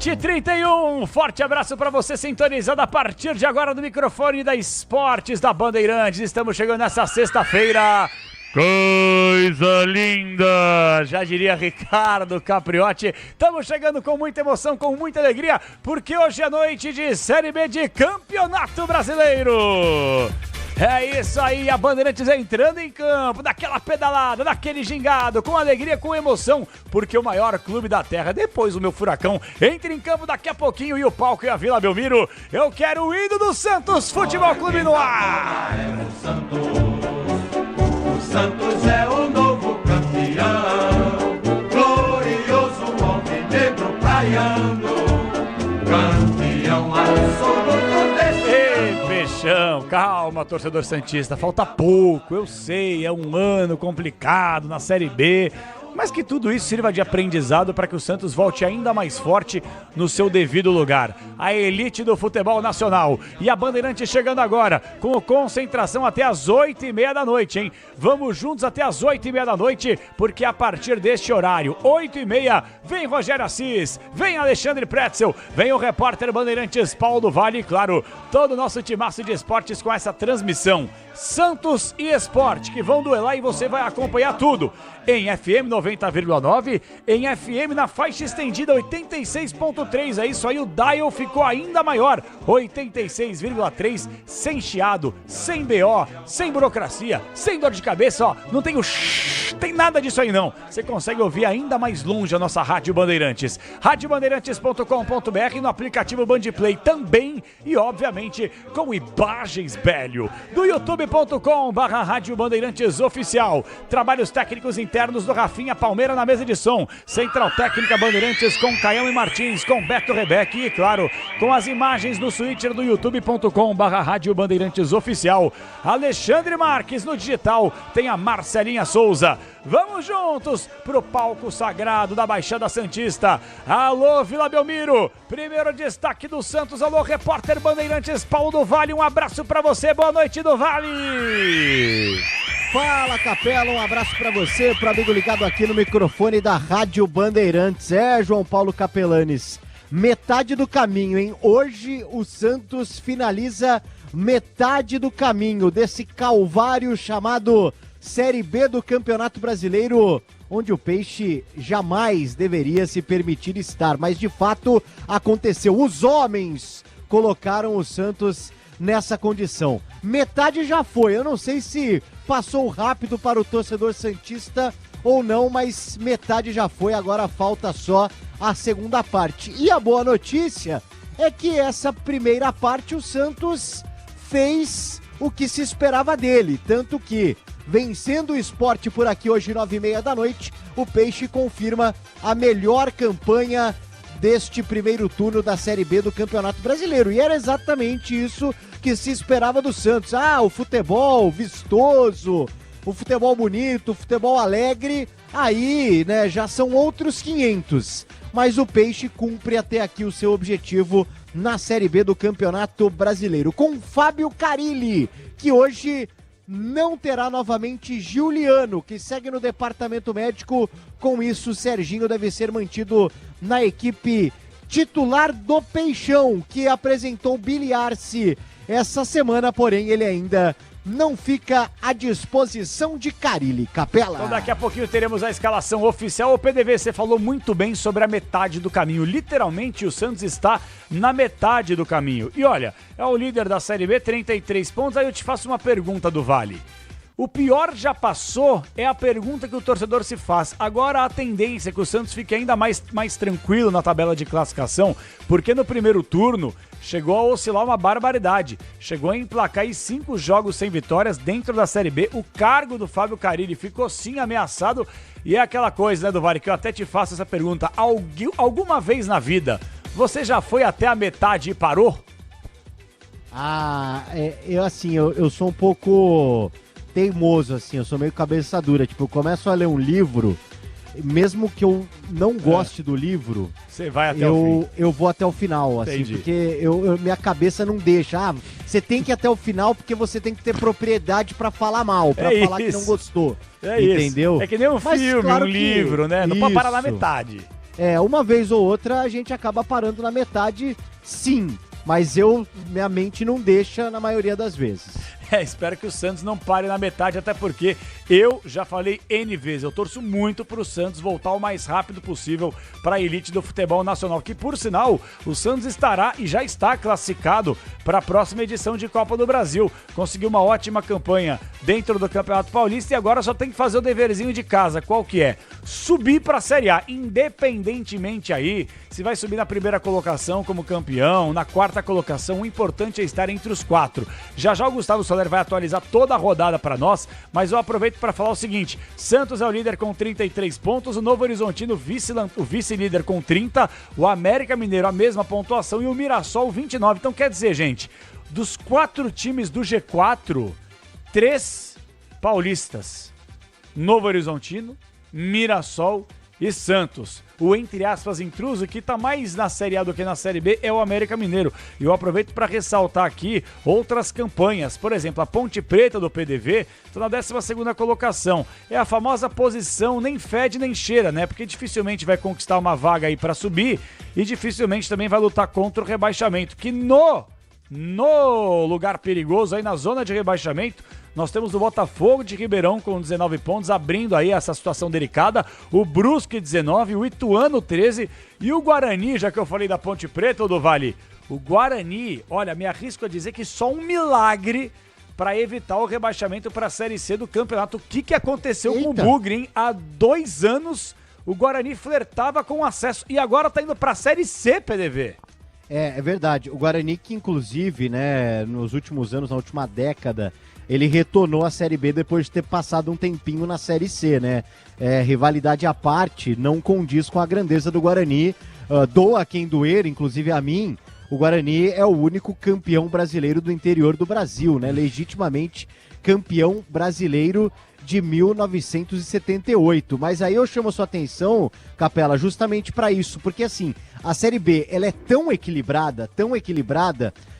7h31, forte abraço para você sintonizado a partir de agora do microfone da Esportes da Bandeirantes. Estamos chegando nessa sexta-feira. Coisa linda, já diria Ricardo Capriotti. Estamos chegando com muita emoção, com muita alegria, porque hoje é noite de Série B de Campeonato Brasileiro. É isso aí, a Bandeirantes entrando em campo, daquela pedalada, daquele gingado, com alegria, com emoção, porque o maior clube da terra, depois o meu Furacão, entra em campo daqui a pouquinho e o palco é a Vila Belmiro. Eu quero o hino do Santos Futebol Clube no ar. Santos é o novo campeão, glorioso alvinegro praiano, campeão absoluto desse ano. Peixão, calma, torcedor santista, falta pouco, eu sei, é um ano complicado na Série B, mas que tudo isso sirva de aprendizado para que o Santos volte ainda mais forte no seu devido lugar. A elite do futebol nacional. E a Bandeirante chegando agora, com concentração até as 8h30 da noite, hein? Vamos juntos até as 8h30 da noite, porque a partir deste horário, 8h30, vem Rogério Assis, vem Alexandre Pretzel, vem o repórter Bandeirantes Paulo Vale e, claro, todo o nosso timaço de esportes com essa transmissão. Santos e Sport, que vão duelar e você vai acompanhar tudo em FM 90,9, em FM na faixa estendida 86.3, é isso aí, o dial ficou ainda maior, 86,3, sem chiado, sem BO, sem burocracia, sem dor de cabeça, ó, não tem o tem nada disso aí não, você consegue ouvir ainda mais longe a nossa Rádio Bandeirantes, radiobandeirantes.com.br, no aplicativo Bandplay também e obviamente com imagens velho, do youtube.com/Rádio Bandeirantes Oficial, trabalhos técnicos internos do Rafinha Palmeira na mesa de som, Central Técnica Bandeirantes com Caião e Martins, com Beto Rebeck e, claro, com as imagens no switcher do youtube.com/Rádio Bandeirantes Oficial. Alexandre Marques no digital, tem a Marcelinha Souza. Vamos juntos pro palco sagrado da Baixada Santista. Alô, Vila Belmiro, primeiro destaque do Santos. Alô, repórter Bandeirantes Paulo do Vale, um abraço pra você, boa noite do Vale. Fala, Capela, um abraço pra você, pro amigo ligado aqui no microfone da Rádio Bandeirantes. João Paulo Capelanes, metade do caminho, hein? Hoje o Santos finaliza metade do caminho desse calvário chamado Série B do Campeonato Brasileiro, onde o Peixe jamais deveria se permitir estar, mas de fato aconteceu. Os homens colocaram o Santos nessa condição. Metade já foi, eu não sei se passou rápido para o torcedor santista ou não, mas metade já foi, agora falta só a segunda parte. E a boa notícia é que essa primeira parte o Santos fez o que se esperava dele, tanto que, vencendo o Sport por aqui hoje 9h30 da noite, o Peixe confirma a melhor campanha deste primeiro turno da Série B do Campeonato Brasileiro. E era exatamente isso que se esperava do Santos. O futebol vistoso, o futebol bonito, o futebol alegre, aí, né, já são outros 500. Mas o Peixe cumpre até aqui o seu objetivo na Série B do Campeonato Brasileiro. Com Fábio Carilli, que hoje não terá novamente Giuliano, que segue no departamento médico. Com isso, Serginho deve ser mantido na equipe titular do Peixão, que apresentou Billy Arce essa semana, porém ele ainda não fica à disposição de Carilli. Capela. Então daqui a pouquinho teremos a escalação oficial. O PDV, você falou muito bem sobre a metade do caminho. Literalmente o Santos está na metade do caminho. E olha, é o líder da Série B, 33 pontos. Aí eu te faço uma pergunta do Vale. O pior já passou é a pergunta que o torcedor se faz. Agora a tendência é que o Santos fique ainda mais tranquilo na tabela de classificação, porque no primeiro turno chegou a oscilar uma barbaridade. Chegou a emplacar aí 5 jogos sem vitórias dentro da Série B. O cargo do Fábio Carilli ficou sim ameaçado. E é aquela coisa, né, do Vale, que eu até te faço essa pergunta. Alguma vez na vida você já foi até a metade e parou? Eu sou um pouco teimoso, assim, eu sou meio cabeça dura. Tipo, eu começo a ler um livro, mesmo que eu não goste do livro, você vai até o fim. Eu vou até o final, assim, Entendi. porque minha cabeça não deixa. Você tem que ir até o final porque você tem que ter propriedade pra falar mal, pra falar que não gostou. É entendeu? Isso. É que nem um filme, claro, um livro, né? Não pode parar na metade. Uma vez ou outra a gente acaba parando na metade, sim. Mas minha mente não deixa na maioria das vezes. Espero que o Santos não pare na metade, até porque eu já falei N vezes, eu torço muito pro Santos voltar o mais rápido possível para a elite do futebol nacional, que por sinal, o Santos estará e já está classificado para a próxima edição de Copa do Brasil. Conseguiu uma ótima campanha dentro do Campeonato Paulista e agora só tem que fazer o deverzinho de casa, qual que é? Subir para a Série A, independentemente aí, se vai subir na primeira colocação como campeão, na quarta colocação, o importante é estar entre os 4. Já o Gustavo Soler vai atualizar toda a rodada para nós, mas eu aproveito para falar o seguinte: Santos é o líder com 33 pontos, o Novo Horizontino o vice-líder com 30, o América Mineiro a mesma pontuação e o Mirassol 29. Então quer dizer, gente, dos 4 times do G4, 3 paulistas: Novo Horizontino, Mirassol e Santos. O, entre aspas, intruso que tá mais na Série A do que na Série B é o América Mineiro. E eu aproveito para ressaltar aqui outras campanhas. Por exemplo, a Ponte Preta do PDV está na 12ª colocação. É a famosa posição nem fede nem cheira, né? Porque dificilmente vai conquistar uma vaga aí para subir e dificilmente também vai lutar contra o rebaixamento. Que no lugar perigoso, aí na zona de rebaixamento, nós temos o Botafogo de Ribeirão com 19 pontos, abrindo aí essa situação delicada, o Brusque 19, o Ituano 13 e o Guarani, já que eu falei da Ponte Preta, do Vale, o Guarani, olha, me arrisco a dizer que só um milagre para evitar o rebaixamento para a Série C do campeonato. O que aconteceu com o Bugre, hein? Há 2 anos o Guarani flertava com acesso e agora tá indo para a Série C, PDV. É verdade, o Guarani que inclusive, né, nos últimos anos, na última década, ele retornou à Série B depois de ter passado um tempinho na Série C, né? Rivalidade à parte, não condiz com a grandeza do Guarani. Doa quem doer, inclusive a mim, o Guarani é o único campeão brasileiro do interior do Brasil, né? Legitimamente campeão brasileiro de 1978. Mas aí eu chamo a sua atenção, Capela, justamente para isso, porque assim, a Série B, ela é tão equilibrada,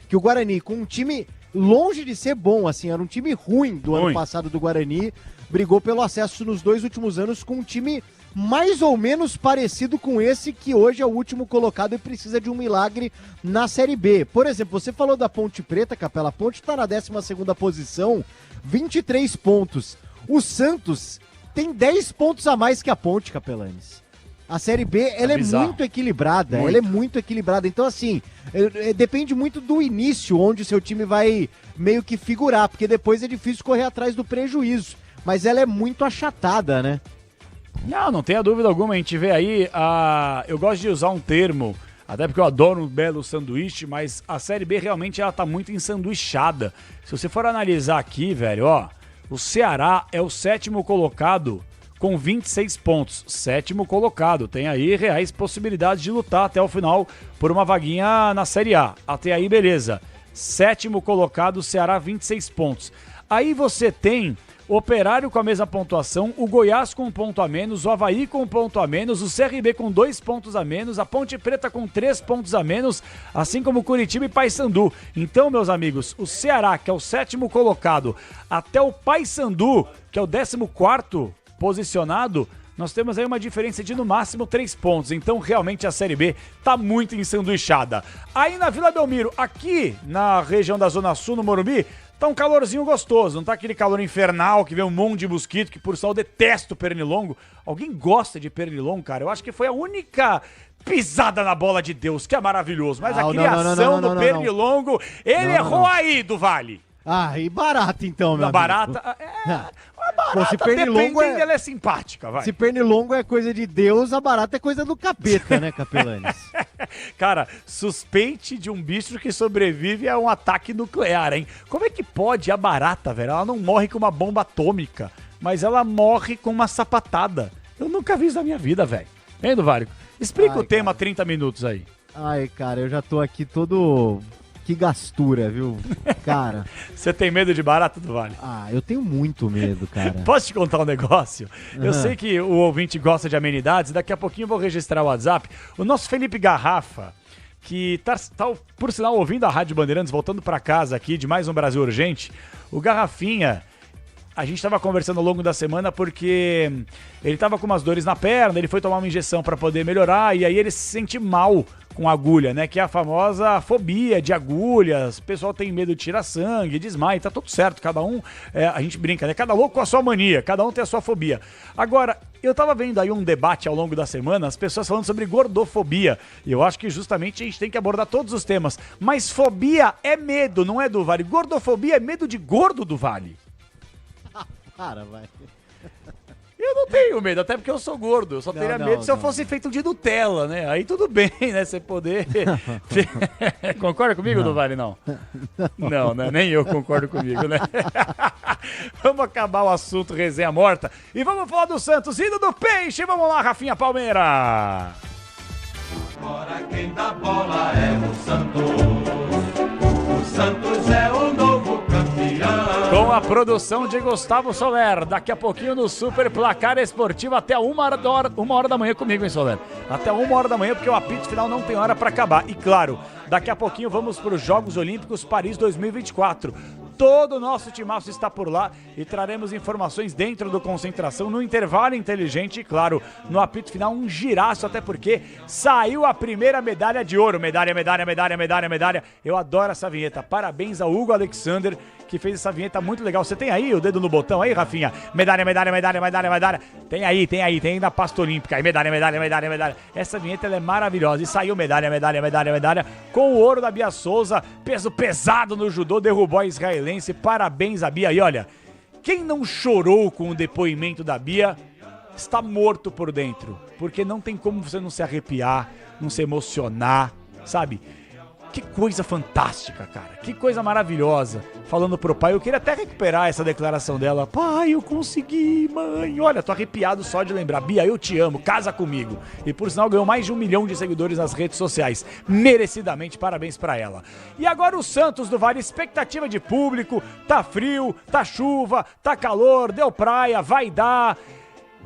que o Guarani, com um time longe de ser bom, assim, era um time ruim do ano passado do Guarani, brigou pelo acesso nos 2 últimos anos com um time mais ou menos parecido com esse que hoje é o último colocado e precisa de um milagre na Série B. Por exemplo, você falou da Ponte Preta, Capela, a Ponte está na 12ª posição, 23 pontos. O Santos tem 10 pontos a mais que a Ponte, Capelanes. A Série B, ela é muito equilibrada, Então, assim, depende muito do início, onde o seu time vai meio que figurar, porque depois é difícil correr atrás do prejuízo. Mas ela é muito achatada, né? Não tenha dúvida alguma. A gente vê aí, eu gosto de usar um termo, até porque eu adoro um belo sanduíche, mas a Série B realmente ela tá muito ensanduichada. Se você for analisar aqui, velho, o Ceará é o 7º colocado com 26 pontos, 7º colocado, tem aí reais possibilidades de lutar até o final por uma vaguinha na Série A, até aí beleza, 7º colocado, Ceará 26 pontos, aí você tem Operário com a mesma pontuação, o Goiás com 1 ponto a menos, o Avaí com 1 ponto a menos, o CRB com 2 pontos a menos, a Ponte Preta com 3 pontos a menos, assim como Curitiba e Paysandu. Então, meus amigos, o Ceará, que é o 7º colocado, até o Paysandu, que é o 14º posicionado, nós temos aí uma diferença de no máximo 3 pontos. Então, realmente, a Série B tá muito ensanduichada. Aí na Vila Belmiro, aqui na região da Zona Sul, no Morumbi, tá um calorzinho gostoso, não tá aquele calor infernal que vem um monte de mosquito, que por sinal eu detesto pernilongo. Alguém gosta de pernilongo, cara? Eu acho que foi a única pisada na bola de Deus, que é maravilhoso. Mas a criação do pernilongo, ele errou aí, do Vale. E barata então, meu amigo. Barata, se pernilongo ela é simpática, vai. Se pernilongo é coisa de Deus, a barata é coisa do capeta, né, Capelanes? Cara, suspeite de um bicho que sobrevive a um ataque nuclear, hein? Como é que pode a barata, velho? Ela não morre com uma bomba atômica, mas ela morre com uma sapatada. Eu nunca vi isso na minha vida, velho. Hein, Duvário? Explica o tema 30 minutos aí. Ai, cara, eu já tô aqui todo... Que gastura, viu? Cara... Você tem medo de barata, do Vale? Eu tenho muito medo, cara. Posso te contar um negócio? Eu sei que o ouvinte gosta de amenidades, daqui a pouquinho eu vou registrar o WhatsApp. O nosso Felipe Garrafa, que tá por sinal, ouvindo a Rádio Bandeirantes, voltando pra casa aqui de mais um Brasil Urgente, o Garrafinha a gente estava conversando ao longo da semana porque ele estava com umas dores na perna, ele foi tomar uma injeção para poder melhorar e aí ele se sente mal com agulha, né? Que é a famosa fobia de agulhas. O pessoal tem medo de tirar sangue, desmaia, tá tudo certo. Cada um, a gente brinca, né? Cada louco com a sua mania, cada um tem a sua fobia. Agora, eu tava vendo aí um debate ao longo da semana, as pessoas falando sobre gordofobia. E eu acho que justamente a gente tem que abordar todos os temas. Mas fobia é medo, não é do Vale. Gordofobia é medo de gordo do Vale. Para, vai. Eu não tenho medo, até porque eu sou gordo. Eu só teria medo se eu fosse feito de Nutella, né? Aí tudo bem, né? Você poder... Concorda comigo, do Vale, não? Não, né? Nem eu concordo comigo, né? Vamos acabar o assunto resenha morta e vamos falar do Santos, indo do Peixe. Vamos lá, Rafinha Palmeira. Agora quem dá bola é o Santos. O Santos é o novo campeão. Com a produção de Gustavo Soler, daqui a pouquinho no Super Placar Esportivo até 1h da manhã comigo, hein, Soler? Até 1h da manhã, porque o apito final não tem hora para acabar. E claro, daqui a pouquinho vamos para os Jogos Olímpicos Paris 2024. Todo o nosso timaço está por lá e traremos informações dentro do Concentração, no intervalo inteligente e, claro, no apito final um giraço, até porque saiu a primeira medalha de ouro. Medalha, medalha, medalha, medalha, medalha. Eu adoro essa vinheta. Parabéns ao Hugo Alexander, que fez essa vinheta muito legal. Você tem aí o dedo no botão aí, Rafinha? Medalha, medalha, medalha, medalha, medalha. Tem aí na pasta olímpica. Aí, medalha, medalha, medalha, medalha. Essa vinheta ela é maravilhosa. E saiu medalha, medalha, medalha, medalha, com o ouro da Bia Souza, peso pesado no judô, derrubou a israelense. Parabéns a Bia. E olha, quem não chorou com o depoimento da Bia está morto por dentro, porque não tem como você não se arrepiar, não se emocionar, sabe? Que coisa fantástica, cara. Que coisa maravilhosa. Falando pro pai, eu queria até recuperar essa declaração dela. Pai, eu consegui, mãe. Olha, tô arrepiado só de lembrar. Bia, eu te amo, casa comigo. E por sinal ganhou mais de 1 milhão de seguidores nas redes sociais. Merecidamente, parabéns pra ela. E agora o Santos do Vale, expectativa de público. Tá frio, tá chuva, tá calor, deu praia, vai dar...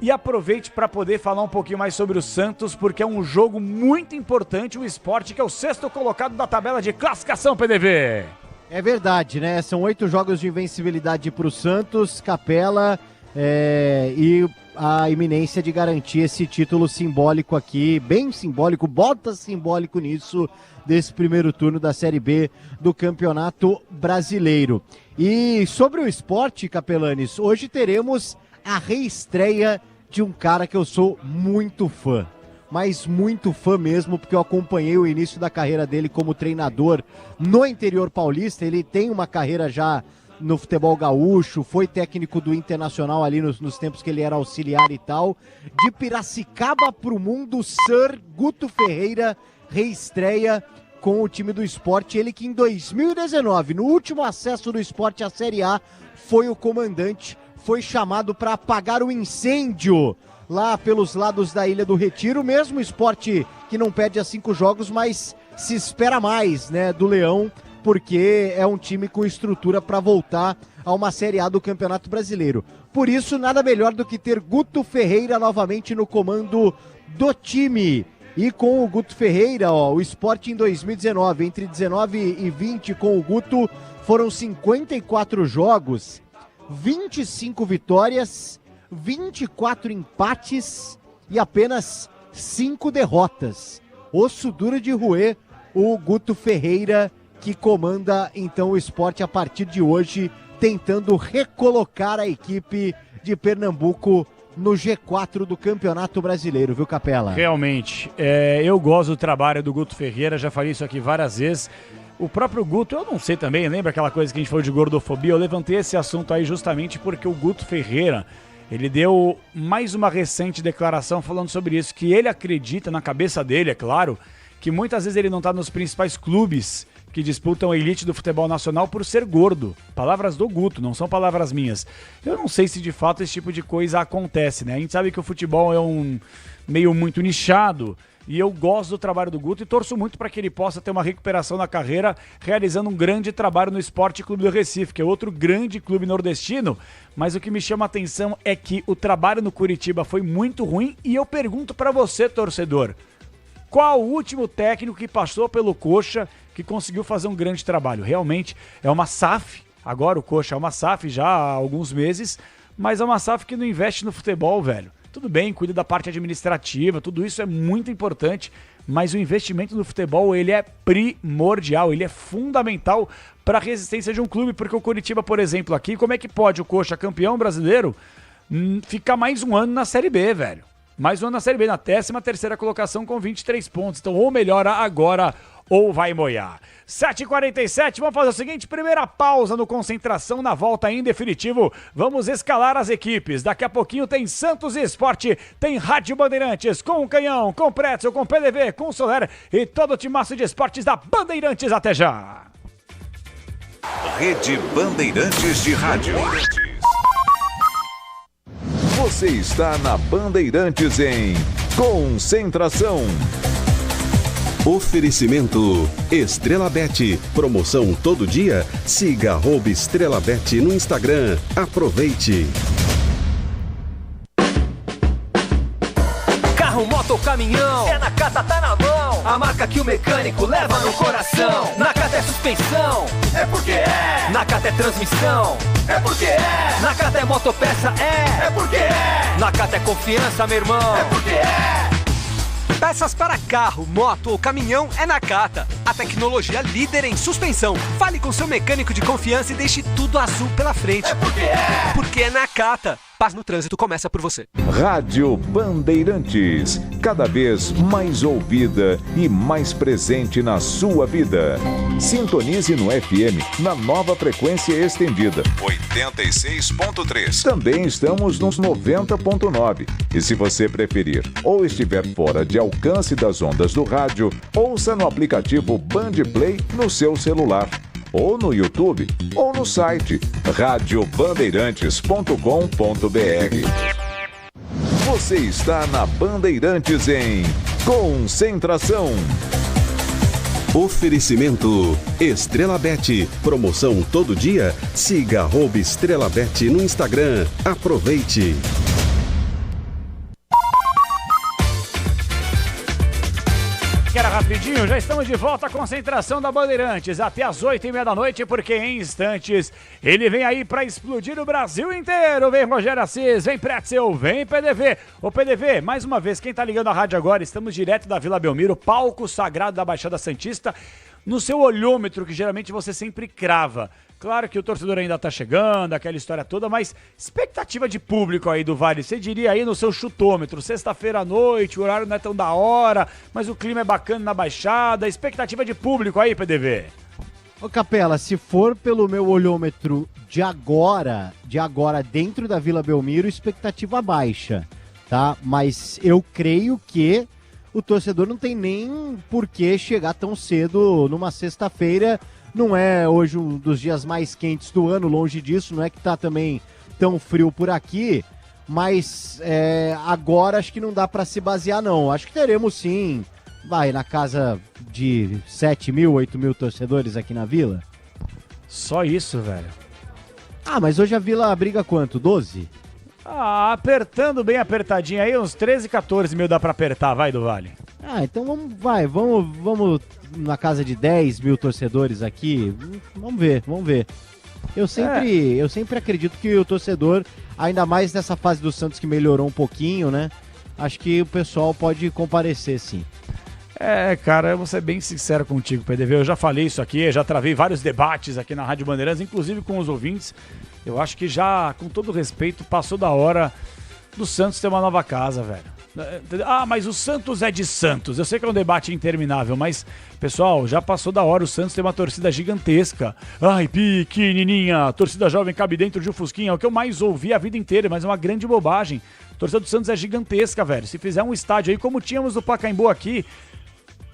E aproveite para poder falar um pouquinho mais sobre o Santos, porque é um jogo muito importante, o Sport, que é o 6º colocado da tabela de classificação, PDV. É verdade, né? São 8 jogos de invencibilidade para o Santos, Capela, e a iminência de garantir esse título simbólico aqui, bem simbólico, bota simbólico nisso, desse primeiro turno da Série B do Campeonato Brasileiro. E sobre o Sport, Capelanes, hoje teremos a reestreia de um cara que eu sou muito fã, mas muito fã mesmo, porque eu acompanhei o início da carreira dele como treinador no interior paulista. Ele tem uma carreira já no futebol gaúcho, foi técnico do Internacional ali nos tempos que ele era auxiliar e tal. De Piracicaba pro mundo, Sir Guto Ferreira reestreia com o time do Sport. Ele que em 2019, no último acesso do Sport à Série A, foi o comandante, foi chamado para apagar o incêndio lá pelos lados da Ilha do Retiro, mesmo Sport que não perde a 5 jogos, mas se espera mais, né, do Leão, porque é um time com estrutura para voltar a uma Série A do Campeonato Brasileiro. Por isso, nada melhor do que ter Guto Ferreira novamente no comando do time. E com o Guto Ferreira, o Sport em 2019, entre 19 e 20 com o Guto, foram 54 jogos, 25 vitórias, 24 empates e apenas 5 derrotas. Osso duro de roer, o Guto Ferreira, que comanda então o Sport a partir de hoje, tentando recolocar a equipe de Pernambuco no G4 do Campeonato Brasileiro, viu, Capela? Realmente, eu gosto do trabalho do Guto Ferreira, já falei isso aqui várias vezes. O próprio Guto, eu não sei também, lembra aquela coisa que a gente falou de gordofobia? Eu levantei esse assunto aí justamente porque o Guto Ferreira, ele deu mais uma recente declaração falando sobre isso, que ele acredita, na cabeça dele, é claro, que muitas vezes ele não está nos principais clubes que disputam a elite do futebol nacional por ser gordo. Palavras do Guto, não são palavras minhas. Eu não sei se de fato esse tipo de coisa acontece, né? A gente sabe que o futebol é um meio muito nichado, e eu gosto do trabalho do Guto e torço muito para que ele possa ter uma recuperação na carreira, realizando um grande trabalho no Sport Clube do Recife, que é outro grande clube nordestino. Mas o que me chama a atenção é que o trabalho no Curitiba foi muito ruim, e eu pergunto para você, torcedor, qual o último técnico que passou pelo Coxa que conseguiu fazer um grande trabalho? Realmente é uma SAF Agora o Coxa é uma SAF já há alguns meses, mas é uma SAF que não investe no futebol, velho. Tudo bem, cuida da parte administrativa, tudo isso é muito importante, mas o investimento no futebol, ele é primordial, ele é fundamental para a resistência de um clube, porque o Coritiba, por exemplo, aqui, como é que pode o Coxa, campeão brasileiro, ficar mais um ano na Série B, velho? Mais um ano na Série B, na 13ª colocação com 23 pontos. Então, ou melhora agora, ou vai moiar. 7h47, vamos fazer o seguinte, primeira pausa no Concentração, na volta em definitivo, vamos escalar as equipes. Daqui a pouquinho tem Santos e Sport, tem Rádio Bandeirantes, com o Canhão, com o Pretzel, com o PDV, com o Soler e todo o timaço de esportes da Bandeirantes. Até já! Rede Bandeirantes de Rádio. Você está na Bandeirantes em Concentração. Oferecimento Estrela Bet. Promoção todo dia. Siga @Estrela Bet no Instagram. Aproveite. Carro, moto ou caminhão, é Nakata, tá na mão. A marca que o mecânico leva no coração. Nakata é suspensão, é porque é. Nakata é transmissão, é porque é. Nakata é motopeça, é porque é. Nakata é confiança, meu irmão, é porque é. Peças para carro, moto ou caminhão é Nakata. A tecnologia líder em suspensão. Fale com seu mecânico de confiança e deixe tudo azul pela frente. É porque é. Porque é Nakata. Paz no trânsito começa por você. Rádio Bandeirantes, cada vez mais ouvida e mais presente na sua vida. Sintonize no FM na nova frequência estendida 86.3. Também estamos nos 90.9. E se você preferir ou estiver fora de alcance das ondas do rádio, ouça no aplicativo Bandplay no seu celular, ou no YouTube, ou no site radiobandeirantes.com.br. Você está na Bandeirantes em Concentração. Oferecimento Estrela Bet. Promoção todo dia. Siga @Estrela Bet no Instagram. Aproveite. Que era rapidinho, já estamos de volta à Concentração da Bandeirantes, até às 8h30 da noite, porque em instantes ele vem aí para explodir o Brasil inteiro. Vem Rogério Assis, vem Pretzel, vem PDV. Ô PDV, mais uma vez, quem tá ligando a rádio agora, estamos direto da Vila Belmiro, palco sagrado da Baixada Santista, no seu olhômetro que geralmente você sempre crava. Claro que o torcedor ainda tá chegando, aquela história toda, mas expectativa de público aí do Vale, você diria aí no seu chutômetro, sexta-feira à noite, o horário não é tão da hora, mas o clima é bacana na Baixada, expectativa de público aí, PDV? Ô Capela, se for pelo meu olhômetro de agora dentro da Vila Belmiro, expectativa baixa, tá? Mas eu creio que o torcedor não tem nem por que chegar tão cedo numa sexta-feira. Não é hoje um dos dias mais quentes do ano, longe disso, não é que tá também tão frio por aqui, mas agora acho que não dá para se basear não. Acho que teremos sim, na casa de 7 mil, 8 mil torcedores aqui na Vila. Só isso, velho. Ah, mas hoje a Vila abriga quanto? 12? Ah, apertando bem apertadinho aí, uns 13, 14 mil dá pra apertar, vai do Vale. Ah, então vamos na casa de 10 mil torcedores aqui, vamos ver. Eu sempre acredito que o torcedor, ainda mais nessa fase do Santos que melhorou um pouquinho, né? Acho que o pessoal pode comparecer, sim. Cara, eu vou ser bem sincero contigo, PDV. Eu já falei isso aqui, já travei vários debates aqui na Rádio Bandeirantes, inclusive com os ouvintes. Eu acho que já, com todo respeito, passou da hora do Santos ter uma nova casa, velho. Ah, mas o Santos é de Santos. Eu sei que é um debate interminável, mas, pessoal, já passou da hora o Santos ter uma torcida gigantesca. Ai, pequenininha, a torcida jovem cabe dentro de um fusquinha. É o que eu mais ouvi a vida inteira, mas é uma grande bobagem. A torcida do Santos é gigantesca, velho. Se fizer um estádio aí, como tínhamos no Pacaembu aqui,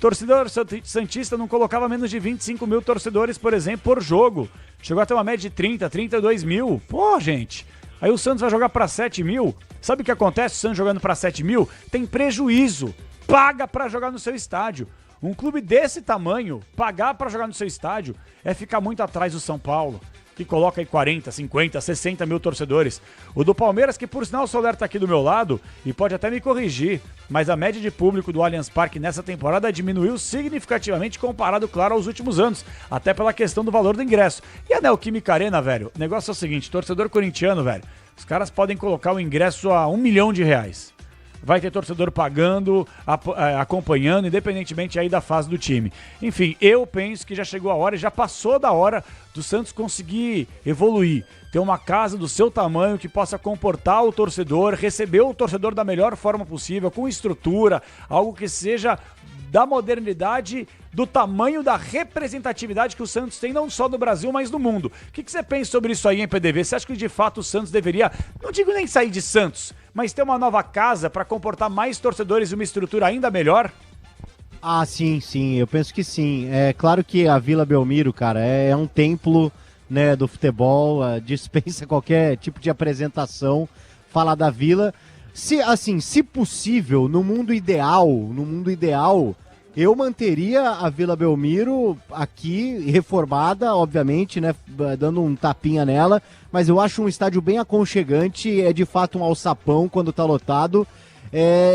torcedor santista não colocava menos de 25 mil torcedores, por exemplo, por jogo. Chegou até uma média de 30, 32 mil. Pô, gente. Aí o Santos vai jogar pra 7 mil. Sabe o que acontece? O Santos jogando pra 7 mil tem prejuízo. Paga pra jogar no seu estádio. Um clube desse tamanho, pagar pra jogar no seu estádio é ficar muito atrás do São Paulo. que coloca aí 40, 50, 60 mil torcedores. O do Palmeiras, que por sinal o Soler tá aqui do meu lado e pode até me corrigir, mas a média de público do Allianz Parque nessa temporada diminuiu significativamente comparado, claro, aos últimos anos, até pela questão do valor do ingresso. E a Neoquímica Arena, velho, o negócio é o seguinte, torcedor corintiano, velho, os caras podem colocar o ingresso a R$1 milhão. Vai ter torcedor pagando, acompanhando, independentemente aí da fase do time. Enfim, eu penso que já chegou a hora e já passou da hora do Santos conseguir evoluir. Ter uma casa do seu tamanho que possa comportar o torcedor, receber o torcedor da melhor forma possível, com estrutura, algo que seja da modernidade, do tamanho da representatividade que o Santos tem, não só do Brasil, mas do mundo. O que você pensa sobre isso aí, hein, PDV? Você acha que de fato o Santos deveria, não digo nem sair de Santos, mas ter uma nova casa para comportar mais torcedores e uma estrutura ainda melhor? Ah, sim, eu penso que sim. É claro que a Vila Belmiro, cara, é um templo, né, do futebol, dispensa qualquer tipo de apresentação, falar da Vila. Se possível, no mundo ideal, eu manteria a Vila Belmiro aqui, reformada, obviamente, né, dando um tapinha nela, mas eu acho um estádio bem aconchegante, é de fato um alçapão quando tá lotado,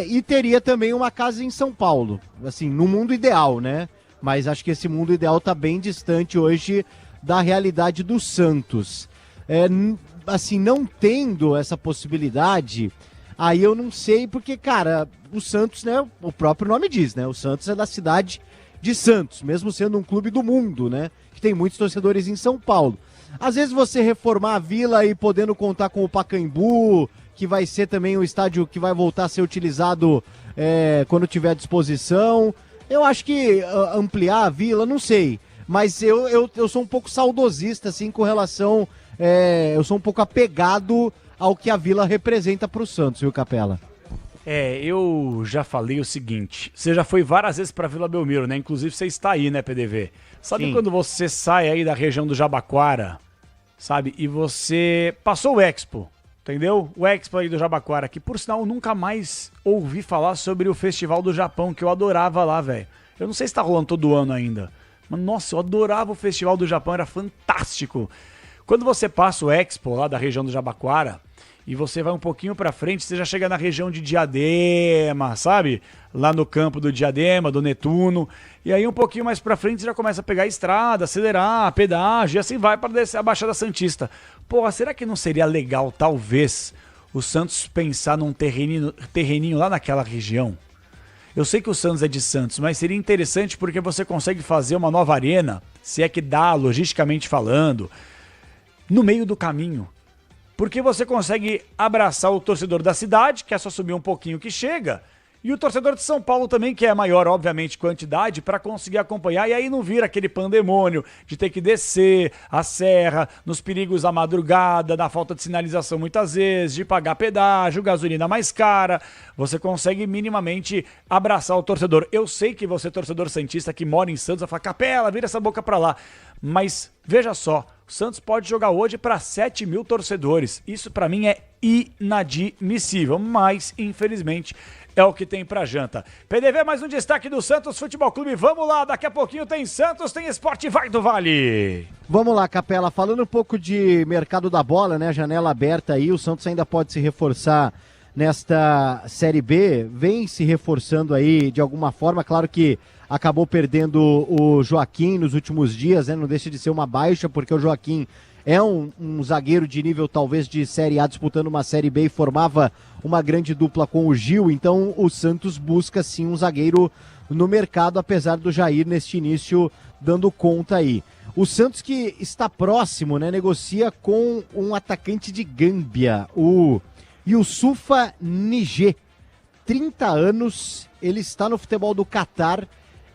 e teria também uma casa em São Paulo, assim, no mundo ideal, né, mas acho que esse mundo ideal tá bem distante hoje da realidade do Santos. Assim, não tendo essa possibilidade, aí eu não sei, porque, cara, o Santos, né, o próprio nome diz, né, o Santos é da cidade de Santos, mesmo sendo um clube do mundo, né, que tem muitos torcedores em São Paulo. Às vezes você reformar a Vila e podendo contar com o Pacaembu, que vai ser também um estádio que vai voltar a ser utilizado quando tiver à disposição, eu acho que ampliar a Vila, não sei, mas eu sou um pouco saudosista, assim, com relação, eu sou um pouco apegado ao que a Vila representa pro Santos, viu, Capela? Eu já falei o seguinte, você já foi várias vezes pra Vila Belmiro, né? Inclusive você está aí, né, PDV? Sabe Sim. Quando você sai aí da região do Jabaquara, sabe? E você passou o Expo, entendeu? O Expo aí do Jabaquara, que por sinal eu nunca mais ouvi falar sobre o Festival do Japão, que eu adorava lá, velho. Eu não sei se tá rolando todo ano ainda, mas nossa, eu adorava o Festival do Japão, era fantástico. Quando você passa o Expo lá da região do Jabaquara, e você vai um pouquinho pra frente, você já chega na região de Diadema, sabe? Lá no campo do Diadema, do Netuno. E aí um pouquinho mais pra frente você já começa a pegar a estrada, acelerar, pedágio, e assim vai para descer a Baixada Santista. Porra, será que não seria legal, talvez, o Santos pensar num terreninho lá naquela região? Eu sei que o Santos é de Santos, mas seria interessante porque você consegue fazer uma nova arena, se é que dá, logisticamente falando, no meio do caminho. Porque você consegue abraçar o torcedor da cidade, que é só subir um pouquinho que chega, e o torcedor de São Paulo também, que é maior, obviamente, quantidade, para conseguir acompanhar, e aí não vira aquele pandemônio de ter que descer a serra, nos perigos da madrugada, da falta de sinalização muitas vezes, de pagar pedágio, gasolina mais cara. Você consegue minimamente abraçar o torcedor. Eu sei que você, torcedor santista que mora em Santos, vai falar, Capela, vira essa boca pra lá. Mas, veja só, o Santos pode jogar hoje para 7 mil torcedores. Isso para mim é inadmissível, mas, infelizmente, é o que tem pra janta. PDV, mais um destaque do Santos Futebol Clube. Vamos lá, daqui a pouquinho tem Santos, tem Esporte, vai do Vale. Vamos lá, Capela, falando um pouco de mercado da bola, né, janela aberta aí, o Santos ainda pode se reforçar nesta Série B, vem se reforçando aí de alguma forma, claro que acabou perdendo o Joaquim nos últimos dias, né, não deixa de ser uma baixa, porque o Joaquim é um zagueiro de nível talvez de Série A disputando uma Série B e formava uma grande dupla com o Gil, então o Santos busca sim um zagueiro no mercado, apesar do Jair neste início dando conta aí. O Santos que está próximo, né, negocia com um atacante de Gâmbia, o Youssoufa Nijé, 30 anos, ele está no futebol do Catar,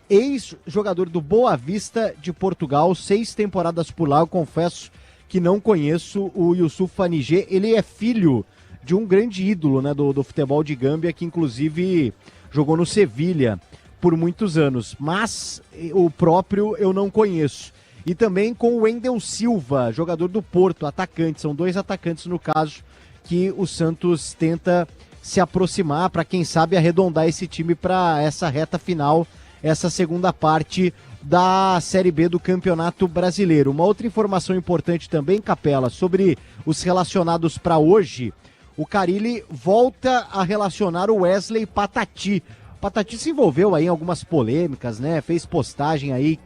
ex-jogador do Boa Vista de Portugal, 6 temporadas por lá, eu confesso que não conheço o Youssoufa Nijé, ele é filho de um grande ídolo, né, do futebol de Gâmbia, que inclusive jogou no Sevilha por muitos anos, mas o próprio eu não conheço. E também com o Wendel Silva, jogador do Porto, atacante, são 2 atacantes no caso, que o Santos tenta se aproximar para quem sabe arredondar esse time para essa reta final essa segunda parte da Série B do Campeonato Brasileiro. Uma outra informação importante também, Capela, sobre os relacionados para hoje, o Carille volta a relacionar o Wesley Patati. Patati se envolveu aí em algumas polêmicas, né? Fez postagem aí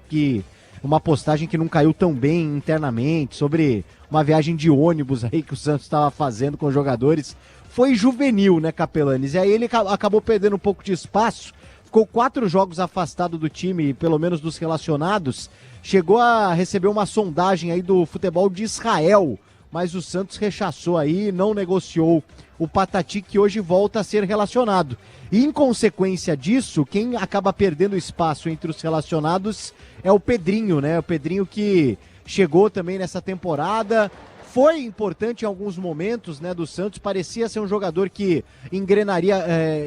uma postagem que não caiu tão bem internamente, sobre uma viagem de ônibus aí que o Santos estava fazendo com os jogadores. Foi juvenil, né, Capelanes? E aí ele acabou perdendo um pouco de espaço, ficou 4 jogos afastado do time, pelo menos dos relacionados, chegou a receber uma sondagem aí do futebol de Israel, mas o Santos rechaçou aí, não negociou o Patati, que hoje volta a ser relacionado. E em consequência disso, quem acaba perdendo espaço entre os relacionados é o Pedrinho, né? O Pedrinho que chegou também nessa temporada, foi importante em alguns momentos, né, do Santos, parecia ser um jogador que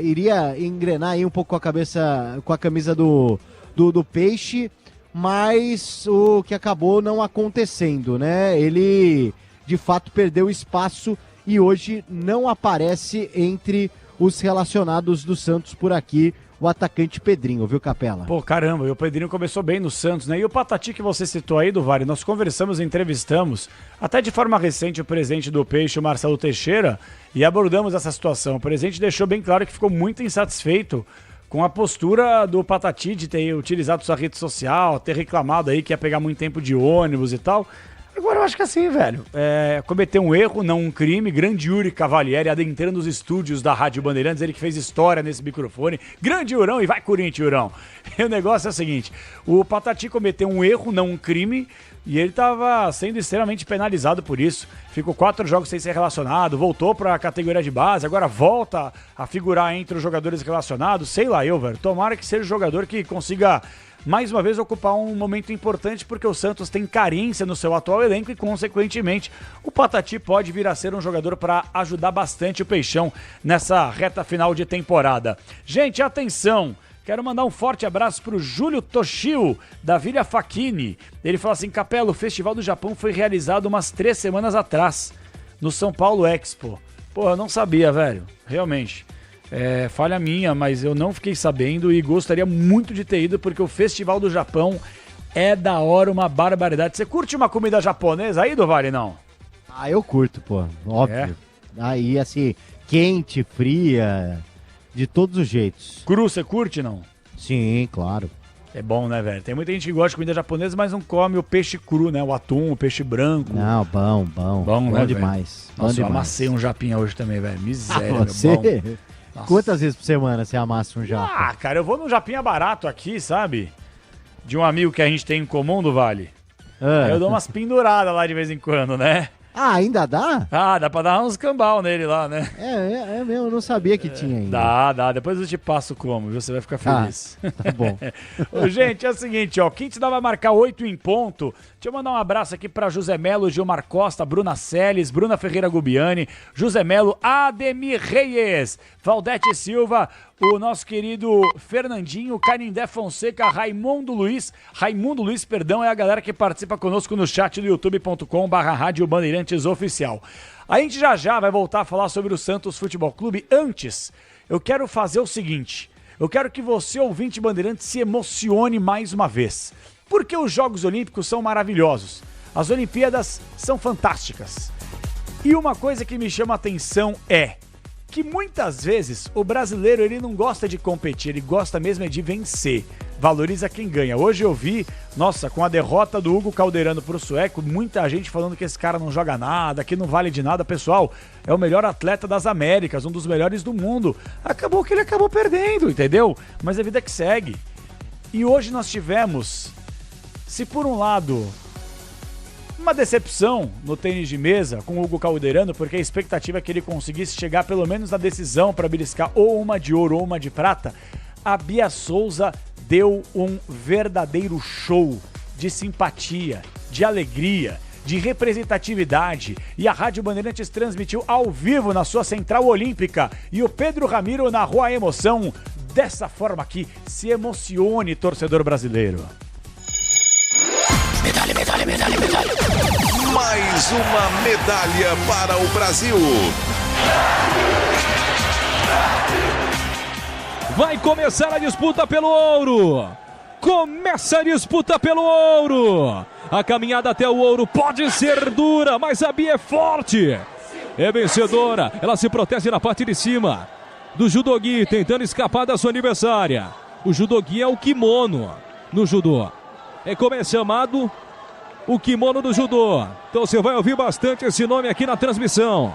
iria engrenar aí um pouco com a camisa do Peixe, mas o que acabou não acontecendo, né? Ele de fato perdeu espaço e hoje não aparece entre os relacionados do Santos por aqui, o atacante Pedrinho, viu, Capela? Pô, caramba, e o Pedrinho começou bem no Santos, né? E o Patati que você citou aí, do Vale, nós conversamos e entrevistamos, até de forma recente, o presidente do Peixe, o Marcelo Teixeira, e abordamos essa situação. O presidente deixou bem claro que ficou muito insatisfeito com a postura do Patati de ter utilizado sua rede social, ter reclamado aí que ia pegar muito tempo de ônibus e tal. Agora eu acho que assim, velho, cometeu um erro, não um crime. Grande Yuri Cavalieri adentrando os estúdios da Rádio Bandeirantes, ele que fez história nesse microfone. Grande Yurão, e vai Corinthians, Yurão. E o negócio é o seguinte, o Patati cometeu um erro, não um crime, e ele estava sendo extremamente penalizado por isso. Ficou 4 jogos sem ser relacionado, voltou para a categoria de base, agora volta a figurar entre os jogadores relacionados. Sei lá eu, velho, tomara que seja um jogador que consiga mais uma vez ocupar um momento importante, porque o Santos tem carência no seu atual elenco e, consequentemente, o Patati pode vir a ser um jogador para ajudar bastante o Peixão nessa reta final de temporada. Gente, atenção! Quero mandar um forte abraço para o Júlio Toshio, da Vila Facchini. Ele fala assim, Capela, o Festival do Japão foi realizado umas 3 semanas atrás, no São Paulo Expo. Pô, eu não sabia, velho, realmente. Falha minha, mas eu não fiquei sabendo e gostaria muito de ter ido, porque o Festival do Japão é da hora, uma barbaridade. Você curte uma comida japonesa aí, do Vale, não? Ah, eu curto, pô, óbvio. Aí, assim, quente, fria, de todos os jeitos. Cru, você curte, não? Sim, claro. É bom, né, velho? Tem muita gente que gosta de comida japonesa, mas não come o peixe cru, né? O atum, o peixe branco. Não, bom né, demais. Bom Nossa, demais. Eu amassei um japinha hoje também, velho. Miséria, você? meu bom. Nossa. Quantas vezes por semana você amassa um japa? Ah, cara, eu vou num japinha barato aqui, sabe? De um amigo que a gente tem em comum, do Vale. Aí eu dou umas penduradas lá de vez em quando, né? Ah, ainda dá? Ah, dá pra dar uns cambal nele lá, né? É mesmo, eu não sabia que tinha ainda. Dá. Depois eu te passo como, viu? Você vai ficar feliz. Tá bom. Gente, é o seguinte, ó. Quem te dá vai marcar 8 em ponto. Deixa eu mandar um abraço aqui pra José Melo, Gilmar Costa, Bruna Celes, Bruna Ferreira Gubiani, José Melo, Ademir Reyes, Valdete Silva, o nosso querido Fernandinho, Canindé Fonseca, Raimundo Luiz, é a galera que participa conosco no chat do youtube.com/Rádio Bandeirantes Oficial. A gente já vai voltar a falar sobre o Santos Futebol Clube. Antes, eu quero fazer o seguinte, eu quero que você, ouvinte Bandeirantes, se emocione mais uma vez, porque os Jogos Olímpicos são maravilhosos, as Olimpíadas são fantásticas, e uma coisa que me chama a atenção é que muitas vezes o brasileiro ele não gosta de competir, ele gosta mesmo é de vencer, valoriza quem ganha. Hoje eu vi, nossa, com a derrota do Hugo Calderano pro sueco, muita gente falando que esse cara não joga nada, que não vale de nada. Pessoal, é o melhor atleta das Américas, um dos melhores do mundo. Acabou que ele acabou perdendo, entendeu? Mas a vida que segue. E hoje nós tivemos, se por um lado, uma decepção no tênis de mesa com o Hugo Calderano, porque a expectativa é que ele conseguisse chegar pelo menos na decisão para beliscar ou uma de ouro ou uma de prata, a Bia Souza deu um verdadeiro show de simpatia, de alegria, de representatividade, e a Rádio Bandeirantes transmitiu ao vivo na sua central olímpica, e o Pedro Ramiro narrou a emoção dessa forma aqui. Se emocione, torcedor brasileiro. Medalha. Mais uma medalha para o Brasil. Vai começar a disputa pelo ouro. Começa a disputa pelo ouro. A caminhada até o ouro pode ser dura, mas a Bia é forte. É vencedora. Ela se protege na parte de cima do judogi, tentando escapar da sua adversária. O judogi é o kimono no judô. É como é chamado o kimono do judô. Então você vai ouvir bastante esse nome aqui na transmissão.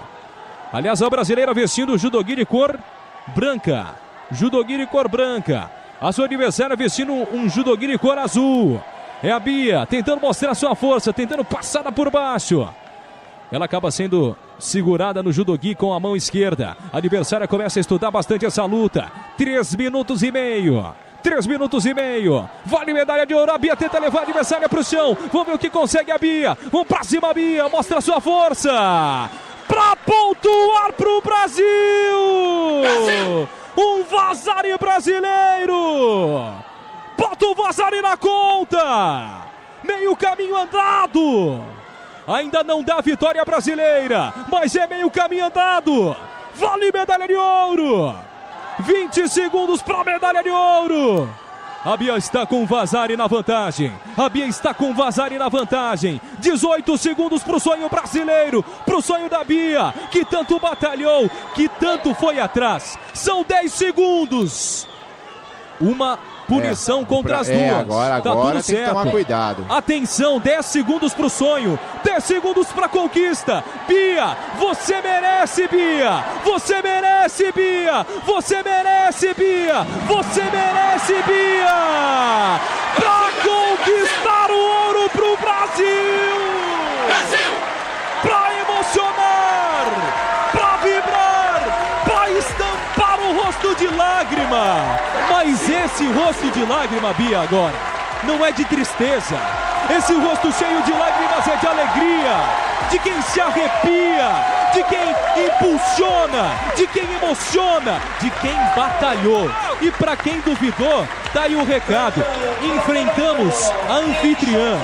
Aliás, a brasileira vestindo o judogi de cor branca. Judogi de cor branca. A sua adversária vestindo um judogi de cor azul. É a Bia tentando mostrar sua força, tentando passar por baixo. Ela acaba sendo segurada no judogi com a mão esquerda. A adversária começa a estudar bastante essa luta. 3 minutos e meio. 3 minutos e meio. Vale medalha de ouro. A Bia tenta levar a adversária para o chão. Vamos ver o que consegue a Bia. Vamos para cima, Bia. Mostra sua força. Para pontuar para o Brasil. Um Vasari brasileiro. Bota o Vasari na conta. Meio caminho andado. Ainda não dá vitória brasileira, mas é meio caminho andado. Vale medalha de ouro. 20 segundos para a medalha de ouro. A Bia está com o Vasari na vantagem. A Bia está com o Vasari na vantagem. 18 segundos para o sonho brasileiro. Para o sonho da Bia, que tanto batalhou, que tanto foi atrás. São 10 segundos. Uma punição contra as duas. Agora tá tudo tem certo. que tomar cuidado. Atenção, 10 segundos pro sonho, 10 segundos pra conquista. Bia, você merece, Bia. Você merece, Bia. Você merece, Bia. Você merece, Bia. Pra conquistar o ouro pro Brasil. Brasil. Pra emocionar, pra vibrar, pra estampar o rosto de lágrima. Mas esse rosto de lágrima, Bia, agora, não é de tristeza. Esse rosto cheio de lágrimas é de alegria, de quem se arrepia, de quem impulsiona, de quem emociona, de quem batalhou. E para quem duvidou, tá aí o recado. Enfrentamos a anfitriã,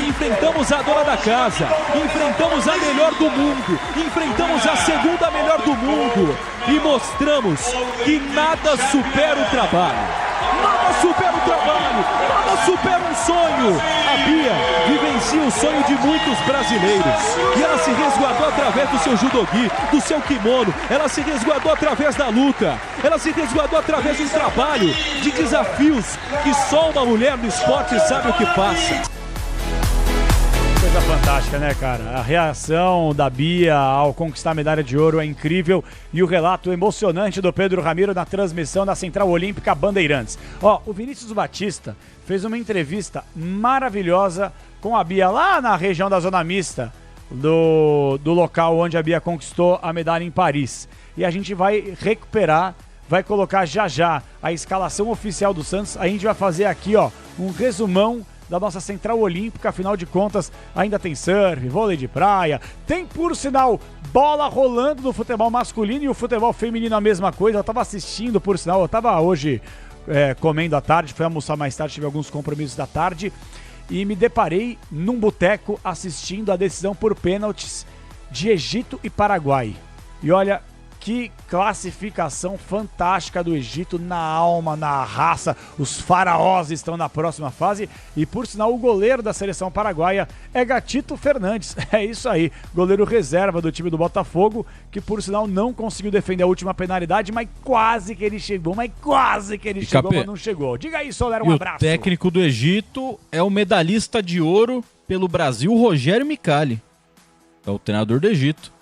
enfrentamos a dona da casa, enfrentamos a melhor do mundo, enfrentamos a segunda melhor do mundo e mostramos que nada supera o trabalho. Nada supera o trabalho, nada supera um sonho. A Bia vivencia o sonho de muitos brasileiros e ela se resguardou através do seu judogi, do seu kimono. Ela se resguardou através da luta. Ela se resguardou através de um trabalho, de desafios que só uma mulher no esporte sabe o que passa. Coisa fantástica, né, cara? A reação da Bia ao conquistar a medalha de ouro é incrível e o relato emocionante do Pedro Ramiro na transmissão da Central Olímpica Bandeirantes. Ó, o Vinícius Batista fez uma entrevista maravilhosa com a Bia lá na região da Zona Mista do local onde a Bia conquistou a medalha em Paris. E a gente vai recuperar, vai colocar já a escalação oficial do Santos. A gente vai fazer aqui, ó, um resumão da nossa Central Olímpica. Afinal de contas, ainda tem surf, vôlei de praia, tem, por sinal, bola rolando no futebol masculino e o futebol feminino a mesma coisa. Eu tava assistindo, por sinal, eu tava hoje comendo à tarde, fui almoçar mais tarde, tive alguns compromissos da tarde e me deparei num boteco assistindo a decisão por pênaltis de Egito e Paraguai. E olha, que classificação fantástica do Egito, na alma, na raça. Os faraós estão na próxima fase e, por sinal, o goleiro da seleção paraguaia é Gatito Fernandes. É isso aí, goleiro reserva do time do Botafogo, que, por sinal, não conseguiu defender a última penalidade, mas quase que ele chegou, mas não chegou. Diga aí, Soler, um abraço. O técnico do Egito é o medalhista de ouro pelo Brasil, Rogério Micali. É o treinador do Egito.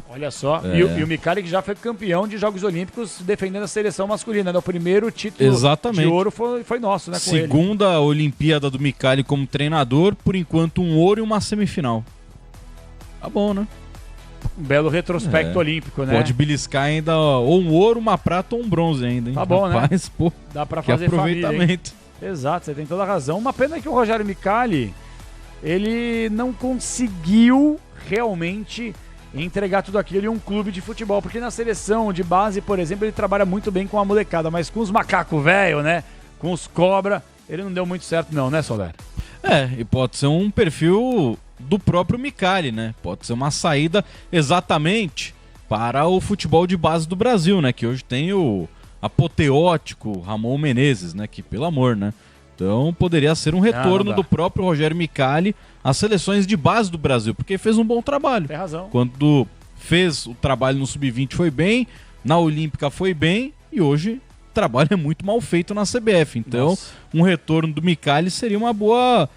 Olha só, e o Micali, que já foi campeão de Jogos Olímpicos defendendo a seleção masculina, né? O primeiro título de ouro foi nosso, né? Com Segunda ele. Olimpíada do Micali como treinador, por enquanto um ouro e uma semifinal. Tá bom, né? Um belo retrospecto olímpico, né? Pode beliscar ainda ou um ouro, uma prata ou um bronze ainda, hein? Tá bom, rapaz, né? Pô, dá pra que fazer aproveitamento. Família, exato, você tem toda a razão. Uma pena que o Rogério Micali, ele não conseguiu realmente entregar tudo aquilo em um clube de futebol, porque na seleção de base, por exemplo, ele trabalha muito bem com a molecada, mas com os macacos velho, né, com os cobra, ele não deu muito certo não, né, Soler? E pode ser um perfil do próprio Micali, né, pode ser uma saída exatamente para o futebol de base do Brasil, né, que hoje tem o apoteótico Ramon Menezes, né? Que, pelo amor, né? Então poderia ser um retorno do próprio Rogério Micali às seleções de base do Brasil, porque fez um bom trabalho. Tem razão. Quando fez o trabalho no Sub-20 foi bem, na Olímpica foi bem, e hoje o trabalho é muito mal feito na CBF. Então, um retorno do Micali seria uma boa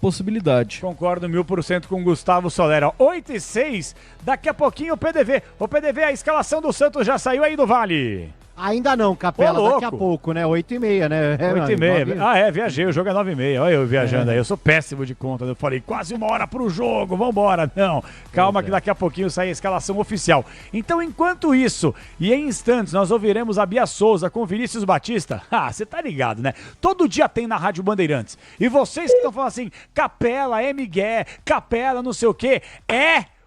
possibilidade. Concordo 1000% com o Gustavo Solera. 8:06, daqui a pouquinho o PDV. O PDV, a escalação do Santos já saiu aí do Vale. Ainda não, Capela, daqui a pouco, né? 8h30, né? 8h30. Viajei, o jogo é 9h30. Olha eu viajando aí, eu sou péssimo de conta. Eu falei, quase 1 hora pro jogo, vambora. Não, calma que daqui a pouquinho sai a escalação oficial. Então, enquanto isso, e em instantes, nós ouviremos a Bia Souza com Vinícius Batista. Ah, você tá ligado, né? Todo dia tem na Rádio Bandeirantes. E vocês que estão falando assim, Capela, Miguel, Capela, não sei o quê.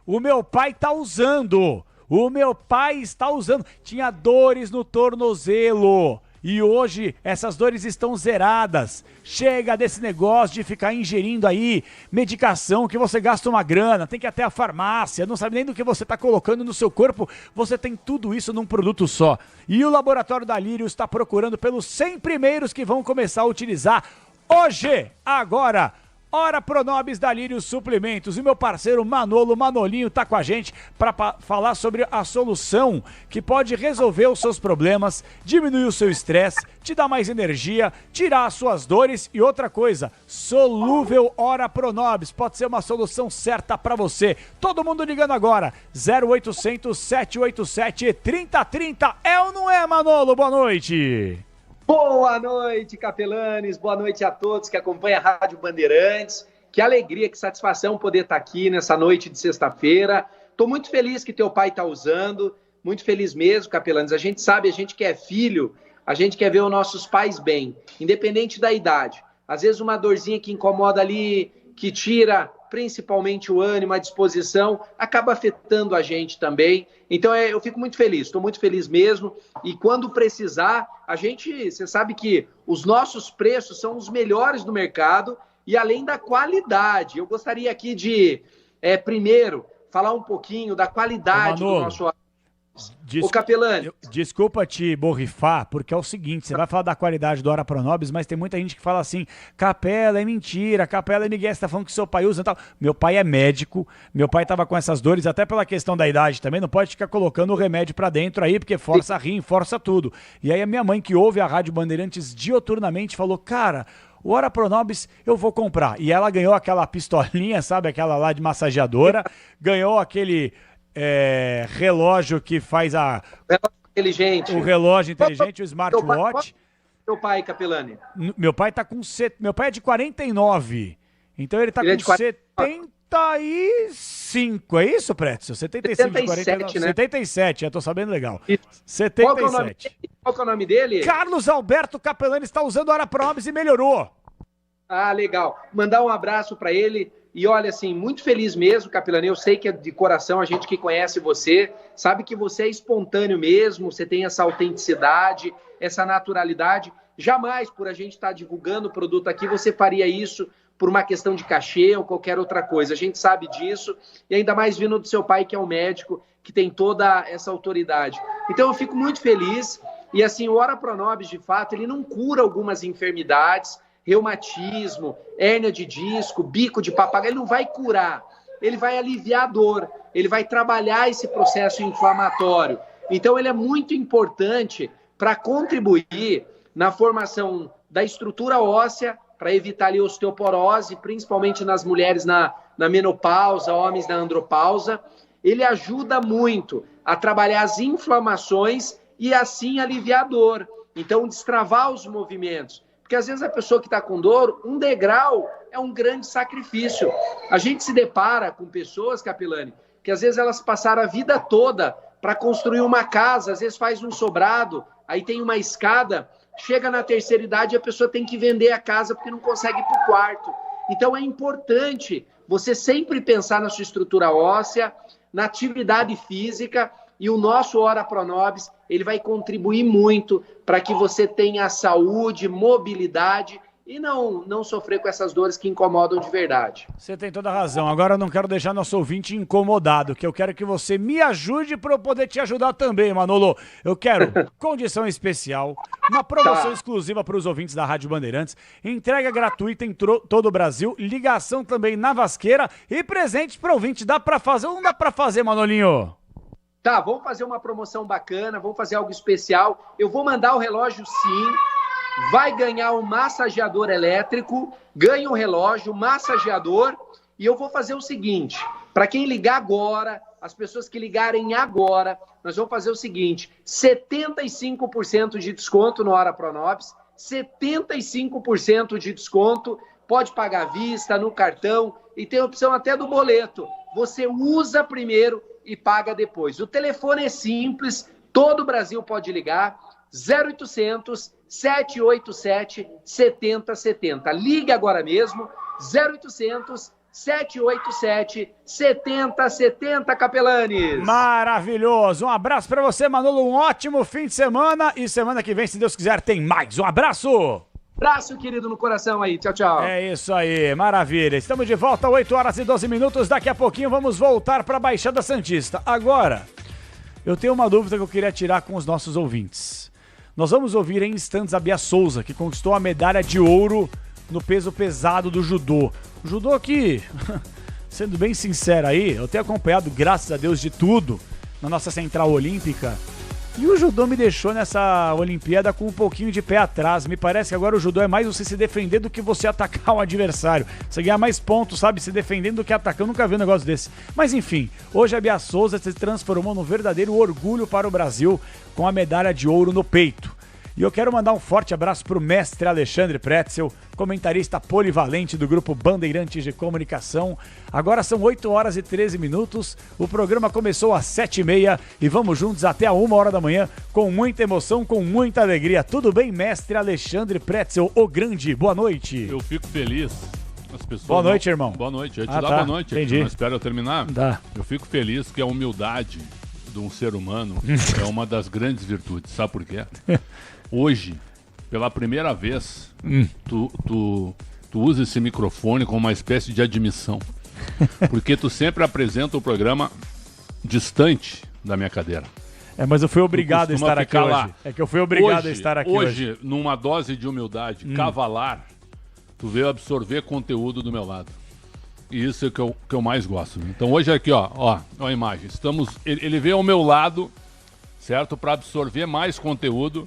O meu pai tá usando. O meu pai está usando. Tinha dores no tornozelo. E hoje essas dores estão zeradas. Chega desse negócio de ficar ingerindo aí medicação que você gasta uma grana, tem que ir até a farmácia, não sabe nem do que você está colocando no seu corpo. Você tem tudo isso num produto só. E o Laboratório da Lírio está procurando pelos 100 primeiros que vão começar a utilizar hoje, agora. Ora Pronobis da Lírio Suplementos. E meu parceiro Manolinho tá com a gente para falar sobre a solução que pode resolver os seus problemas, diminuir o seu estresse, te dar mais energia, tirar as suas dores e outra coisa, solúvel Ora Pronobis pode ser uma solução certa para você. Todo mundo ligando agora, 0800 787 3030. É ou não é, Manolo? Boa noite. Boa noite, Capelanes, boa noite a todos que acompanham a Rádio Bandeirantes. Que alegria, que satisfação poder estar aqui nessa noite de sexta-feira. Estou muito feliz que teu pai está usando, muito feliz mesmo, Capelanes. A gente sabe, a gente que é filho, a gente quer ver os nossos pais bem, independente da idade. Às vezes uma dorzinha que incomoda ali, que tira principalmente o ânimo, a disposição, acaba afetando a gente também. Então eu fico muito feliz, estou muito feliz mesmo. E quando precisar, você sabe que os nossos preços são os melhores do mercado e além da qualidade. Eu gostaria aqui de, primeiro, falar um pouquinho da qualidade do nosso... Ô, Capelani. Desculpa te borrifar, porque é o seguinte, você vai falar da qualidade do Ora Pronobis, mas tem muita gente que fala assim, Capela é mentira, Capela é Miguel, você tá falando que seu pai usa e tal. Meu pai é médico, meu pai tava com essas dores, até pela questão da idade também, não pode ficar colocando o remédio pra dentro aí, porque força rim, força tudo. E aí a minha mãe, que ouve a Rádio Bandeirantes dioturnamente, falou, cara, o Ora Pronobis eu vou comprar. E ela ganhou aquela pistolinha, sabe, aquela lá de massageadora, ganhou aquele... relógio que faz inteligente. O relógio inteligente, o smartwatch. Teu pai, Capelani? Meu pai tá com... Meu pai é de 49. Então ele tá com 75. É isso, Prétio? 75 de 49. Né? 77, eu tô sabendo legal. 77. Qual que é o nome dele? Carlos Alberto Capelani está usando o Ora Pronobis e melhorou. Ah, legal. Mandar um abraço para ele. E olha, assim, muito feliz mesmo, Capelani. Eu sei que é de coração, a gente que conhece você, sabe que você é espontâneo mesmo, você tem essa autenticidade, essa naturalidade. Jamais, por a gente estar divulgando o produto aqui, você faria isso por uma questão de cachê ou qualquer outra coisa. A gente sabe disso, e ainda mais vindo do seu pai, que é um médico, que tem toda essa autoridade. Então, eu fico muito feliz. E, assim, o Ora Pronobis, de fato, ele não cura algumas enfermidades, reumatismo, hérnia de disco, bico de papagaio, ele não vai curar, ele vai aliviar a dor, ele vai trabalhar esse processo inflamatório. Então ele é muito importante para contribuir na formação da estrutura óssea, para evitar ali osteoporose, principalmente nas mulheres na menopausa, homens na andropausa. Ele ajuda muito a trabalhar as inflamações e assim aliviar a dor. Então destravar os movimentos. Porque às vezes a pessoa que está com dor, um degrau é um grande sacrifício. A gente se depara com pessoas, Capelani, que às vezes elas passaram a vida toda para construir uma casa, às vezes faz um sobrado, aí tem uma escada, chega na terceira idade e a pessoa tem que vender a casa porque não consegue ir para o quarto. Então é importante você sempre pensar na sua estrutura óssea, na atividade física, e o nosso Ora Pronobis, ele vai contribuir muito para que você tenha saúde, mobilidade e não sofrer com essas dores que incomodam de verdade. Você tem toda a razão. Agora eu não quero deixar nosso ouvinte incomodado, que eu quero que você me ajude para eu poder te ajudar também, Manolo. Eu quero condição especial, uma promoção exclusiva para os ouvintes da Rádio Bandeirantes, entrega gratuita em todo o Brasil, ligação também na Vasqueira e presente para o ouvinte. Dá para fazer ou não dá para fazer, Manolinho? Tá, vamos fazer uma promoção bacana, vamos fazer algo especial. Eu vou mandar o relógio sim. Vai ganhar um massageador elétrico, ganha um relógio, massageador, e eu vou fazer o seguinte, para quem ligar agora, as pessoas que ligarem agora, nós vamos fazer o seguinte, 75% de desconto no Hora Pronobis, 75% de desconto, pode pagar à vista, no cartão, e tem a opção até do boleto. Você usa primeiro e paga depois. O telefone é simples, todo o Brasil pode ligar, 0800 787 7070. Ligue agora mesmo, 0800 787 7070, Capelanes. Maravilhoso. Um abraço pra você, Manolo. Um ótimo fim de semana. E semana que vem, se Deus quiser, tem mais. Um abraço. Abraço, querido, no coração aí. Tchau, tchau. É isso aí. Maravilha. Estamos de volta, 8 horas e 12 minutos. Daqui a pouquinho vamos voltar pra Baixada Santista. Agora, eu tenho uma dúvida que eu queria tirar com os nossos ouvintes. Nós vamos ouvir em instantes a Bia Souza, que conquistou a medalha de ouro no peso pesado do judô. O judô que, sendo bem sincero aí, eu tenho acompanhado, graças a Deus, de tudo na nossa central olímpica. E o judô me deixou nessa Olimpíada com um pouquinho de pé atrás. Me parece que agora o judô é mais você se defender do que você atacar o adversário. Você ganhar mais pontos, sabe, se defendendo do que atacando. Eu nunca vi um negócio desse. Mas enfim, hoje a Bia Souza se transformou num verdadeiro orgulho para o Brasil com a medalha de ouro no peito. E eu quero mandar um forte abraço para o mestre Alexandre Pretzel, comentarista polivalente do grupo Bandeirantes de Comunicação. Agora são 8 horas e 13 minutos, o programa começou às 7h30 e vamos juntos até a 1 hora da manhã, com muita emoção, com muita alegria. Tudo bem, mestre Alexandre Pretzel, o grande? Boa noite. Eu fico feliz. As pessoas boa noite, irmão. Boa noite. Eu ia te dar boa noite. Entendi. Não espera eu terminar? Tá. Eu fico feliz que a humildade de um ser humano é uma das grandes virtudes. Sabe por quê? Hoje, pela primeira vez, tu usa esse microfone como uma espécie de admissão. Porque tu sempre apresenta o programa distante da minha cadeira. É, mas eu fui obrigado a estar aqui hoje. É que eu fui obrigado a estar aqui hoje. Hoje, numa dose de humildade cavalar, tu veio absorver conteúdo do meu lado. E isso é o que eu mais gosto. Então hoje aqui, ó a imagem. Ele veio ao meu lado, certo? Para absorver mais conteúdo.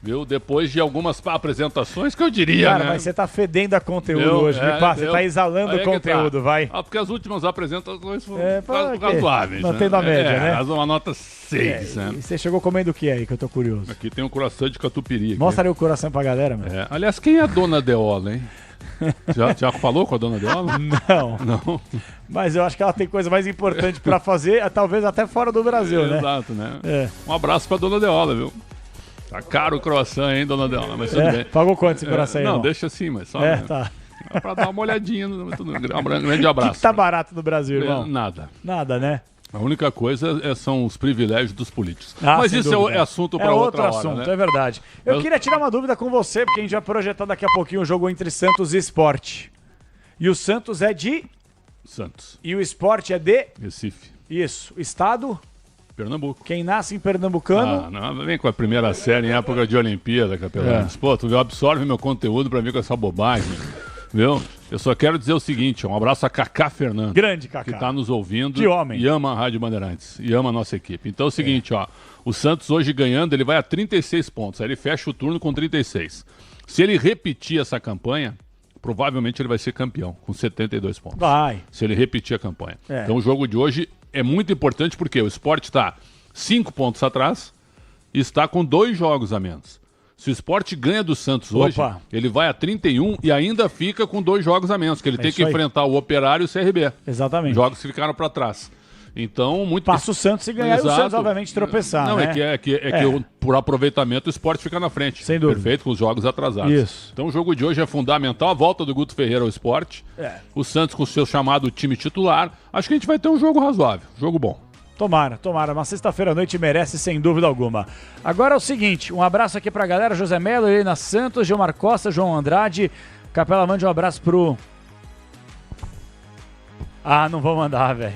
Viu? Depois de algumas apresentações que eu diria, cara, né? mas você tá fedendo a conteúdo hoje, me passa, você tá exalando o conteúdo, vai. Ah, porque as últimas apresentações foram razoáveis. Mantendo a média, né? Uma nota 6, né? E você chegou comendo o que aí, que eu tô curioso? Aqui tem um coração de catupiry. Mostra aí o coração pra galera, meu. Aliás, quem é a dona Deola, hein? Já falou com a dona Deola? Não. Mas eu acho que ela tem coisa mais importante pra fazer, talvez até fora do Brasil, né? Exato, né? Um abraço pra dona Deola, viu? Tá caro o croissant, hein, dona Deola? Mas tudo bem. Pagou quanto esse croissant aí, Não, irmão? deixa assim, mas só... Tá. Pra dar uma olhadinha. Um grande abraço. O que tá barato no Brasil, irmão? Nada. Nada, né? A única coisa são os privilégios dos políticos. Mas isso é assunto para outra hora, assunto, né? É verdade. Eu queria tirar uma dúvida com você, porque a gente vai projetar daqui a pouquinho um jogo entre Santos e Sport. E o Santos é de... Santos. E o Sport é de... Recife. Isso. Estado... Pernambuco. Quem nasce em Pernambucano... não vem com a primeira série em época de Olimpíada, Capelanes. Pô, tu absorve meu conteúdo pra vir com essa bobagem, viu? Eu só quero dizer o seguinte, um abraço a Cacá Fernando. Grande Cacá. Que tá nos ouvindo. Que homem. E ama a Rádio Bandeirantes. E ama a nossa equipe. Então é o seguinte, o Santos hoje ganhando, ele vai a 36 pontos. Aí ele fecha o turno com 36. Se ele repetir essa campanha, provavelmente ele vai ser campeão, com 72 pontos. Vai. Se ele repetir a campanha. Então o jogo de hoje é muito importante porque o Sport está 5 pontos atrás e está com 2 jogos a menos. Se o Sport ganha do Santos hoje, ele vai a 31 e ainda fica com 2 jogos a menos, que ele tem que enfrentar o Operário e o CRB. Exatamente. Jogos que ficaram para trás. Então, muito... Passa o Santos e ganhar. Exato. E o Santos, obviamente, tropeçar, Não, né? é que por aproveitamento o Sport fica na frente. Sem dúvida. Perfeito, com os jogos atrasados. Isso. Então o jogo de hoje é fundamental. A volta do Guto Ferreira ao Sport. O Santos com o seu chamado time titular. Acho que a gente vai ter um jogo razoável. Jogo bom. Tomara. Uma sexta-feira à noite merece, sem dúvida alguma. Agora é o seguinte, um abraço aqui pra galera, José Melo, Helena Santos, Gilmar Costa, João Andrade, Capela, mande um abraço pro... Ah, não vou mandar, velho.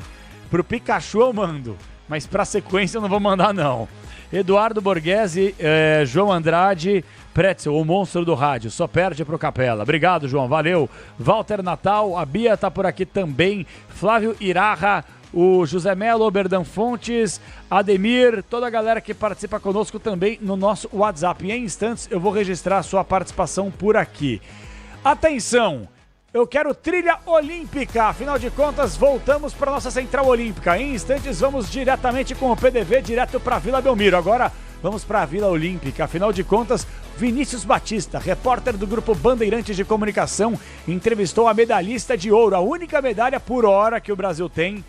Pro Pikachu eu mando, mas pra sequência eu não vou mandar, não. Eduardo Borghese, João Andrade, Pretzel, o monstro do rádio, só perde pro Capela. Obrigado, João, valeu. Walter Natal, a Bia tá por aqui também. Flávio Irarra, o José Melo, Berdan Fontes, Ademir, toda a galera que participa conosco também no nosso WhatsApp. Em instantes eu vou registrar a sua participação por aqui. Atenção, eu quero trilha olímpica, afinal de contas voltamos para nossa central olímpica. Em instantes vamos diretamente com o PDV, direto para Vila Belmiro. Agora vamos para a Vila Olímpica, afinal de contas Vinícius Batista, repórter do grupo Bandeirantes de Comunicação, entrevistou a medalhista de ouro, a única medalha por hora que o Brasil tem,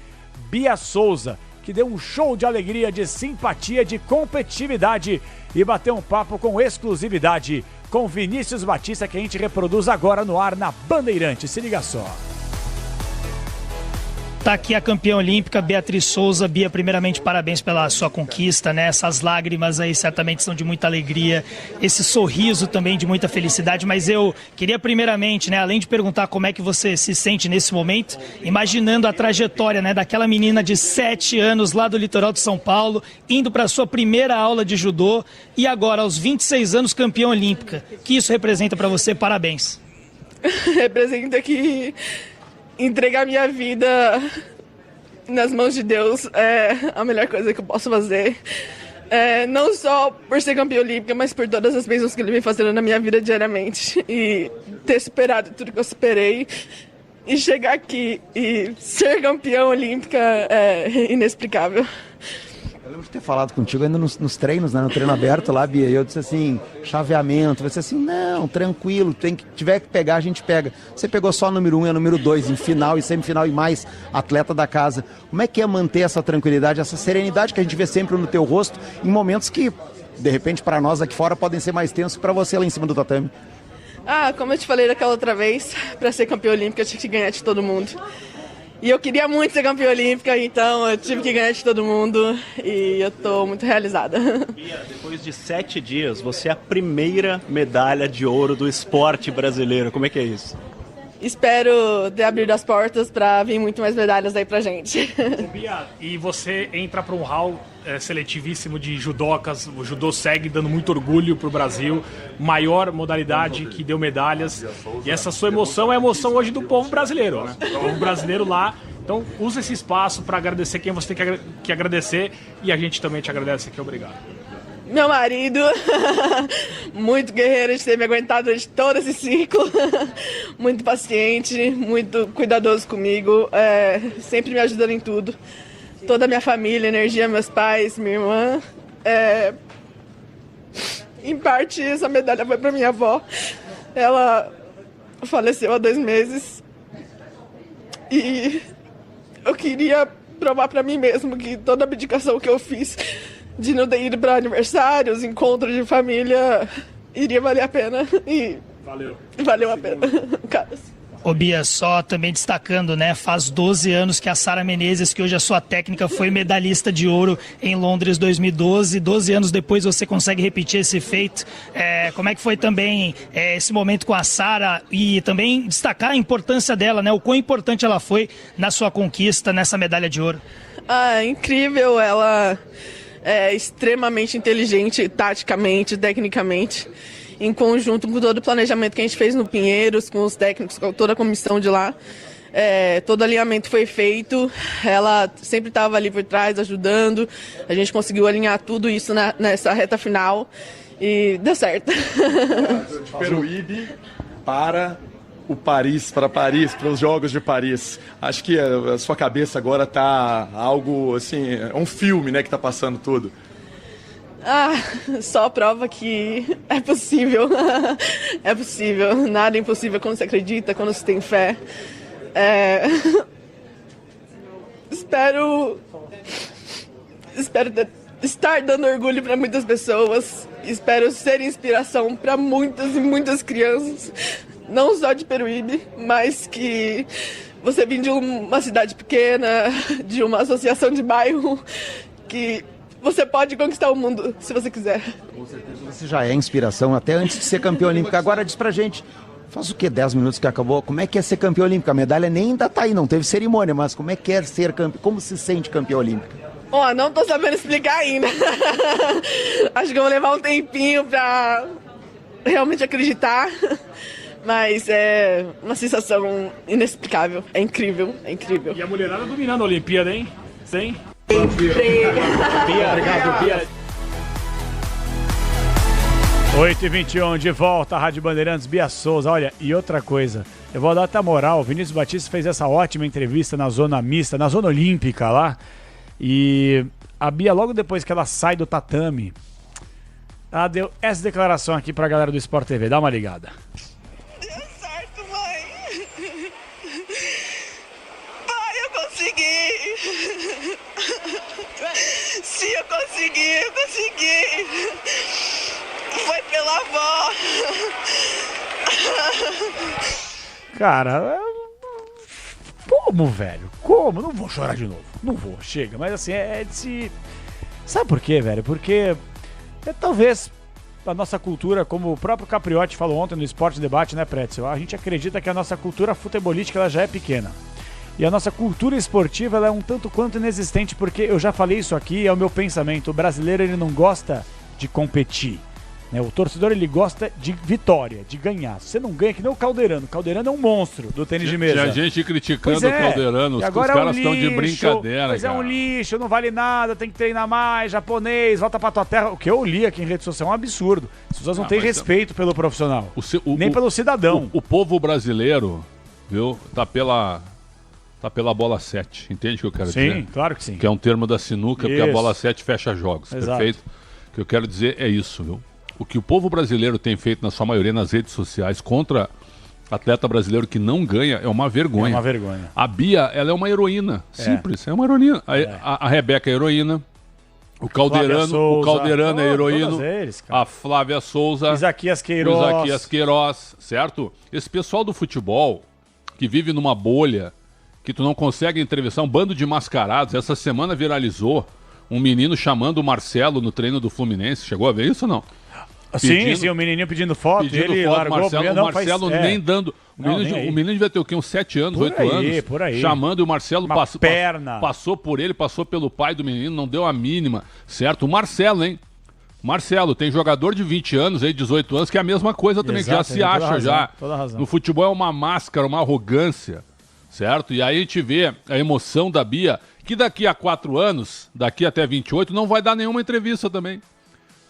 Bia Souza, que deu um show de alegria, de simpatia, de competitividade e bateu um papo com exclusividade com Vinícius Batista, que a gente reproduz agora no ar na Bandeirantes. Se liga só. Tá aqui a campeã olímpica, Beatriz Souza. Bia, primeiramente, parabéns pela sua conquista, né? Essas lágrimas aí certamente são de muita alegria, esse sorriso também de muita felicidade, mas eu queria primeiramente, né, além de perguntar como é que você se sente nesse momento, imaginando a trajetória, né, daquela menina de 7 anos lá do litoral de São Paulo, indo para sua primeira aula de judô e agora, aos 26 anos, campeã olímpica. O que isso representa para você? Parabéns. Representa que entregar minha vida nas mãos de Deus é a melhor coisa que eu posso fazer. Não só por ser campeã olímpica, mas por todas as bênçãos que Ele vem fazendo na minha vida diariamente. E ter superado tudo que eu superei e chegar aqui e ser campeã olímpica é inexplicável. Eu lembro de ter falado contigo ainda nos treinos, né, no treino aberto lá, Bia, e eu disse assim, chaveamento, você assim, não, tranquilo, tiver que pegar, a gente pega. Você pegou só número 1 e número 2, em final e semifinal e mais atleta da casa. Como é que é manter essa tranquilidade, essa serenidade que a gente vê sempre no teu rosto, em momentos que, de repente, para nós aqui fora podem ser mais tensos para você lá em cima do tatame? Como eu te falei daquela outra vez, para ser campeã olímpica eu tinha que ganhar de todo mundo. E eu queria muito ser campeã olímpica, então eu tive que ganhar de todo mundo e eu tô muito realizada. Bia, depois de 7 dias, você é a primeira medalha de ouro do esporte brasileiro. Como é que é isso? Espero ter abrido as portas para vir muito mais medalhas aí pra gente. Bia, e você entra para um hall seletivíssimo de judocas, o judô segue dando muito orgulho pro Brasil, maior modalidade que deu medalhas, e essa sua emoção é a emoção hoje do povo brasileiro, né? O povo brasileiro lá, então usa esse espaço para agradecer quem você tem que agradecer, e a gente também te agradece aqui, obrigado. Meu marido, muito guerreiro de ter me aguentado durante todo esse ciclo, muito paciente, muito cuidadoso comigo, sempre me ajudando em tudo. Toda a minha família, energia, meus pais, minha irmã. Em parte, essa medalha foi para minha avó. Ela faleceu há 2 meses. E eu queria provar para mim mesmo que toda a abdicação que eu fiz de não ter ido para aniversários, encontros de família, iria valer a pena. E valeu a pena. Ô Bia, só também destacando, né, faz 12 anos que a Sara Menezes, que hoje é sua técnica, foi medalhista de ouro em Londres 2012, 12 anos depois você consegue repetir esse feito. Como é que foi também esse momento com a Sara e também destacar a importância dela, né, o quão importante ela foi na sua conquista, nessa medalha de ouro? Incrível, ela é extremamente inteligente, taticamente, tecnicamente, em conjunto com todo o planejamento que a gente fez no Pinheiros, com os técnicos, com toda a comissão de lá. Todo alinhamento foi feito, ela sempre estava ali por trás, ajudando. A gente conseguiu alinhar tudo isso nessa reta final e deu certo. De Peruíbe para para os Jogos de Paris. Acho que a sua cabeça agora está algo assim, é um filme, né, que está passando tudo. Só prova que é possível. É possível. Nada é impossível quando você acredita, quando você tem fé. Espero estar dando orgulho para muitas pessoas. Espero ser inspiração para muitas e muitas crianças. Não só de Peruíbe, mas que você vem de uma cidade pequena, de uma associação de bairro, que você pode conquistar o mundo, se você quiser. Com certeza você já é inspiração, até antes de ser campeão olímpico. Agora diz pra gente, Faz o quê? 10 minutos que acabou? Como é que é ser campeão olímpico? A medalha nem ainda tá aí, não teve cerimônia, mas como é que é ser campeão? Como se sente campeão olímpico? Não tô sabendo explicar ainda. Acho que eu vou levar um tempinho pra realmente acreditar. Mas é uma sensação inexplicável. É incrível, é incrível. E a mulherada dominando a Olimpíada, hein? Sim. Bia, obrigado, Bia. 8h21, de volta à Rádio Bandeirantes, Bia Souza. Olha, e outra coisa, eu vou dar até moral, o Vinícius Batista fez essa ótima entrevista na zona mista, na zona olímpica lá, e a Bia, logo depois que ela sai do tatame, ela deu essa declaração aqui pra galera do Sport TV, dá uma ligada. Deu certo, mãe. Pai, eu consegui. Sim, eu consegui. Foi pela avó. Cara, como, velho? Como? Não vou chorar de novo. Não vou, chega. Mas assim, é de se... Sabe por quê, velho? Porque talvez a nossa cultura, como o próprio Capriotti falou ontem no Esporte Debate, né, Pretzel? A gente acredita que a nossa cultura futebolística ela já é pequena. E a nossa cultura esportiva ela é um tanto quanto inexistente, porque eu já falei isso aqui, é o meu pensamento. O brasileiro ele não gosta de competir. O torcedor ele gosta de vitória, de ganhar. Se você não ganha, que nem o Calderano. O Calderano é um monstro do tênis de mesa. Tinha gente criticando o Calderano, os caras estão de brincadeira. Mas é um lixo, não vale nada, tem que treinar mais, japonês, volta pra tua terra. O que eu li aqui em rede social é um absurdo. As pessoas não têm respeito pelo profissional, nem pelo cidadão. O povo brasileiro, viu, tá pela bola 7, entende o que eu quero dizer? Sim, claro que sim. Que é um termo da sinuca, porque a bola 7 fecha jogos, exato. Perfeito? O que eu quero dizer é isso, viu? O que o povo brasileiro tem feito, na sua maioria, nas redes sociais, contra atleta brasileiro que não ganha, é uma vergonha. É uma vergonha. A Bia, ela é uma heroína. Simples, é uma heroína. A Rebeca é heroína. O Calderano é heroíno. A Flávia Souza. Isaquias Queiroz. Certo? Esse pessoal do futebol, que vive numa bolha, que tu não consegue entrevistar, um bando de mascarados. Essa semana viralizou um menino chamando o Marcelo no treino do Fluminense. Chegou a ver isso ou não? Sim, o menininho pedindo foto, ele largou o Marcelo nem dando. O menino devia ter o quê? Uns 7 anos, 8 anos. Por aí. Chamando, e o Marcelo passou por ele, passou pelo pai do menino, não deu a mínima, certo? O Marcelo, hein? Marcelo, tem jogador de 20 anos, aí 18 anos, que é a mesma coisa também, exato, que já se acha razão, já. Toda razão. No futebol é uma máscara, uma arrogância, certo? E aí a gente vê a emoção da Bia, que daqui a 4 anos, daqui até 28, não vai dar nenhuma entrevista também.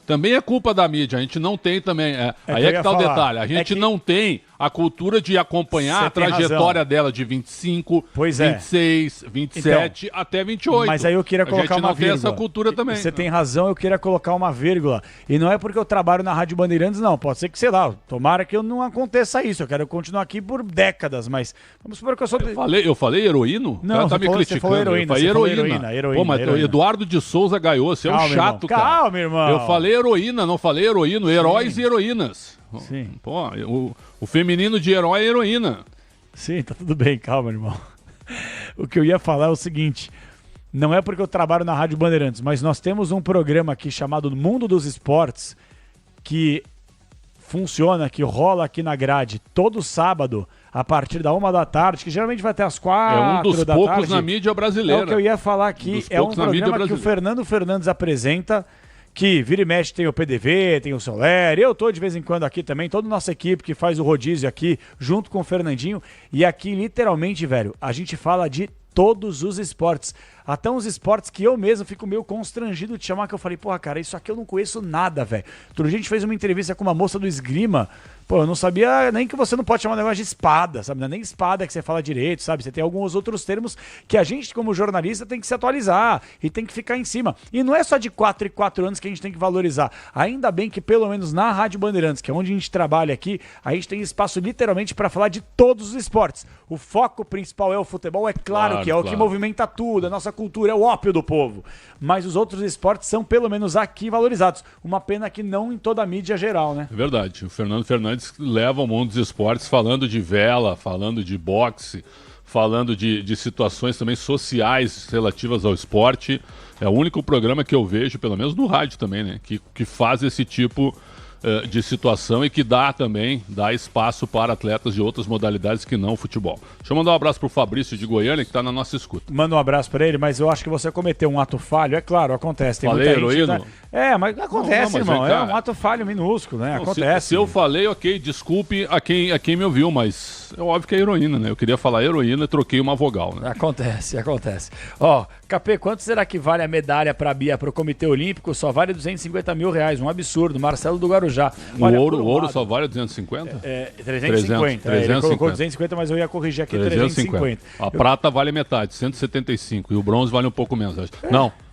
Também é culpa da mídia, a gente não tem também. Aí é que tá o detalhe, a gente não tem a cultura de acompanhar a trajetória dela de 25, 26, 27 até 28. Mas aí eu queria colocar uma vírgula. A gente não tem essa cultura também. Você tem razão, eu queria colocar uma vírgula. E não é porque eu trabalho na Rádio Bandeirantes, não. Pode ser que, sei lá, tomara que não aconteça isso. Eu quero continuar aqui por décadas, mas vamos supor que eu sou... Eu falei heroíno? Não, ela tá me criticando. Você falou heroína. Eu falei heroína. Pô, mas Eduardo de Souza ganhou, você é um chato, cara. Calma, irmão. Eu falei heroína, não falei heroíno. Heróis e heroínas. Sim. Pô, o feminino de herói é heroína. Sim, tá tudo bem, calma, irmão. O que eu ia falar é o seguinte, não é porque eu trabalho na Rádio Bandeirantes, mas nós temos um programa aqui chamado Mundo dos Esportes, que funciona, que rola aqui na grade todo sábado, a partir da 1 da tarde, que geralmente vai até as 4 da tarde. É um dos poucos na mídia brasileira. É o que eu ia falar aqui, é um programa que o Fernando Fernandes apresenta, que vira e mexe tem o PDV, tem o Soler, eu tô de vez em quando aqui também, toda a nossa equipe que faz o rodízio aqui, junto com o Fernandinho, e aqui literalmente, velho, a gente fala de todos os esportes, até uns esportes que eu mesmo fico meio constrangido de chamar, que eu falei, porra, cara, isso aqui eu não conheço nada, velho. Outro dia a gente fez uma entrevista com uma moça do esgrima, pô, eu não sabia nem que você não pode chamar um negócio de espada, sabe? Não é nem espada que você fala direito, sabe? Você tem alguns outros termos que a gente, como jornalista, tem que se atualizar e tem que ficar em cima. E não é só de 4 em 4 anos que a gente tem que valorizar. Ainda bem que, pelo menos na Rádio Bandeirantes, que é onde a gente trabalha aqui, a gente tem espaço literalmente para falar de todos os esportes. O foco principal é o futebol, é claro que é o que movimenta tudo, a nossa cultura é o ópio do povo. Mas os outros esportes são, pelo menos aqui, valorizados. Uma pena que não em toda a mídia geral, né? É verdade. O Fernando Fernandes leva o mundo dos esportes falando de vela, falando de boxe, falando de situações também sociais relativas ao esporte. É o único programa que eu vejo, pelo menos no rádio também, né? Que faz esse tipo de situação e que dá espaço para atletas de outras modalidades que não o futebol. Deixa eu mandar um abraço pro Fabrício de Goiânia, que está na nossa escuta. Manda um abraço para ele, mas eu acho que você cometeu um ato falho, é claro, acontece. Tem Falei muita gente, heroíno? né? Mas acontece, mas irmão, vem é cá. um ato falho minúsculo, né? Não, Acontece. Se eu falei, ok, desculpe a quem me ouviu, mas é óbvio que é heroína, né? Eu queria falar heroína e troquei uma vogal, né? Acontece. Ó, Capê, quanto será que vale a medalha pra Bia pro Comitê Olímpico? Só vale R$250 mil, um absurdo. Marcelo do Guarujá. Olha, O ouro só vale 250? 350. Ele colocou 250, mas eu ia corrigir aqui 350. A prata vale metade, 175. E o bronze vale um pouco menos. Acho.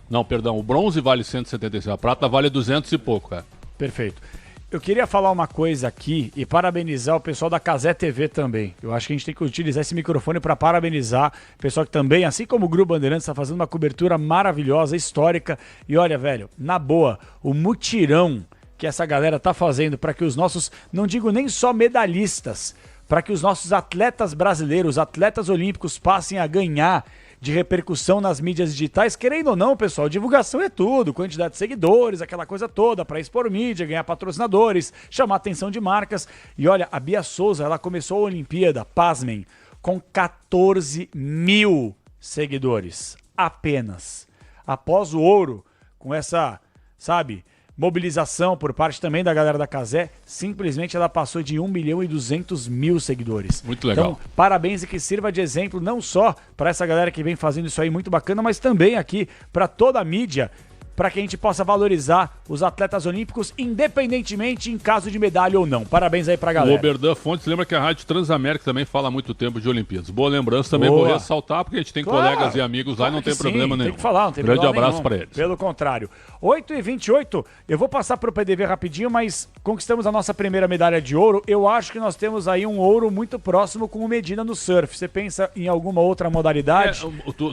Não, perdão. O bronze vale 175. A prata vale 200 e pouco, cara. Perfeito. Eu queria falar uma coisa aqui e parabenizar o pessoal da Cazé TV também. Eu acho que a gente tem que utilizar esse microfone para parabenizar o pessoal que também, assim como o Grupo Bandeirantes, está fazendo uma cobertura maravilhosa, histórica. E olha, velho, na boa, o mutirão que essa galera tá fazendo para que os nossos, não digo nem só medalhistas, para que os nossos atletas brasileiros, atletas olímpicos passem a ganhar de repercussão nas mídias digitais, querendo ou não, pessoal, divulgação é tudo, quantidade de seguidores, aquela coisa toda, para expor mídia, ganhar patrocinadores, chamar atenção de marcas. E olha, a Bia Souza, ela começou a Olimpíada, pasmem, com 14 mil seguidores, apenas. Após o ouro, com essa, sabe, mobilização por parte também da galera da Cazé, simplesmente ela passou de 1.200.000 seguidores. Muito legal. Então, parabéns e que sirva de exemplo não só para essa galera que vem fazendo isso aí muito bacana, mas também aqui para toda a mídia, para que a gente possa valorizar os atletas olímpicos, independentemente em caso de medalha ou não. Parabéns aí pra galera. O Oberdan Fontes lembra que a Rádio Transamérica também fala há muito tempo de Olimpíadas. Boa lembrança também, Boa. vou ressaltar, porque a gente tem colegas e amigos lá e não tem problema nenhum. Tem que falar, não tem Grande problema abraço nenhum. para eles. Pelo contrário. 8h28, eu vou passar pro PDV rapidinho, mas conquistamos a nossa primeira medalha de ouro. Eu acho que nós temos aí um ouro muito próximo com o Medina no surf. Você pensa em alguma outra modalidade?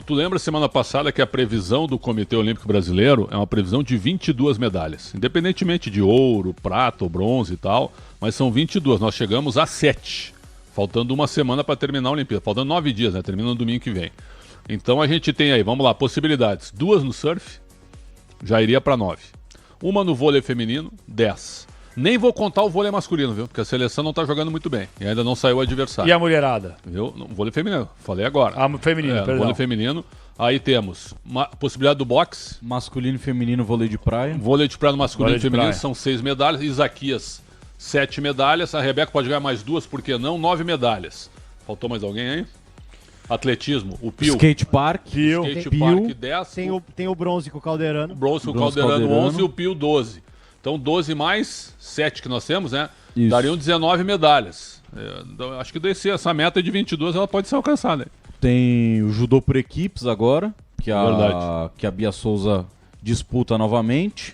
Tu lembra semana passada que a previsão do Comitê Olímpico Brasileiro é uma previsão de 22 medalhas, independentemente de ouro, prata ou bronze e tal, mas são 22, nós chegamos a 7, faltando uma semana para terminar a Olimpíada, faltando 9 dias, né? Termina no domingo que vem. Então a gente tem aí, vamos lá, possibilidades, 2 no surf, já iria para 9, uma no vôlei feminino, 10. Nem vou contar o vôlei masculino, viu? Porque a seleção não tá jogando muito bem e ainda não saiu o adversário. E a mulherada? Viu? No vôlei feminino, falei agora. Feminino, perdão. Vôlei feminino. Aí temos possibilidade do boxe. Masculino e feminino, vôlei de praia. Vôlei de praia no masculino e feminino praia. são 6 medalhas. Isaquias, 7 medalhas. A Rebeca pode ganhar mais 2, por que não? 9 medalhas. Faltou mais alguém aí? Atletismo, o Pio. Skate Park. Skate Park, 10. Tem o bronze com o Calderano. Bronze com o Calderano, 11 e o Pio, 12. Então 12 mais 7 que nós temos, né? Isso. Dariam 19 medalhas. Acho que essa meta de 22 ela pode ser alcançada. Tem o judô por equipes agora, que Verdade. a Bia Souza disputa novamente.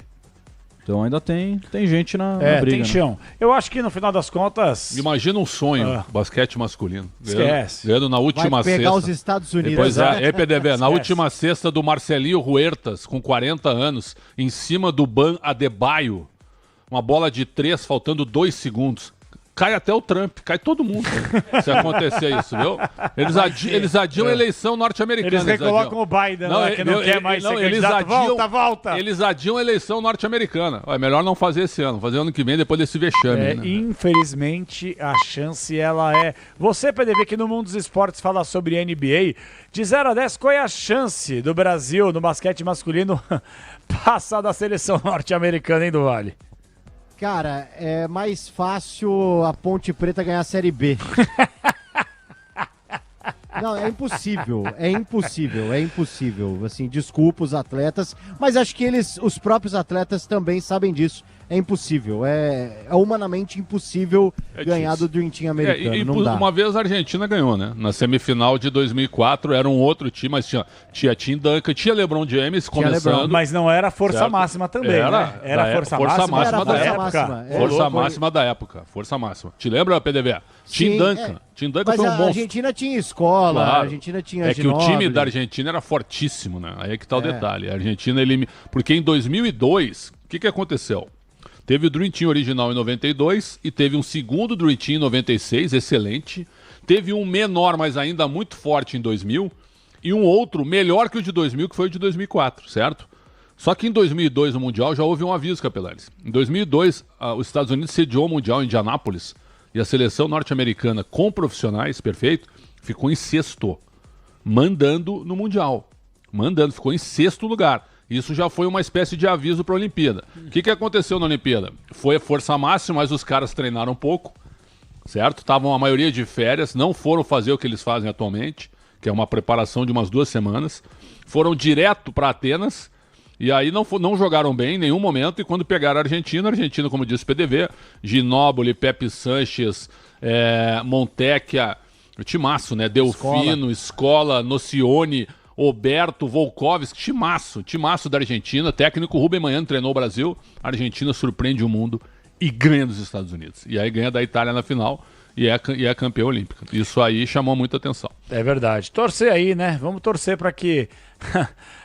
Então ainda tem gente na briga. Tem chão. Né? Eu acho que no final das contas... Imagina um sonho, basquete masculino. Esquece. Ganhando na última Vai pegar sexta. os Estados Unidos. Pois é, PDB, na Esquece. última sexta do Marcelinho Huertas, com 40 anos, em cima do Ban Adebayo. Uma bola de 3, faltando 2 segundos. Cai até o Trump, cai todo mundo se acontecer isso, viu? Eles adiam a eleição norte-americana. Eles recolocam o Biden, que não quer mais ser candidato. Volta! Eles adiam a eleição norte-americana. É melhor não fazer esse ano, fazer ano que vem, depois desse vexame. Né? Infelizmente, a chance ela é... Você, PDV, que no mundo dos esportes fala sobre NBA, de 0 a 10, qual é a chance do Brasil no basquete masculino passar da seleção norte-americana, hein, do Vale? Cara, é mais fácil a Ponte Preta ganhar a Série B. Não, é impossível. Assim, desculpa os atletas, mas acho que os próprios atletas também sabem disso. É impossível, é humanamente impossível ganhar do Dream Team americano, não dá. Uma vez a Argentina ganhou, né? Na semifinal de 2004 era um outro time, mas tinha Tim Duncan, tinha LeBron James começando. Mas não era força máxima também, né? Era força máxima da época. Força máxima. Te lembra, PDV? Tim Duncan. Tim Duncan mas foi um monstro. A Argentina tinha escola, Claro. A Argentina tinha que o time Ginóbili. da Argentina era fortíssimo, né? Aí é que tá o detalhe. A Argentina porque em 2002, o que aconteceu? Teve o Dream Team original em 92 e teve um segundo Dream Team em 96, excelente. Teve um menor, mas ainda muito forte em 2000 e um outro melhor que o de 2000, que foi o de 2004, certo? Só que em 2002, no Mundial, já houve um aviso, Capelares. Em 2002, os Estados Unidos sediou o Mundial em Indianápolis e a seleção norte-americana com profissionais, perfeito, ficou em sexto, mandando no Mundial. Ficou em sexto lugar. Isso já foi uma espécie de aviso para a Olimpíada. O que aconteceu na Olimpíada? Foi a força máxima, mas os caras treinaram pouco, certo? Estavam a maioria de férias, não foram fazer o que eles fazem atualmente, que é uma preparação de umas 2 semanas. Foram direto para Atenas e aí não jogaram bem em nenhum momento. E quando pegaram a Argentina, como disse o PDV, Ginóbili, Pepe Sanches, Montecchia, timaço, né? Delfino, Scola, Nocione, Oberto, Volkovski, timaço da Argentina. Técnico Rubem Manhã treinou o Brasil. A Argentina surpreende o mundo e ganha dos Estados Unidos. E aí ganha da Itália na final e é campeã olímpica. Isso aí chamou muita atenção. É verdade. Torcer aí, né? Vamos torcer para que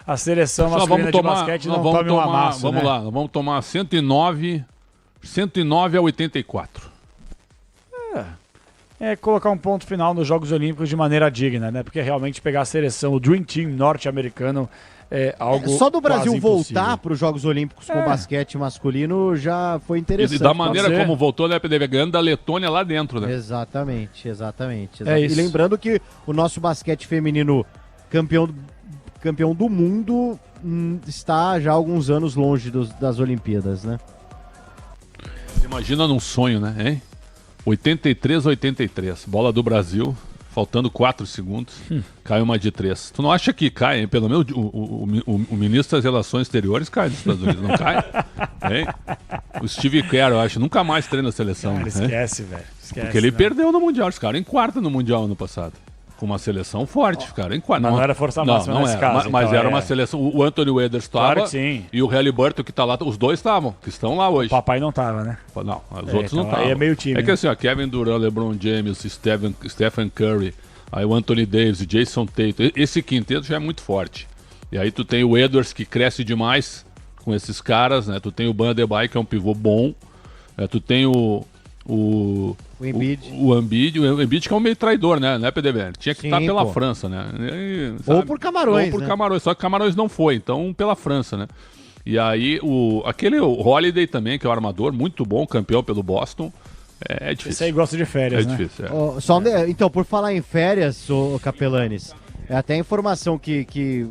a seleção masculina de basquete não tome um amasso. Vamos lá, nós vamos tomar 109 a 84. É colocar um ponto final nos Jogos Olímpicos de maneira digna, né? Porque realmente pegar a seleção, o Dream Team norte-americano é algo só do Brasil quase voltar para os Jogos Olímpicos com basquete masculino já foi interessante. E da maneira como voltou, né, PDV, ganhando da Letônia lá dentro, né? Exatamente. É isso. E lembrando que o nosso basquete feminino campeão do mundo está já há alguns anos longe das Olimpíadas, né? Imagina num sonho, né, hein? 83-83, bola do Brasil, faltando 4 segundos, cai uma de 3. Tu não acha que cai, hein? Pelo menos o ministro das Relações Exteriores cai dos Estados Unidos, não cai? Hein? O Steve Kerr, eu acho, nunca mais treina a seleção. Cara, esquece, velho. Porque ele perdeu no Mundial, eles ficaram em quarto no Mundial ano passado. Com uma seleção forte, ficaram em quarto. Não era força máxima nesse caso. Mas então, era uma seleção. O Anthony Edwards estava. Claro que sim. E o Halliburton que está lá, os dois estavam, que estão lá hoje. O papai não estava, né? Não, os outros não então, estavam. Aí é meio time. É que assim, ó, Kevin Durant, LeBron James, Stephen Curry, aí o Anthony Davis, Jason Tatum, esse quinteto já é muito forte. E aí tu tem o Edwards que cresce demais com esses caras, né? Tu tem o Bam Adebayo que é um pivô bom. Tu tem o Embiid. O Embiid que é um meio traidor, né, PDV? Tinha que estar pela França, né? Ou por Camarões, Ou por Camarões, só que Camarões não foi, então pela França, né? E aí o Holiday também, que é o armador, muito bom, campeão pelo Boston. É difícil. Esse aí gosta de férias, né? Difícil, então, por falar em férias, Capelanes, até a informação que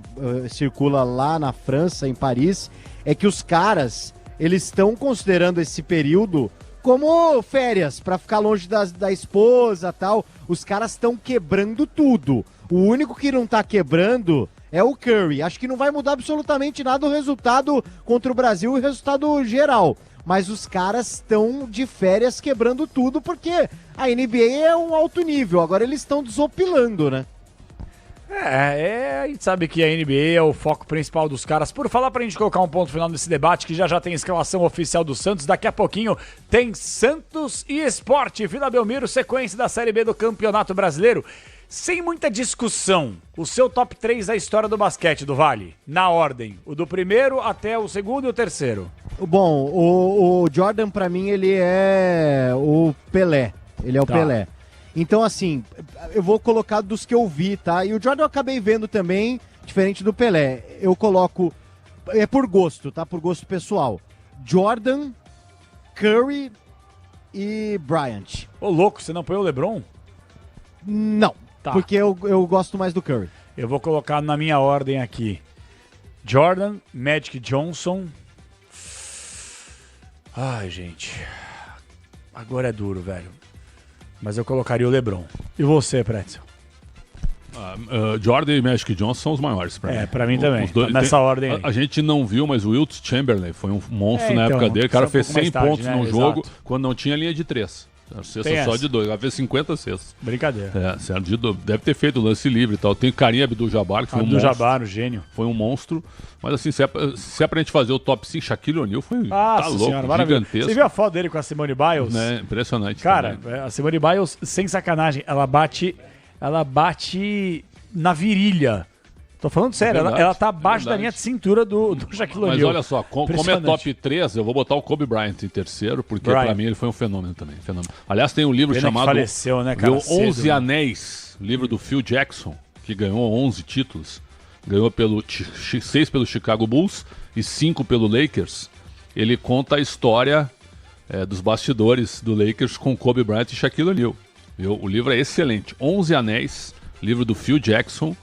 circula lá na França, em Paris, é que os caras, eles estão considerando esse período como férias, pra ficar longe da esposa e tal. Os caras estão quebrando tudo. O único que não tá quebrando é o Curry. Acho que não vai mudar absolutamente nada o resultado contra o Brasil e o resultado geral. Mas os caras estão de férias quebrando tudo porque a NBA é um alto nível. Agora eles estão desopilando, né? A gente sabe que a NBA é o foco principal dos caras. Por falar, pra gente colocar um ponto final nesse debate, que já tem a escalação oficial do Santos, daqui a pouquinho tem Santos e Sport, Vila Belmiro, sequência da Série B do Campeonato Brasileiro. Sem muita discussão, o seu top 3 da história do basquete do Vale, na ordem, o do primeiro até o segundo e o terceiro. Bom, o Jordan pra mim ele é o Pelé, ele é o Pelé. Então, assim, eu vou colocar dos que eu vi, tá? E o Jordan eu acabei vendo também, diferente do Pelé. Eu coloco, por gosto, tá? Por gosto pessoal. Jordan, Curry e Bryant. Ô, louco, você não põe o LeBron? Não, porque eu gosto mais do Curry. Eu vou colocar na minha ordem aqui. Jordan, Magic Johnson. Ai, gente. Agora é duro, velho. Mas eu colocaria o LeBron. E você, Pretzel? Jordan e Magic Johnson são os maiores pra mim. Pra mim também. Nessa ordem aí. A gente não viu, mas o Wilt Chamberlain foi um monstro na época dele. O cara fez 100 pontos no jogo quando não tinha linha de 3. Cesta só de 2. Ela fez 50 cestas. Brincadeira. Certo, deve ter feito lance livre e tal. Tem Karim Abdul-Jabbar, que foi um monstro. Abdul-Jabbar, o gênio. Foi um monstro. Mas assim, se é pra gente fazer o top 5, Shaquille O'Neal foi louco, gigantesco. Você viu a foto dele com a Simone Biles? Impressionante. Cara, a Simone Biles, sem sacanagem, ela bate na virilha. Tô falando sério, ela tá abaixo da linha de cintura do Shaquille O'Neal. Mas olha só, como é top 3, eu vou botar o Kobe Bryant em terceiro, porque pra mim ele foi um fenômeno também. Aliás, tem um livro chamado faleceu, né, cara, 11 Anéis, livro do Phil Jackson, que ganhou 11 títulos. ganhou 6 pelo Chicago Bulls e 5 pelo Lakers. Ele conta a história dos bastidores do Lakers com Kobe Bryant e Shaquille O'Neal. O livro é excelente. 11 Anéis, livro do Phil Jackson.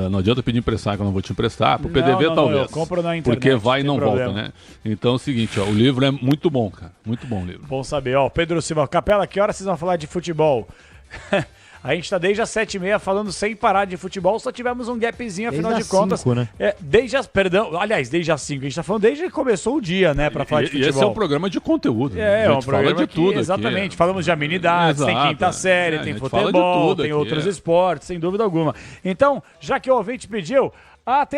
Não adianta pedir emprestar, que eu não vou te emprestar. Pro PDV talvez. Eu compro na internet, porque vai e não problema. volta, né? Então é o seguinte, o livro é muito bom, cara. Muito bom o livro. Bom saber. Pedro Silva, Capela, que hora vocês vão falar de futebol? A gente tá desde as 7h30 falando sem parar de futebol, só tivemos um gapzinho, afinal de contas. 5, né? Desde as 5, a gente tá falando desde que começou o dia, né, pra falar de futebol. E esse é um programa de conteúdo. Né? É um programa fala de tudo aqui. Exatamente, falamos de amenidades, tem quinta série, tem futebol, tem outros esportes, sem dúvida alguma. Então, já que o ouvinte pediu,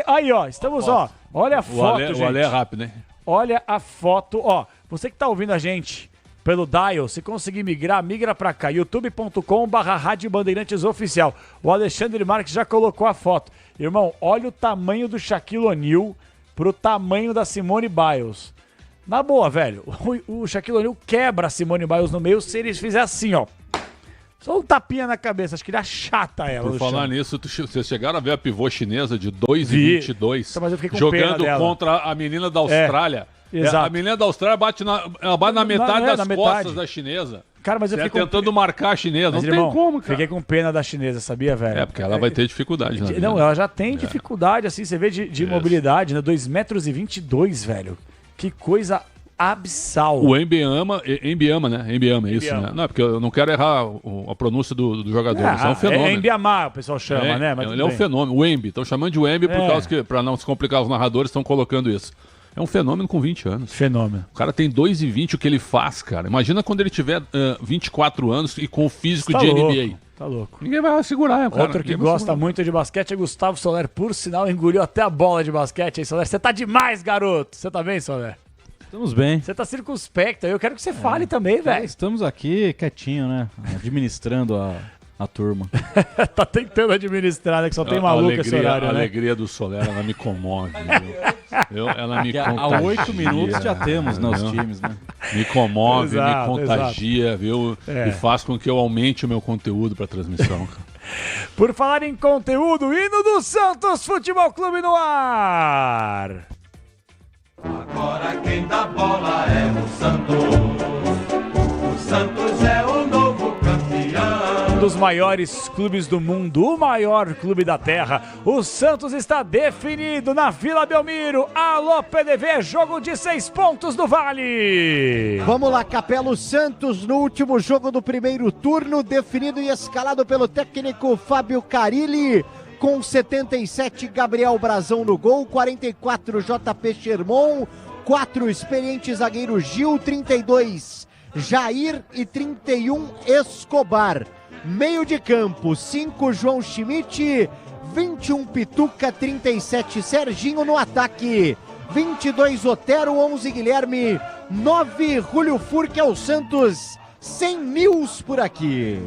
aí ó, estamos, olha a foto, gente. O Ale é rápido, né? Olha a foto, você que tá ouvindo a gente pelo dial, se conseguir migrar, migra pra cá, youtube.com/Rádio Bandeirantes Oficial. O Alexandre Marques já colocou a foto. Irmão, olha o tamanho do Shaquille O'Neal pro tamanho da Simone Biles. Na boa, velho, o Shaquille O'Neal quebra a Simone Biles no meio se eles fizerem assim, Só um tapinha na cabeça, acho que ele achata ela. Por falar nisso, vocês chegaram a ver a pivô chinesa de 2,22 jogando contra a menina da Austrália. Exato. A menina da Austrália bate na metade das costas da chinesa. Cara, mas eu fiquei tentando marcar a chinesa. Mas, não irmão, tem como, cara. Fiquei com pena da chinesa, sabia, velho? Porque ela vai ter dificuldade. Não, ela já tem dificuldade, assim, você vê de mobilidade, né? 2,22 m, velho. Que coisa abissal. O Embiama, né? Embiama, isso, né? Não, porque eu não quero errar a pronúncia do jogador. Isso é um fenômeno. É Embiama, o pessoal chama, né? Mas ele é um fenômeno. O Embi, estão chamando de Embi por causa que, pra não se complicar, os narradores estão colocando isso. É um fenômeno com 20 anos. Fenômeno. O cara tem 2,20 o que ele faz, cara. Imagina quando ele tiver 24 anos e com o físico de louco, NBA. Tá louco. Ninguém vai segurar, cara. Outro que gosta muito de basquete é Gustavo Soler. Por sinal, engoliu até a bola de basquete aí, Soler. Você tá demais, garoto. Você tá bem, Soler? Estamos bem. Você tá circunspecto. Eu quero que você fale também, velho. Estamos aqui quietinho, né? Administrando a turma. Tá tentando administrar, né? Que só tem maluco esse horário, a né? alegria do Soler, ela me comove. Ela me contagia. Há 8 minutos já temos, né, os times, né? Me comove, Exato, me contagia, viu? E faz com que eu aumente o meu conteúdo pra transmissão. Por falar em conteúdo, hino do Santos Futebol Clube no ar. Agora quem dá bola é o Santos. O Santos é o novo campeão. Um dos maiores clubes do mundo, o maior clube da terra. O Santos está definido na Vila Belmiro. Alô, PDV, jogo de 6 pontos do Vale. Vamos lá, Capela. O Santos no último jogo do primeiro turno, definido e escalado pelo técnico Fábio Carilli. Com 77, Gabriel Brazão no gol, 44, JP Sherman, 4, experiente zagueiro Gil, 32, Jair e 31, Escobar. Meio de campo, 5, João Schmidt, 21, Pituca, 37, Serginho no ataque, 22, Otero, 11, Guilherme, 9, Julio Furque ao Santos. 100 mil por aqui.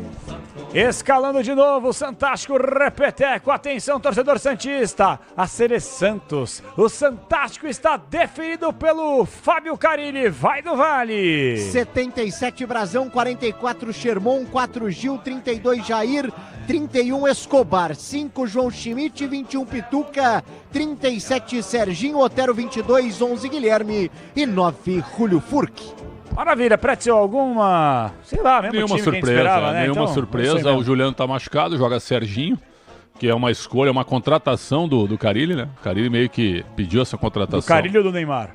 Escalando de novo, o Santástico Repeteco. Atenção, torcedor santista. A Sele Santos. O Santástico está definido pelo Fábio Carilli. Vai do Vale. 77 Brazão, 44 Sherman, 4 Gil, 32 Jair, 31 Escobar, 5 João Schmidt, 21 Pituca, 37 Serginho, Otero 22, 11 Guilherme e 9 Julio Furque. Maravilha, Pretzel, alguma, sei lá, mesmo nenhuma time surpresa, que a gente esperava, né? nenhuma então, surpresa. O Juliano tá machucado, joga Serginho, que é uma escolha, uma contratação do Carilli, né? O Carilli meio que pediu essa contratação. Do Carilli ou do Neymar?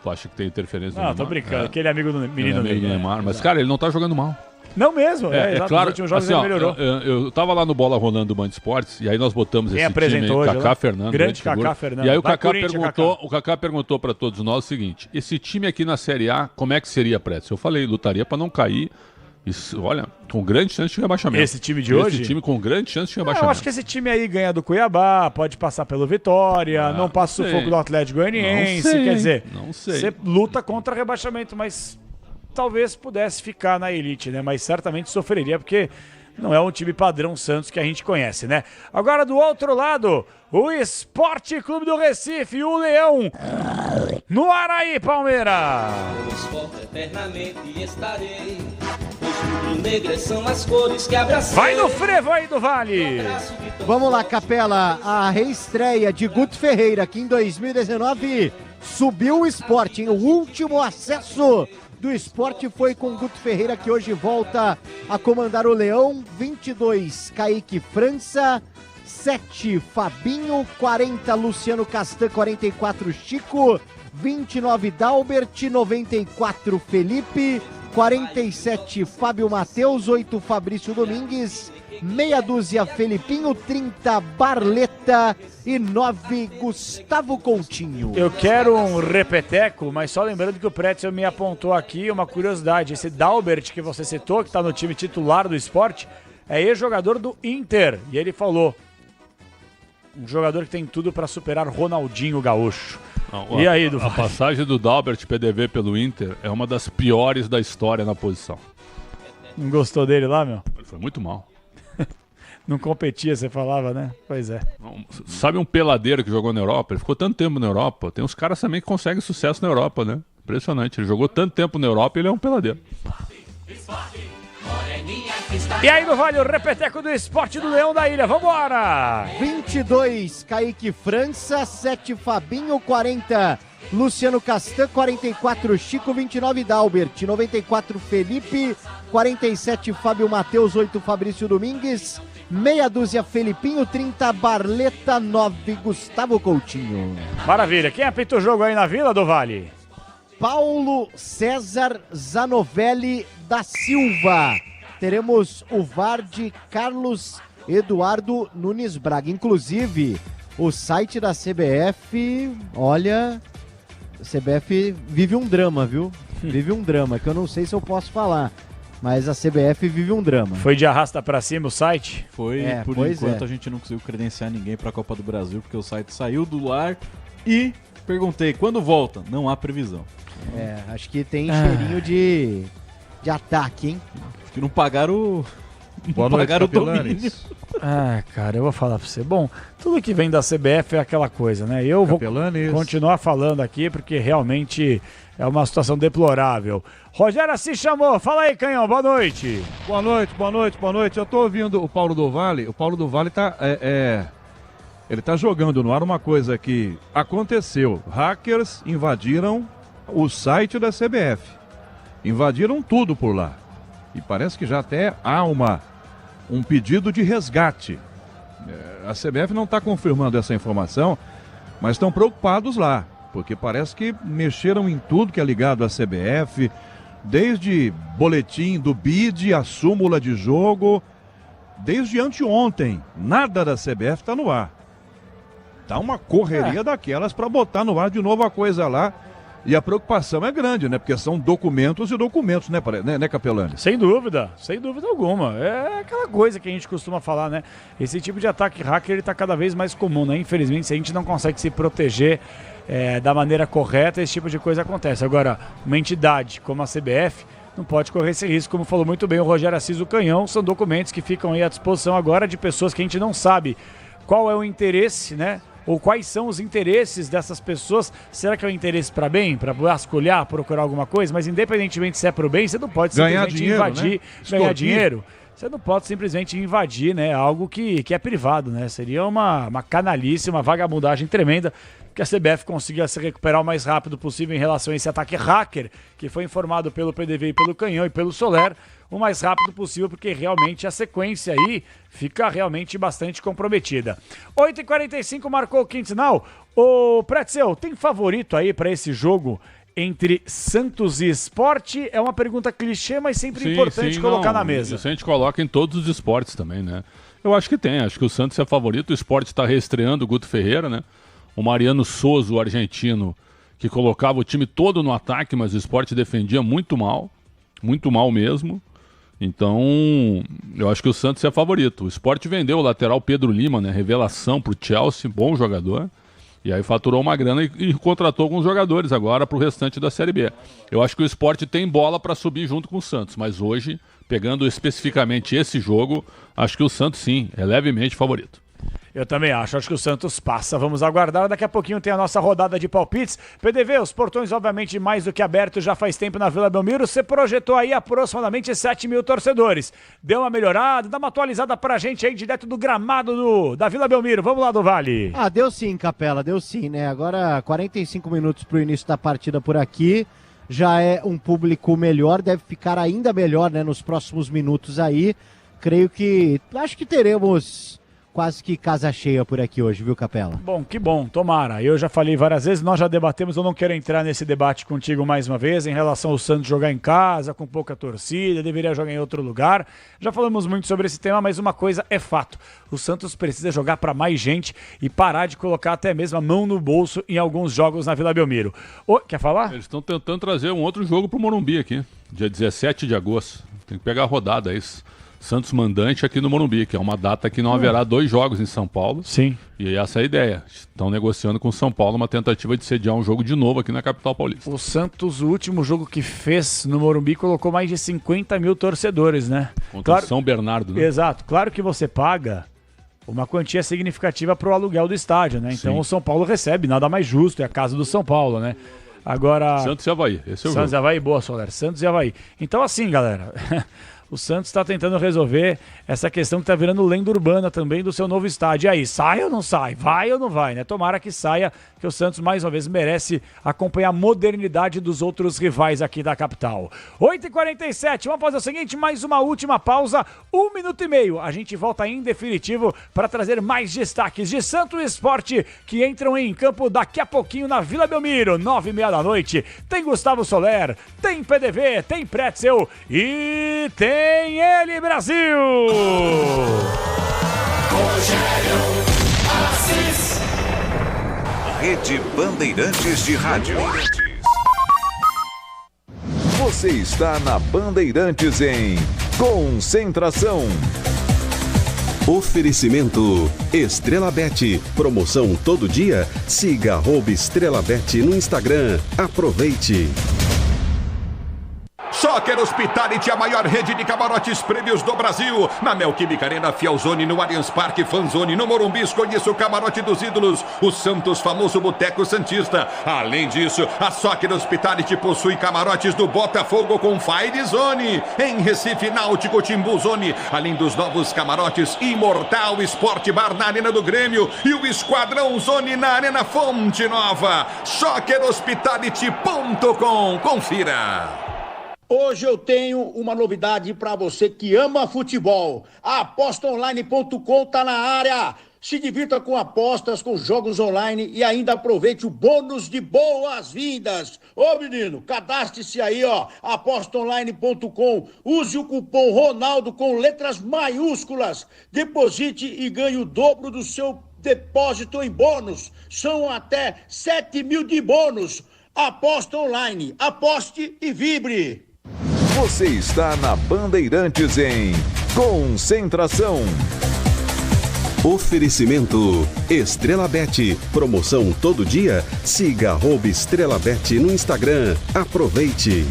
Tu acha que tem interferência Não, tô brincando, aquele amigo do menino amigo do Neymar. Mas, cara, ele não tá jogando mal. Não mesmo, exato, claro, nos últimos jogos assim, ele melhorou. Eu tava lá no Bola Rolando do Band Esportes, e aí nós botamos Quem esse apresentou time aí, hoje, Kaká Fernando. Grande Kaká Fernando. E aí o Kaká perguntou pra todos nós o seguinte, esse time aqui na Série A, como é que seria, Pretzel? Eu falei, lutaria pra não cair, isso, olha, com grande chance de rebaixamento. Esse time de hoje? Esse time com grande chance de rebaixamento. Eu acho que esse time aí ganha do Cuiabá, pode passar pelo Vitória, não passa o sufoco do Atlético Goianiense, quer dizer, você luta contra rebaixamento, mas talvez pudesse ficar na elite, né? Mas certamente sofreria, porque não é um time padrão Santos que a gente conhece, né? Agora, do outro lado, o Esporte Clube do Recife, o Leão, no Araí, Palmeiras. No esporte eternamente estarei, pois tudo rubro negras são as cores que abracei. Vai no frevo aí do Vale. Vamos lá, Capela, a reestreia de Guto Ferreira, que em 2019 subiu o Sport, hein? O último acesso do Sport foi com o Guto Ferreira, que hoje volta a comandar o Leão. 22, Kaique França. 7, Fabinho. 40, Luciano Castan. 44, Chico. 29, Dalbert. 94, Felipe. 47, Fábio Matheus. 8, Fabrício Domingues. Meia dúzia, Felipinho. 30, Barleta. E 9, Gustavo Coutinho. Eu quero um repeteco, mas só lembrando que o Pretzel me apontou aqui uma curiosidade. Esse Dalbert que você citou, que está no time titular do Sport, é ex-jogador do Inter. E ele falou, um jogador que tem tudo para superar Ronaldinho Gaúcho. Não, e aí, do a passagem do Dalbert PDV pelo Inter é uma das piores da história na posição. Não gostou dele lá, meu? Ele foi muito mal. Não competia, você falava, né? Pois é. Sabe um peladeiro que jogou na Europa? Ele ficou tanto tempo na Europa. Tem uns caras também que conseguem sucesso na Europa, né? Impressionante. Ele jogou tanto tempo na Europa e ele é um peladeiro. E aí, do Vale, o repeteco do Esporte do Leão da Ilha. Vambora! 22, Kaique França. 7, Fabinho. 40, Luciano Castan. 44, Chico. 29, Dalbert. 94, Felipe. 47, Fábio Matheus. 8, Fabrício Domingues. Meia dúzia, Felipinho. 30, Barleta. 9, Gustavo Coutinho. Maravilha. Quem apita o jogo aí na Vila, do Vale? Paulo César Zanovelli da Silva. Teremos o VAR de Carlos Eduardo Nunes Braga. Inclusive, o site da CBF, olha, a CBF vive um drama, viu? Vive um drama, que eu não sei se eu posso falar. Mas a CBF vive um drama. Foi de arrasta pra cima o site? Foi, por enquanto a gente não conseguiu credenciar ninguém pra Copa do Brasil, porque o site saiu do ar e perguntei, quando volta? Não há previsão. Acho que tem cheirinho de ataque, hein? Acho que não pagaram Boa noite, o domínio. Cara, eu vou falar pra você. Bom, tudo que vem da CBF é aquela coisa, né? Eu vou continuar falando aqui porque realmente é uma situação deplorável. Rogério Assis chamou. Fala aí, Canhão. Boa noite. Boa noite, boa noite, boa noite. Eu tô ouvindo o Paulo do Vale. O Paulo do Vale tá... ele tá jogando no ar uma coisa que aconteceu. Hackers invadiram o site da CBF. Invadiram tudo por lá. E parece que já até há um pedido de resgate. A CBF não está confirmando essa informação, mas estão preocupados lá, porque parece que mexeram em tudo que é ligado à CBF, desde boletim do BID, a súmula de jogo, desde anteontem. Nada da CBF está no ar. Tá uma correria daquelas para botar no ar de novo a coisa lá. E a preocupação é grande, né? Porque são documentos e documentos, né, Capelani? Sem dúvida alguma. É aquela coisa que a gente costuma falar, né? Esse tipo de ataque hacker, ele tá cada vez mais comum, né? Infelizmente, se a gente não consegue se proteger da maneira correta, esse tipo de coisa acontece. Agora, uma entidade como a CBF não pode correr esse risco, como falou muito bem o Rogério Assis do Canhão. São documentos que ficam aí à disposição agora de pessoas que a gente não sabe qual é o interesse, né? Ou quais são os interesses dessas pessoas? Será que é um interesse para bem? Para vasculhar, procurar alguma coisa? Mas independentemente se é para o bem, você não pode simplesmente invadir, ganhar dinheiro. Você não pode simplesmente invadir, né, algo que é privado, né? Seria uma canalice, uma vagabundagem tremenda que a CBF consiga se recuperar o mais rápido possível em relação a esse ataque hacker que foi informado pelo PDV e pelo Canhão e pelo Soler, o mais rápido possível, porque realmente a sequência aí fica realmente bastante comprometida. 8h45 marcou o quinto sinal. Ô Pretzel, tem favorito aí para esse jogo entre Santos e Sport? É uma pergunta clichê, mas sempre importante colocar na mesa. Isso a gente coloca em todos os esportes também, né? Eu acho que tem, acho que o Santos é favorito, o Sport está reestreando o Guto Ferreira, né? O Mariano Souza, o argentino, que colocava o time todo no ataque, mas o Sport defendia muito mal mesmo. Então, eu acho que o Santos é favorito. O Sport vendeu o lateral Pedro Lima, né? Revelação pro Chelsea, bom jogador. E aí faturou uma grana e contratou alguns jogadores agora pro restante da Série B. Eu acho que o Sport tem bola para subir junto com o Santos, mas hoje, pegando especificamente esse jogo, acho que o Santos sim, é levemente favorito. Eu também acho que o Santos passa. Vamos aguardar. Daqui a pouquinho tem a nossa rodada de palpites. PDV, os portões obviamente mais do que abertos já faz tempo na Vila Belmiro. Você projetou aí aproximadamente 7 mil torcedores. Deu uma melhorada, dá uma atualizada pra gente aí direto do gramado da Vila Belmiro. Vamos lá, do Vale. Deu sim, Capela, deu sim, né? Agora 45 minutos pro início da partida por aqui. Já é um público melhor, deve ficar ainda melhor, né, nos próximos minutos aí. Acho que teremos quase que casa cheia por aqui hoje, viu, Capela? Bom, que bom, tomara. Eu já falei várias vezes, nós já debatemos, eu não quero entrar nesse debate contigo mais uma vez, em relação ao Santos jogar em casa, com pouca torcida, deveria jogar em outro lugar. Já falamos muito sobre esse tema, mas uma coisa é fato. O Santos precisa jogar para mais gente e parar de colocar até mesmo a mão no bolso em alguns jogos na Vila Belmiro. Quer falar? Eles estão tentando trazer um outro jogo pro Morumbi aqui, dia 17 de agosto. Tem que pegar a rodada, é isso. Santos mandante aqui no Morumbi, que é uma data que não haverá 2 jogos em São Paulo. Sim. E essa é a ideia. Estão negociando com o São Paulo uma tentativa de sediar um jogo de novo aqui na capital paulista. O Santos, o último jogo que fez no Morumbi, colocou mais de 50 mil torcedores, né? Contra São Bernardo, né? Exato. Claro que você paga uma quantia significativa para o aluguel do estádio, né? Então o São Paulo recebe, nada mais justo, é a casa do São Paulo, né? Agora... Santos e Avaí, esse é o Santos jogo. e Avaí, boa, Soler. Santos e Avaí. Então assim, galera... O Santos está tentando resolver essa questão que está virando lenda urbana também do seu novo estádio. E aí, sai ou não sai? Vai ou não vai, né? Tomara que saia, que o Santos, mais uma vez, merece acompanhar a modernidade dos outros rivais aqui da capital. 8h47, vamos fazer o seguinte, mais uma última pausa, 1 minuto e meio. A gente volta em definitivo para trazer mais destaques de Santos Esporte, que entram em campo daqui a pouquinho na Vila Belmiro, 9h30 da noite. Tem Gustavo Soler, tem PDV, tem Pretzel e tem ele, Brasil! Rede Bandeirantes de Rádio. Você está na Bandeirantes em Concentração. Oferecimento Estrela Bet. Promoção todo dia? Siga @Estrela Bet no Instagram. Aproveite. Soccer Hospitality, a maior rede de camarotes prêmios do Brasil. Na Neoquímica Arena, Fielzone, no Allianz Parque, Fanzone, no Morumbi, conheça o camarote dos ídolos, o Santos, famoso Boteco Santista. Além disso, a Soccer Hospitality possui camarotes do Botafogo com Fire Zone, em Recife, Náutico, Timbu Zone, além dos novos camarotes Imortal Sport Bar na Arena do Grêmio e o Esquadrão Zone na Arena Fonte Nova. SoccerHospitality.com. Confira. Hoje eu tenho uma novidade para você que ama futebol. A apostaonline.com tá na área. Se divirta com apostas, com jogos online e ainda aproveite o bônus de boas-vindas. Ô menino, cadastre-se aí, ó, apostaonline.com. Use o cupom Ronaldo com letras maiúsculas. Deposite e ganhe o dobro do seu depósito em bônus. São até 7 mil de bônus. Aposta online. Aposte e vibre. Você está na Bandeirantes em Concentração. Oferecimento Estrela Bet. Promoção todo dia? Siga @Estrela Bet no Instagram. Aproveite.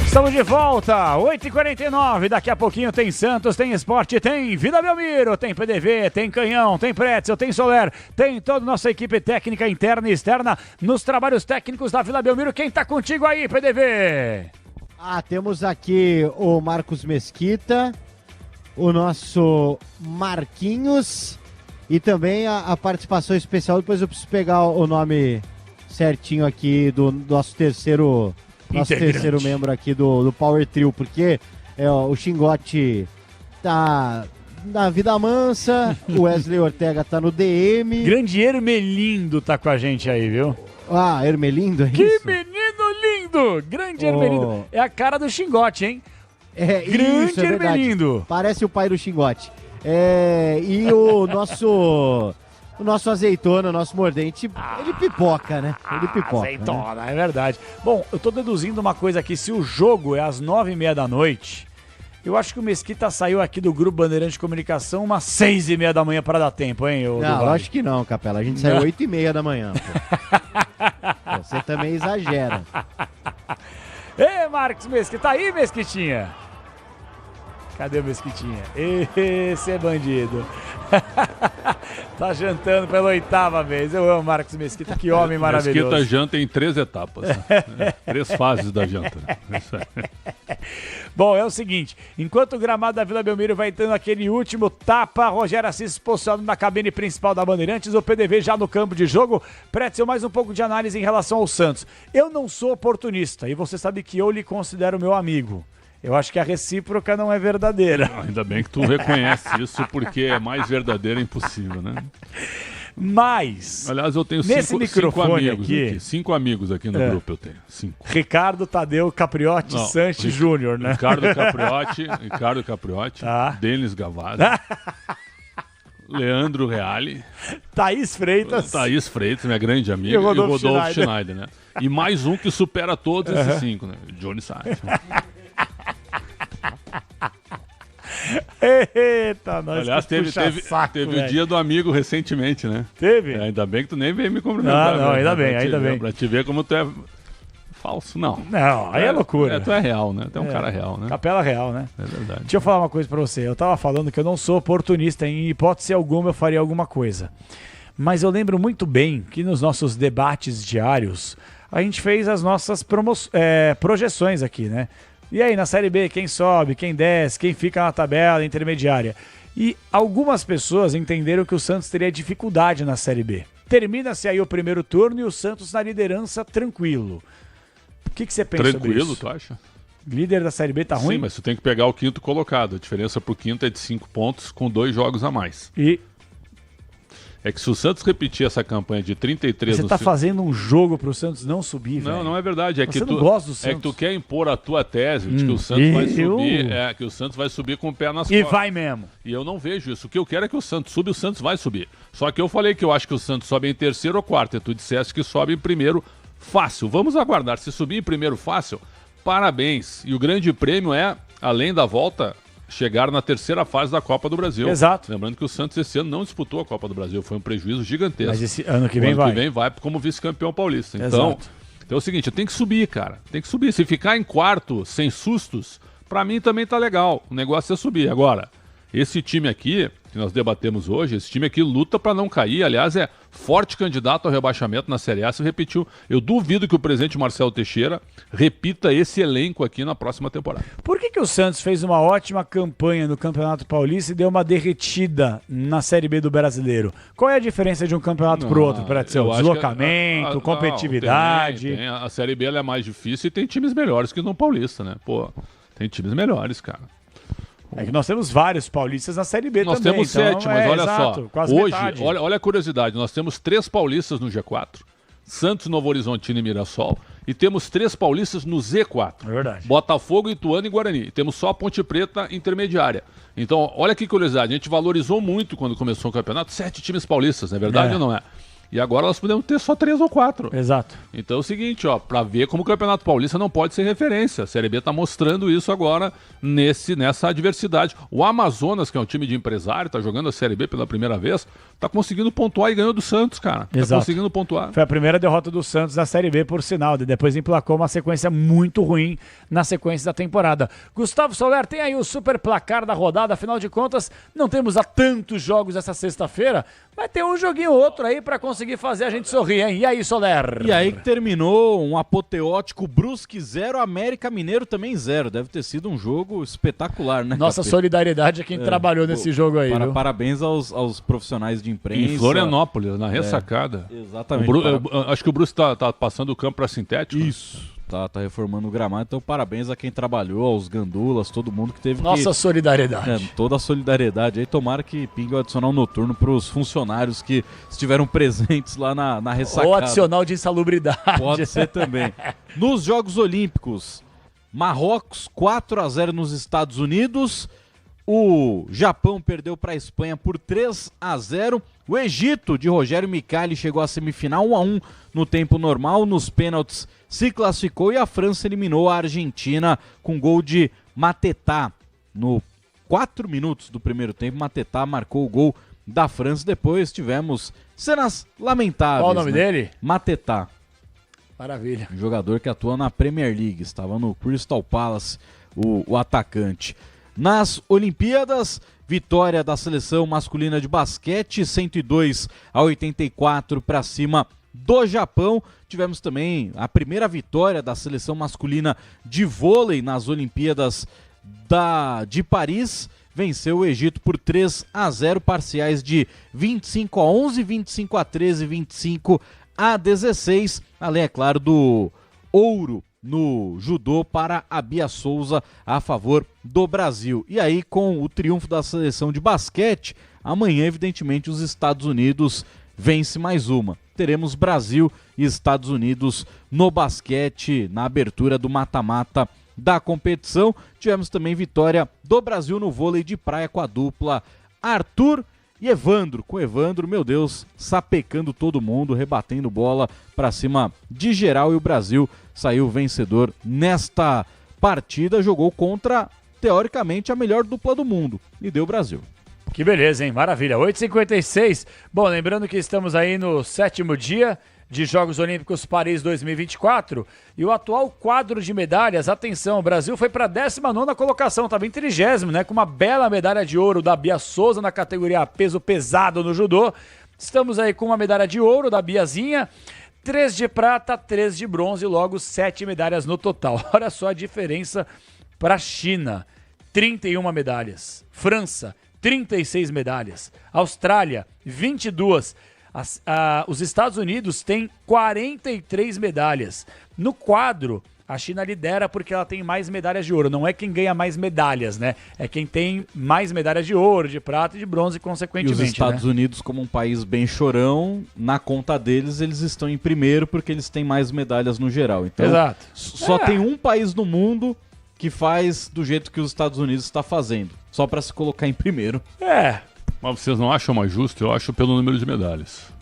Estamos de volta, 8h49, daqui a pouquinho tem Santos, tem Esporte, tem Vila Belmiro, tem PDV, tem Canhão, tem Pretzel, tem Soler, tem toda a nossa equipe técnica interna e externa nos trabalhos técnicos da Vila Belmiro. Quem tá contigo aí, PDV? Temos aqui o Marcos Mesquita, o nosso Marquinhos e também a participação especial, depois eu preciso pegar o nome certinho aqui do nosso terceiro membro aqui do Power Trio, porque o Xingote tá na vida mansa, o Wesley Ortega tá no DM. Grande Ermelindo tá com a gente aí, viu? Ermelindo, é que isso? Que menino lindo! Grande Ermelindo. É a cara do Xingote, hein? Grande isso, Ermelindo. Parece o pai do Xingote. E o nosso azeitona, o nosso mordente, ele pipoca, né? Ele pipoca. Azeitona, né? É verdade. Bom, eu tô deduzindo uma coisa aqui. Se o jogo é às 9h30 da noite, eu acho que o Mesquita saiu aqui do Grupo Bandeirante de Comunicação umas 6h30 da manhã para dar tempo, hein? Não, acho que não, Capela. A gente saiu 8h30 da manhã. Pô. Você também exagera. Ei, Marcos Mesquita, tá aí, Mesquitinha? Cadê o Mesquitinha? Esse é bandido. Tá jantando pela 8ª vez. Eu amo Marcos Mesquita, que homem maravilhoso. Mesquita janta em 3 etapas. Né? 3 fases da janta. Isso aí. Bom, é o seguinte, enquanto o gramado da Vila Belmiro vai dando aquele último tapa, Rogério Assis posicionado na cabine principal da Bandeirantes, o PDV já no campo de jogo. Pretzel, mais um pouco de análise em relação ao Santos. Eu não sou oportunista e você sabe que eu lhe considero meu amigo. Eu acho que a recíproca não é verdadeira. Ainda bem que tu reconhece isso, porque é mais verdadeiro impossível, né? Mas, aliás, eu tenho nesse microfone aqui, 5 amigos aqui no grupo, eu tenho 5. Ricardo Tadeu Capriotti Sanches Júnior, né? Ricardo Capriotti, tá. Denis Gavazzi, Leandro Reale, Thaís Freitas, minha grande amiga, e o Rodolfo Schneider, né? E mais um que supera todos esses 5, né? Johnny Sainz. Eita, nós. Aliás, teve o dia do amigo recentemente, né? Teve? Ainda bem que tu nem veio me cumprimentar. Não, ainda bem. Pra te ver como tu é falso, não. Não, aí é loucura. Tu é real, né? Tu é um cara real, né? Capela real, né? É verdade. Deixa eu falar uma coisa pra você. Eu tava falando que eu não sou oportunista, em hipótese alguma eu faria alguma coisa. Mas eu lembro muito bem que nos nossos debates diários, a gente fez as nossas projeções aqui, né? E aí, na Série B, quem sobe, quem desce, quem fica na tabela intermediária? E algumas pessoas entenderam que o Santos teria dificuldade na Série B. Termina-se aí o primeiro turno e o Santos na liderança tranquilo. O que você pensa sobre isso? Tranquilo, tu acha? Líder da Série B tá ruim? Sim, mas tu tem que pegar o 5º colocado. A diferença pro 5º é de 5 pontos com 2 jogos a mais. É que se o Santos repetir essa campanha de 33... Você tá fazendo um jogo pro Santos não subir, velho. Não é verdade. Você não gosta do Santos. É que tu quer impor a tua tese de que o Santos vai subir, que o Santos vai subir com o pé nas costas. E vai mesmo. E eu não vejo isso. O que eu quero é que o Santos suba e o Santos vai subir. Só que eu falei que eu acho que o Santos sobe em 3º ou 4º, e tu disseste que sobe em 1º fácil. Vamos aguardar. Se subir em 1º fácil, parabéns. E o grande prêmio é, além da volta, chegar na 3ª fase da Copa do Brasil. Exato. Lembrando que o Santos esse ano não disputou a Copa do Brasil, foi um prejuízo gigantesco. Mas esse ano que vem vai. Ano que vem vai como vice-campeão paulista. Então é o seguinte, tem que subir, cara. Tem que subir. Se ficar em 4º, sem sustos, pra mim também tá legal. O negócio é subir. Agora, esse time aqui, que nós debatemos hoje, esse time aqui luta pra não cair. Aliás, é forte candidato ao rebaixamento na Série A. Se repetiu. Eu duvido que o presidente Marcelo Teixeira repita esse elenco aqui na próxima temporada. Por que o Santos fez uma ótima campanha no Campeonato Paulista e deu uma derretida na Série B do Brasileiro? Qual é a diferença de um campeonato pro outro? Deslocamento, competitividade? Tem. A Série B ela é mais difícil e tem times melhores que no Paulista, né? Pô, tem times melhores, cara. É que nós temos vários paulistas na Série B nós também. Nós temos 7, mas olha só. Hoje, metade. olha a curiosidade, nós temos 3 paulistas no G4, Santos, Novo Horizontino e Mirassol, e temos 3 paulistas no Z4. É verdade. Botafogo, Ituano e Guarani. E temos só a Ponte Preta intermediária. Então, olha que curiosidade, a gente valorizou muito quando começou o campeonato, 7 times paulistas, não é verdade ou não é? E agora nós podemos ter só 3 ou 4. Exato. Então é o seguinte, ó, pra ver como o Campeonato Paulista não pode ser referência. A Série B tá mostrando isso agora nessa adversidade. O Amazonas, que é um time de empresário, tá jogando a Série B pela primeira vez, tá conseguindo pontuar e ganhou do Santos, cara. Exato. Tá conseguindo pontuar. Foi a primeira derrota do Santos na Série B, por sinal. Depois emplacou uma sequência muito ruim na sequência da temporada. Gustavo Soler, tem aí o super placar da rodada. Afinal de contas, não temos há tantos jogos essa sexta-feira. Vai ter um joguinho ou outro aí pra conseguir fazer a gente sorrir, hein? E aí, Soler? E aí que terminou um apoteótico Brusque 0, América Mineiro também 0. Deve ter sido um jogo espetacular, né? Nossa solidariedade a quem trabalhou nesse jogo aí. Parabéns aos profissionais de imprensa. Em Florianópolis, na ressacada. Exatamente. Acho que o Brusque tá passando o campo para sintético. Isso. Tá reformando o gramado, então parabéns a quem trabalhou, aos gandulas, todo mundo que teve Nossa solidariedade. Toda a solidariedade aí, tomara que pingue o adicional noturno pros funcionários que estiveram presentes lá na ressacada. Ou adicional de insalubridade. Pode ser também. Nos Jogos Olímpicos, Marrocos 4-0 nos Estados Unidos, o Japão perdeu para a Espanha por 3-0. O Egito, de Rogério Micali, chegou à semifinal 1-1 no tempo normal. Nos pênaltis se classificou e a França eliminou a Argentina com gol de Matetá. No 4 minutos do primeiro tempo, Matetá marcou o gol da França. Depois tivemos cenas lamentáveis. Qual o nome dele? Matetá. Maravilha. Um jogador que atua na Premier League. Estava no Crystal Palace, o atacante. nas Olimpíadas. Vitória da seleção masculina de basquete, 102-84 para cima do Japão. Tivemos também a primeira vitória da seleção masculina de vôlei nas Olimpíadas de Paris. Venceu o Egito por 3-0, parciais de 25-11, 25-13, 25-16. Além, é claro, do ouro no judô para a Bia Souza a favor do Brasil. E aí, com o triunfo da seleção de basquete, amanhã, evidentemente, os Estados Unidos vence mais uma. Teremos Brasil e Estados Unidos no basquete, na abertura do mata-mata da competição. Tivemos também vitória do Brasil no vôlei de praia com a dupla Arthur e Evandro. Com Evandro, meu Deus, sapecando todo mundo, rebatendo bola para cima de geral, e o Brasil saiu vencedor nesta partida. Jogou contra, teoricamente, a melhor dupla do mundo e deu Brasil. Que beleza, hein? Maravilha. 8h56. Bom, lembrando que estamos aí no 7º dia de Jogos Olímpicos Paris 2024 e o atual quadro de medalhas, atenção, o Brasil foi para a 19ª colocação, estava em 30º, né? Com uma bela medalha de ouro da Bia Souza na categoria peso pesado no judô. Estamos aí com uma medalha de ouro da Biazinha, 3 de prata, 3 de bronze, logo 7 medalhas no total. Olha só a diferença para a China, 31 medalhas. França, 36 medalhas. Austrália, 22. Os Estados Unidos têm 43 medalhas. No quadro, a China lidera porque ela tem mais medalhas de ouro. Não é quem ganha mais medalhas, né? É quem tem mais medalhas de ouro, de prata e de bronze, consequentemente. E os Estados Unidos, como um país bem chorão, na conta deles, eles estão em primeiro porque eles têm mais medalhas no geral. Então, exato. Só tem um país no mundo que faz do jeito que os Estados Unidos está fazendo. Só para se colocar em primeiro. Mas vocês não acham mais justo? Eu acho pelo número de medalhas.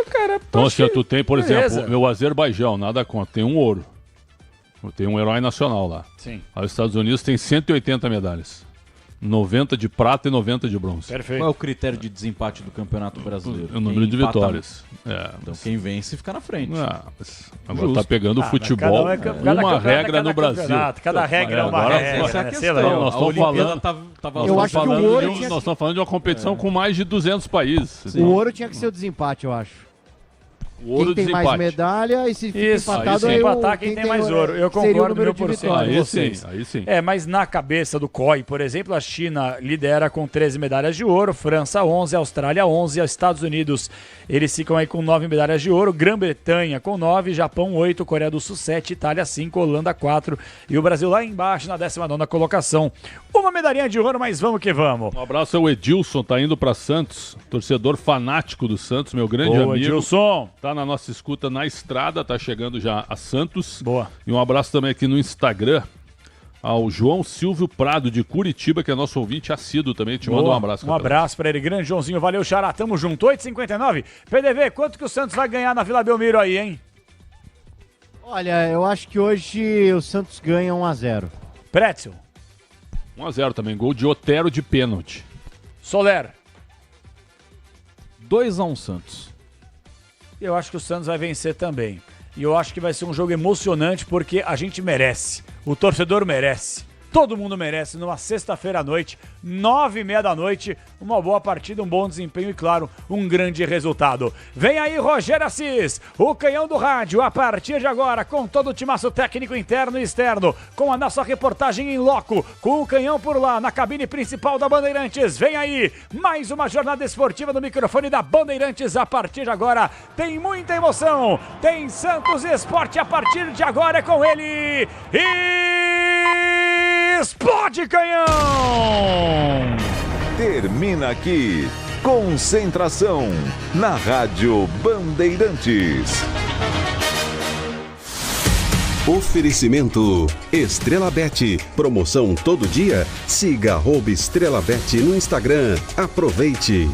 Cara, então, se tu tem, por exemplo, o Azerbaijão, nada contra, tem um ouro. Tem um herói nacional lá. Sim. Aí os Estados Unidos tem 180 medalhas. 90 de prata e 90 de bronze. Perfeito. Qual é o critério de desempate do Campeonato Brasileiro? O número de vitórias. Então quem vence fica na frente. Agora tá pegando o futebol. Uma regra no Brasil. Cada regra é uma regra. Essa é a questão. Nós estamos falando de uma competição com mais de 200 países. O ouro tinha que ser o desempate, eu acho. O ouro quem tem mais medalha e se fica empatado aí empatar quem tem mais ouro. Eu concordo 1000%. Aí sim. Mas na cabeça do COI, por exemplo, a China lidera com 13 medalhas de ouro, França 11, Austrália 11, Estados Unidos, eles ficam aí com 9 medalhas de ouro, Grã-Bretanha com 9, Japão 8, Coreia do Sul 7, Itália 5, Holanda 4 e o Brasil lá embaixo na 19ª colocação. Uma medalhinha de ouro, mas vamos que vamos. Um abraço ao Edilson, tá indo para Santos, torcedor fanático do Santos, meu grande amigo. Edilson. Tá na nossa escuta na estrada, tá chegando já a Santos. Boa. E um abraço também aqui no Instagram ao João Silvio Prado de Curitiba, que é nosso ouvinte assíduo também. Te mando um abraço. Um abraço para ele, grande Joãozinho. Valeu, Xará. Tamo junto. 8h59. PDV, quanto que o Santos vai ganhar na Vila Belmiro aí, hein? Olha, eu acho que hoje o Santos ganha 1-0. Pretzel. 1-0 também. Gol de Otero de pênalti. Soler. 2-1 Santos. Eu acho que o Santos vai vencer também. E eu acho que vai ser um jogo emocionante porque a gente merece. O torcedor merece. Todo mundo merece. Numa sexta-feira à noite, 9h30 da noite, uma boa partida, um bom desempenho e, claro, um grande resultado. Vem aí Rogério Assis, o canhão do rádio, a partir de agora, com todo o timaço técnico interno e externo, com a nossa reportagem em loco, com o canhão por lá, na cabine principal da Bandeirantes. Vem aí, mais uma jornada esportiva no microfone da Bandeirantes. A partir de agora, tem muita emoção, tem Santos Esporte a partir de agora, é com ele Explode Canhão! Termina aqui. Concentração na Rádio Bandeirantes. Oferecimento Estrela Bet. Promoção todo dia? Siga @Estrela Bet no Instagram. Aproveite.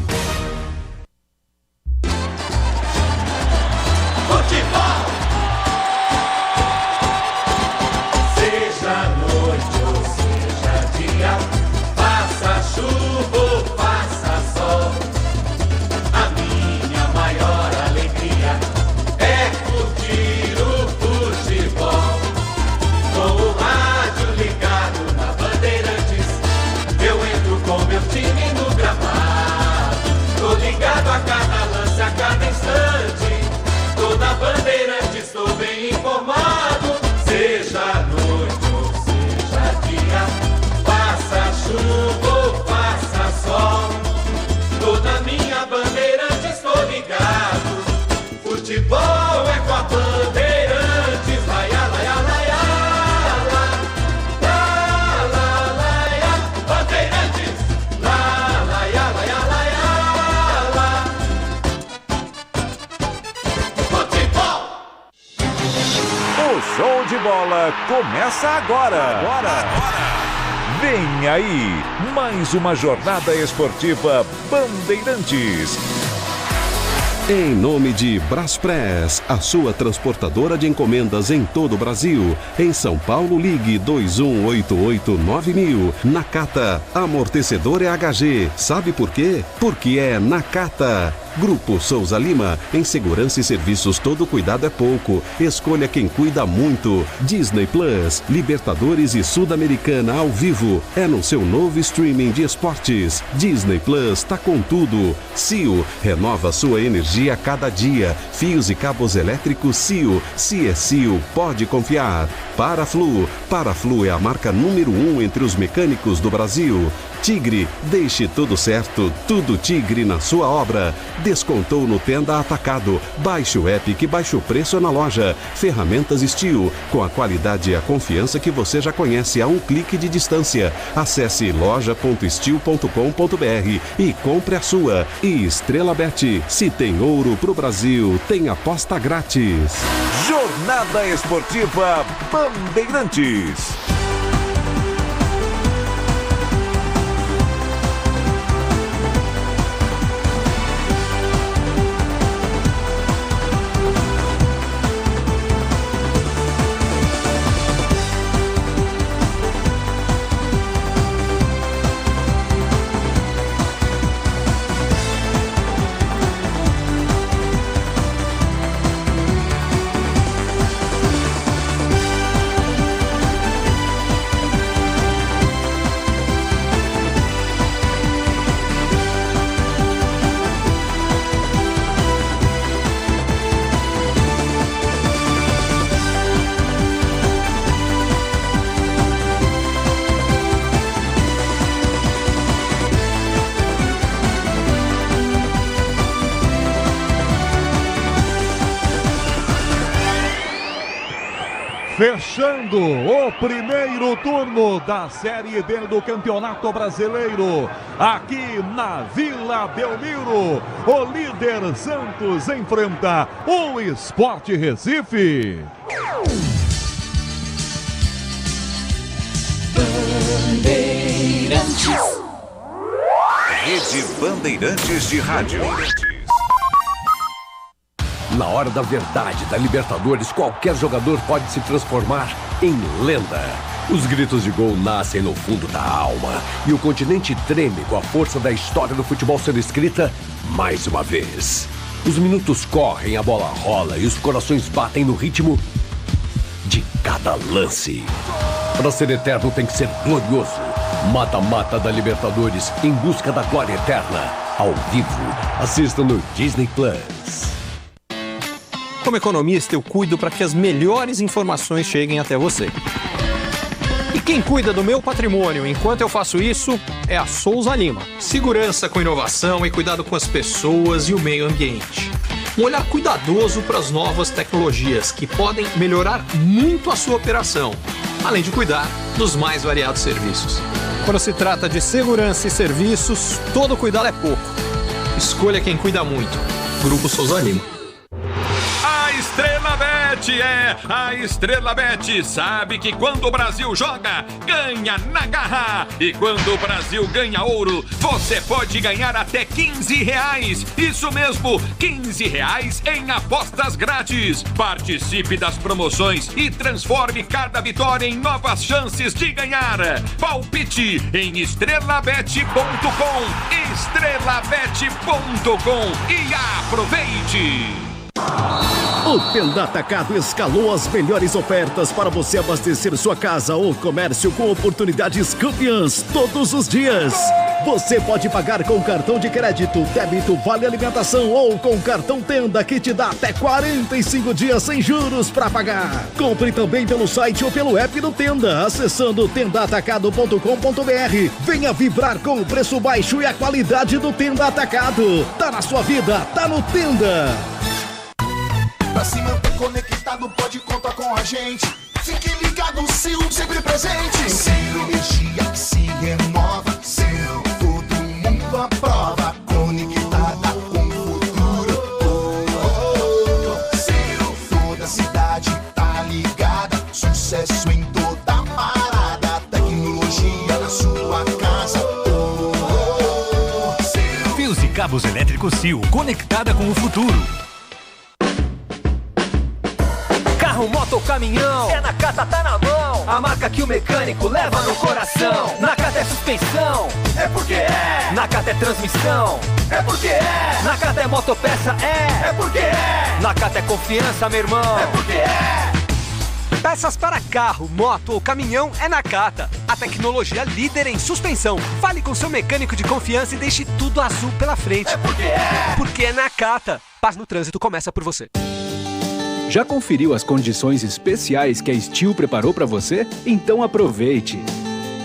Esportiva começa agora. Vem aí, mais uma jornada esportiva Bandeirantes. Em nome de Braspress, a sua transportadora de encomendas em todo o Brasil. Em São Paulo, ligue 21889000. Nakata, amortecedor é HG. Sabe por quê? Porque é Nakata. Grupo Souza Lima, em segurança e serviços todo cuidado é pouco. Escolha quem cuida muito. Disney Plus, Libertadores e Sul-Americana ao vivo. É no seu novo streaming de esportes. Disney Plus tá com tudo. CIO, renova sua energia a cada dia. Fios e cabos elétricos CIO. Se é CIO, pode confiar. Paraflu é a marca número 1 entre os mecânicos do Brasil. Tigre, deixe tudo certo, tudo Tigre na sua obra. Descontou no Tenda Atacado. Baixe o app que baixa o preço na loja. Ferramentas Steel, com a qualidade e a confiança que você já conhece a um clique de distância. Acesse loja.steel.com.br e compre a sua. E Estrela Bet, se tem ouro pro Brasil, tem aposta grátis. Jornada Esportiva Bandeirantes. Fechando o primeiro turno da Série B do Campeonato Brasileiro, aqui na Vila Belmiro, o líder Santos enfrenta o Sport Recife. Bandeirantes. Rede Bandeirantes de Rádio. Na hora da verdade da Libertadores, qualquer jogador pode se transformar em lenda. Os gritos de gol nascem no fundo da alma e o continente treme com a força da história do futebol sendo escrita mais uma vez. Os minutos correm, a bola rola e os corações batem no ritmo de cada lance. Para ser eterno tem que ser glorioso. Mata-mata da Libertadores em busca da glória eterna. Ao vivo, assista no Disney Plus. Como economista, eu cuido para que as melhores informações cheguem até você. E quem cuida do meu patrimônio enquanto eu faço isso é a Souza Lima. Segurança com inovação e cuidado com as pessoas e o meio ambiente. Um olhar cuidadoso para as novas tecnologias que podem melhorar muito a sua operação, além de cuidar dos mais variados serviços. Quando se trata de segurança e serviços, todo cuidado é pouco. Escolha quem cuida muito. Grupo Souza Lima. Estrela Bet a Estrela Bet sabe que quando o Brasil joga, ganha na garra. E quando o Brasil ganha ouro, você pode ganhar até R$15. Isso mesmo, R$15 em apostas grátis. Participe das promoções e transforme cada vitória em novas chances de ganhar. Palpite em estrelabet.com. Estrelabet.com e aproveite! O Tenda Atacado escalou as melhores ofertas para você abastecer sua casa ou comércio com oportunidades campeãs todos os dias. Você pode pagar com cartão de crédito, débito, vale alimentação ou com cartão Tenda que te dá até 45 dias sem juros para pagar. Compre também pelo site ou pelo app do Tenda, acessando tendaatacado.com.br. Venha vibrar com o preço baixo e a qualidade do Tenda Atacado. Tá na sua vida, tá no Tenda. Pra se manter conectado, pode contar com a gente. Fique ligado, Sil, sempre presente. Sil, energia que se renova. Sil, todo mundo aprova. Conectada com o futuro. Sil, toda a cidade tá ligada. Sucesso cabos elétricos Sil, conectada com o futuro. Carro, moto ou caminhão, é Nakata, tá na mão. A marca que o mecânico leva no coração. Nakata é suspensão, é porque é. Nakata é transmissão, é porque é. Nakata é motopeça, é porque é. Nakata é confiança, meu irmão, é porque é. Peças para carro, moto ou caminhão é Nakata. A tecnologia líder em suspensão. Fale com seu mecânico de confiança e deixe tudo azul pela frente. É porque é. Porque é Nakata. Paz no trânsito começa por você. Já conferiu as condições especiais que a Steel preparou para você? Então aproveite!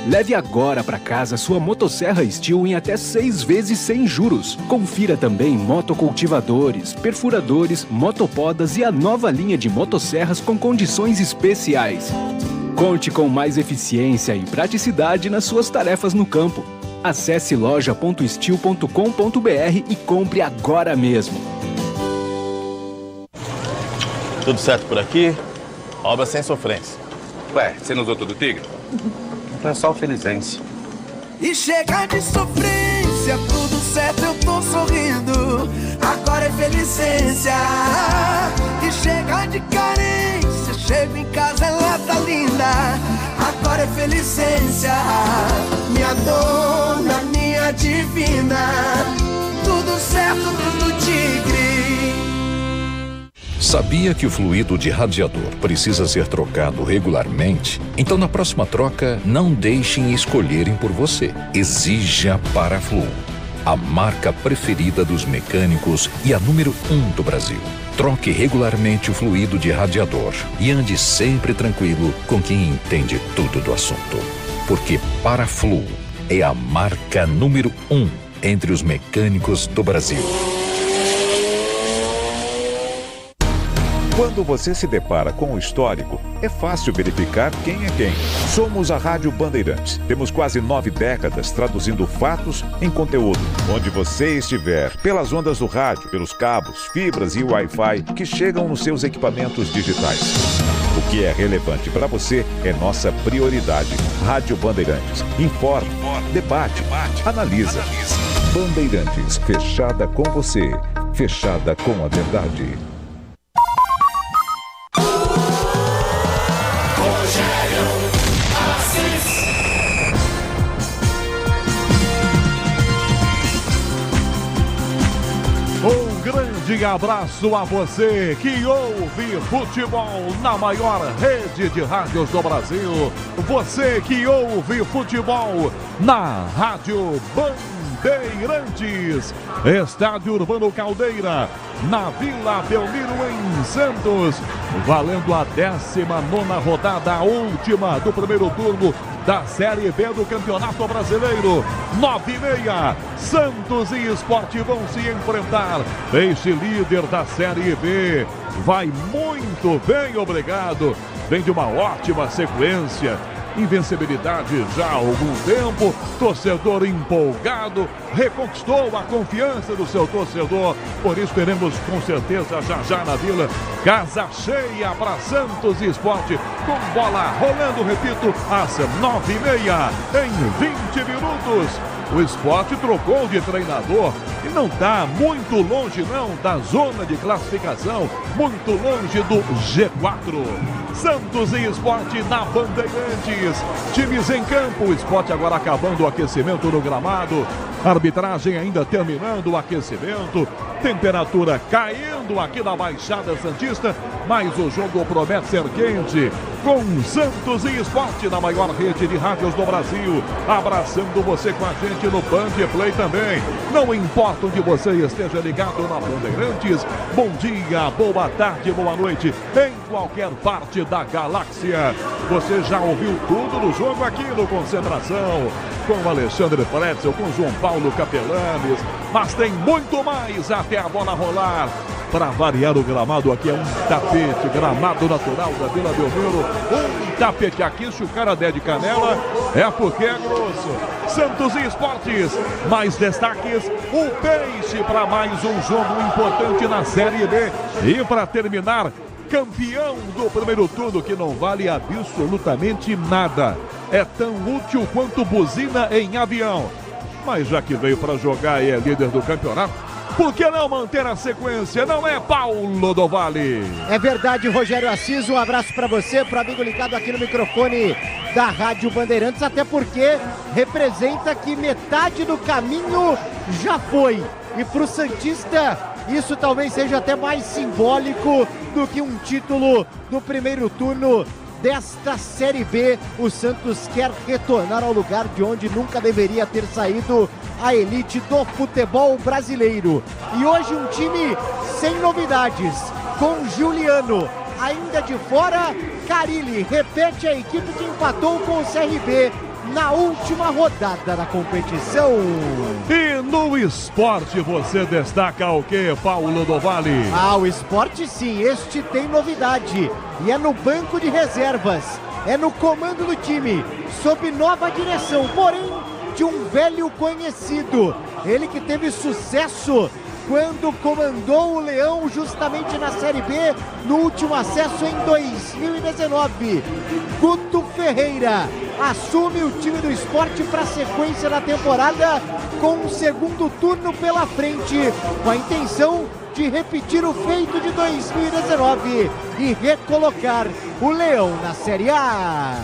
Leve agora para casa sua motosserra Steel em até 6 vezes sem juros. Confira também motocultivadores, perfuradores, motopodas e a nova linha de motosserras com condições especiais. Conte com mais eficiência e praticidade nas suas tarefas no campo. Acesse loja.steel.com.br e compre agora mesmo. Tudo certo por aqui? Obra sem sofrência. Ué, você não usou todo o Tigre? Então é só o Felizense. E chega de sofrência, tudo certo, eu tô sorrindo. Agora é Felicência. E chega de carência, chego em casa, ela tá linda. Agora é Felicência. Minha dona, minha divina. Tudo certo, tudo Tigre. Sabia que o fluido de radiador precisa ser trocado regularmente? Então, na próxima troca, não deixem escolherem por você. Exija Paraflu, a marca preferida dos mecânicos e a número 1 do Brasil. Troque regularmente o fluido de radiador e ande sempre tranquilo com quem entende tudo do assunto. Porque Paraflu é a marca número 1 entre os mecânicos do Brasil. Quando você se depara com o histórico, é fácil verificar quem é quem. Somos a Rádio Bandeirantes. Temos quase 9 décadas traduzindo fatos em conteúdo. Onde você estiver, pelas ondas do rádio, pelos cabos, fibras e Wi-Fi que chegam nos seus equipamentos digitais. O que é relevante para você é nossa prioridade. Rádio Bandeirantes. Informa, debate, analisa. Bandeirantes, fechada com você, fechada com a verdade. Um grande abraço a você que ouve futebol na maior rede de rádios do Brasil. Você que ouve futebol na Rádio Bandeirantes. Estádio Urbano Caldeira, na Vila Belmiro, em Santos. Valendo a 19ª rodada, a última do primeiro turno da Série B do Campeonato Brasileiro. 9h30, Santos e Sport vão se enfrentar. Este líder da Série B vai muito bem, obrigado. Vem de uma ótima sequência. Invencibilidade já há algum tempo, torcedor empolgado, reconquistou a confiança do seu torcedor, por isso teremos com certeza já na Vila, casa cheia para Santos e Sport, com bola rolando, repito, às 9h30, em 20 minutos. O Sport trocou de treinador e não está muito longe não da zona de classificação, muito longe do G4. Santos e Sport na Bandeirantes. Times em campo, o Sport agora acabando o aquecimento no gramado. Arbitragem ainda terminando o aquecimento. Temperatura caindo aqui na Baixada Santista, mas o jogo promete ser quente. Com Santos e Sport na maior rede de rádios do Brasil. Abraçando você com a gente no Band Play também. Não importa onde você esteja ligado na Bandeirantes. Bom dia, boa tarde, boa noite. Em qualquer parte da galáxia. Você já ouviu tudo no jogo aqui no Concentração. Com o Alexandre Pretzel, com João Paulo Capelanes. Mas tem muito mais até a bola rolar. Para variar o gramado aqui é um tapete, gramado natural da Vila Belmiro. Um tapete aqui, se o cara der de canela, é porque é grosso. Santos e Esportes, mais destaques, o Peixe para mais um jogo importante na Série B. E para terminar, campeão do primeiro turno que não vale absolutamente nada. É tão útil quanto buzina em avião. mas já que veio para jogar e é líder do campeonato, por que não manter a sequência? Não é, Paulo do Vale? É verdade, Rogério Assis, um abraço para você, para o amigo ligado aqui no microfone da Rádio Bandeirantes, até porque representa que metade do caminho já foi. E para o Santista, isso talvez seja até mais simbólico do que um título do primeiro turno desta Série B. O Santos quer retornar ao lugar de onde nunca deveria ter saído, a elite do futebol brasileiro. E hoje um time sem novidades, com Juliano ainda de fora. Carille repete a equipe que empatou com o CRB na última rodada da competição. E no esporte você destaca o que, Paulo do Vale? O esporte sim, este tem novidade. E é no banco de reservas, é no comando do time, sob nova direção, porém de um velho conhecido. Ele que teve sucesso quando comandou o Leão justamente na Série B, no último acesso em 2019. Guto Ferreira assume o time do Sport para a sequência da temporada, com um segundo turno pela frente, com a intenção de repetir o feito de 2019 e recolocar o Leão na Série A.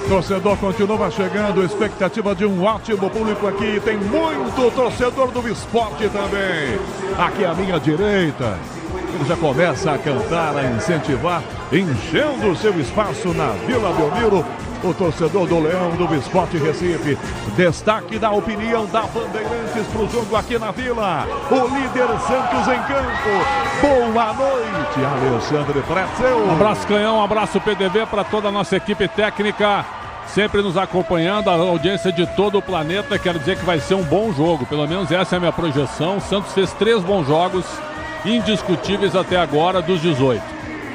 Torcedor continua chegando, expectativa de um ótimo público aqui. Tem muito torcedor do esporte também. Aqui à minha direita, ele já começa a cantar, a incentivar, enchendo o seu espaço na Vila Belmiro. O torcedor do Leão do Esporte Recife. Destaque da opinião da Bandeirantes para o jogo aqui na Vila. O líder Santos em campo. Boa noite, Alexandre Pretzel. Um abraço, Canhão, um abraço, PDV, para toda a nossa equipe técnica. Sempre nos acompanhando, a audiência de todo o planeta. Quero dizer que vai ser um bom jogo. Pelo menos essa é a minha projeção. O Santos fez 3 bons jogos, indiscutíveis até agora, dos 18.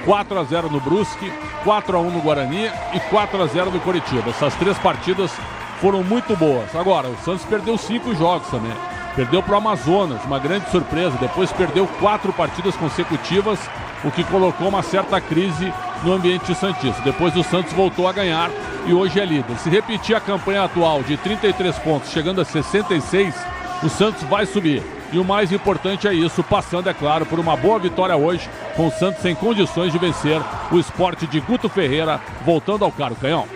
4-0 no Brusque, 4-1 no Guarani e 4-0 no Coritiba. Essas 3 partidas foram muito boas. Agora, o Santos perdeu 5 jogos também. Perdeu para o Amazonas, uma grande surpresa. Depois perdeu 4 partidas consecutivas, o que colocou uma certa crise no ambiente santista. Depois o Santos voltou a ganhar e hoje é líder. Se repetir a campanha atual de 33 pontos, chegando a 66, o Santos vai subir. E o mais importante é isso, passando, é claro, por uma boa vitória hoje, com o Santos em condições de vencer o Sport de Guto Ferreira, voltando ao cargo, Canhão.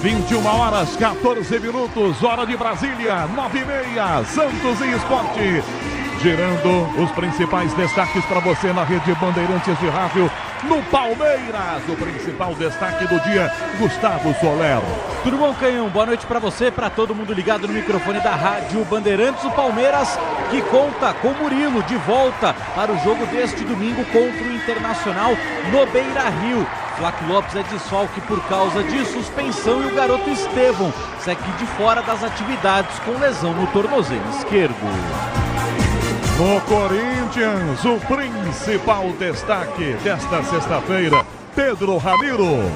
21 horas, 14 minutos, hora de Brasília, 9h30, Santos e Sport. Girando os principais destaques para você na rede Bandeirantes de Rádio. No Palmeiras, o principal destaque do dia, Gustavo Soler. Tudo bom, Canhão? Boa noite para você, para todo mundo ligado no microfone da Rádio Bandeirantes. O Palmeiras que conta com Murilo de volta para o jogo deste domingo contra o Internacional no Beira-Rio. Flávio Lopes é desfalque por causa de suspensão e o garoto Estevão segue de fora das atividades com lesão no tornozelo esquerdo. No Corinthians, o principal destaque desta sexta-feira, Pedro Ramiro.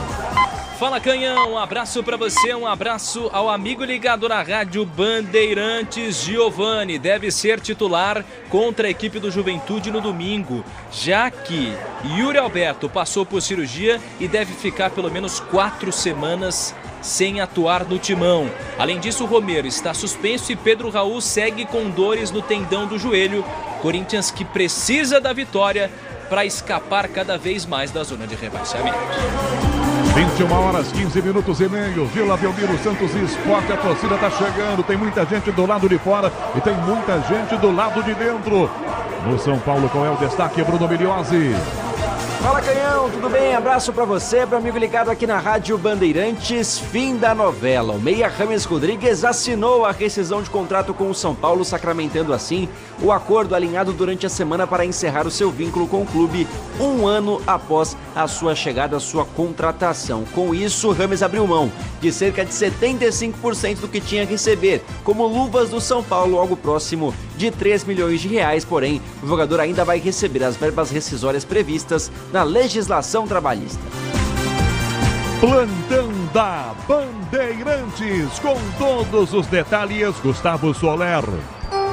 Fala, Canhão, um abraço para você, um abraço ao amigo ligado na Rádio Bandeirantes. Giovani deve ser titular contra a equipe do Juventude no domingo, já que Yuri Alberto passou por cirurgia e deve ficar pelo menos 4 semanas sem atuar no timão. Além disso, o Romero está suspenso e Pedro Raul segue com dores no tendão do joelho. Corinthians que precisa da vitória para escapar cada vez mais da zona de rebaixamento. 21 horas, 15 minutos e meio, Vila Belmiro, Santos e Sport, a torcida está chegando, tem muita gente do lado de fora e tem muita gente do lado de dentro. No São Paulo, qual é o destaque, Bruno Migliozzi? Fala, Canhão, tudo bem? Abraço pra você, pro amigo ligado aqui na Rádio Bandeirantes. Fim da novela. O meia James Rodrigues assinou a rescisão de contrato com o São Paulo, sacramentando assim o acordo alinhado durante a semana para encerrar o seu vínculo com o clube 1 ano após a sua chegada, a sua contratação. Com isso, James abriu mão de cerca de 75% do que tinha a receber como luvas do São Paulo, algo próximo de 3 milhões de reais. Porém, o jogador ainda vai receber as verbas rescisórias previstas na legislação trabalhista. Plantão da Bandeirantes, com todos os detalhes, Gustavo Soler.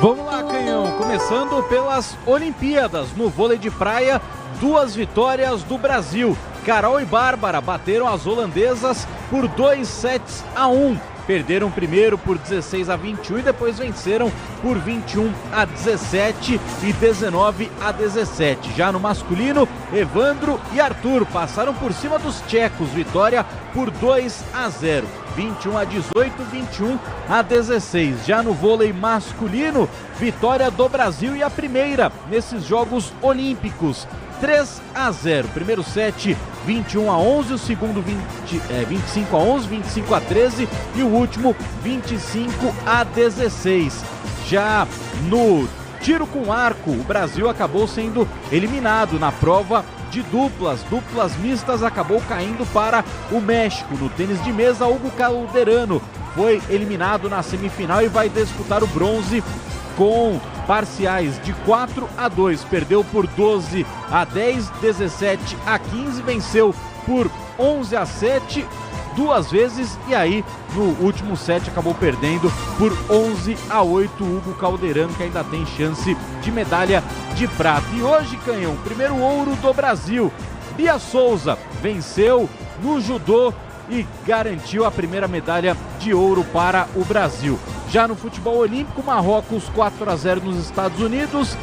Vamos lá, Canhão, começando pelas Olimpíadas. No vôlei de praia, 2 vitórias do Brasil. Carol e Bárbara bateram as holandesas por 2-1. Perderam primeiro por 16-21 e depois venceram por 21-17 e 19-17. Já no masculino, Evandro e Arthur passaram por cima dos tchecos. Vitória por 2-0. 21-18, 21-16. Já no vôlei masculino, vitória do Brasil e a primeira nesses Jogos Olímpicos. 3-0. Primeiro set 21-11, o segundo 25-11, 25-13 e o último 25-16. Já no tiro com arco, o Brasil acabou sendo eliminado na prova de duplas mistas, acabou caindo para o México. No tênis de mesa, Hugo Calderano foi eliminado na semifinal e vai disputar o bronze com parciais de 4-2, perdeu por 12-10, 17-15, venceu por 11-7 duas vezes e aí no último set acabou perdendo por 11-8. Hugo Calderano, que ainda tem chance de medalha de prata. E hoje, Canhão, primeiro ouro do Brasil. Bia Souza venceu no judô e garantiu a primeira medalha de ouro para o Brasil. Já no futebol olímpico, Marrocos 4-0 nos Estados Unidos,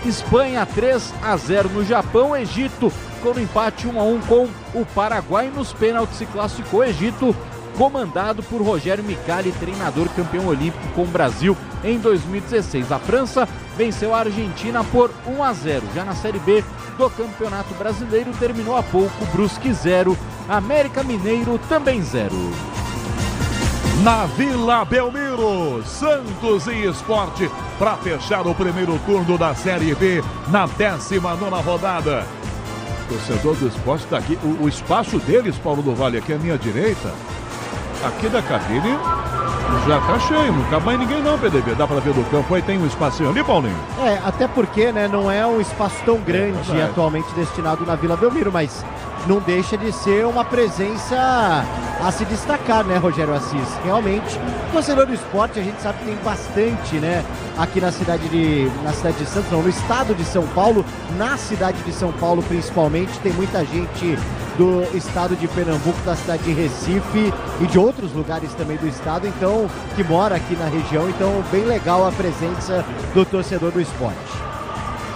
Espanha 3-0 no Japão, Egito ficou no empate 1-1 com o Paraguai. Nos pênaltis se classificou o Egito, comandado por Rogério Micali, treinador campeão olímpico com o Brasil em 2016. A França venceu a Argentina por 1-0. Já na Série B do Campeonato Brasileiro, terminou há pouco, Brusque 0, América Mineiro também 0. Na Vila Belmiro, Santos e Sport para fechar o primeiro turno da Série B na 19ª rodada. O torcedor do Sport está aqui, o espaço deles, Paulo do Vale, aqui à minha direita, aqui da cabine já está cheio, não cabe mais ninguém não, PDB, dá para ver do campo, aí tem um espacinho ali, Paulinho? Até porque, né, não é um espaço tão grande atualmente destinado na Vila Belmiro, mas não deixa de ser uma presença a se destacar, né, Rogério Assis? Realmente, o torcedor do esporte, a gente sabe que tem bastante, né, aqui na cidade de Santos, não, no estado de São Paulo, na cidade de São Paulo principalmente, tem muita gente do estado de Pernambuco, da cidade de Recife e de outros lugares também do estado, então, que mora aqui na região, então bem legal a presença do torcedor do esporte.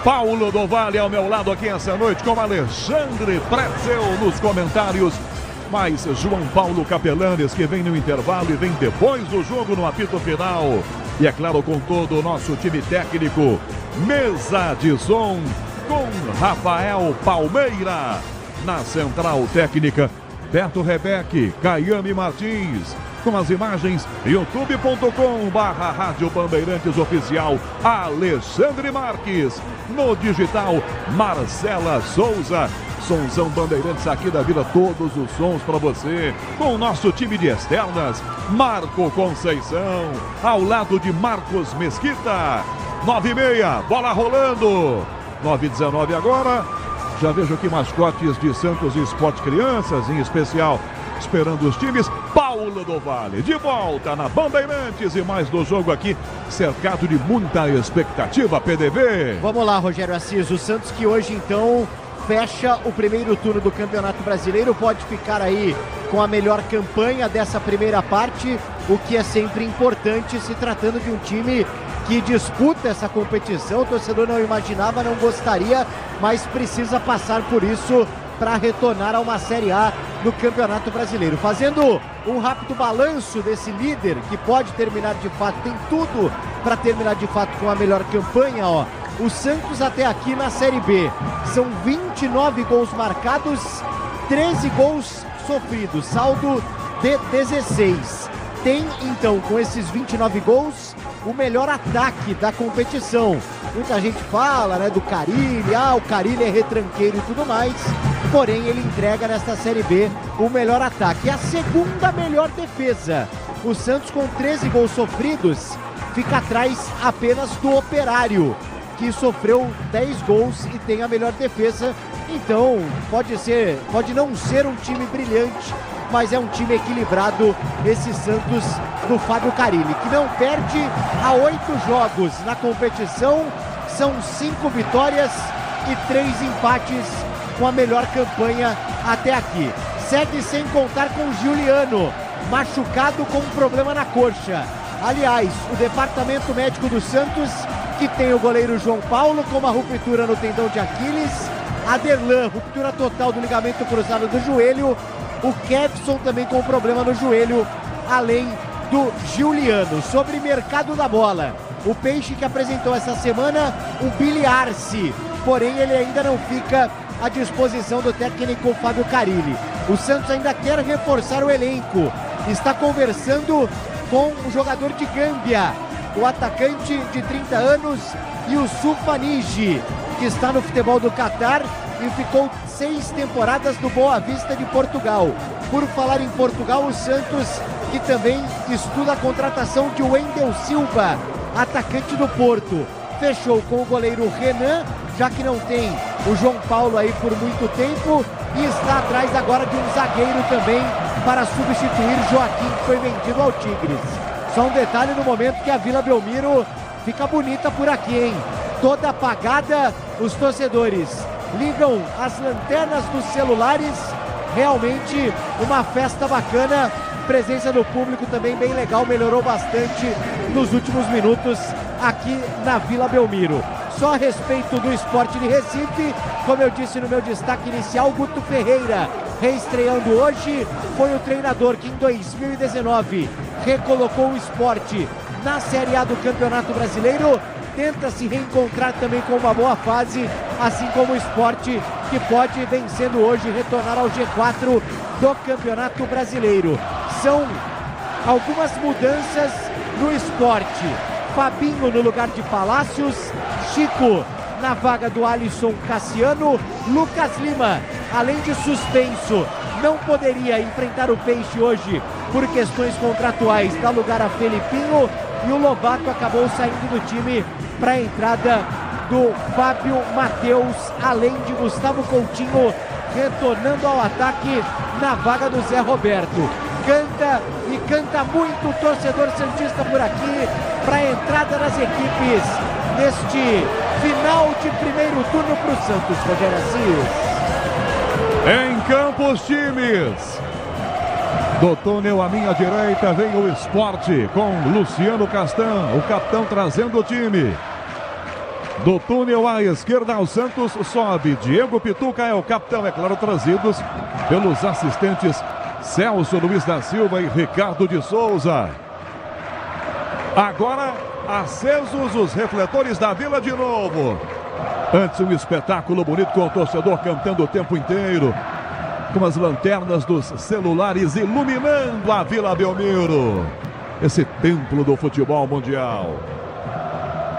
Paulo do Vale ao meu lado aqui essa noite com Alexandre Pretzel nos comentários. Mas João Paulo Capelanes, que vem no intervalo e vem depois do jogo no apito final. E é claro, com todo o nosso time técnico, mesa de som com Rafael Palmeira. Na central técnica, Beto Rebeque, Caiame Martins. Com as imagens, youtube.com/Rádio Bandeirantes Oficial, Alexandre Marques. No digital, Marcela Souza. Sonzão Bandeirantes aqui da Vila, todos os sons para você. Com o nosso time de externas, Marco Conceição. Ao lado de Marcos Mesquita. 9h30, bola rolando. 9h19 agora. Já vejo aqui mascotes de Santos e Sport Crianças, em especial, esperando os times. Paulo do Vale, de volta na Bandeirantes e mais do jogo aqui, cercado de muita expectativa, PDB. Vamos lá, Rogério Assis, o Santos que hoje então fecha o primeiro turno do Campeonato Brasileiro, pode ficar aí com a melhor campanha dessa primeira parte, o que é sempre importante se tratando de um time que disputa essa competição. O torcedor não imaginava, não gostaria, mas precisa passar por isso para retornar a uma Série A do Campeonato Brasileiro. Fazendo um rápido balanço desse líder que pode terminar de fato, tem tudo para terminar de fato com a melhor campanha, ó. O Santos até aqui na Série B são 29 gols marcados, 13 gols sofridos, saldo de 16. Tem então com esses 29 gols o melhor ataque da competição. Muita gente fala, né, do Carille, o Carille é retranqueiro e tudo mais, porém ele entrega nesta Série B o melhor ataque. E a segunda melhor defesa. O Santos com 13 gols sofridos fica atrás apenas do Operário, que sofreu 10 gols e tem a melhor defesa. Então pode não ser um time brilhante, mas é um time equilibrado, esse Santos do Fábio Carille, que não perde há 8 jogos na competição, são 5 vitórias e 3 empates com a melhor campanha até aqui. Segue sem contar com o Giuliano, machucado com um problema na coxa. Aliás, o departamento médico do Santos, que tem o goleiro João Paulo com uma ruptura no tendão de Aquiles, Aderlan, ruptura total do ligamento cruzado do joelho, o Kevson também com problema no joelho, além do Giuliano. Sobre mercado da bola, o Peixe que apresentou essa semana o Billy Arce, porém ele ainda não fica à disposição do técnico Fábio Carille. O Santos ainda quer reforçar o elenco, está conversando com o jogador de Gâmbia, o atacante de 30 anos, Yusuf Aniji, que está no futebol do Catar e ficou 6 temporadas no Boa Vista de Portugal. Por falar em Portugal, o Santos, que também estuda a contratação de Wendel Silva, atacante do Porto. Fechou com o goleiro Renan, já que não tem o João Paulo aí por muito tempo, e está atrás agora de um zagueiro também para substituir Joaquim, que foi vendido ao Tigres. Só um detalhe no momento que a Vila Belmiro fica bonita por aqui, hein? Toda apagada, os torcedores ligam as lanternas dos celulares, realmente uma festa bacana, presença do público também bem legal, melhorou bastante nos últimos minutos aqui na Vila Belmiro. Só a respeito do Sport de Recife, como eu disse no meu destaque inicial, Guto Ferreira, reestreando hoje, foi o treinador que em 2019 recolocou o Sport na Série A do Campeonato Brasileiro, tenta se reencontrar também com uma boa fase, assim como o Sport, que pode, vencendo hoje, retornar ao G4 do Campeonato Brasileiro. São algumas mudanças no Sport. Fabinho no lugar de Palácios, Chico na vaga do Alisson Cassiano, Lucas Lima, além de suspenso, não poderia enfrentar o Peixe hoje por questões contratuais, dá lugar a Felipinho, e o Lobato acabou saindo do time para a entrada do Fábio Matheus, além de Gustavo Coutinho retornando ao ataque na vaga do Zé Roberto. Canta e canta muito o torcedor santista por aqui para a entrada das equipes neste final de primeiro turno para o Santos, Rogério Assis. Em campo os times. Do túnel à minha direita vem o Sport com Luciano Castan, o capitão trazendo o time. Do túnel à esquerda o Santos sobe. Diego Pituca é o capitão, é claro, trazidos pelos assistentes Celso Luiz da Silva e Ricardo de Souza. Agora acesos os refletores da Vila de novo. Antes um espetáculo bonito com o torcedor cantando o tempo inteiro, com as lanternas dos celulares iluminando a Vila Belmiro, esse templo do futebol mundial.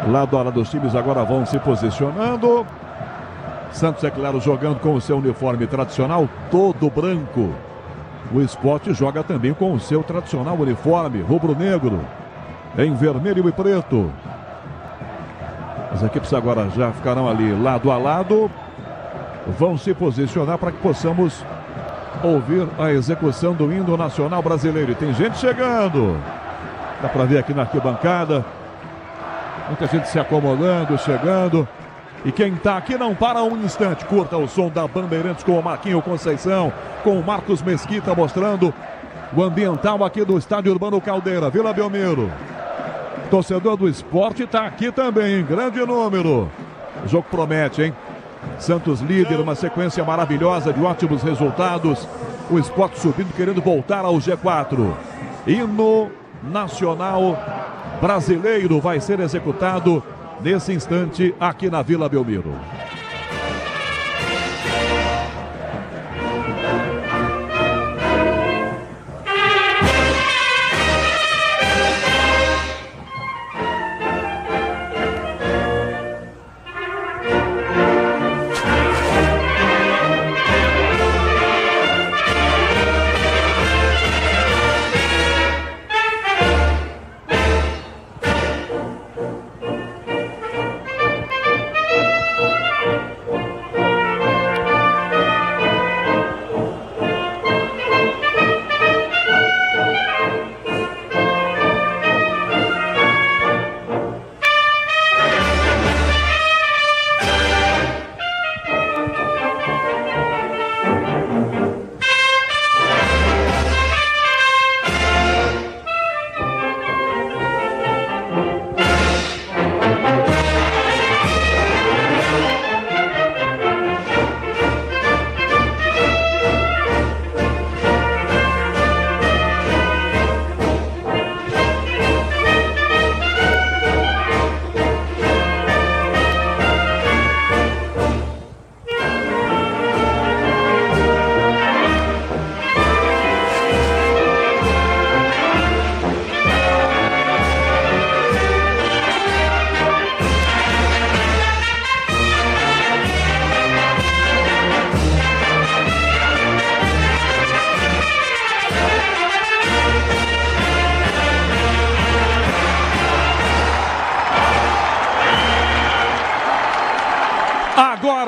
Lado a lado dos times agora vão se posicionando. Santos, é claro, jogando com o seu uniforme tradicional todo branco. O Sport joga também com o seu tradicional uniforme rubro-negro, em vermelho e preto. As equipes agora já ficarão ali lado a lado, vão se posicionar para que possamos ouvir a execução do hino nacional brasileiro. E tem gente chegando, dá para ver aqui na arquibancada, muita gente se acomodando, chegando. E quem está aqui não para um instante. Curta o som da Bandeirantes com o Marquinho Conceição, com o Marcos Mesquita mostrando o ambiental aqui do Estádio Urbano Caldeira, Vila Belmiro. Torcedor do Sport está aqui também, em grande número. O jogo promete, hein? Santos líder, uma sequência maravilhosa de ótimos resultados. O Sport subindo, querendo voltar ao G4. Hino nacional brasileiro vai ser executado nesse instante aqui na Vila Belmiro.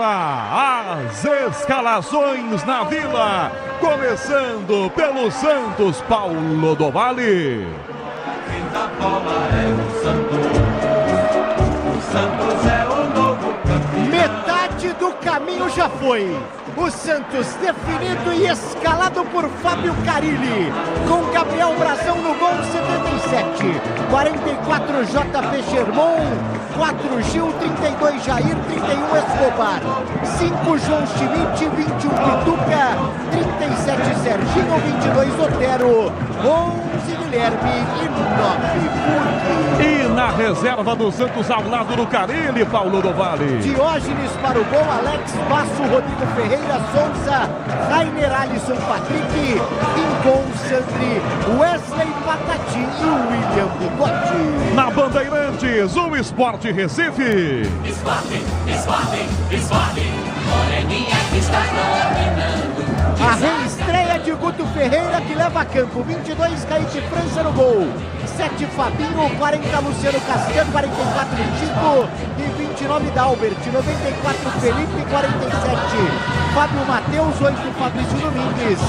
agora as escalações na Vila, começando pelo Santos, Paulo do Vale. Da bola é o Santos é o novo campeão. Metade do caminho já foi. O Santos definido e escalado por Fábio Carilli, com Gabriel Brazão no gol 77, 44 JP Sherman, 4 Gil, 32 Jair, 31 Escobar, 5 João Schmidt, 21 Pituca, 37 Serginho, 22 Otero, 11 Guilherme e 9 Furque. E na reserva do Santos ao lado do Carilli, Paulo do Vale. Diógenes para o gol, Alex Basso, Rodrigo Ferreira, Souza, Rainer Alisson, Patrick, Rincon, Sandri, Wesley Patati e William Bigode. Na Bandeirantes, o Sport Recife. Esporte, moreninha que está dominando. A reestreia de Guto Ferreira que leva a campo, 22 Kaique França no gol, 7 Fabinho, 40 Luciano Cassiano, 44 Chico e 29 Dalbert, 94 Felipe, 47 Fábio Matheus, 8 Fabrício Domingues,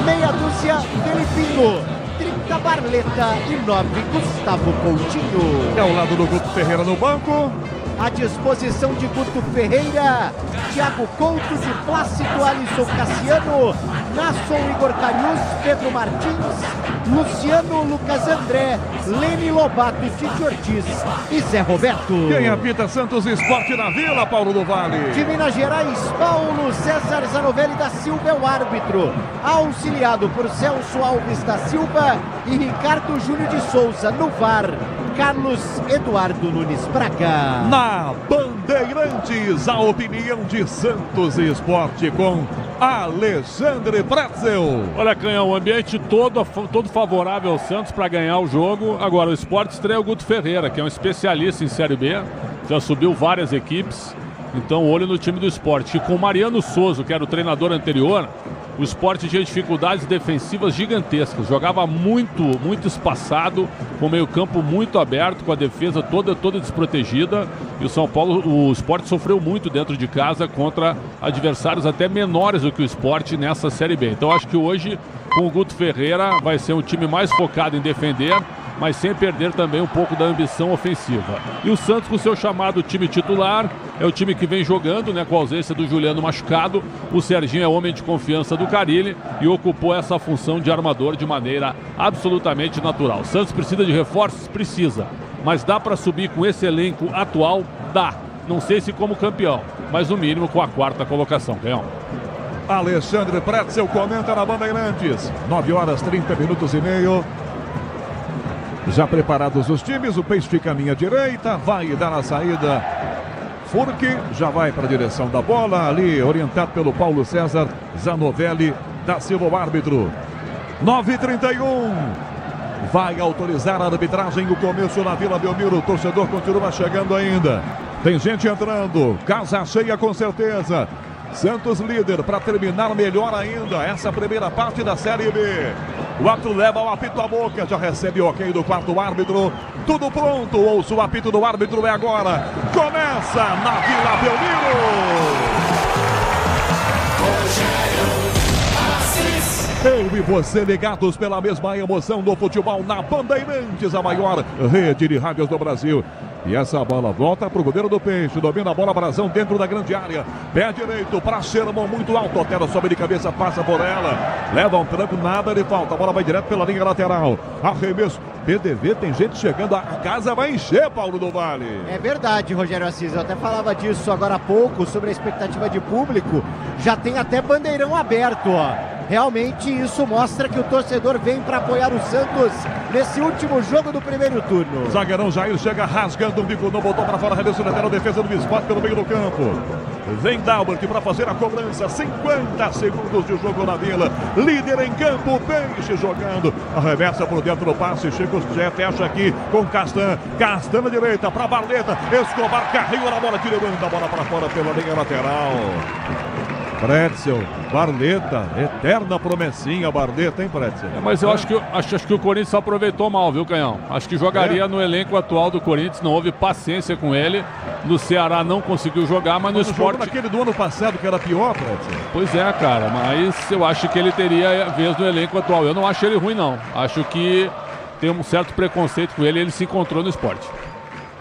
meia dúzia Felipinho, 30 Barleta e 9 Gustavo Coutinho. Ao lado do Guto Ferreira no banco. À disposição de Guto Ferreira, Thiago Couto, de Plácido, Alisson Cassiano, Nasson, Igor Carius, Pedro Martins, Luciano, Lucas André, Lene Lobato, Tite Ortiz e Zé Roberto. Quem apita Santos Esporte na Vila, Paulo do Vale? De Minas Gerais, Paulo César Zanovelli da Silva é o árbitro, auxiliado por Celso Alves da Silva e Ricardo Júnior de Souza no VAR. Carlos Eduardo Nunes Braga. Na Bandeirantes, a opinião de Santos Esporte com Alexandre Pretzel. Olha, Canhão, o ambiente todo favorável ao Santos para ganhar o jogo. Agora, o Sport estreia o Guto Ferreira, que é um especialista em Série B, já subiu várias equipes. Então, olho no time do Sport. E com o Mariano Souza, que era o treinador anterior, o Sport tinha dificuldades defensivas gigantescas. Jogava muito espaçado, com o meio-campo muito aberto, com a defesa toda desprotegida. E o Sport sofreu muito dentro de casa contra adversários até menores do que o Sport nessa Série B. Então, acho que hoje, com o Guto Ferreira, vai ser um time mais focado em defender, mas sem perder também um pouco da ambição ofensiva. E o Santos, com o seu chamado time titular, é o time que vem jogando, né, com a ausência do Juliano machucado. O Serginho é homem de confiança do Carilli e ocupou essa função de armador de maneira absolutamente natural. O Santos precisa de reforços? Precisa. Mas dá para subir com esse elenco atual? Dá. Não sei se como campeão, mas no mínimo com a 4ª colocação, Canhão. Alexandre Pretzel comenta na Bandeirantes. 9 horas 30 minutos e meio. Já preparados os times, o Peixe fica à minha direita, vai dar a saída. Furque já vai para a direção da bola, ali orientado pelo Paulo César Zanovelli da Silva, o árbitro. 9h31. Vai autorizar a arbitragem, o começo na Vila Belmiro, o torcedor continua chegando ainda. Tem gente entrando, casa cheia com certeza. Santos líder para terminar melhor ainda essa primeira parte da Série B. O árbitro leva o apito à boca, já recebe o ok do quarto árbitro. Tudo pronto, ouça o apito do árbitro, é agora. Começa na Vila Belmiro. Eu e você ligados pela mesma emoção do futebol na Bandeirantes, a maior rede de rádios do Brasil. E essa bola volta para o goleiro do Peixe. Domina a bola, Brazão dentro da grande área. Pé direito para Sherman, muito alto. Otero sobe de cabeça, passa por ela. Leva um tranco, nada de falta. A bola vai direto pela linha lateral. Arremesso. PDV, tem gente chegando. A casa vai encher, Paulo do Vale. É verdade, Rogério Assis. Eu até falava disso agora há pouco, sobre a expectativa de público. Já tem até bandeirão aberto, ó. Realmente isso mostra que o torcedor vem para apoiar o Santos nesse último jogo do primeiro turno. Zagueirão Jair chega rasgando o bico, não botou para fora, arremesso lateral, defesa do Sport pelo meio do campo. Vem Dalbert para fazer a cobrança, 50 segundos de jogo na Vila. Líder em campo, Peixe jogando. Arremessa por dentro do passe, chega o Zé, fecha aqui com Castan. Castan na direita para Barleta. Escobar carregou na bola, tirando a bola para fora pela linha lateral. Pretzel, Barleta, eterna promessinha, Barleta, hein, Pretzel? Mas eu acho que o Corinthians aproveitou mal, viu, Canhão? Acho que jogaria no elenco atual do Corinthians, não houve paciência com ele. No Ceará não conseguiu jogar, mas no Sport... naquele do ano passado que era pior, Pretzel. Pois é, cara, mas eu acho que ele teria vez no elenco atual. Eu não acho ele ruim, não. Acho que tem um certo preconceito com ele e ele se encontrou no Sport.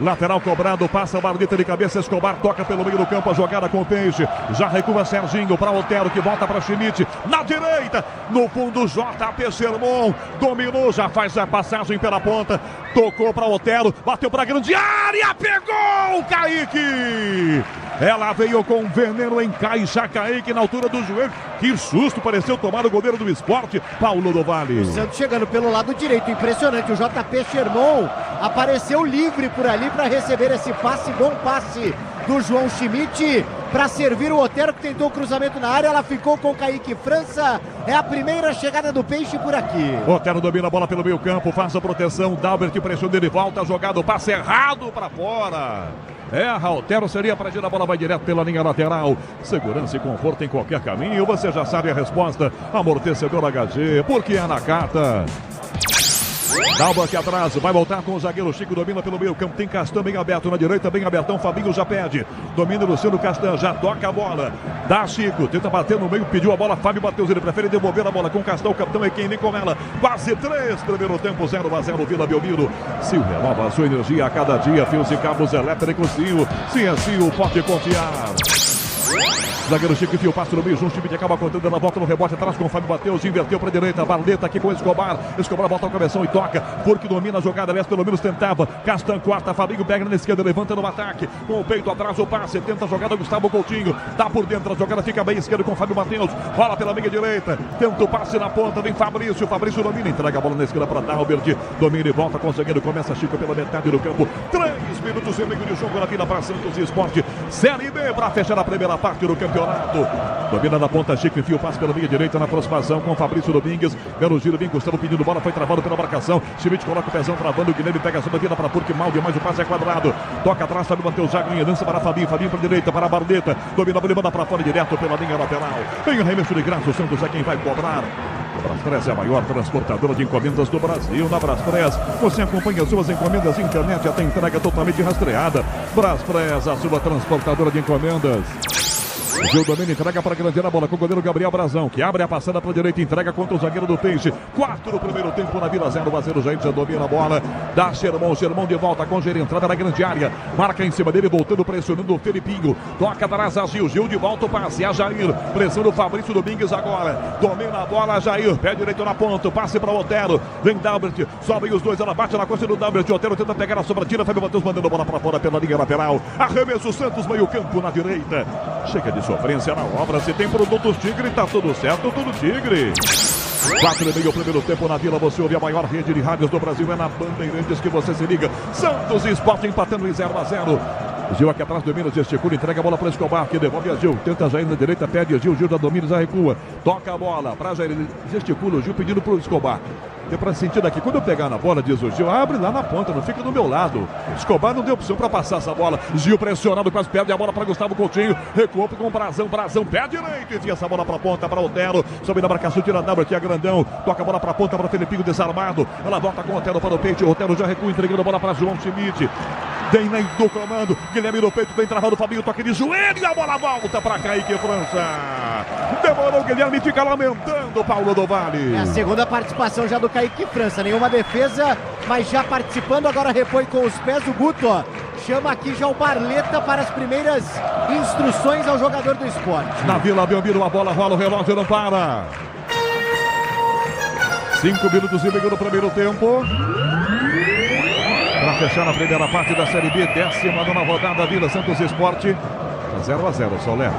Lateral cobrado, passa a Barleta de cabeça, Escobar toca pelo meio do campo, a jogada com o Peixe, já recua Serginho para Otero, que volta para Schmidt, na direita, no fundo JP Sermon, dominou, já faz a passagem pela ponta, tocou para Otero, bateu para a grande área, pegou o Kaique! Ela veio com veneno, encaixa Kaique na altura do joelho. Que susto, pareceu tomar o goleiro do Sport, Paulo do Vale. O Santos chegando pelo lado direito, impressionante. O JP Sherman apareceu livre por ali para receber esse passe, bom passe do João Schmidt para servir o Otero, que tentou o cruzamento na área. Ela ficou com o Kaique França. É a primeira chegada do Peixe por aqui. Otero domina a bola pelo meio campo, faz a proteção. Dalbert pressiona, ele volta, jogado, passe errado para fora. Erra, Otero seria para girar, a bola vai direto pela linha lateral. Segurança e conforto em qualquer caminho. Você já sabe a resposta. Amortecedor HG, porque é na carta. Dalba aqui atrás, vai voltar com o zagueiro Chico, domina pelo meio campo, tem Castan bem aberto na direita, bem abertão, Fabinho já pede, domina Luciano Castan, já toca a bola, dá Chico, tenta bater no meio, pediu a bola, Fábio Mateus, ele prefere devolver a bola com Castan, o capitão é quem vem com ela, quase 3, primeiro tempo, 0-0, Vila Belmiro. Sil renova a sua energia a cada dia, fios e cabos elétricos Sil, se é Sil, pode confiar. Zagueiro Chico enfia o passe no meio, João Schmidt acaba contando, ela volta no rebote atrás com o Fábio Mateus, inverteu para a direita, Barleta aqui com o Escobar volta ao cabeção e toca, porque domina a jogada, aliás, pelo menos tentava, Castan corta, Fabinho pega na esquerda, levanta no ataque, com o peito atrás, o passe, tenta a jogada, Gustavo Coutinho, tá por dentro, a jogada fica bem esquerda com o Fábio Mateus, rola pela meia direita, tenta o passe na ponta, vem Fabrício domina, entrega a bola na esquerda para Dalbert, domina e volta, conseguindo, começa Chico pela metade do campo, 3 minutos e meio de jogo na vida para Santos e Sport, Série B para fechar a primeira parte do campeonato. Domina na ponta, Chico enfia o passe pela meia direita na aproximação com Fabrício Domingues. Belo giro, vem Gustavo pedindo bola, foi travado pela marcação. Schmidt coloca o pezão travando, o Guilherme pega a sua vida para Purque mal demais, o passe é quadrado. Toca atrás, Fábio Mateus, Jagrinha, lança para Fabinho para a direita, para a Barleta. Domina, ele manda para fora direto pela linha lateral. Vem o arremesso de graça, o Santos é quem vai cobrar. A Braspress é a maior transportadora de encomendas do Brasil. Na Braspress, você acompanha suas encomendas internet até entrega totalmente rastreada. Braspress, a sua transportadora de encomendas. Gil domina, entrega para Grandeira, a bola com o goleiro Gabriel Brazão, que abre a passada para a direita, entrega contra o zagueiro do Peixe. 4 no primeiro tempo na Vila, 0-0, Jair já domina a bola, dá Sherman de volta com Jair, entrada na grande área, marca em cima dele, voltando, pressionando o Felipinho, toca atrás a Gil de volta o passe, a Jair, pressão do Fabrício Domingues agora, domina a bola, Jair, pé direito na ponta, passe para o Otero, vem Dalbert, sobem os dois, ela bate na costa do Dalbert, Otero tenta pegar a sobra, tira, Fábio Mateus mandando a bola para fora pela linha lateral, arremesso Santos, meio campo na direita, chega de sofrência na obra, se tem produtos Tigre, tá tudo certo, tudo Tigre. 4,5 primeiro tempo na Vila, você ouve a maior rede de rádios do Brasil, é na Bandeirantes que você se liga. Santos e Sport empatando em 0-0. Gil aqui atrás, domina, gesticula, entrega a bola para Escobar, que devolve a Gil, tenta Jair na direita, pede a Gil já domina, já recua, toca a bola para Jair, gesticula o Gil pedindo para o Escobar. Deu pra sentir daqui, quando eu pegar na bola, diz o Gil, abre lá na ponta, não fica do meu lado. Escobar não deu opção pra passar essa bola. Gil pressionado, quase perde a bola pra Gustavo Coutinho. Recuou com o Brazão, pé direito, enfia essa bola pra ponta, pra Otero. Sobe na marcação, tira a W aqui, é grandão. Toca a bola pra ponta, pra Felipinho desarmado. Ela volta com o Otero para o peito. O Otero já recua, entregando a bola pra João Schmidt. Vem do comando, Guilherme no peito, bem travado, Fabinho toca de joelho e a bola volta para Kaique França. Demorou, Guilherme fica lamentando, Paulo do Vale. É a segunda participação já do Kaique França, nenhuma defesa, mas já participando, agora repõe com os pés o Guto, ó. Chama aqui já o Barleta para as primeiras instruções ao jogador do Sport. Na Vila Belmiro, a bola rola, o relógio não para. 5 minutos e meio no primeiro tempo. Para fechar a primeira parte da Série B, 19ª rodada, Vila Santos Sport, 0-0, Soler.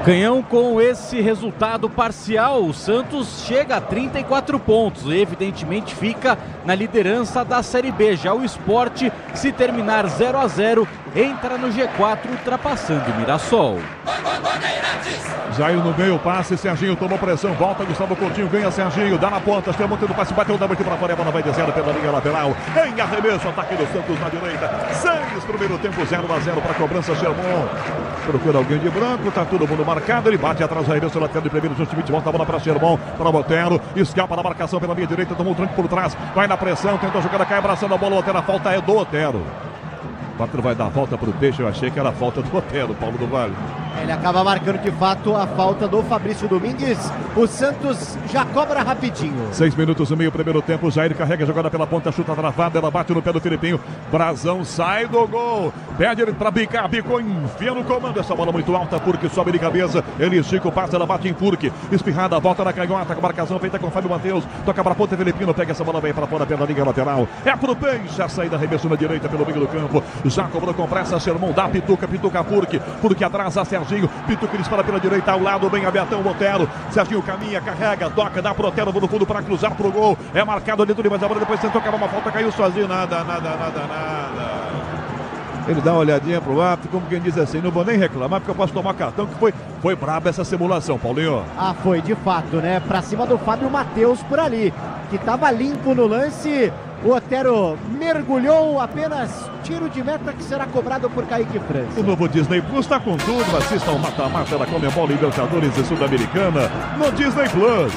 Canhão, com esse resultado parcial, o Santos chega a 34 pontos e evidentemente fica na liderança da Série B. Já o Sport, se terminar 0-0, entra no G4 ultrapassando o Mirassol. Jair no meio, passe, Serginho tomou pressão, volta, Gustavo Coutinho, ganha Serginho, dá na ponta, chamou tendo passe, bateu o W para fora, a bola vai descendo pela linha lateral, em arremesso, ataque do Santos na direita, 6 primeiro tempo, 0-0 para a cobrança, Sherman, procura alguém de branco, tá todo mundo marcado, ele bate atrás do arremesso lateral de primeiro, justamente volta a bola para Sherman, para Botero, escapa na marcação pela linha direita, tomou um tranco por trás, vai na pressão, tentou a jogada, cai abraçando a bola, Otero, a falta é do Otero. O Patrão vai dar a falta pro Peixe, eu achei que era a falta do Otero, Paulo do Vale. Ele acaba marcando de fato a falta do Fabrício Domingues. O Santos já cobra rapidinho. 6 minutos e meio, primeiro tempo. Jair carrega a jogada pela ponta, chuta travada, ela bate no pé do Filipinho. Brazão sai do gol. Pede ele pra bicar, bicou, enfia no comando. Essa bola muito alta, Furque sobe de cabeça. Ele estica o passe, ela bate em Furque. Espirrada, volta na canhota, com marcação feita com Fábio Matheus. Toca pra ponta, Filipinho pega essa bola, vem pra fora pela linha lateral. É pro Peixe, a saída, arremesso na direita pelo meio do campo. Já cobrou com pressa, Sermão dá Pituca, Pituca Furque. Furque atrás a Serginho. Pituca dispara pela direita, ao lado, bem abertão, Otero. Serginho caminha, carrega, toca, dá pro Otero no fundo para cruzar pro gol. É marcado dentro de mais a bola, depois tentou acabar uma falta, caiu sozinho, nada. Ele dá uma olhadinha pro árbitro, como quem diz assim, não vou nem reclamar porque eu posso tomar cartão, que foi braba essa simulação, Paulinho. Ah, foi de fato, né? Pra cima do Fábio Matheus por ali, que tava limpo no lance. O Otero mergulhou, apenas tiro de meta que será cobrado por Kaique França. O novo Disney Plus está com tudo. Assista ao mata-mata da Conmebol Libertadores e Sul-Americana no Disney Plus.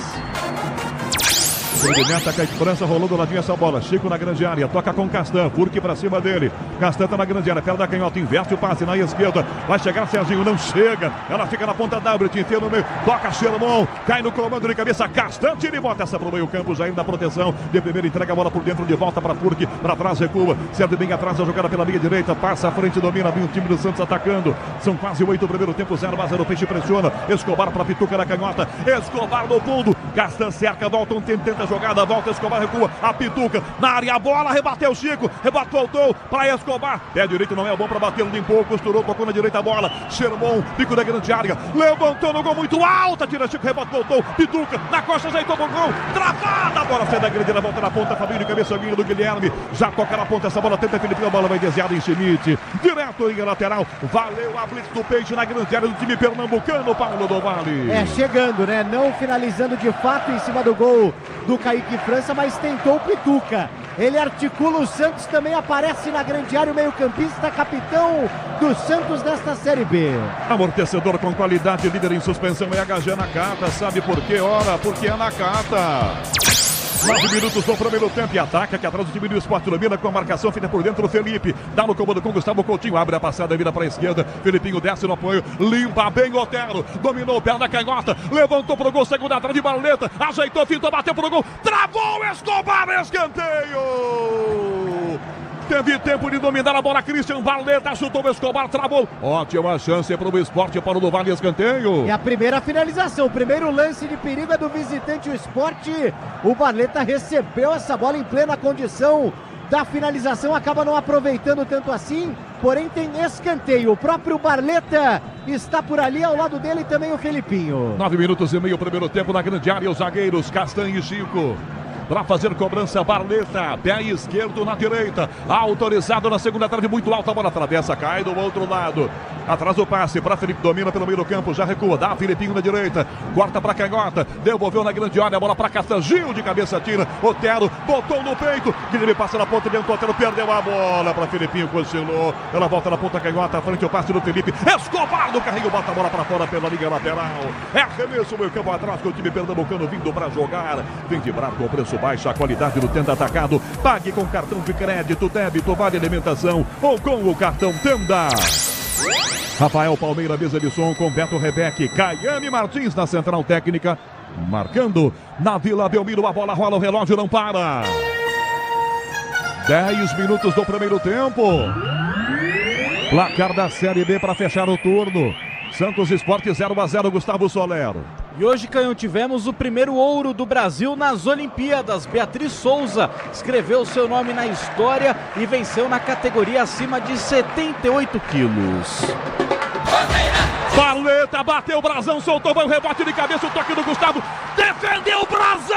Meta, Kaique França rolou do ladinho essa bola. Chico na grande área, toca com Castan. Furque pra cima dele. Castan tá na grande área, perna da canhota, inverte o passe na esquerda. Vai chegar Serginho, não chega. Ela fica na ponta W, enfia no meio. Toca Xeramon, cai no comando de cabeça. Castan tira e bota essa pro meio campo. Jair na proteção. De primeira entrega a bola por dentro, de volta pra Furque. Pra trás recua. Serve bem atrás, a jogada pela linha direita. Passa à frente, domina bem o time do Santos atacando. São quase 8 primeiro tempo, 0-0. O Peixe pressiona. Escobar pra Pituca na canhota. Escobar no fundo. Castan cerca, volta um tempo, tenta a jogada, volta Escobar, recua, a Pituca na área, a bola, rebateu o Chico, voltou para Escobar, pé direito não é bom para bater, limpou, costurou, tocou na direita a bola, Xermon, pico da grande área, levantou no gol muito alta, tira Chico, rebate, voltou, Pituca, na costa, ajeitou o gol, travada, a bola sai da grande, volta na ponta, Fabinho, cabeça do Guilherme, já toca na ponta, essa bola tenta Filipinho, a bola vai desviada em Schmidt, direto em lateral, valeu a blitz do Peixe na grande área do time pernambucano, Paulo do Vale. É, chegando, né, não finalizando de fato em cima do gol do Kaique França, mas tentou o Pituca. Ele articula, o Santos também aparece na grande área, o meio-campista, capitão do Santos desta Série B. Amortecedor com qualidade, líder em suspensão é HG Nakata. Sabe por quê? Ora, porque é Nakata. 9 minutos do primeiro tempo e ataca que atrás do time do Sport domina com a marcação feita por dentro o Felipe, dá no comando com Gustavo Coutinho, abre a passada, vira para a esquerda, Felipinho desce no apoio, limpa bem o Otero, dominou o pé da canhota, levantou pro gol, segunda atrás de Barleta, ajeitou, fintou, bateu pro gol, travou, Escobar, escanteio! Teve tempo de dominar a bola, Christian Barleta chutou o Escobar, travou. Ótima chance para o Sport, para o do Vale, escanteio. E a primeira finalização, o primeiro lance de perigo é do visitante, o Sport. O Barleta recebeu essa bola em plena condição da finalização, acaba não aproveitando tanto assim, porém tem escanteio. O próprio Barleta está por ali, ao lado dele também o Felipinho. 9 minutos e meio, primeiro tempo na grande área, os zagueiros Castan e Chico. Para fazer cobrança, Barleta, pé esquerdo na direita, autorizado na segunda trave, muito alta, a bola atravessa, cai do outro lado, atrás o passe para Felipe, domina pelo meio do campo, já recua, dá Filipinho na direita, corta para canhota, devolveu na grande área, a bola para Castan, Gil de cabeça tira, Otero, botou no peito, Guilherme passa na ponta dentro, Otero perdeu a bola para Filipinho, cochilou, ela volta na ponta canhota, à frente o passe do Felipe, Escobar do carrinho, bota a bola para fora pela linha lateral, é arremesso, meio campo atrás, com o time pernambucano vindo para jogar, vem vibrar com o preço baixa, a qualidade do Tenda Atacado. Pague com cartão de crédito, débito, vale alimentação ou com o cartão Tenda. Rafael Palmeira, mesa de som com Beto Rebeque, Caiane Martins na central técnica, marcando na Vila Belmiro, a bola rola, o relógio não para. 10 minutos do primeiro tempo. Placar da Série B para fechar o turno. Santos Sport 0-0, Gustavo Solero. E hoje, Canhão, tivemos o primeiro ouro do Brasil nas Olimpíadas. Beatriz Souza escreveu seu nome na história e venceu na categoria acima de 78 quilos. Barleta bateu o brasão, soltou o rebote de cabeça, o toque do Gustavo, defendeu o brasão!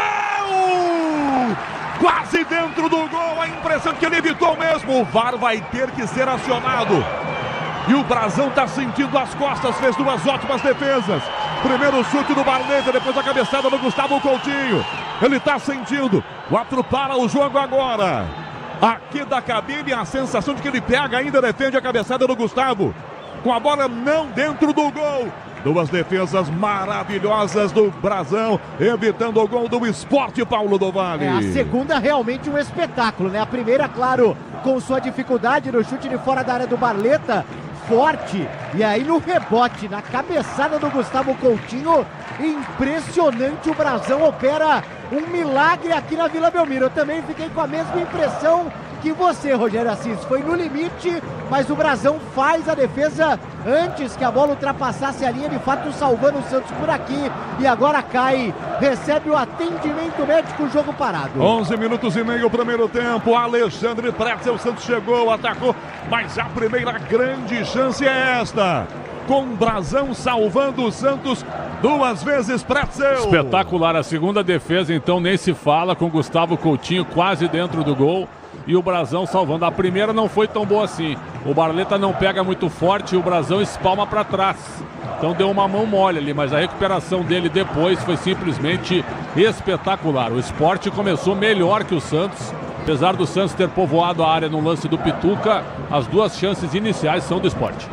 Quase dentro do gol, a impressão que ele evitou mesmo. O VAR vai ter que ser acionado. E o Brasão tá sentindo as costas, fez 2 ótimas defesas. Primeiro chute do Barleta, depois a cabeçada do Gustavo Coutinho. Ele tá sentindo. O árbitro para o jogo agora. Aqui da cabine, a sensação de que ele pega ainda, defende a cabeçada do Gustavo. Com a bola não dentro do gol. 2 defesas maravilhosas do Brasão, evitando o gol do Sport, Paulo do Vale. A segunda realmente um espetáculo, né? A primeira, claro, com sua dificuldade no chute de fora da área do Barleta, forte. E aí no rebote, na cabeçada do Gustavo Coutinho, impressionante, o Brasão opera um milagre aqui na Vila Belmiro. Eu também fiquei com a mesma impressão que você, Rogério Assis. Foi no limite, mas o Brasão faz a defesa antes que a bola ultrapassasse a linha, de fato salvando o Santos por aqui. E agora cai, recebe o atendimento médico, jogo parado. 11 minutos e meio, primeiro tempo. Alexandre Pretzel, o Santos chegou, atacou, mas a primeira grande chance é esta. Com o Brasão salvando o Santos 2 vezes, Pretzel. Espetacular, a segunda defesa então nem se fala, com Gustavo Coutinho quase dentro do gol. E o Brasão salvando. A primeira não foi tão boa assim. O Barleta não pega muito forte e o Brasão espalma para trás. Então deu uma mão mole ali, mas a recuperação dele depois foi simplesmente espetacular. O Sport começou melhor que o Santos. Apesar do Santos ter povoado a área no lance do Pituca, as 2 chances iniciais são do Sport.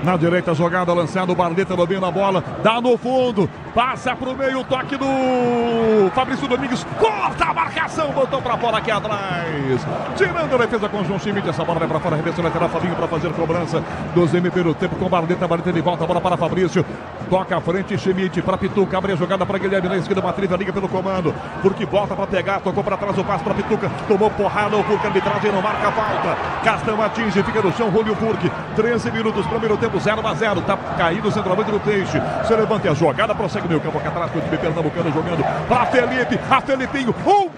Na direita, jogada lançada, o Barleta domina a bola, dá no fundo, passa pro meio, toque do Fabrício Domingues, corta a marcação, botou pra fora aqui atrás, tirando a defesa com o João Schmidt, essa bola vai pra fora, arremesso lateral, Fabinho pra fazer cobrança, 12 pelo tempo com o Barleta de volta, a bola para Fabrício, toca à frente, Schmidt pra Pituca, abre a jogada pra Guilherme, na esquerda, Matriva, liga pelo comando, porque volta pra pegar, tocou pra trás o passe pra Pituca, tomou porrada, o Furque, arbitragem não marca a falta, Castão atinge, fica no chão, Rúlio Furque, 13 minutos, primeiro tempo, 0-0, tá caído o centroavante do Peixe, se levanta a jogada, prossegue no campo aqui atrás, com o time pernambucano jogando para Felipe, a Felipinho,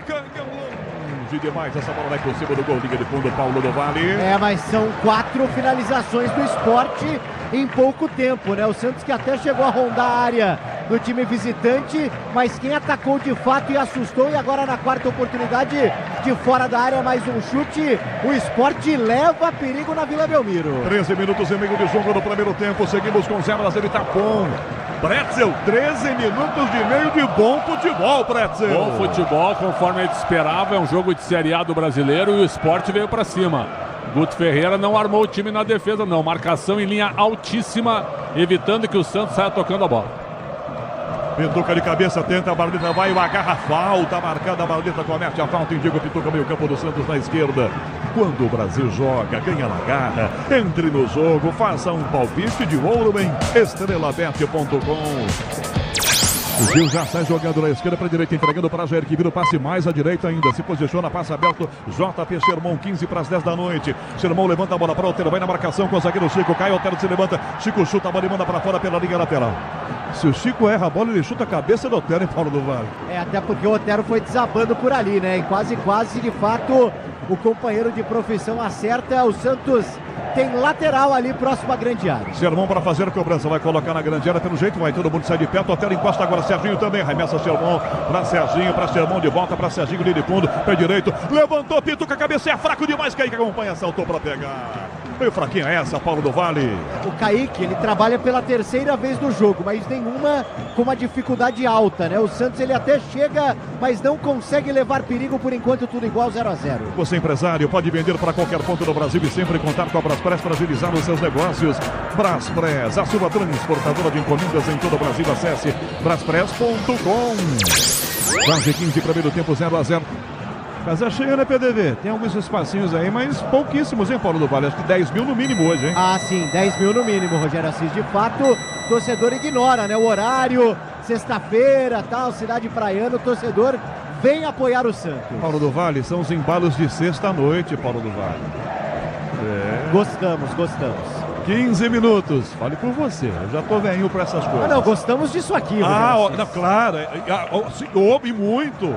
canhão longe demais, essa bola vai por cima do gol, liga de fundo, Paulo do Vale. Mas são 4 finalizações do Sport em pouco tempo, né? O Santos que até chegou a rondar a área do time visitante, mas quem atacou de fato e assustou, e agora na 4ª oportunidade de fora da área, mais um chute, o Sport leva perigo na Vila Belmiro. 13 minutos e meio de jogo no primeiro tempo, seguimos com 0-0 Itapom. Pretzel, 13 minutos e meio de bom futebol, Pretzel. Bom futebol, conforme a gente esperava, é um jogo de Série A do Brasileiro e o Sport veio para cima. Guto Ferreira não armou o time na defesa não, marcação em linha altíssima, evitando que o Santos saia tocando a bola. Pituca de cabeça, tenta, a Barleta vai, agarra a falta, marcada, a Barleta comete a falta, indica o Pituca, meio campo do Santos na esquerda. Quando o Brasil joga, ganha na garra, entre no jogo, faça um palpite de ouro em estrelabet.com. O Gil já sai jogando na esquerda para a direita, entregando para Jair, que vira o passe mais à direita ainda. Se posiciona, passa aberto. JP Sermão, 15 para as 10 da noite. Sermão levanta a bola para o Otero, vai na marcação com o zagueiro Chico. Cai, Otero se levanta. Chico chuta a bola e manda para fora pela linha lateral. Se o Chico erra a bola, ele chuta a cabeça do Otero, hein, Paulo do Vale? Até porque o Otero foi desabando por ali, né? E quase, de fato, o companheiro de profissão acerta. O Santos tem lateral ali próximo à grande área. Sermão para fazer a cobrança, vai colocar na grande área pelo jeito, vai todo mundo sair de perto, o Otero encosta agora, Serginho também, remessa Sermão para Sermão, de volta para Serginho, ali de fundo, pé direito, levantou, Pituca, a cabeça é fraco demais, Kaique acompanha, saltou para pegar. Meio fraquinha essa, Paulo do Vale. O Kaique, ele trabalha pela 3ª vez no jogo, mas nenhuma com uma dificuldade alta, né? O Santos, ele até chega, mas não consegue levar perigo, por enquanto tudo igual, 0-0. Você, empresário, pode vender para qualquer ponto do Brasil e sempre contar com a Braspress para agilizar os seus negócios. Braspress, a sua transportadora de encomendas em todo o Brasil. Acesse braspress.com. Quase 15, primeiro tempo, 0-0. Casa cheia, né, PDV? Tem alguns espacinhos aí, mas pouquíssimos, hein, Paulo do Vale? Acho que 10 mil no mínimo hoje, hein? Ah, sim, 10 mil no mínimo, Rogério Assis. De fato, o torcedor ignora, né? O horário, sexta-feira, tal, cidade praiana, o torcedor vem apoiar o Santos. Paulo do Vale, são os embalos de sexta-noite, Paulo do Vale. Gostamos. 15 minutos. Fale por você, eu já tô velhinho pra essas coisas. Não, gostamos disso aqui. Claro, ouve muito.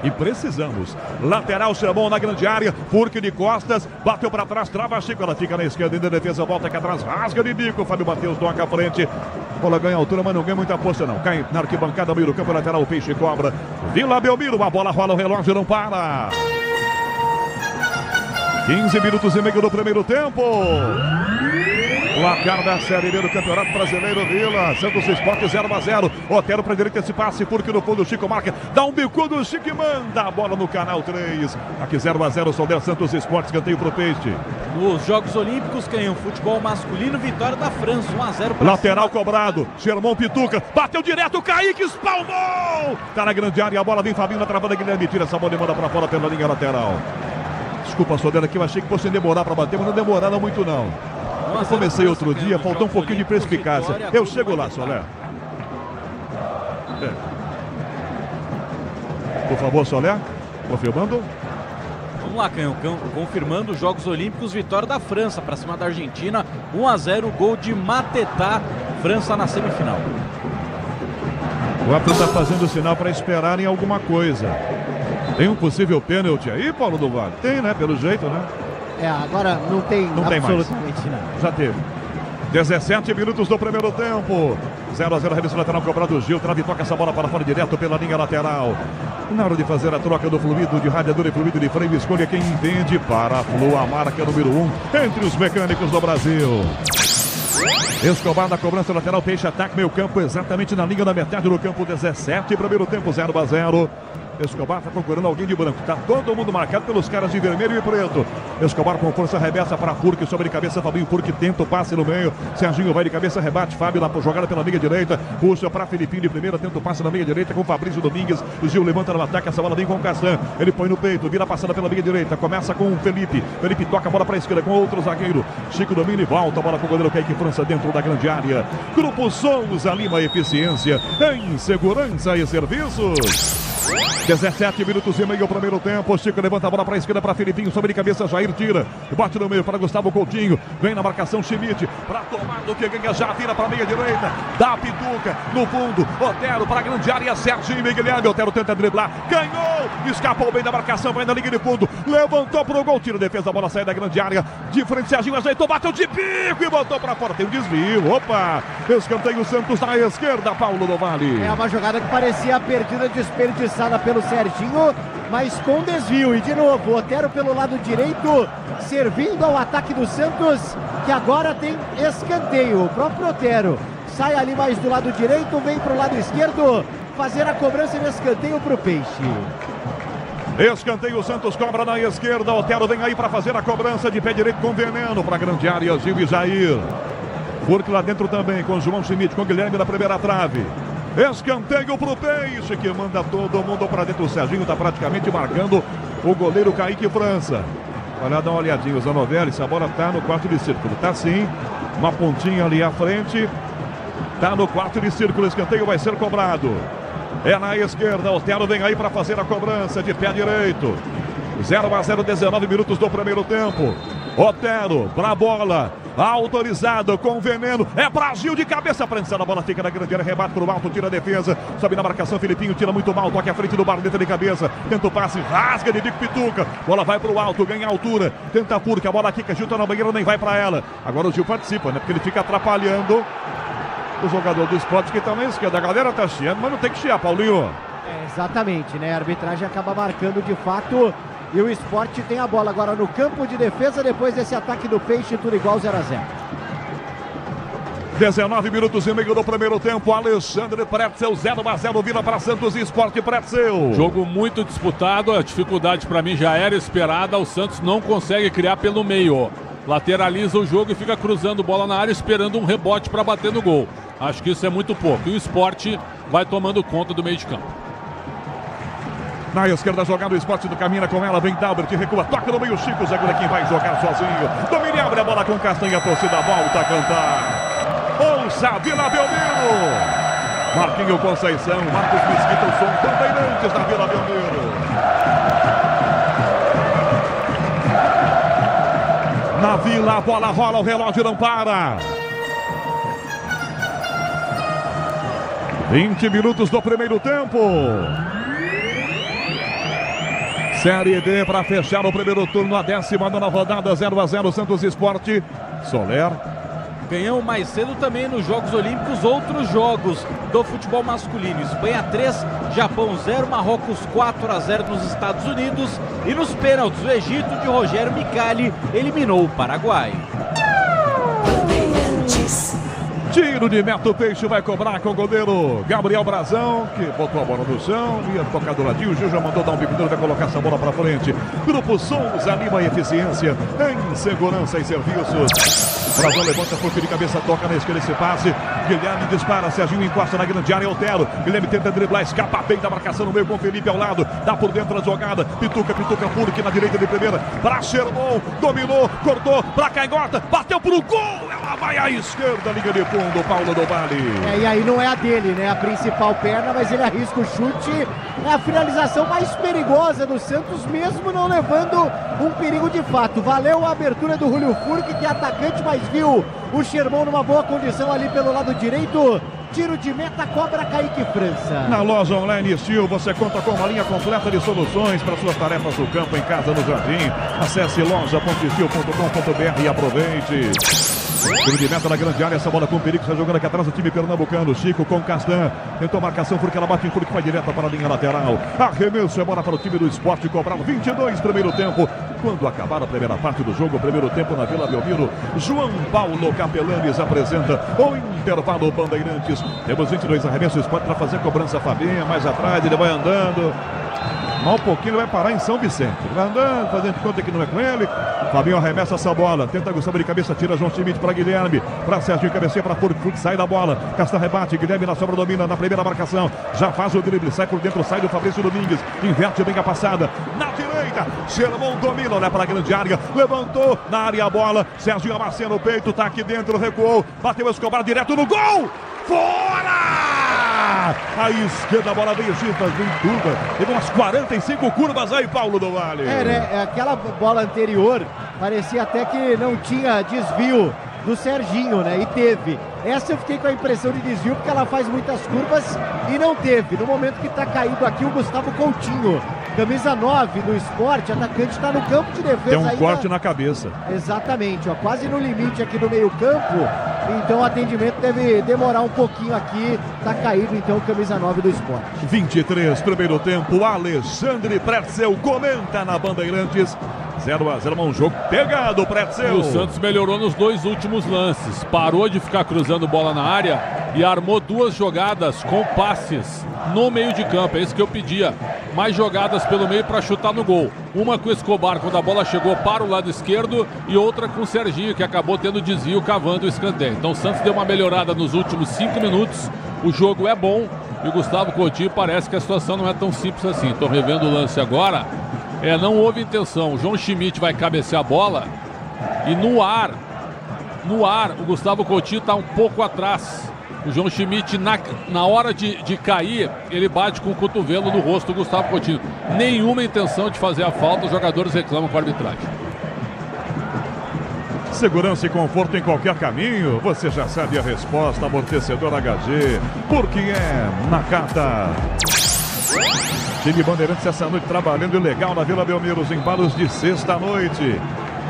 E precisamos. Lateral, Sermão na grande área, Furque de costas, bateu pra trás, trava a Chico, ela fica na esquerda, ainda a defesa volta aqui atrás, rasga de bico, Fábio Matheus toca à frente. Bola ganha altura, mas não ganha muita força não. Cai na arquibancada, meio do campo, lateral, o Peixe cobra. Vila Belmiro, a bola rola, o relógio não para. 15 minutos e meio do primeiro tempo. Placar da Série B do Campeonato Brasileiro, Vila. Santos Esporte 0-0. Otero para a direita, esse passe, porque no fundo o Chico marca. Dá um bicudo, o Chico manda a bola no canal 3. Aqui 0-0, Solder, Santos Esporte, escanteio pro Peixe. Nos Jogos Olímpicos, canhão futebol masculino, vitória da França, 1-0 para lateral cobrado, Germão Pituca, bateu direto, Kaique espalmou. Tá na grande área, a bola vem Fabinho na travada, Guilherme tira essa bola e manda para fora pela linha lateral. Desculpa, Solder, aqui eu achei que fosse demorar para bater, mas não demoraram muito não. Eu comecei outro dia, faltou um pouquinho de perspicácia. Eu chego lá, Soler. Por favor, Soler, confirmando. Vamos lá, Canhão, confirmando os Jogos Olímpicos, vitória da França para cima da Argentina, 1-0, gol de Matetá, França na semifinal. O árbitro está fazendo sinal para esperarem alguma coisa. Tem um possível pênalti aí, Paulo do Vale? Tem, né? Pelo jeito, né? Agora não tem absolutamente nada. Já teve. 17 minutos do primeiro tempo. 0-0, revista lateral cobrado. Gil trava e toca essa bola para fora direto pela linha lateral. Na hora de fazer a troca do fluido, de radiador e fluido de freio, escolha quem entende. Para a Flu, a marca número 1 entre os mecânicos do Brasil. Escobar na cobrança lateral, Peixe ataque, meio campo exatamente na linha da metade do campo. 17, primeiro tempo, 0-0. Escobar está procurando alguém de branco. Está todo mundo marcado pelos caras de vermelho e preto. Escobar com força, arremessa para Furque, sobre cabeça, Fabinho. Furque tenta o passe no meio. Serginho vai de cabeça, rebate. Fábio na jogada pela meia direita. Puxa para Filipinho de primeira, tenta o passe na meia direita com Fabrício Domingues. O Gil levanta no ataque, essa bola vem com o Castan. Ele põe no peito, vira passada pela meia direita. Começa com o Felipe. Felipe toca a bola para a esquerda com outro zagueiro. Chico domina e volta a bola com o goleiro Kaique França dentro da grande área. Grupo Souza Lima, eficiência em segurança e serviços. 17 minutos e meio, primeiro tempo. Chico levanta a bola para a esquerda para Filipinho, sobre de cabeça, Jair tira, bate no meio para Gustavo Coutinho, vem na marcação Schmidt, para tomar do que ganha, já vira para a meia direita, dá Pituca, no fundo, Otero para a grande área, Serginho e Guilherme, Otero tenta driblar, ganhou, escapou bem da marcação, vai na linha de fundo, levantou para o gol, tira a defesa, a bola sai da grande área, de frente Serginho, ajeitou, bateu de bico e botou para fora, tem um desvio, opa, escanteio Santos na esquerda, Paulo do Vale. É uma jogada que parecia perdida, desperdiçada pelo Serginho, mas com desvio. E de novo, Otero pelo lado direito, servindo ao ataque do Santos, que agora tem escanteio. O próprio Otero sai ali mais do lado direito, vem para o lado esquerdo, fazer a cobrança de escanteio para o Peixe. Escanteio, Santos cobra na esquerda, Otero vem aí para fazer a cobrança de pé direito com Veneno, para a grande área, Gil e Jair. Furque lá dentro também, com João Schmidt, com Guilherme na primeira trave. Escanteio pro Peixe, que manda todo mundo para dentro. O Serginho está praticamente marcando o goleiro Kaique França. Olha, dá uma olhadinha, o Zanovelli, essa bola tá no quarto de círculo. Tá sim, uma pontinha ali à frente. Tá no quarto de círculo, escanteio vai ser cobrado. É na esquerda, Otero vem aí para fazer a cobrança de pé direito. 0-0, 19 minutos do primeiro tempo. Otero pra bola, autorizado com Veneno, é Brasil de cabeça, prensa a bola, fica na grande área, rebate pro alto, tira a defesa, sobe na marcação, Filipinho tira muito mal, toque à frente do Barleta de cabeça, tenta o passe, rasga de Dico Pituca, bola vai pro alto, ganha altura, tenta a Furque, a bola quica, Gil tá na banheira, nem vai pra ela, agora o Gil participa, né, porque ele fica atrapalhando o jogador do Sport que tá na esquerda, a galera tá chiando, mas não tem que chiar, Paulinho. Exatamente, né, a arbitragem acaba marcando de fato. E o Sport tem a bola agora no campo de defesa, depois desse ataque do Peixe, tudo igual 0-0. 19 minutos e meio do primeiro tempo, Alexandre Pretzel, 0-0, Vila para Santos e Sport Pretzel. Jogo muito disputado, a dificuldade para mim já era esperada, o Santos não consegue criar pelo meio. Lateraliza o jogo e fica cruzando bola na área, esperando um rebote para bater no gol. Acho que isso é muito pouco, e o Sport vai tomando conta do meio de campo. Na esquerda jogando o Sport do caminha com ela, vem Dalbert, recua, toca no meio, Chico, zagueiro quem vai jogar sozinho. Domine, abre a bola com Castanha, a torcida volta a cantar. Ouça Vila Belmiro. Marquinho Conceição, Marcos Mesquita, o som Bandeirantes da Vila Belmiro. Na Vila, a bola rola, o relógio não para. 20 minutos do primeiro tempo. Série D para fechar o primeiro turno, a 19ª rodada, 0-0, Santos Sport. Soler Ganhamos mais cedo também nos Jogos Olímpicos outros jogos do futebol masculino. Espanha 3, Japão 0, Marrocos 4-0 nos Estados Unidos. E nos pênaltis, o Egito de Rogério Micali eliminou o Paraguai. Tiro de meta, Peixe vai cobrar com o goleiro Gabriel Brazão, que botou a bola no chão, ia tocar do ladinho, o Gil já mandou dar um bico, vai colocar essa bola pra frente. Grupo Souza Lima e Eficiência em segurança e serviços. Brazão levanta, pouco de cabeça, toca na esquerda esse passe. Guilherme dispara, Serginho encosta na grande área, Otero. Guilherme tenta driblar, escapa bem da marcação no meio com o Felipe ao lado. Dá por dentro a jogada, Pituca puro aqui na direita de primeira. Pra Sherman, dominou, cortou, pra Caigota, bateu pro gol. Ela vai à esquerda, liga de fundo, Paulo do Vale. E aí não é a dele, né? A principal perna, mas ele arrisca o chute. É a finalização mais perigosa do Santos, mesmo não levando um perigo de fato. Valeu a abertura do Julio Furque, que é atacante, mas viu o Sherman numa boa condição ali pelo lado direito. Tiro de meta, cobra Kaique França. Na loja online Steel, você conta com uma linha completa de soluções para suas tarefas no campo, em casa, no jardim. Acesse loja.steel.com.br e aproveite. Tiro de meta na grande área, essa bola com perigo, está jogando aqui atrás o time pernambucano. Chico com Castan, tentou marcação porque ela bate em tudo que vai direto para a linha lateral. Arremesso, é bola para o time do Esporte, cobrado 22 primeiro tempo. Quando acabar a primeira parte do jogo, primeiro tempo na Vila Belmiro, João Paulo Capelanes apresenta o intervalo Bandeirantes. Temos 22 arremessos, Esporte para fazer a cobrança. Fabinho mais atrás, ele vai andando. Mal um pouquinho ele vai parar em São Vicente. Ele vai andando, fazendo de conta que não é com ele. Fabinho arremessa essa bola. Tenta Gustavo de cabeça, tira João Schmidt para Guilherme. Para Sérgio, cabeceia para Furque, sai da bola. Castan rebate, Guilherme na sobra domina na primeira marcação. Já faz o drible, sai por dentro, sai do Fabrício Domingues. Inverte bem a passada. Na direita, Sherman domina, olha para a grande área. Levantou na área a bola. Sérgio amacia no peito, tá aqui dentro, recuou. Bateu Escobar direto no gol. Fora! A esquerda, a bola veio chispas, vem curva. Teve umas 45 curvas aí, Paulo do Vale. Né? Aquela bola anterior parecia até que não tinha desvio do Serginho, né? E teve. Essa eu fiquei com a impressão de desvio, porque ela faz muitas curvas e não teve. No momento que tá caído aqui o Gustavo Coutinho, camisa 9 do Esporte, atacante, está no campo de defesa. Tem um corte na cabeça. Exatamente, ó, quase no limite aqui do meio campo. Então o atendimento deve demorar um pouquinho aqui. Tá caído então o camisa 9 do Esporte. 23, primeiro tempo. Alexandre Pretzel comenta na Bandeirantes. 0-0, um jogo pegado, Pretzel. E o Santos melhorou nos dois últimos lances. Parou de ficar cruzando bola na área e armou duas jogadas com passes no meio de campo. É isso que eu pedia. Mais jogadas pelo meio para chutar no gol. Uma com o Escobar quando a bola chegou para o lado esquerdo e outra com o Serginho, que acabou tendo desvio cavando o escanteio. Então o Santos deu uma melhorada nos últimos 5 minutos. O jogo é bom e o Gustavo Coutinho parece que a situação não é tão simples assim. Estou revendo o lance agora. Não houve intenção. O João Schmidt vai cabecear a bola e no ar, o Gustavo Coutinho está um pouco atrás. O João Schmidt, na hora de cair, ele bate com o cotovelo no rosto do Gustavo Coutinho. Nenhuma intenção de fazer a falta, os jogadores reclamam com a arbitragem. Segurança e conforto em qualquer caminho, você já sabe a resposta. Amortecedor HG, porque é Nakata. Time Bandeirantes essa noite trabalhando legal na Vila Belmiro, os embalos de sexta-noite.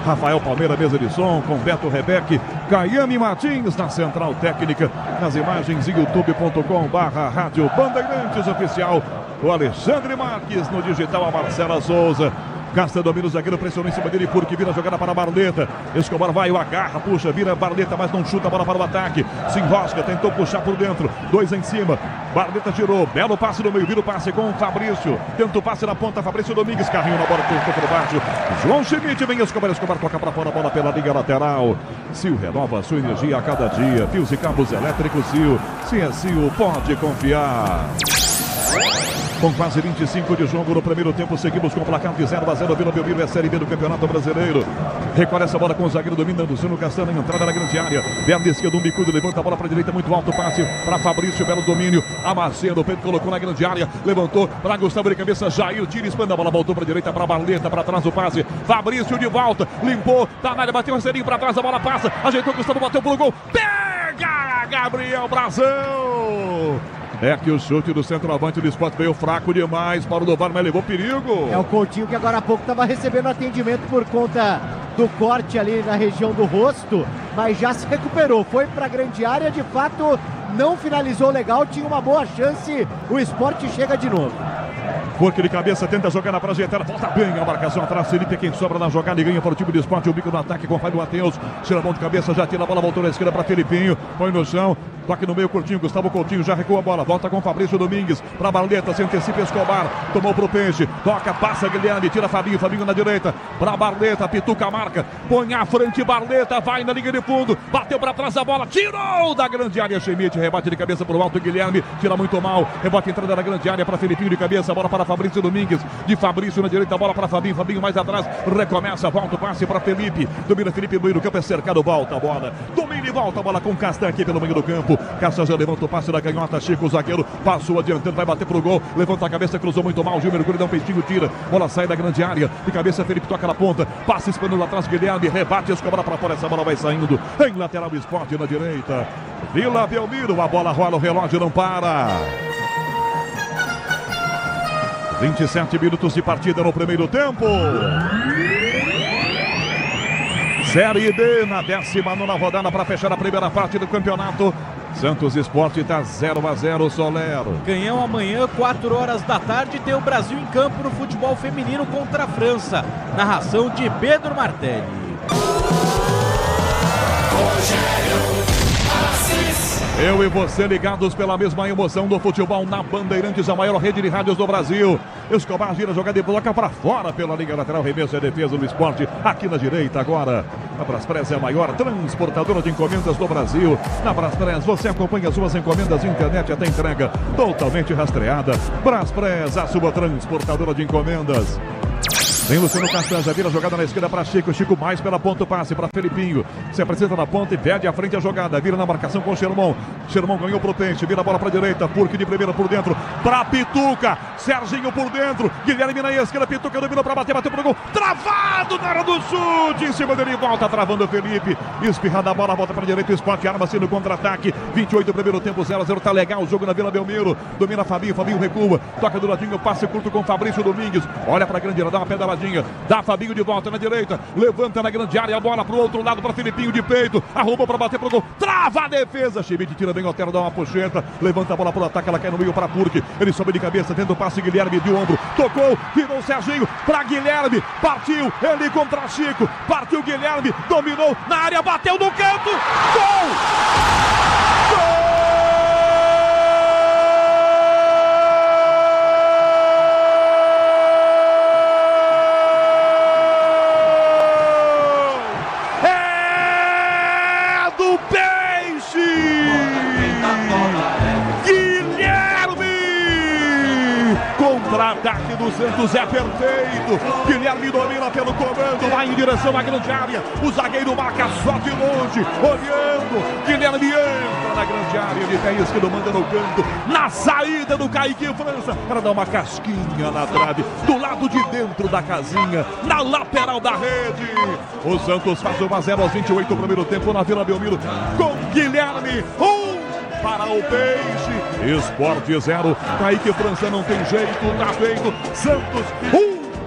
Rafael Palmeira, mesa de som, com Beto Rebeque, Caiane Martins na Central Técnica, nas imagens youtube.com/Rádio Bandeirantes Oficial. O Alexandre Marques no digital, a Marcela Souza. Castan domina o zagueiro, pressionou em cima dele, porque vira a jogada para a Barleta. Escobar vai, o agarra, puxa, vira Barleta, mas não chuta a bola para o ataque. Se enrosca, tentou puxar por dentro, 2 em cima. Barleta tirou, belo passe no meio, vira o passe com o Fabrício. Tenta o passe na ponta, Fabrício Domingues, carrinho na bola, tocou por baixo. João Schmidt, vem Escobar toca para fora, a bola pela linha lateral. Sil renova a sua energia a cada dia. Fios e cabos elétricos Sil. Se é Sil, pode confiar. Com quase 25 de jogo no primeiro tempo, seguimos com o placar de 0-0. Vila Belmiro é a Série B do Campeonato Brasileiro. Recolhe essa bola com o zagueiro dominando, Zino Castanha, entrada na grande área. Perna esquerda, um bicudo, levanta a bola para a direita, muito alto, passe para Fabrício, belo domínio. Amacia no peito, colocou na grande área, levantou para Gustavo de cabeça, Jair, tira, expande a bola, voltou para a direita, para a Barleta, para trás o passe. Fabrício de volta, limpou, tá na área, bateu um rasteirinho para trás, a bola passa, ajeitou, Gustavo bateu pro gol. Pega Gabriel Brazão! É que o chute do centroavante do Esporte veio fraco demais. Paulo do Vale, mas levou perigo. É o Coutinho que agora há pouco estava recebendo atendimento por conta do corte ali na região do rosto, mas já se recuperou, foi para a grande área, de fato não finalizou legal, tinha uma boa chance, o Sport chega de novo. Forque de cabeça, tenta jogar na trajetória, volta bem a marcação atrás, Felipe é quem sobra na jogada e ganha para o time do Sport, o bico no ataque com o Fábio Matheus, tira a mão de cabeça, já tira a bola, voltou na esquerda para Felipinho, põe no chão, toque no meio curtinho, Gustavo Coutinho já recua a bola, volta com Fabrício Domingues, para Barleta, se antecipa Escobar, tomou pro Peixe, toca, passa Guilherme, tira Fabinho, Fabinho na direita, para Barleta, Pituca marca, põe à frente Barleta, vai na linha de fundo, bateu para trás a bola, tirou da grande área, Schmidt, rebate de cabeça pro alto, Guilherme, tira muito mal, rebote entrada na grande área para Felipinho de cabeça, bola para Fabrício Domingues, de Fabrício na direita, bola para Fabinho, Fabinho mais atrás, recomeça, volta o passe para Felipe, domina Felipe no meio do campo, é cercado, volta a bola, domina e volta a bola com Castan aqui pelo meio do campo, Castan já levanta o passe da canhota, Chico, o zagueiro, passou adiantando, vai bater pro gol, levanta a cabeça, cruzou muito mal, Gil Mergulho dá um peitinho, tira, bola sai da grande área, de cabeça Felipe toca na ponta, passe espanando lá atrás, Guilherme, rebate, Escobar para fora, essa bola vai saindo, em lateral do Sport na direita, Vila Belmiro, a bola rola, o relógio não para. 27 minutos de partida no primeiro tempo. Série B na 19ª rodada para fechar a primeira parte do campeonato. Santos Sport está 0-0, Solero. Canhão amanhã, 4 horas da tarde, tem o Brasil em campo no futebol feminino contra a França. Narração de Pedro Martelli. Eu e você ligados pela mesma emoção do futebol na Bandeirantes, a maior rede de rádios do Brasil. Escobar gira, jogada e bloca para fora pela linha lateral, remesso e defesa do Sport aqui na direita agora. A Braspress é a maior transportadora de encomendas do Brasil. Na Braspress você acompanha suas encomendas de internet até entrega totalmente rastreada. Braspress, a sua transportadora de encomendas. Vem Luciano Castan, já vira a jogada na esquerda para Chico. Chico mais pela ponta, o passe para Felipinho. Se apresenta na ponta e pede à frente a jogada. Vira na marcação com o Xermão. Xermão ganhou pro Peixe, vira a bola para a direita. Purque de primeira por dentro, para Pituca. Serginho por dentro. Guilherme na esquerda, Pituca domina para bater, bateu pro gol. Travado na área do chute. Em cima dele, volta travando o Felipe. Espirrada a bola, volta para a direita. O Sport arma-se no contra-ataque. 28 primeiro tempo, 0-0. Tá legal o jogo na Vila Belmiro. Domina Fabinho, Fabinho recua. Toca do ladinho, passe curto com Fabrício Domingues. Olha para a grande área, dá uma pedala. Dá Fabinho de volta na direita, levanta na grande área, a bola pro outro lado para Felipinho de peito, arrumou para bater pro gol, trava a defesa, Schmidt tira bem o Otero, dá uma puxeta, levanta a bola pro ataque, ela cai no meio para Purque, ele sobe de cabeça, tenta o passe, Guilherme de ombro, tocou, virou o Serginho para Guilherme, partiu, ele contra Chico, partiu Guilherme, dominou na área, bateu no canto, gol! Gol! Contra-ataque do Santos é perfeito. Guilherme domina pelo comando, vai em direção à grande área. O zagueiro marca só de longe, olhando. Guilherme entra na grande área, de pé esquerdo, manda no canto. Na saída do Kaique França, para dar uma casquinha na trave, do lado de dentro da casinha, na lateral da rede. O Santos faz 1-0 aos 28 do primeiro tempo na Vila Belmiro, com Guilherme. Para o Peixe, Sport 0, Kaique França não tem jeito, tá feito, Santos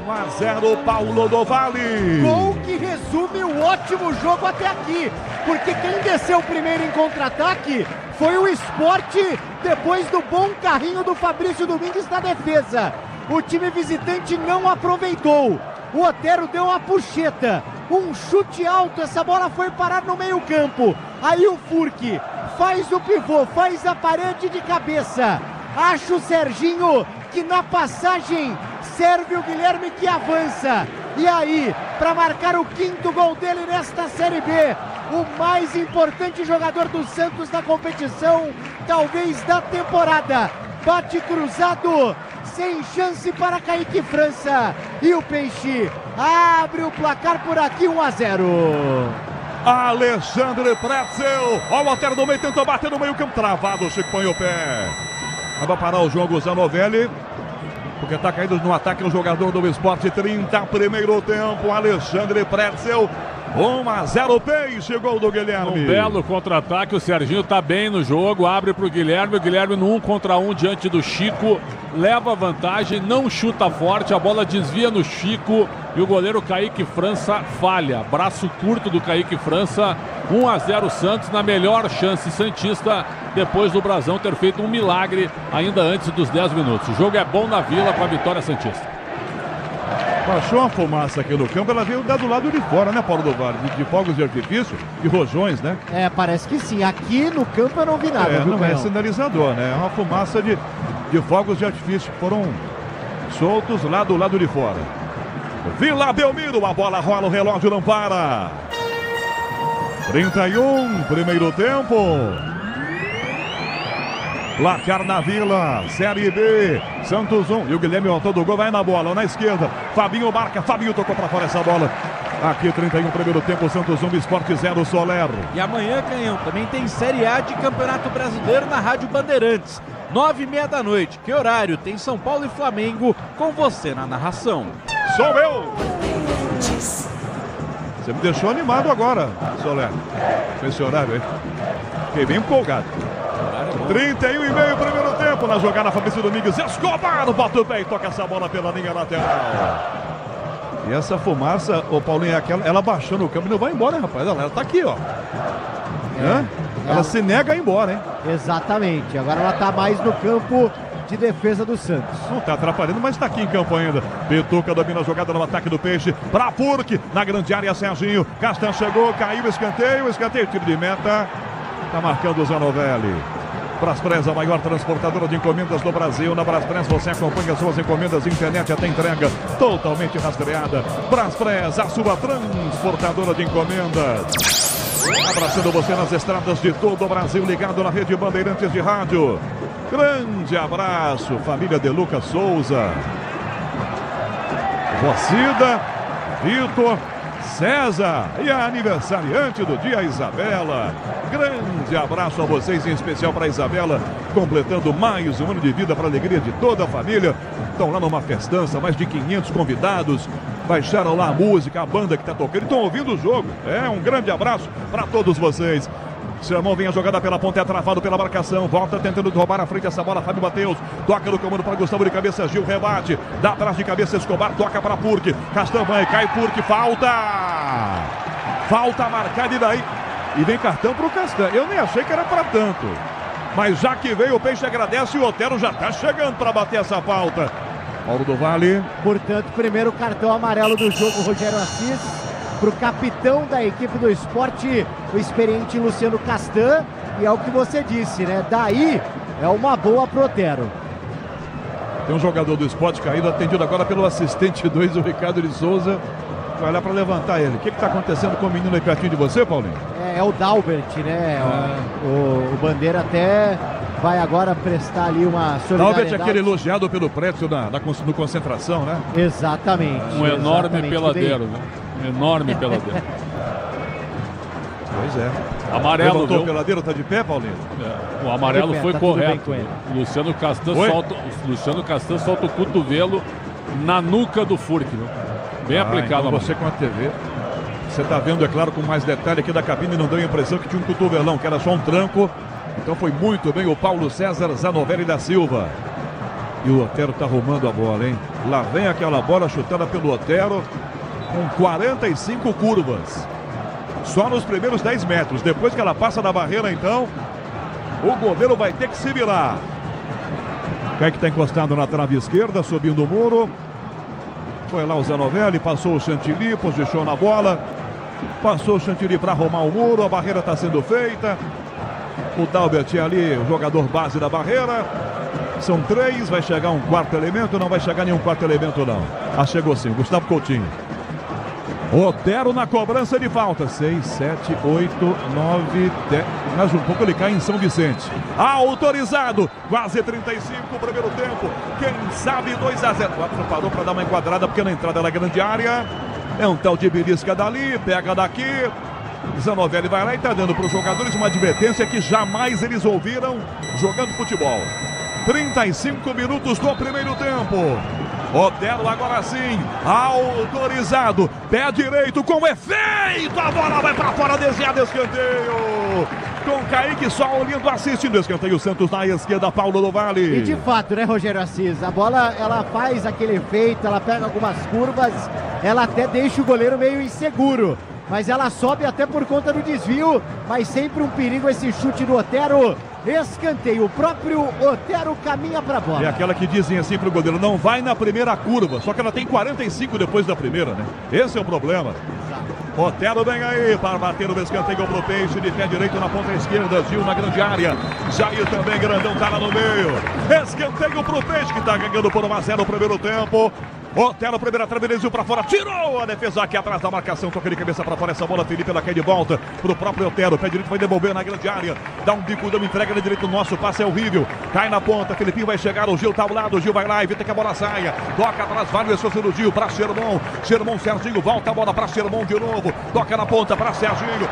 1-0, Paulo do Vale. Gol que resume o ótimo jogo até aqui, porque quem desceu primeiro em contra-ataque foi o Sport, depois do bom carrinho do Fabrício Domingues na defesa. O time visitante não aproveitou, o Otero deu uma puxeta, um chute alto, essa bola foi parar no meio campo, aí o Furque faz o pivô, faz a parede de cabeça, acha o Serginho que na passagem serve o Guilherme que avança, e aí para marcar o 5º gol dele nesta Série B, o mais importante jogador do Santos na competição, talvez da temporada, bate cruzado, sem chance para Kaique França, e o Peixe abre o placar por aqui, 1-0. Alexandre Pretzel, olha o Otero do meio, tentou bater no meio campo, travado, o Chico põe o pé. Vai parar o jogo, Zanovelli. porque está caído no ataque o jogador do Sport. 30 primeiro tempo, Alexandre Pretzel. 1-0 Peixe, gol do Guilherme. Um belo contra-ataque, o Serginho tá bem no jogo, abre pro Guilherme, o Guilherme no 1 contra 1 diante do Chico, leva vantagem, não chuta forte, a bola desvia no Chico e o goleiro Kaique França falha. Braço curto do Kaique França, 1-0 Santos, na melhor chance santista, depois do Brasão ter feito um milagre ainda antes dos 10 minutos. O jogo é bom na Vila com a vitória santista. Baixou uma fumaça aqui no campo, ela veio do lado de fora, né, Paulo do Vale? De fogos de artifício e rojões, né? Parece que sim. Aqui no campo eu não vi nada. Não é sinalizador, né? É uma fumaça de fogos de artifício que foram soltos lá do lado de fora. Vila Belmiro, a bola rola, o relógio não para. 31, primeiro tempo. Placar na Vila, Série B, Santos 1. E o Guilherme, o autor do gol, vai na bola, na esquerda. Fabinho marca, Fabinho tocou pra fora essa bola. Aqui 31, primeiro tempo, Santos 1, Sport 0, Soler. E amanhã, Canhão, também tem Série A de Campeonato Brasileiro na Rádio Bandeirantes. 9h30 da noite. Que horário? Tem São Paulo e Flamengo com você na narração. Sou eu! Você me deixou animado agora, Soler. Com esse horário aí. Fiquei bem empolgado. 31,5 primeiro tempo na jogada, Fabrício Domingues. Escobar, bota o pé e toca essa bola pela linha lateral. E essa fumaça, ô Paulinho, ela baixou no campo e não vai embora, hein, rapaz? Ela tá aqui, ó. Ela se nega a ir embora, hein? Exatamente. Agora ela tá mais no campo de defesa do Santos. Não tá atrapalhando, mas tá aqui em campo ainda. Pituca domina a jogada no ataque do Peixe. Pra Purque, na grande área, Serginho. Castan chegou, caiu o escanteio, tiro de meta. Tá marcando o Zanovelli. Braspress, a maior transportadora de encomendas do Brasil. Na Braspress você acompanha suas encomendas, internet até entrega totalmente rastreada. Braspress, a sua transportadora de encomendas. Abraçando você nas estradas de todo o Brasil, ligado na rede Bandeirantes de Rádio. Grande abraço, família de Lucas Souza. Jocida, Vitor, César e a aniversariante do dia, Isabela. Grande abraço a vocês, em especial para a Isabela, completando mais um ano de vida para a alegria de toda a família. Estão lá numa festança, mais de 500 convidados. Baixaram lá a música, a banda que está tocando. Estão ouvindo o jogo. Um grande abraço para todos vocês. Sermão vem a jogada pela ponta, é travado pela marcação. Volta tentando roubar a frente essa bola. Fábio Mateus toca no comando para Gustavo de cabeça. Gil rebate, dá atrás de cabeça. Escobar toca para Purque. Castan vai, cai Purque. Falta marcada e daí. E vem cartão para o Castan. Eu nem achei que era para tanto. Mas já que veio, o Peixe agradece e o Otero já está chegando para bater essa falta. Paulo do Vale. Portanto, primeiro cartão amarelo do jogo, Rogério Assis. Para o capitão da equipe do esporte, o experiente Luciano Castan. E é o que você disse, né? Daí é uma boa pro Otero. Tem um jogador do esporte caído, atendido agora pelo assistente 2, o Ricardo de Souza. Vai lá para levantar ele. O que está acontecendo com o menino aí pertinho de você, Paulinho? É o Dalbert, né? O Bandeira até vai agora prestar ali uma solidariedade. Dalbert é aquele elogiado pelo Prédio no concentração, né? Exatamente. Um enorme peladeiro, né? Um enorme peladeiro. Pois é. Amarelo, levantou o peladeiro, tá de pé, Paulinho? O amarelo foi tá correto. Luciano Castan solta o cotovelo na nuca do Furque, né? Bem aplicado. Então você com a TV, você tá vendo, é claro, com mais detalhe aqui da cabine, não deu a impressão que tinha um cotovelão, que era só um tranco. Então foi muito bem o Paulo César Zanovelli da Silva. E o Otero tá arrumando a bola, hein? Lá vem aquela bola chutada pelo Otero, com 45 curvas. Só nos primeiros 10 metros. Depois que ela passa da barreira, então, o goleiro vai ter que se virar. Kaique está encostado na trave esquerda, subindo o muro. Foi lá o Zanovelli, passou o Chantilly, posiciona a bola. Passou o Chantilly para arrumar o muro, a barreira está sendo feita. O Dalbert ali, o jogador base da barreira. São 3, vai chegar um quarto elemento, não vai chegar nenhum quarto elemento não. Chegou sim, Gustavo Coutinho. Otero na cobrança de falta. 6, 7, 8, 9, 10. Mais um pouco ele cai em São Vicente. Autorizado. Quase 35 primeiro tempo. Quem sabe 2-0. O árbitro parou para dar uma enquadrada porque na entrada da grande área. É um tal de belisca dali, pega daqui. Zanovelli vai lá e está dando para os jogadores uma advertência que jamais eles ouviram jogando futebol. 35 minutos do primeiro tempo. Otero agora sim, autorizado, pé direito com efeito, a bola vai para fora, desviado, escanteio. Com Kaique só olhando, assistindo, escanteio, Santos na esquerda, Paulo do Vale. E de fato, né, Rogério Assis, a bola ela faz aquele efeito, ela pega algumas curvas, ela até deixa o goleiro meio inseguro, mas ela sobe até por conta do desvio, mas sempre um perigo esse chute do Otero. Escanteio, o próprio Otero caminha para a bola. É aquela que dizem assim pro goleiro, não vai na primeira curva, só que ela tem 45 depois da primeira, né? Esse é o problema. Otero vem aí para bater o escanteio pro Peixe, de pé direito na ponta esquerda, Gil na grande área. Jair também, grandão, tá lá no meio. Escanteio pro Peixe, que tá ganhando por 1-0 no primeiro tempo. Otero, primeira trave, desviou pra fora, tirou a defesa aqui atrás da marcação, toca de cabeça pra fora, essa bola, Felipe, ela cai de volta pro próprio Otero, pé direito vai devolver na grande área, dá um bicudão, entrega na direita, o nosso passe é horrível, cai na ponta, Felipinho vai chegar, o Gil tá ao lado, o Gil vai lá, evita que a bola saia, toca atrás, vale o esforço do Gil pra Xermão, Serginho, volta a bola pra Xermão de novo, toca na ponta pra Serginho,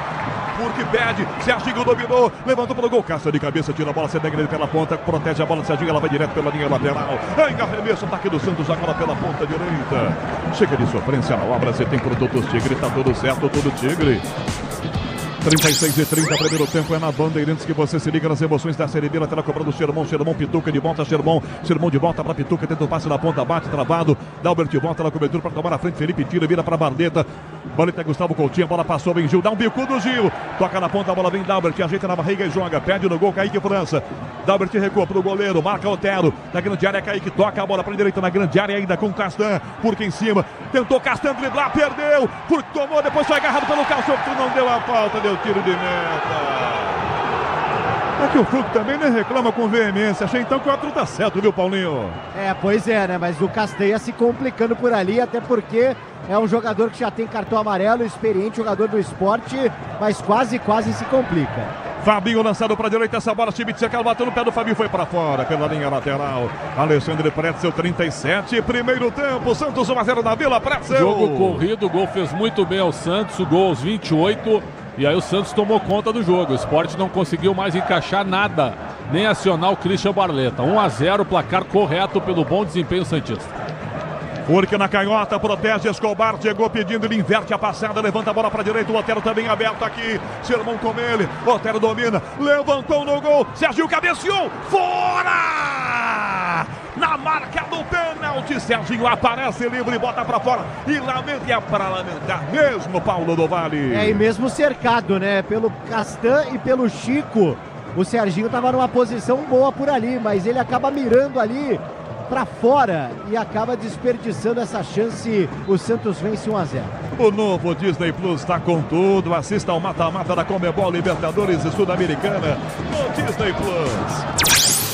porque pede, Serginho dominou, levantou pelo gol, caça de cabeça, tira a bola, cedega ele pela ponta, protege a bola de Serginho, ela vai direto pela linha lateral, ainda arremesso, ataque do Santos agora pela ponta direita, chega de sofrência na obra, você tem produtos Tigre, tá tudo certo, tudo Tigre. 36:30, primeiro tempo é na Bandeirantes que você se liga nas emoções da Série B, na tela cobrando o Xermão, Pituca de volta, Xermão de volta para Pituca, tenta o passe na ponta, bate, travado, Dalbert volta na cobertura para tomar a frente, Felipe tira, vira para Barleta, Barleta Gustavo Coutinho, a bola passou, vem Gil, dá um bico do Gil, toca na ponta, a bola vem Dalbert, ajeita na barriga e joga, pede no gol, Kaique França, Dalbert recua pro goleiro, marca Otero, na grande área, Kaique toca a bola para a direita, na grande área ainda com Castan, porque em cima, tentou Castan driblar, perdeu, porque tomou, depois foi agarrado pelo calção, não deu a falta, deu tiro de meta. Aqui o Fluco também nem reclama com veemência. Achei então que o árbitro tá certo, viu, Paulinho? Pois é, né? Mas o Castanha se complicando por ali, até porque é um jogador que já tem cartão amarelo, experiente, jogador do esporte, mas quase se complica. Fabinho lançado para a direita, essa bola, time de cercado, bateu no pé do Fabinho, foi para fora, pela linha lateral. Alexandre Pretzel, 37, primeiro tempo, Santos 1-0 na Vila, Pretzel. Jogo corrido, o gol fez muito bem ao Santos, o gol aos 28, e aí o Santos tomou conta do jogo. O Sport não conseguiu mais encaixar nada, nem acionar o Christian Barleta. 1-0, placar correto pelo bom desempenho santista. Porque na canhota, protege Escobar, chegou pedindo, ele inverte a passada, levanta a bola para a direita, o Otero também aberto aqui, Xermão com ele, Otero domina, levantou no gol, Serginho cabeceou, fora! Na marca do pênalti, Serginho aparece livre, bota para fora, e lamenta, é para lamentar mesmo, Paulo do Vale. E mesmo cercado, né, pelo Castan e pelo Chico, o Serginho estava numa posição boa por ali, mas ele acaba mirando ali para fora e acaba desperdiçando essa chance. O Santos vence 1-0. O novo Disney Plus está com tudo. Assista ao mata-mata da Conmebol Libertadores Sul-Americana no Disney Plus.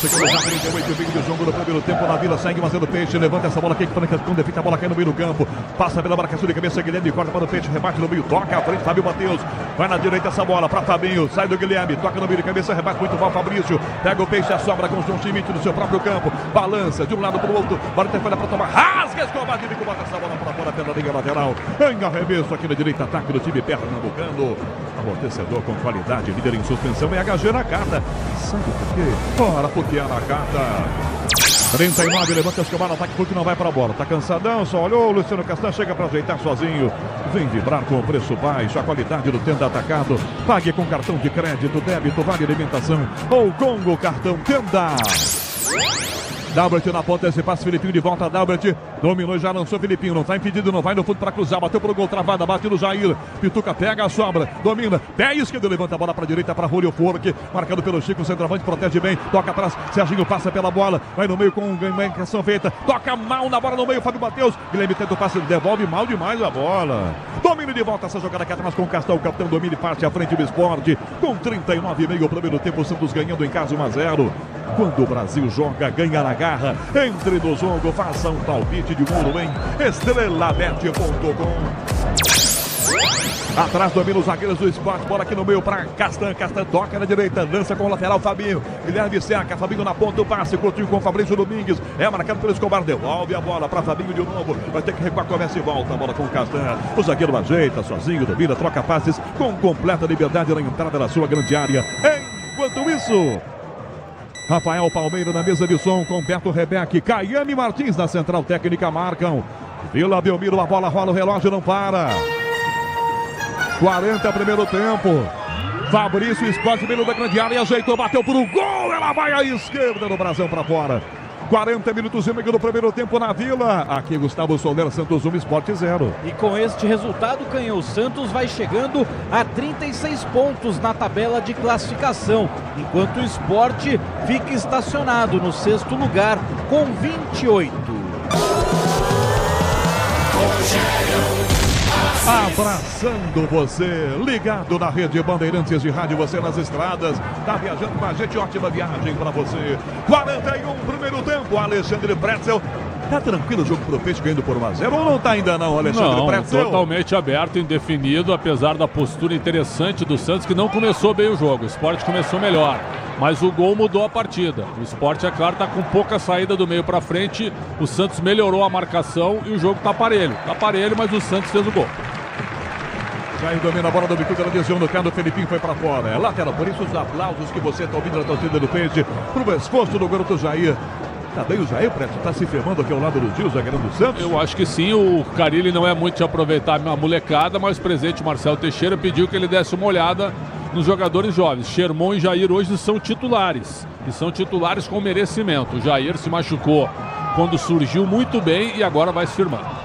Chegamos a 38 do jogo no primeiro tempo na Vila, segue fazendo Peixe, levanta essa bola aqui, com defeito, a bola cai no meio do campo, passa pela marcação de cabeça, Guilherme corta para o Peixe, rebate no meio, toca à frente, Fábio Matheus, vai na direita essa bola para Fabinho, sai do Guilherme, toca no meio de cabeça, rebate muito mal, Fabrício, pega o Peixe, a sobra com o João Schmidt no seu próprio campo, balança de um lado para o outro, bola interfere para tomar, rasga, Escobar, de bico, bota essa bola para fora pela linha lateral, em arremesso aqui na direita, ataque do time pernambucano, amortecedor com qualidade, líder em suspensão é HG na carta, sabe por quê? Ora, porque é na carta. 39, levanta Escobar, ataque porque não vai para a bola, tá cansadão, só olhou, o Luciano Castan chega para ajeitar sozinho, vem vibrar com o preço baixo, a qualidade do Tenda Atacado, pague com cartão de crédito, débito, vale alimentação ou com o cartão Tenda. Dalbert na ponta, esse passe, Filipinho de volta, Dalbert dominou, já lançou Filipinho, não tá impedido, não vai no fundo para cruzar, bateu pro gol, travada, bate no Jair, Pituca pega a sobra, domina, pé esquerdo, levanta a bola para direita, para Julio Forque, marcado pelo Chico, centroavante, protege bem, toca atrás, Serginho passa pela bola, vai no meio com uma marcação feita, toca mal na bola no meio, Fábio Matheus, Guilherme tenta o passe, devolve mal demais a bola, domina de volta essa jogada aqui atrás com o Castão, o capitão domina e parte à frente do Esporte, com 39,5 o primeiro tempo, o Santos ganhando em casa 1-0. Quando o Brasil joga, ganha na garra. Entre no jogo, faça um palpite de ouro em estrelabet.com. Atrás domina os zagueiros do Sport, bola aqui no meio para Castan, Castan toca na direita, lança com o lateral Fabinho, Guilherme cerca, Fabinho na ponta, o passe, Coutinho com o Fabrício Domingues, é marcado pelo Escobar, devolve a bola para Fabinho de novo, vai ter que recuar, começa e volta, a bola com o Castan, o zagueiro ajeita sozinho, domina, troca passes, com completa liberdade na entrada da sua grande área. Enquanto isso, Rafael Palmeira na mesa de som com Beto Rebeque. Caiane Martins na central técnica marcam. Vila Belmiro, a bola rola, o relógio não para. 40 primeiro tempo. Fabrício explode meio da grande área, ajeitou, bateu por um gol. Ela vai à esquerda no brasão para fora. 40 minutos e meio do primeiro tempo na Vila. Aqui Gustavo Soler, Santos 1, Sport 0. E com este resultado, Canhão, o Santos vai chegando a 36 pontos na tabela de classificação, enquanto o Sport fica estacionado no 6º lugar com 28. Abraçando você, ligado na rede Bandeirantes de Rádio, você nas estradas, tá viajando com a gente, ótima viagem para você. 41 primeiro tempo, Alexandre Pretzel. Tá tranquilo o jogo pro Peixe ganhando por 1-0 ou não tá ainda não, Alexandre Pretzel? Totalmente aberto, indefinido, apesar da postura interessante do Santos, que não começou bem o jogo. O Sport começou melhor, mas o gol mudou a partida. O Sport, é claro, tá com pouca saída do meio para frente. O Santos melhorou a marcação e o jogo tá parelho. Tá parelho, mas o Santos fez o gol. Jair domina a bola do bicuda, na desviou no carro, o Felipinho foi para fora. É lateral, por isso os aplausos que você está ouvindo na torcida do Peixe pro esforço do garoto Jair. Tá bem o Jair, Preto? Tá se firmando aqui ao lado do Gil, zagueiro do Santos? Eu acho que sim, o Carille não é muito de aproveitar a molecada, mas o presidente Marcelo Teixeira pediu que ele desse uma olhada nos jogadores jovens. Sherman e Jair hoje são titulares, e são titulares com merecimento. O Jair se machucou quando surgiu muito bem e agora vai se firmando.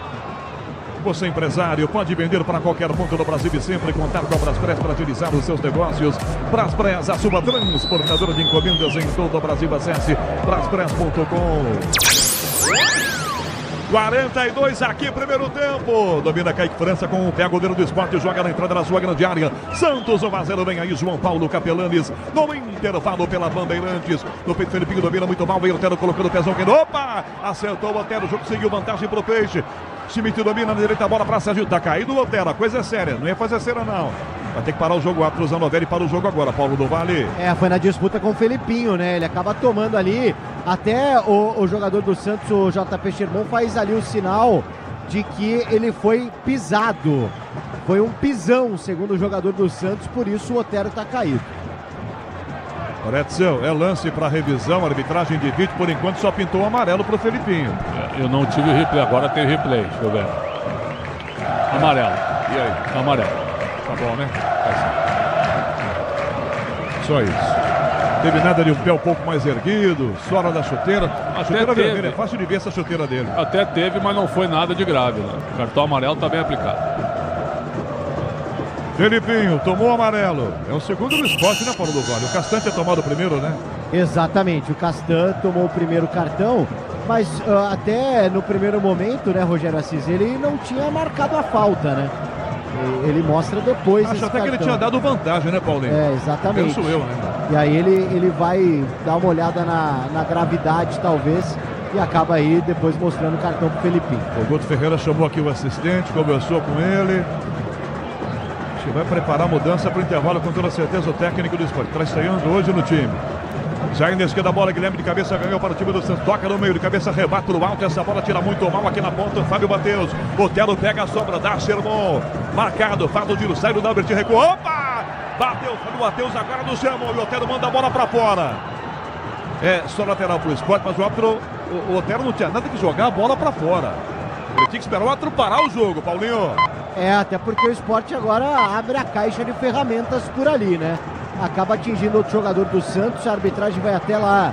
Você, empresário, pode vender para qualquer ponto do Brasil e sempre contar com a Braspress para agilizar os seus negócios. Braspress, a sua transportadora de encomendas em todo o Brasil. Acesse braspress.com. 42 aqui, primeiro tempo. Domina Kaique França com o pé, goleiro do Sport, joga na entrada da sua grande área. Santos 1-0, vem aí João Paulo Capelanes no intervalo pela Bandeirantes. No peito, Felipinho domina muito mal, vem o Otero colocando o pezão aqui. Opa! Acertou o Otero, o jogo seguiu vantagem pro Peixe. Schmidt domina na direita, a bola para Sérgio. Tá caído o Otero, a coisa é séria, não ia fazer cera não. Vai ter que parar o jogo, o Zanovelli para o jogo agora, Paulo do Vale. Foi na disputa com o Felipinho, né? Ele acaba tomando ali, até o jogador do Santos, o JP Sherman, faz ali o sinal de que ele foi pisado. Foi um pisão, segundo o jogador do Santos, por isso o Otero tá caído. Pretzel, é lance para revisão, arbitragem de vídeo, por enquanto só pintou o amarelo pro Felipinho. Eu não tive replay, agora tem replay, deixa eu ver. Amarelo. E aí? Amarelo. Tá bom, né? Só isso. Teve nada de um pé um pouco mais erguido, sola da chuteira. A chuteira vermelha, é fácil de ver essa chuteira dele. Até teve, mas não foi nada de grave, né? O cartão amarelo tá bem aplicado. Felipinho tomou o amarelo. É o segundo do Sport, né, Paulo do Vale? O Castan tinha tomado o primeiro, né? Exatamente, o Castan tomou o primeiro cartão, mas até no primeiro momento, né, Rogério Assis, ele não tinha marcado a falta, né? Ele mostra depois. Acho até que ele tinha dado vantagem, né, Paulinho? Exatamente. Penso eu, né? E aí ele vai dar uma olhada na gravidade, talvez, e acaba aí depois mostrando o cartão pro Felipinho. O Guto Ferreira chamou aqui o assistente, conversou com ele. Vai preparar a mudança para o intervalo, com toda certeza, o técnico do Sport. Está estreando hoje no time. Já na esquerda a bola, Guilherme de cabeça ganhou para o time do Santos. Toca no meio de cabeça, rebate no alto. Essa bola tira muito mal aqui na ponta. Fábio Mateus. Otero pega a sombra, dá Sherman. Marcado, faz o tiro, sai do Dalbert, recua. Opa! Bateu, Fábio Mateus agora do Sherman. E o Otero manda a bola para fora. É só lateral para o Sport, mas o Otero não tinha nada que jogar a bola para fora. Ele tinha que esperar o outro parar o jogo, Paulinho. Até porque o Sport agora abre a caixa de ferramentas por ali, né? Acaba atingindo outro jogador do Santos, a arbitragem vai até lá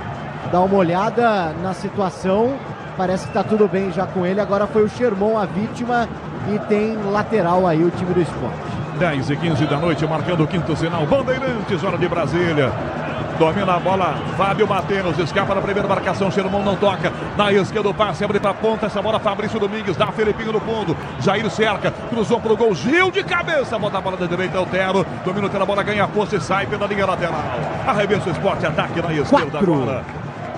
dar uma olhada na situação. Parece que tá tudo bem já com ele. Agora foi o Sherman a vítima e tem lateral aí o time do Sport. 10h15 da noite, marcando o quinto sinal. Bandeirantes, hora de Brasília. Domina a bola, Fábio Mateus, escapa na primeira marcação, Sherman não toca, na esquerda o passe, abre pra ponta, essa bola Fabrício Domingues, dá Felipinho no fundo, Jair cerca, cruzou pro gol, Gil de cabeça, bota a bola da direita, Otero, domina a bola, ganha a força e sai pela linha lateral, arremesso Sport, ataque na esquerda agora.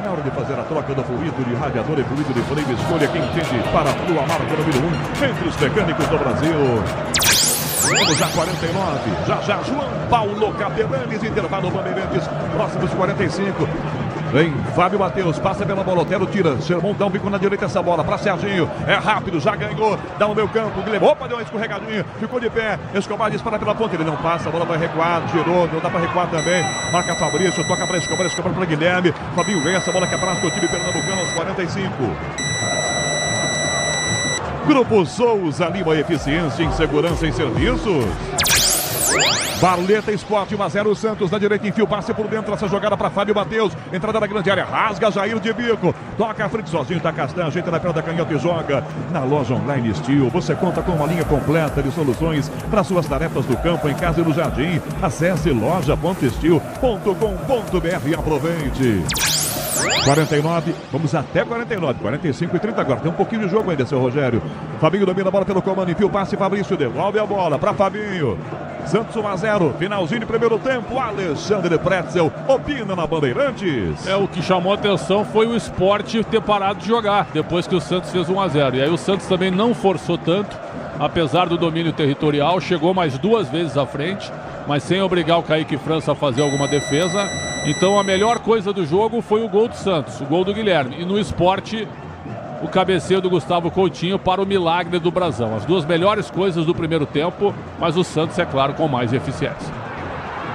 É hora de fazer a troca do fluido de radiador e fluido de freio, escolha quem entende para a Flu, a marca número 1 entre os mecânicos do Brasil. Vamos a 49, já João Paulo Capelanes, intervalo Bandeirantes, próximos 45. Vem Fábio Matheus, passa pela bola, Otero tira, Sermão dá um bico na direita essa bola para Serginho, é rápido, já ganhou, dá no meio campo, Guilherme, opa, deu uma escorregadinha, ficou de pé, Escobar dispara pela ponta, ele não passa, a bola vai recuar, girou, não dá para recuar também, marca Fabrício, toca para Escobar, Escobar para Guilherme, Fabinho vem essa bola que atrás do time pernambucano aos 45. Grupo Souza Lima, eficiência em segurança em serviços. Barleta Esporte 1-0, Santos na direita, enfia o passe por dentro, essa jogada para Fábio Matheus, entrada na grande área, rasga Jair de bico, toca a frente sozinho, tá Castanha, ajeita na perna da canhota e joga. Na loja online Steel, você conta com uma linha completa de soluções para suas tarefas do campo, em casa e no jardim. Acesse loja.steel.com.br e aproveite. 49, vamos até 49, 45 e 30 agora, tem um pouquinho de jogo ainda, seu Rogério. Fabinho domina a bola pelo comando, enfia o passe, Fabrício devolve a bola para Fabinho. Santos 1-0, finalzinho de primeiro tempo, Alexandre Pretzel opina na Bandeirantes. O que chamou a atenção foi o Sport ter parado de jogar, depois que o Santos fez 1-0. E aí o Santos também não forçou tanto, apesar do domínio territorial, chegou mais 2 vezes à frente, mas sem obrigar o Kaique França a fazer alguma defesa. Então a melhor coisa do jogo foi o gol do Santos, o gol do Guilherme. E no Sport, o cabeceio do Gustavo Coutinho para o milagre do Brasão. As 2 melhores coisas do primeiro tempo, mas o Santos, é claro, com mais eficiência.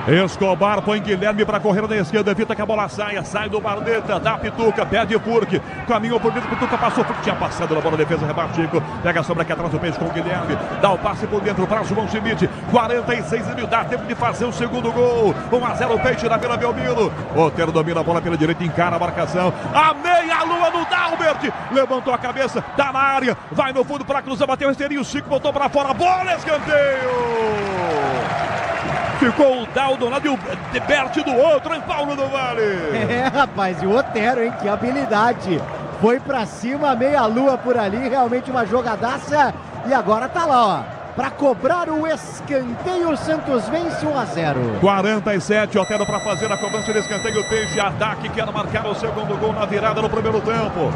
Escobar põe Guilherme para correr na esquerda, evita que a bola saia, sai do Barleta, dá Pituca, pede Furque, caminhou por dentro, Pituca passou, Furque tinha passado na bola, defesa, rebate, Chico, pega a sobra aqui atrás do peixe com o Guilherme, dá o passe por dentro para João Schmidt, 46 mil, dá tempo de fazer o segundo gol, 1-0 o Peixe na Vila Belmiro, Otero domina a bola pela direita, encara a marcação, a meia-lua no Dalbert, levantou a cabeça, tá na área, vai no fundo para cruzar, bateu o esteirinho, Chico botou para fora, bola, escanteio! Ficou o Dal do lado e o Bert do outro, em Paulo do Vale. Rapaz, e o Otero, hein? Que habilidade. Foi pra cima, meia-lua por ali, realmente uma jogadaça. E agora tá lá, ó. Pra cobrar o escanteio, o Santos vence 1-0. 47, Otero pra fazer a cobrança de escanteio, Peixe, ataque, quer marcar o segundo gol na virada no primeiro tempo.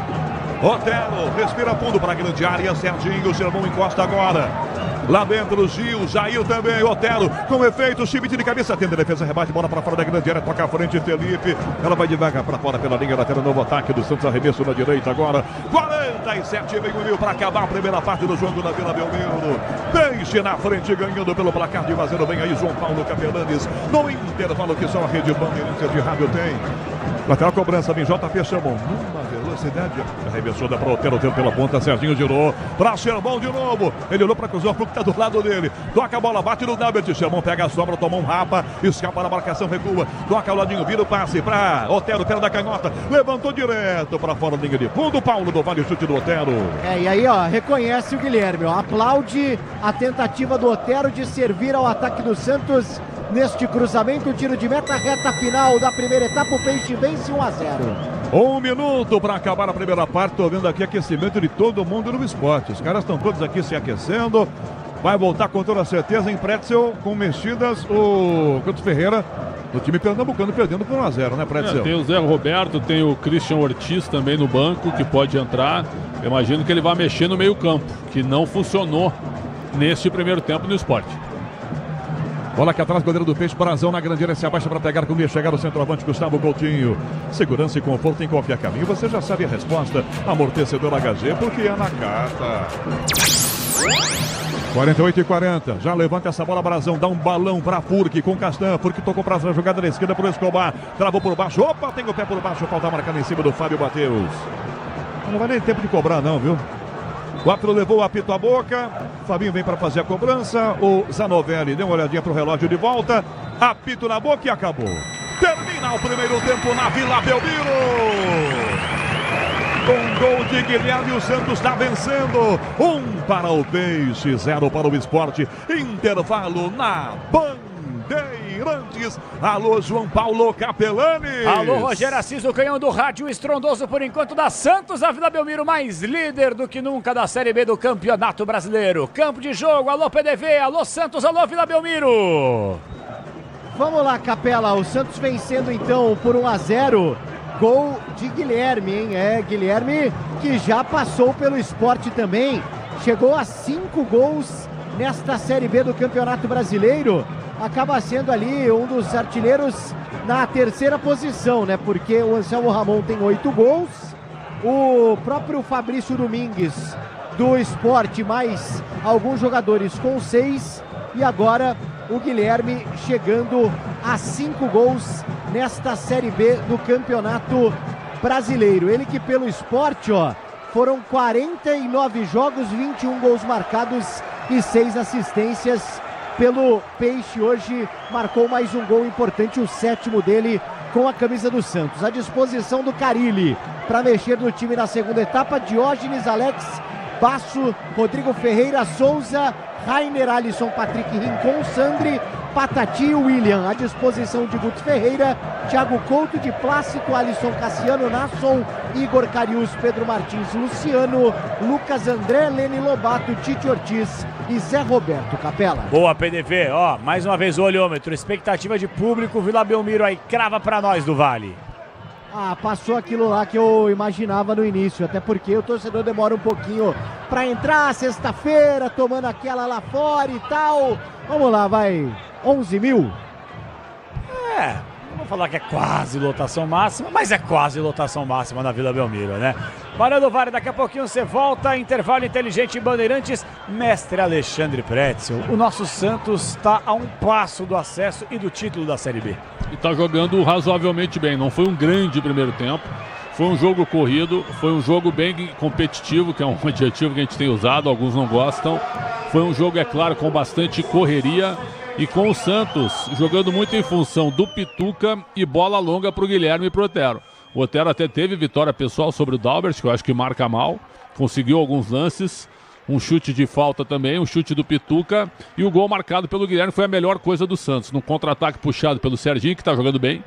Otero, respira fundo pra grande área, Serginho, o Sermão encosta agora. Lá dentro, Gil, Jair também, Otero, com efeito, Schmidt de cabeça, tenta a defesa, rebate, bola para fora da grande área, toca à frente, Felipe, ela vai devagar para fora pela linha lateral, novo ataque do Santos, arremesso na direita agora, 47,5 para acabar a primeira parte do jogo da Vila Belmiro, Peixe na frente, ganhando pelo placar de vazio, vem aí João Paulo Capelanes, no intervalo que só a Rede Bandeirantes de rádio tem. Lateral cobrança, vem JP chamou numa velocidade, arremessou da para Otero, pela ponta, Serginho girou para Sermão de novo, ele olhou para cruzar, o que tá do lado dele, toca a bola, bate no Dalbert, Sermão pega a sobra, toma um rapa, escapa na marcação, recua, toca ao ladinho, vira o passe para Otero, pé da canhota, levantou direto para fora da linha de fundo, Paulo do Vale, chute do Otero. E aí, ó, reconhece o Guilherme, ó, aplaude a tentativa do Otero de servir ao ataque do Santos. Neste cruzamento, tiro de meta, reta final da primeira etapa, o Peixe vence 1-0. 1 minuto para acabar a primeira parte. Tô vendo aqui aquecimento de todo mundo no esporte. Os caras estão todos aqui se aquecendo. Vai voltar com toda certeza em Pretzel com mexidas. O Cantos Ferreira, o time pernambucano, perdendo por 1-0, né, Pretzel? Tem o Zé Roberto, tem o Christian Ortiz também no banco, que pode entrar. Eu imagino que ele vai mexer no meio campo, que não funcionou neste primeiro tempo no esporte. Bola aqui atrás, goleiro do Peixe, Brasão na grande área, se abaixa para pegar quando ia chegar o centroavante Gustavo Coutinho. Segurança e conforto em qualquer caminho, você já sabe a resposta. Amortecedor HG, porque é na carta. 48-40, já levanta essa bola, Brasão, dá um balão para Furque com Castan, Furque tocou para a jogada na esquerda para o Escobar, travou por baixo, opa, tem o pé por baixo, falta marcada em cima do Fábio Matheus. Não vai nem tempo de cobrar não, viu? O árbitro levou o apito à boca, Fabinho vem para fazer a cobrança, o Zanovelli deu uma olhadinha para o relógio de volta, apito na boca e acabou. Termina o primeiro tempo na Vila Belmiro. Com gol de Guilherme, o Santos está vencendo. 1 para o Peixe, 0 para o Sport. Intervalo na Bandeirantes. Alô, João Paulo Capelanes. Alô, Rogério Assis, o canhão do rádio estrondoso por enquanto da Santos. A Vila Belmiro mais líder do que nunca da Série B do Campeonato Brasileiro. Campo de jogo, alô PDV, alô Santos, alô Vila Belmiro. Vamos lá, Capela, o Santos vencendo então por 1-0. Gol de Guilherme, hein? Guilherme que já passou pelo Sport também. Chegou a 5 gols nesta Série B do Campeonato Brasileiro. Acaba sendo ali um dos artilheiros na terceira posição, né? Porque o Anselmo Ramon tem 8 gols, o próprio Fabrício Domingues do Sport, mais alguns jogadores com 6, e agora o Guilherme chegando a 5 gols nesta Série B do Campeonato Brasileiro. Ele que pelo Sport, ó, foram 49 jogos, 21 gols marcados e 6 assistências. Pelo Peixe hoje marcou mais um gol importante, o 7º dele com a camisa do Santos. À disposição do Carille para mexer no time na segunda etapa: Diógenes, Alex, Basso, Rodrigo Ferreira, Souza, Rainer, Alisson, Patrick, Rincon, Sandri, Patati e William. À disposição de Guto Ferreira, Thiago Couto, de Plácido, Alisson, Cassiano, Nasson, Igor Carius, Pedro Martins, Luciano, Lucas André, Lene Lobato, Tite Ortiz e Zé Roberto Capela. Boa, PDV, ó, mais uma vez o olhômetro, expectativa de público, Vila Belmiro aí, crava pra nós do Vale. Passou aquilo lá que eu imaginava no início, até porque o torcedor demora um pouquinho pra entrar, sexta-feira, tomando aquela lá fora e tal. Vamos lá, vai, 11 mil? Não vou falar que é quase lotação máxima, mas é quase lotação máxima na Vila Belmiro, né? Valeu do Vale, daqui a pouquinho você volta, intervalo inteligente em Bandeirantes, mestre Alexandre Pretzel. O nosso Santos está a um passo do acesso e do título da Série B. E está jogando razoavelmente bem, não foi um grande primeiro tempo, foi um jogo corrido, foi um jogo bem competitivo, que é um adjetivo que a gente tem usado, alguns não gostam. Foi um jogo, é claro, com bastante correria e com o Santos jogando muito em função do Pituca e bola longa para o Guilherme e para o Otero. O Otero até teve vitória pessoal sobre o Dalbert, que eu acho que marca mal, conseguiu alguns lances, um chute de falta também, um chute do Pituca, e o gol marcado pelo Guilherme foi a melhor coisa do Santos, num contra-ataque puxado pelo Serginho, que está jogando bem.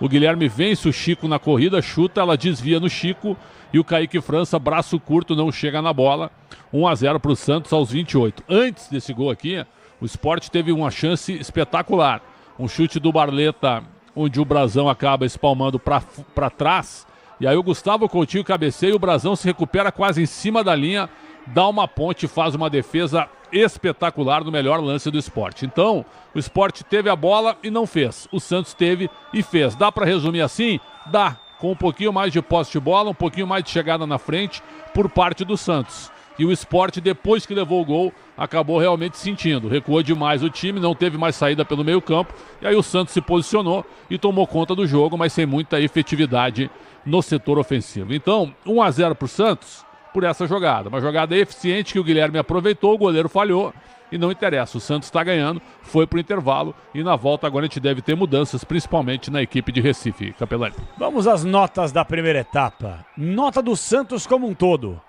O Guilherme vence o Chico na corrida, chuta, ela desvia no Chico, e o Kaique França, braço curto, não chega na bola. 1-0 para o Santos aos 28. Antes desse gol aqui, o Sport teve uma chance espetacular. Um chute do Barleta, onde o Brazão acaba espalmando para trás, e aí o Gustavo Coutinho cabeceia e o Brazão se recupera quase em cima da linha, dá uma ponte e faz uma defesa espetacular no melhor lance do Sport. Então, o Sport teve a bola e não fez. O Santos teve e fez. Dá para resumir assim? Dá. Com um pouquinho mais de posse de bola, um pouquinho mais de chegada na frente por parte do Santos. E o Sport, depois que levou o gol, acabou realmente sentindo. Recuou demais o time, não teve mais saída pelo meio campo. E aí o Santos se posicionou e tomou conta do jogo, mas sem muita efetividade no setor ofensivo. Então, 1-0 para o Santos por essa jogada. Uma jogada eficiente que o Guilherme aproveitou, o goleiro falhou e não interessa. O Santos está ganhando, foi para o intervalo e na volta agora a gente deve ter mudanças, principalmente na equipe de Recife. Capelani. Vamos às notas da primeira etapa. Nota do Santos como um todo.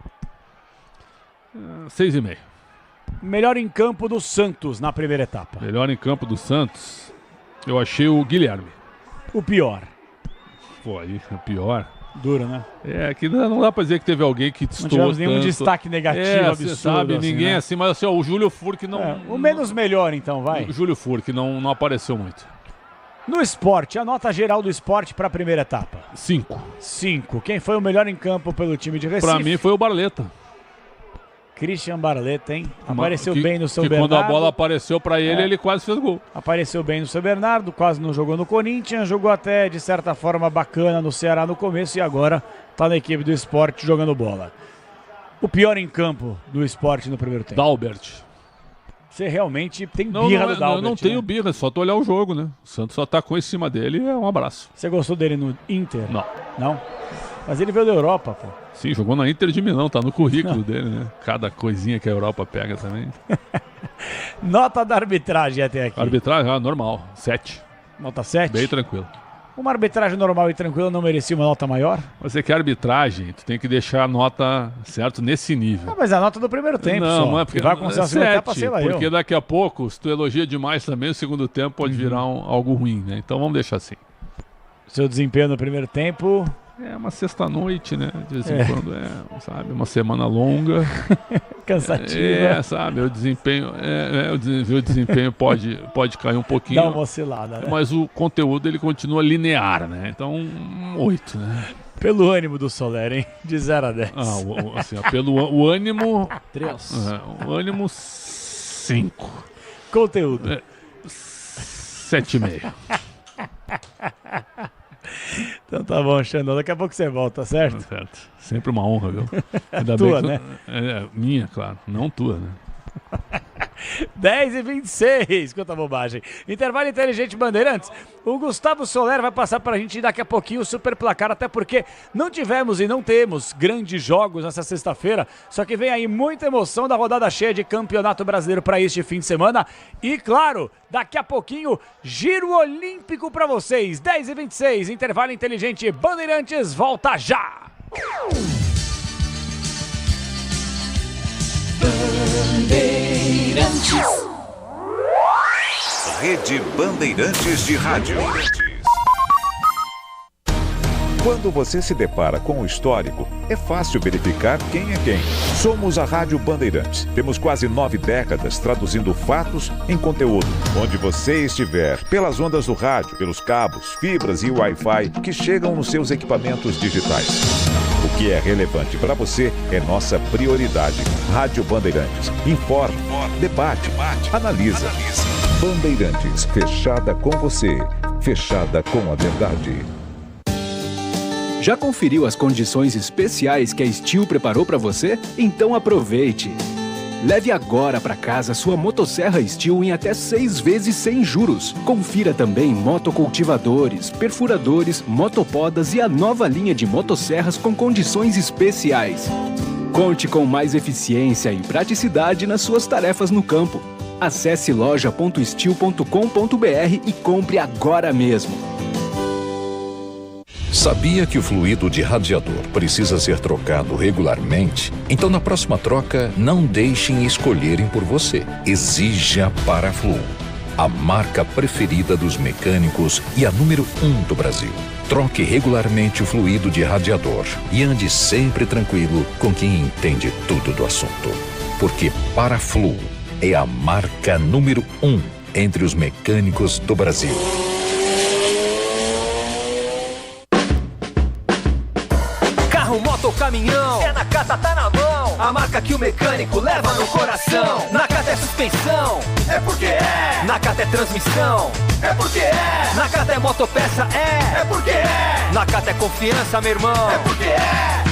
6,5. Melhor em campo do Santos na primeira etapa. Melhor em campo do Santos, eu achei o Guilherme. O pior. Pô, aí, o pior. Duro, né? É, que não dá pra dizer que teve alguém que destoou. Não tivemos nenhum destaque negativo, absurdo. Sabe, assim, ninguém né? assim, mas assim, ó, o Júlio Furque não... o menos melhor, então, vai. O Júlio Furque não apareceu muito. No esporte, a nota geral do esporte para a primeira etapa. 5. Quem foi o melhor em campo pelo time de Recife? Pra mim foi o Barleta. Christian Barleta, hein? Apareceu bem no São que Bernardo. Quando a bola apareceu pra ele, ele quase fez gol. Apareceu bem no São Bernardo, quase não jogou no Corinthians, jogou até de certa forma bacana no Ceará no começo e agora tá na equipe do Sport jogando bola. O pior em campo do Sport no primeiro tempo? Dalbert. Você realmente tem birra do Dalbert? Eu não tenho birra, só tô olhar o jogo, né? O Santos só atacou em cima dele, é um abraço. Você gostou dele no Inter? Não. Não? Mas ele veio da Europa, pô. Sim, jogou na Inter de Milão, tá no currículo dele, né? Cada coisinha que a Europa pega também. Nota da arbitragem até aqui. Arbitragem, normal, 7. Nota 7? Bem tranquilo. Uma arbitragem normal e tranquila não merecia uma nota maior? Você quer arbitragem, tu tem que deixar a nota, certo, nesse nível. Mas a nota do primeiro tempo não, só. Não é porque vai com 7, porque daqui a pouco, se tu elogia demais também, o segundo tempo pode virar algo ruim, né? Então vamos deixar assim. Seu desempenho no primeiro tempo... É uma sexta-noite, né? De vez em quando sabe? Uma semana longa. Cansativa. Sabe? O desempenho, o desempenho pode cair um pouquinho. Dá uma oscilada, né? Mas o conteúdo, ele continua linear, né? Então, 8, né? Pelo ânimo do Soler, hein? De 0 a 10. Assim, pelo ânimo... 3. O ânimo, 5. Conteúdo. 7,5. Então tá bom, Xandão. Daqui a pouco você volta, certo? Certo. Sempre uma honra, viu? Ainda tua, bem né? É minha, claro. Não tua, né? 10h26, quanta bobagem. Intervalo inteligente, Bandeirantes. O Gustavo Soler vai passar pra gente daqui a pouquinho o super placar, até porque não tivemos e não temos grandes jogos nessa sexta-feira, só que vem aí muita emoção da rodada cheia de Campeonato Brasileiro para este fim de semana e, claro, daqui a pouquinho, Giro Olímpico pra vocês. 10h26, intervalo inteligente, Bandeirantes, volta já! Bandeirantes. Rede Bandeirantes de Rádio. Quando você se depara com o histórico, é fácil verificar quem é quem. Somos a Rádio Bandeirantes. Temos quase 9 décadas traduzindo fatos em conteúdo. Onde você estiver, pelas ondas do rádio, pelos cabos, fibras e Wi-Fi que chegam nos seus equipamentos digitais. O que é relevante para você é nossa prioridade. Rádio Bandeirantes. Informa, debate, analisa. Bandeirantes, fechada com você, fechada com a verdade. Já conferiu as condições especiais que a Steel preparou para você? Então aproveite! Leve agora para casa sua motosserra Steel em até 6 vezes sem juros. Confira também motocultivadores, perfuradores, motopodas e a nova linha de motosserras com condições especiais. Conte com mais eficiência e praticidade nas suas tarefas no campo. Acesse loja.steel.com.br e compre agora mesmo. Sabia que o fluido de radiador precisa ser trocado regularmente? Então, na próxima troca, não deixem escolherem por você. Exija Paraflu, a marca preferida dos mecânicos e a número 1 do Brasil. Troque regularmente o fluido de radiador e ande sempre tranquilo com quem entende tudo do assunto. Porque Paraflu é a marca número 1 entre os mecânicos do Brasil. Moto, caminhão, é Nakata, tá na mão. A marca que o mecânico leva no coração. Nakata é suspensão, é porque é. Nakata é transmissão, é porque é. Nakata é motopeça, é porque é. Nakata é confiança, meu irmão, é porque é.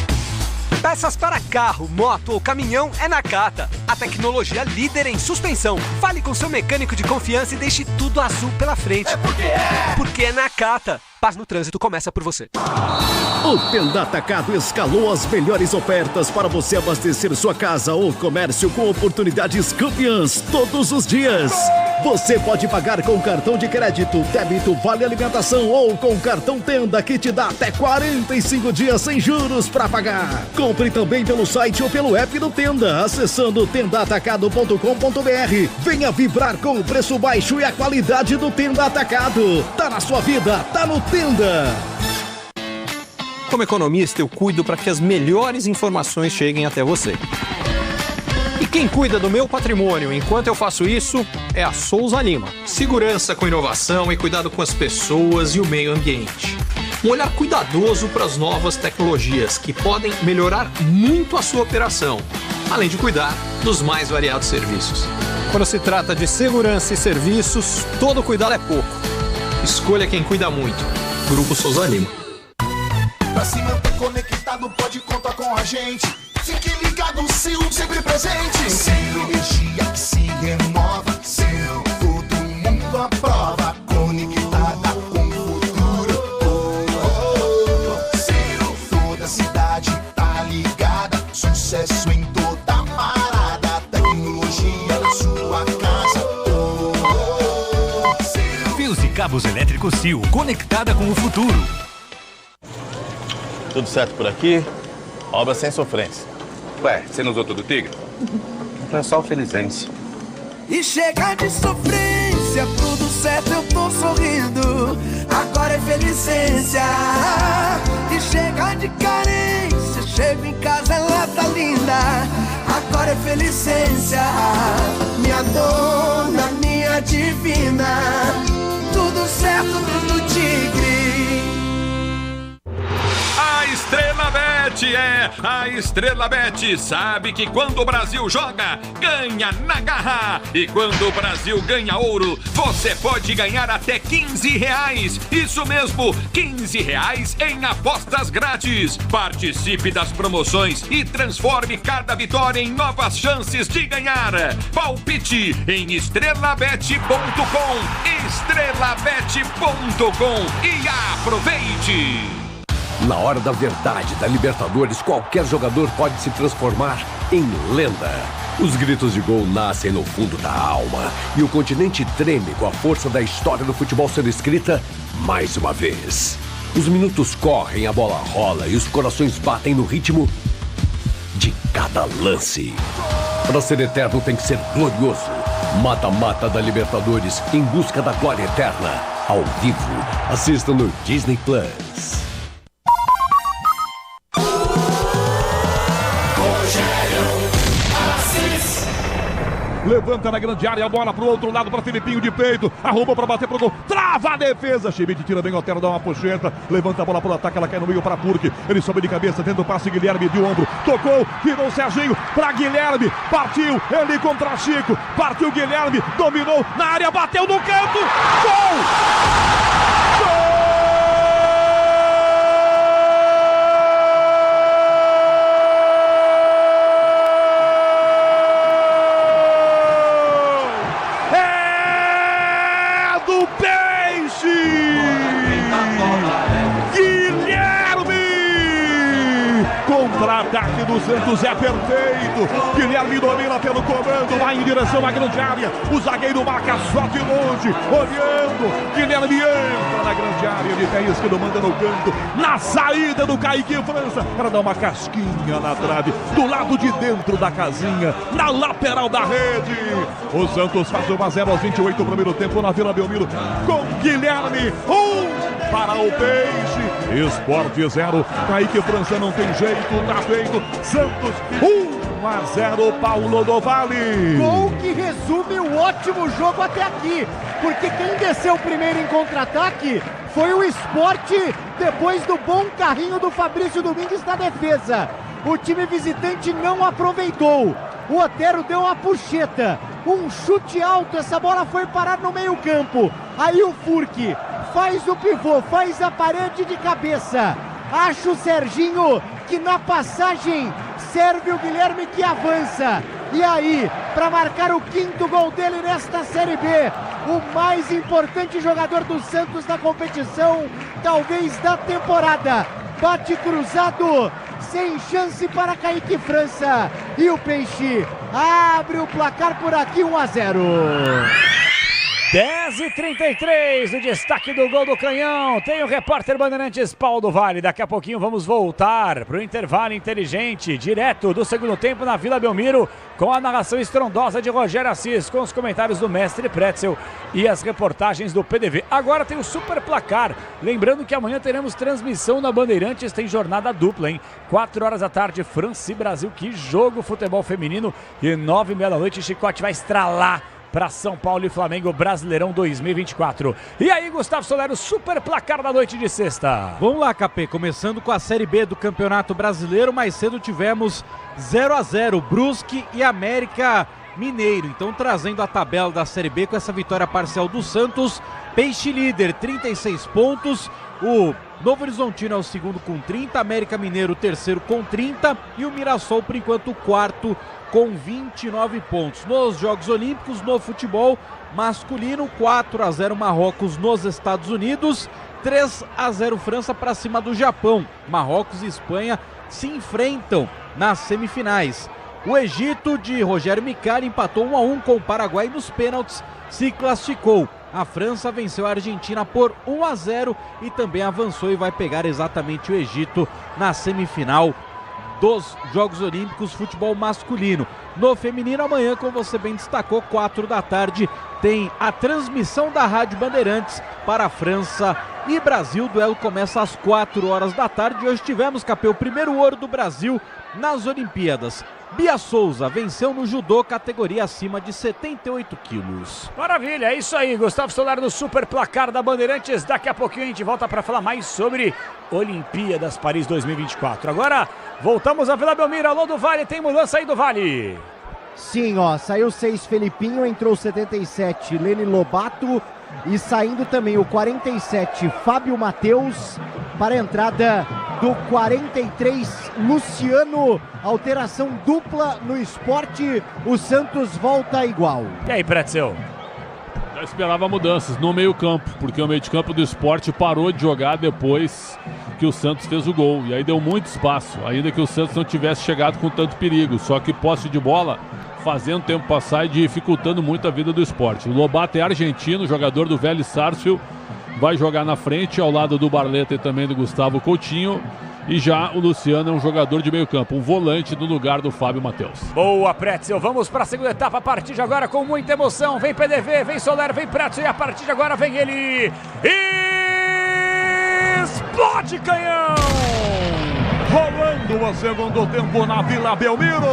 Peças para carro, moto ou caminhão é Nakata. A tecnologia líder em suspensão. Fale com seu mecânico de confiança e deixe tudo azul pela frente. É porque é. Porque é Nakata. Paz no trânsito começa por você. O Tenda Atacado escalou as melhores ofertas para você abastecer sua casa ou comércio com oportunidades campeãs todos os dias. Você pode pagar com cartão de crédito, débito, vale alimentação ou com cartão Tenda que te dá até 45 dias sem juros para pagar. Compre também pelo site ou pelo app do Tenda, acessando tendaatacado.com.br. Venha vibrar com o preço baixo e a qualidade do Tenda Atacado. Tá na sua vida, tá no Tenda. Como economista, eu cuido para que as melhores informações cheguem até você. E quem cuida do meu patrimônio enquanto eu faço isso é a Souza Lima. Segurança com inovação e cuidado com as pessoas e o meio ambiente. Um olhar cuidadoso para as novas tecnologias que podem melhorar muito a sua operação, além de cuidar dos mais variados serviços. Quando se trata de segurança e serviços, todo cuidado é pouco. Escolha quem cuida muito. Grupo Souza Lima. Pra se manter conectado, pode contar com a gente. Fique ligado, Sil, sempre presente. Sil, energia que se renova. Sil, todo mundo aprova. Conectada com o futuro. Sil, toda cidade tá ligada. Sucesso em toda parada. Tecnologia na sua casa. Fios e cabos elétricos Sil, conectada com o futuro. Tudo certo por aqui? Obra sem sofrência. Ué, você não usou todo o Tigre? Então é só o Felizense. E chega de sofrência, tudo certo, eu tô sorrindo. Agora é felicência. E chega de carência, chego em casa, ela tá linda. Agora é felicência. Minha dona, minha divina. Tudo certo, tudo Tigre. A Estrela Bet é a Estrela Bet. Sabe que quando o Brasil joga, ganha na garra. E quando o Brasil ganha ouro, você pode ganhar até R$15. Isso mesmo, R$15 em apostas grátis. Participe das promoções e transforme cada vitória em novas chances de ganhar. Palpite em estrelabet.com. estrelabet.com e aproveite! Na hora da verdade da Libertadores, qualquer jogador pode se transformar em lenda. Os gritos de gol nascem no fundo da alma e o continente treme com a força da história do futebol sendo escrita mais uma vez. Os minutos correm, a bola rola e os corações batem no ritmo de cada lance. Para ser eterno tem que ser glorioso. Mata-mata da Libertadores em busca da glória eterna. Ao vivo, assista no Disney Plus. Levanta na grande área, a bola pro outro lado, para Filipinho de peito, arrumou para bater pro gol, trava a defesa, Schmidt tira bem o Otero, dá uma puxeta, levanta a bola pro ataque, ela cai no meio para Purk, ele sobe de cabeça, tenta o passe, Guilherme de ombro, tocou, virou o Serginho para Guilherme, partiu, ele contra Chico, partiu Guilherme, dominou na área, bateu no canto, gol! Gol! Contra-ataque do Santos é perfeito. Guilherme domina pelo comando, vai em direção à grande área. O zagueiro marca só de longe, olhando. Guilherme entra na grande área, de pé esquerdo, manda no canto. Na saída do Kaique França, para dar uma casquinha na trave, do lado de dentro da casinha, na lateral da rede. O Santos faz 1-0 aos 28 do primeiro tempo na Vila Belmiro, com Guilherme, para o Peixe. Sport 0, Kaique França não tem jeito, tá feito. Santos 1-0, Paulo do Valle. Gol que resume o ótimo jogo até aqui, porque quem desceu primeiro em contra-ataque foi o Sport, depois do bom carrinho do Fabrício Domingues na defesa. O time visitante não aproveitou. O Otero deu uma puxeta, um chute alto, essa bola foi parar no meio-campo. Aí o Furk faz o pivô, faz a parede de cabeça. Acha o Serginho, que na passagem serve o Guilherme, que avança. E aí, para marcar o 5º gol dele nesta Série B, o mais importante jogador do Santos na competição, talvez da temporada. Bate cruzado, sem chance para Kaique França. E o Peixe abre o placar por aqui, 1-0. 10h33, o destaque do gol do Canhão. Tem o repórter Bandeirantes Paulo do Valle. Daqui a pouquinho vamos voltar para o intervalo inteligente, direto do segundo tempo na Vila Belmiro, com a narração estrondosa de Rogério Assis, com os comentários do mestre Pretzel e as reportagens do PDV. Agora tem o super placar. Lembrando que amanhã teremos transmissão na Bandeirantes, tem jornada dupla, hein? 4 horas da tarde, França e Brasil. Que jogo, futebol feminino. E 9h30 da noite, Chicote vai estralar para São Paulo e Flamengo, Brasileirão 2024. E aí, Gustavo Solero, super placar da noite de sexta. Vamos lá, Capê, começando com a Série B do Campeonato Brasileiro. Mais cedo tivemos 0-0, Brusque e América Mineiro. Então, trazendo a tabela da Série B com essa vitória parcial do Santos. Peixe líder, 36 pontos. O Novo Horizontino é o segundo com 30, América Mineiro o terceiro com 30 e o Mirassol, por enquanto, o quarto com 29 pontos. Nos Jogos Olímpicos, no futebol masculino, 4-0 Marrocos nos Estados Unidos, 3-0 França para cima do Japão. Marrocos e Espanha se enfrentam nas semifinais. O Egito de Rogério Micali empatou 1-1 com o Paraguai nos pênaltis, se classificou. A França venceu a Argentina por 1-0 e também avançou e vai pegar exatamente o Egito na semifinal dos Jogos Olímpicos futebol masculino. no feminino. Amanhã, como você bem destacou, 4 da tarde, tem a transmissão da Rádio Bandeirantes para a França e Brasil. O duelo começa às 4 horas da tarde. Hoje tivemos, Capê, o primeiro ouro do Brasil nas Olimpíadas. Bia Souza venceu no judô, categoria acima de 78 quilos. Maravilha, é isso aí. Gustavo Stolar no Super Placar da Bandeirantes. Daqui a pouquinho a gente volta para falar mais sobre Olimpíadas Paris 2024. Agora, voltamos a Vila Belmiro. Alô do Vale, tem mudança aí do Vale? Sim, ó, saiu 6 Felipinho, entrou 77 Lene Lobato e saindo também o 47 Fábio Matheus para a entrada do 43 Luciano. Alteração dupla no esporte, o Santos volta igual. E aí, Pretzel? Já esperava mudanças no meio campo, porque o meio de campo do esporte parou de jogar depois que o Santos fez o gol, e aí deu muito espaço, ainda que o Santos não tivesse chegado com tanto perigo, só que posse de bola fazendo o tempo passar e dificultando muito a vida do esporte. O Lobato é argentino, jogador do Vélez Sarsfield, vai jogar na frente ao lado do Barleta e também do Gustavo Coutinho. E já o Luciano é um jogador de meio campo, um volante no lugar do Fábio Matheus. Boa, Pretzel. Vamos para a segunda etapa a partir de agora com muita emoção. Vem PDV, vem Soler, vem Pretzel e a partir de agora vem ele. Explode Canhão! Rolando o segundo tempo na Vila Belmiro.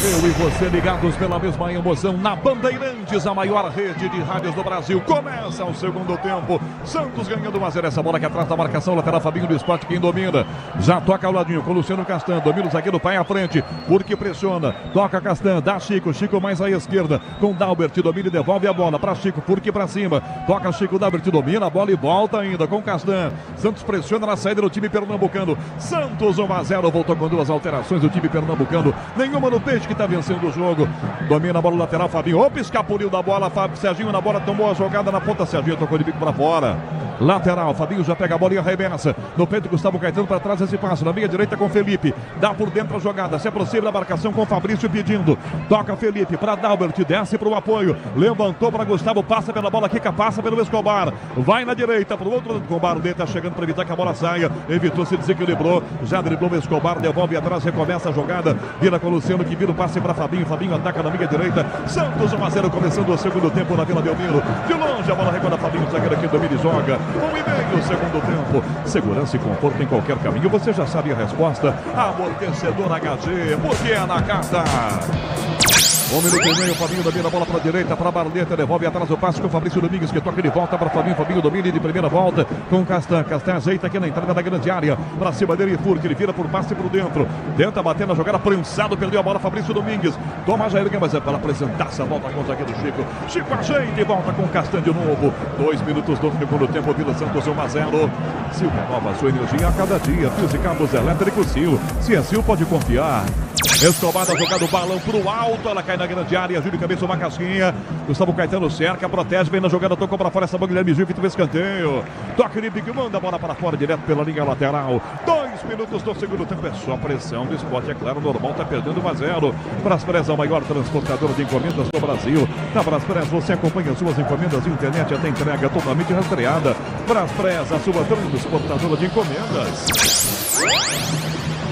Eu e você ligados pela mesma emoção na Bandeirantes, a maior rede de rádios do Brasil. Começa o segundo tempo. Santos ganhando 1-0. Essa bola aqui atrás da marcação. Lateral Fabinho do Esporte, quem domina. Já toca ao ladinho com Luciano Castan. Domina o zagueiro, vai à frente. Porque pressiona. Toca Castan, dá Chico. Chico mais à esquerda. Com Dalbert, domina e devolve a bola para Chico. Porque para cima. Toca Chico, Dalbert domina a bola e volta ainda com Castan. Santos pressiona na saída do time pernambucano. Santos 1-0. Voltou com 2 alterações do time pernambucano. Nenhuma no Peixe que está vencendo o jogo. Domina a bola lateral, Fabinho. Opa, escapuliu da bola. Serginho na bola, tomou a jogada na ponta. Serginho tocou de bico para fora. Lateral, Fabinho já pega a bola e arremessa. No peito, Gustavo Caetano para trás esse passo. Na meia direita com Felipe. Dá por dentro a jogada. Se aproxima da marcação com Fabrício pedindo. Toca Felipe para Dalbert. Desce para o apoio. Levantou para Gustavo. Passa pela bola, Kika passa pelo Escobar. Vai na direita para o outro lado com o Barleta. Chegando para evitar que a bola saia. Evitou, se desequilibrou. Já driblou o Escobar. Devolve atrás, recomeça a jogada. Vira com o Luciano que vira o passe para Fabinho. Fabinho ataca na meia direita. Santos 1-0 começando o segundo tempo na Vila Belmiro. De longe a bola recuada Fabinho. Zagueiro aqui domina e joga. 1,5 segundo tempo. Segurança e conforto em qualquer caminho. Você já sabe a resposta. Amortecedor HG, porque é na carta. 1 minuto e meio, Fabinho domina a bola para a direita, para a Barleta, devolve atrás o passe com o Fabrício Domingues, que toca de volta para Fabinho. Fabinho domina de primeira volta com o Castan. Castan ajeita aqui na entrada da grande área, para cima dele e Furque, ele vira por passe por dentro, tenta bater na jogada, prensado, perdeu a bola, Fabrício Domingues, toma Jair, mas é para apresentar essa volta com o zagueiro Chico. Chico ajeita e volta com o Castan de novo. 2 minutos do segundo tempo, Vila Santos 1-0. Sil renova sua energia a cada dia. Fios e cabos elétricos Sil. Se é Sil, pode confiar. Escobar da jogada, o balão pro alto, ela cai na grande área, Júlio cabeça, uma casquinha. Gustavo Caetano cerca, protege, vem na jogada, tocou para fora essa bola, Guilherme Gil, fez escanteio. Toque de Big, manda a bola para fora, direto pela linha lateral. 2 minutos do segundo tempo, é só pressão do esporte, é claro, normal, tá perdendo 1-0. Braspress, a maior transportadora de encomendas do Brasil. Na Braspress você acompanha suas encomendas de internet até entrega totalmente rastreada. Braspress, a sua transportadora de encomendas.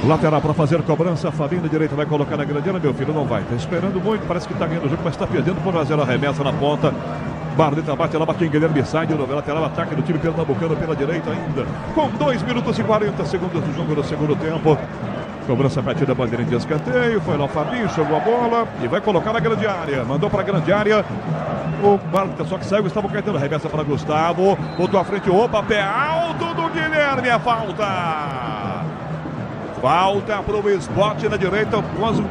Lateral para fazer cobrança, Fabinho na direita vai colocar na grande área, meu filho não vai, tá esperando muito, parece que tá ganhando o jogo, mas tá perdendo por 1-0, arremessa na ponta. Barleta bate lá, bate em Guilherme, sai de novo, lateral, ataque do time pernambucano pela direita ainda, com 2 minutos e 40 segundos do jogo no segundo tempo. Cobrança batida da bandeira de escanteio, foi lá o Fabinho, jogou a bola e vai colocar na grande área, mandou para a grande área. O Barleta só que saiu, Gustavo Caetano, arremessa para Gustavo, botou à frente, opa, pé alto do Guilherme, a falta. Falta para o esporte na direita,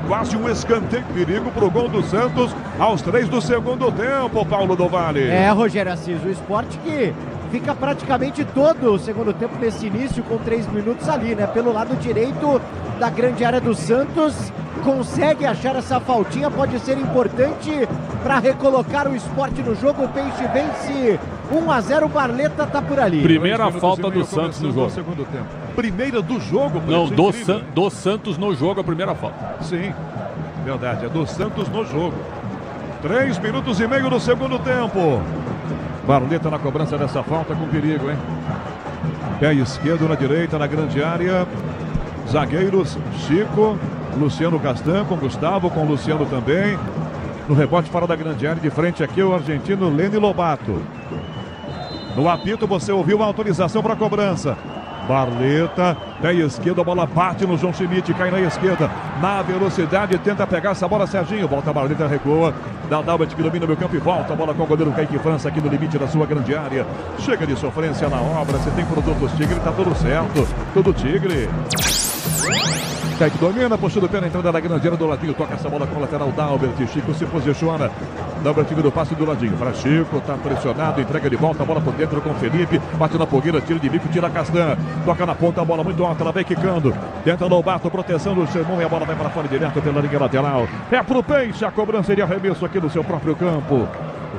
quase um escanteio, perigo para o gol do Santos aos 3 do segundo tempo, Paulo do Vale. É, Rogério Assis, o esporte que fica praticamente todo o segundo tempo nesse início com 3 minutos ali, né? Pelo lado direito da grande área do Santos, consegue achar essa faltinha, pode ser importante para recolocar o esporte no jogo. O Peixe vence 1-0, o Barleta tá por ali. Primeira falta do Santos no jogo. Segundo tempo. Primeira do jogo. Não, do Santos no jogo, a primeira falta. Sim, verdade, é do Santos no jogo. 3 minutos e meio do segundo tempo. Barleta na cobrança dessa falta com perigo, hein? Pé esquerdo na direita, na grande área. Zagueiros, Chico, Luciano Castan com Gustavo, com Luciano também. No rebote fora da grande área, de frente aqui o argentino Leni Lobato. No apito você ouviu uma autorização para cobrança. Barleta, pé esquerdo, a bola bate no João Schmidt, cai na esquerda, na velocidade, tenta pegar essa bola, Serginho, volta a Barleta, recua, dá Dalbert que domina o meu campo e volta a bola com o goleiro Kaique França aqui no limite da sua grande área. Chega de sofrência na obra, você tem produtos Tigre, tá tudo certo, tudo Tigre. Kaique domina, puxando o pé na entrada da grande área do ladinho, toca essa bola com o lateral Dalbert, Chico se posiciona, Dalbert vira o passe do ladinho para Chico, tá pressionado, entrega de volta, a bola por dentro com o Felipe, bate na fogueira, tira de bico, tira a Castan, toca na ponta, a bola muito alta, ela vai quicando, tenta no Lobato, proteção do Sermão e a bola vai para fora direto pela linha lateral, é pro Peixe, a cobrança de arremesso aqui no seu próprio campo.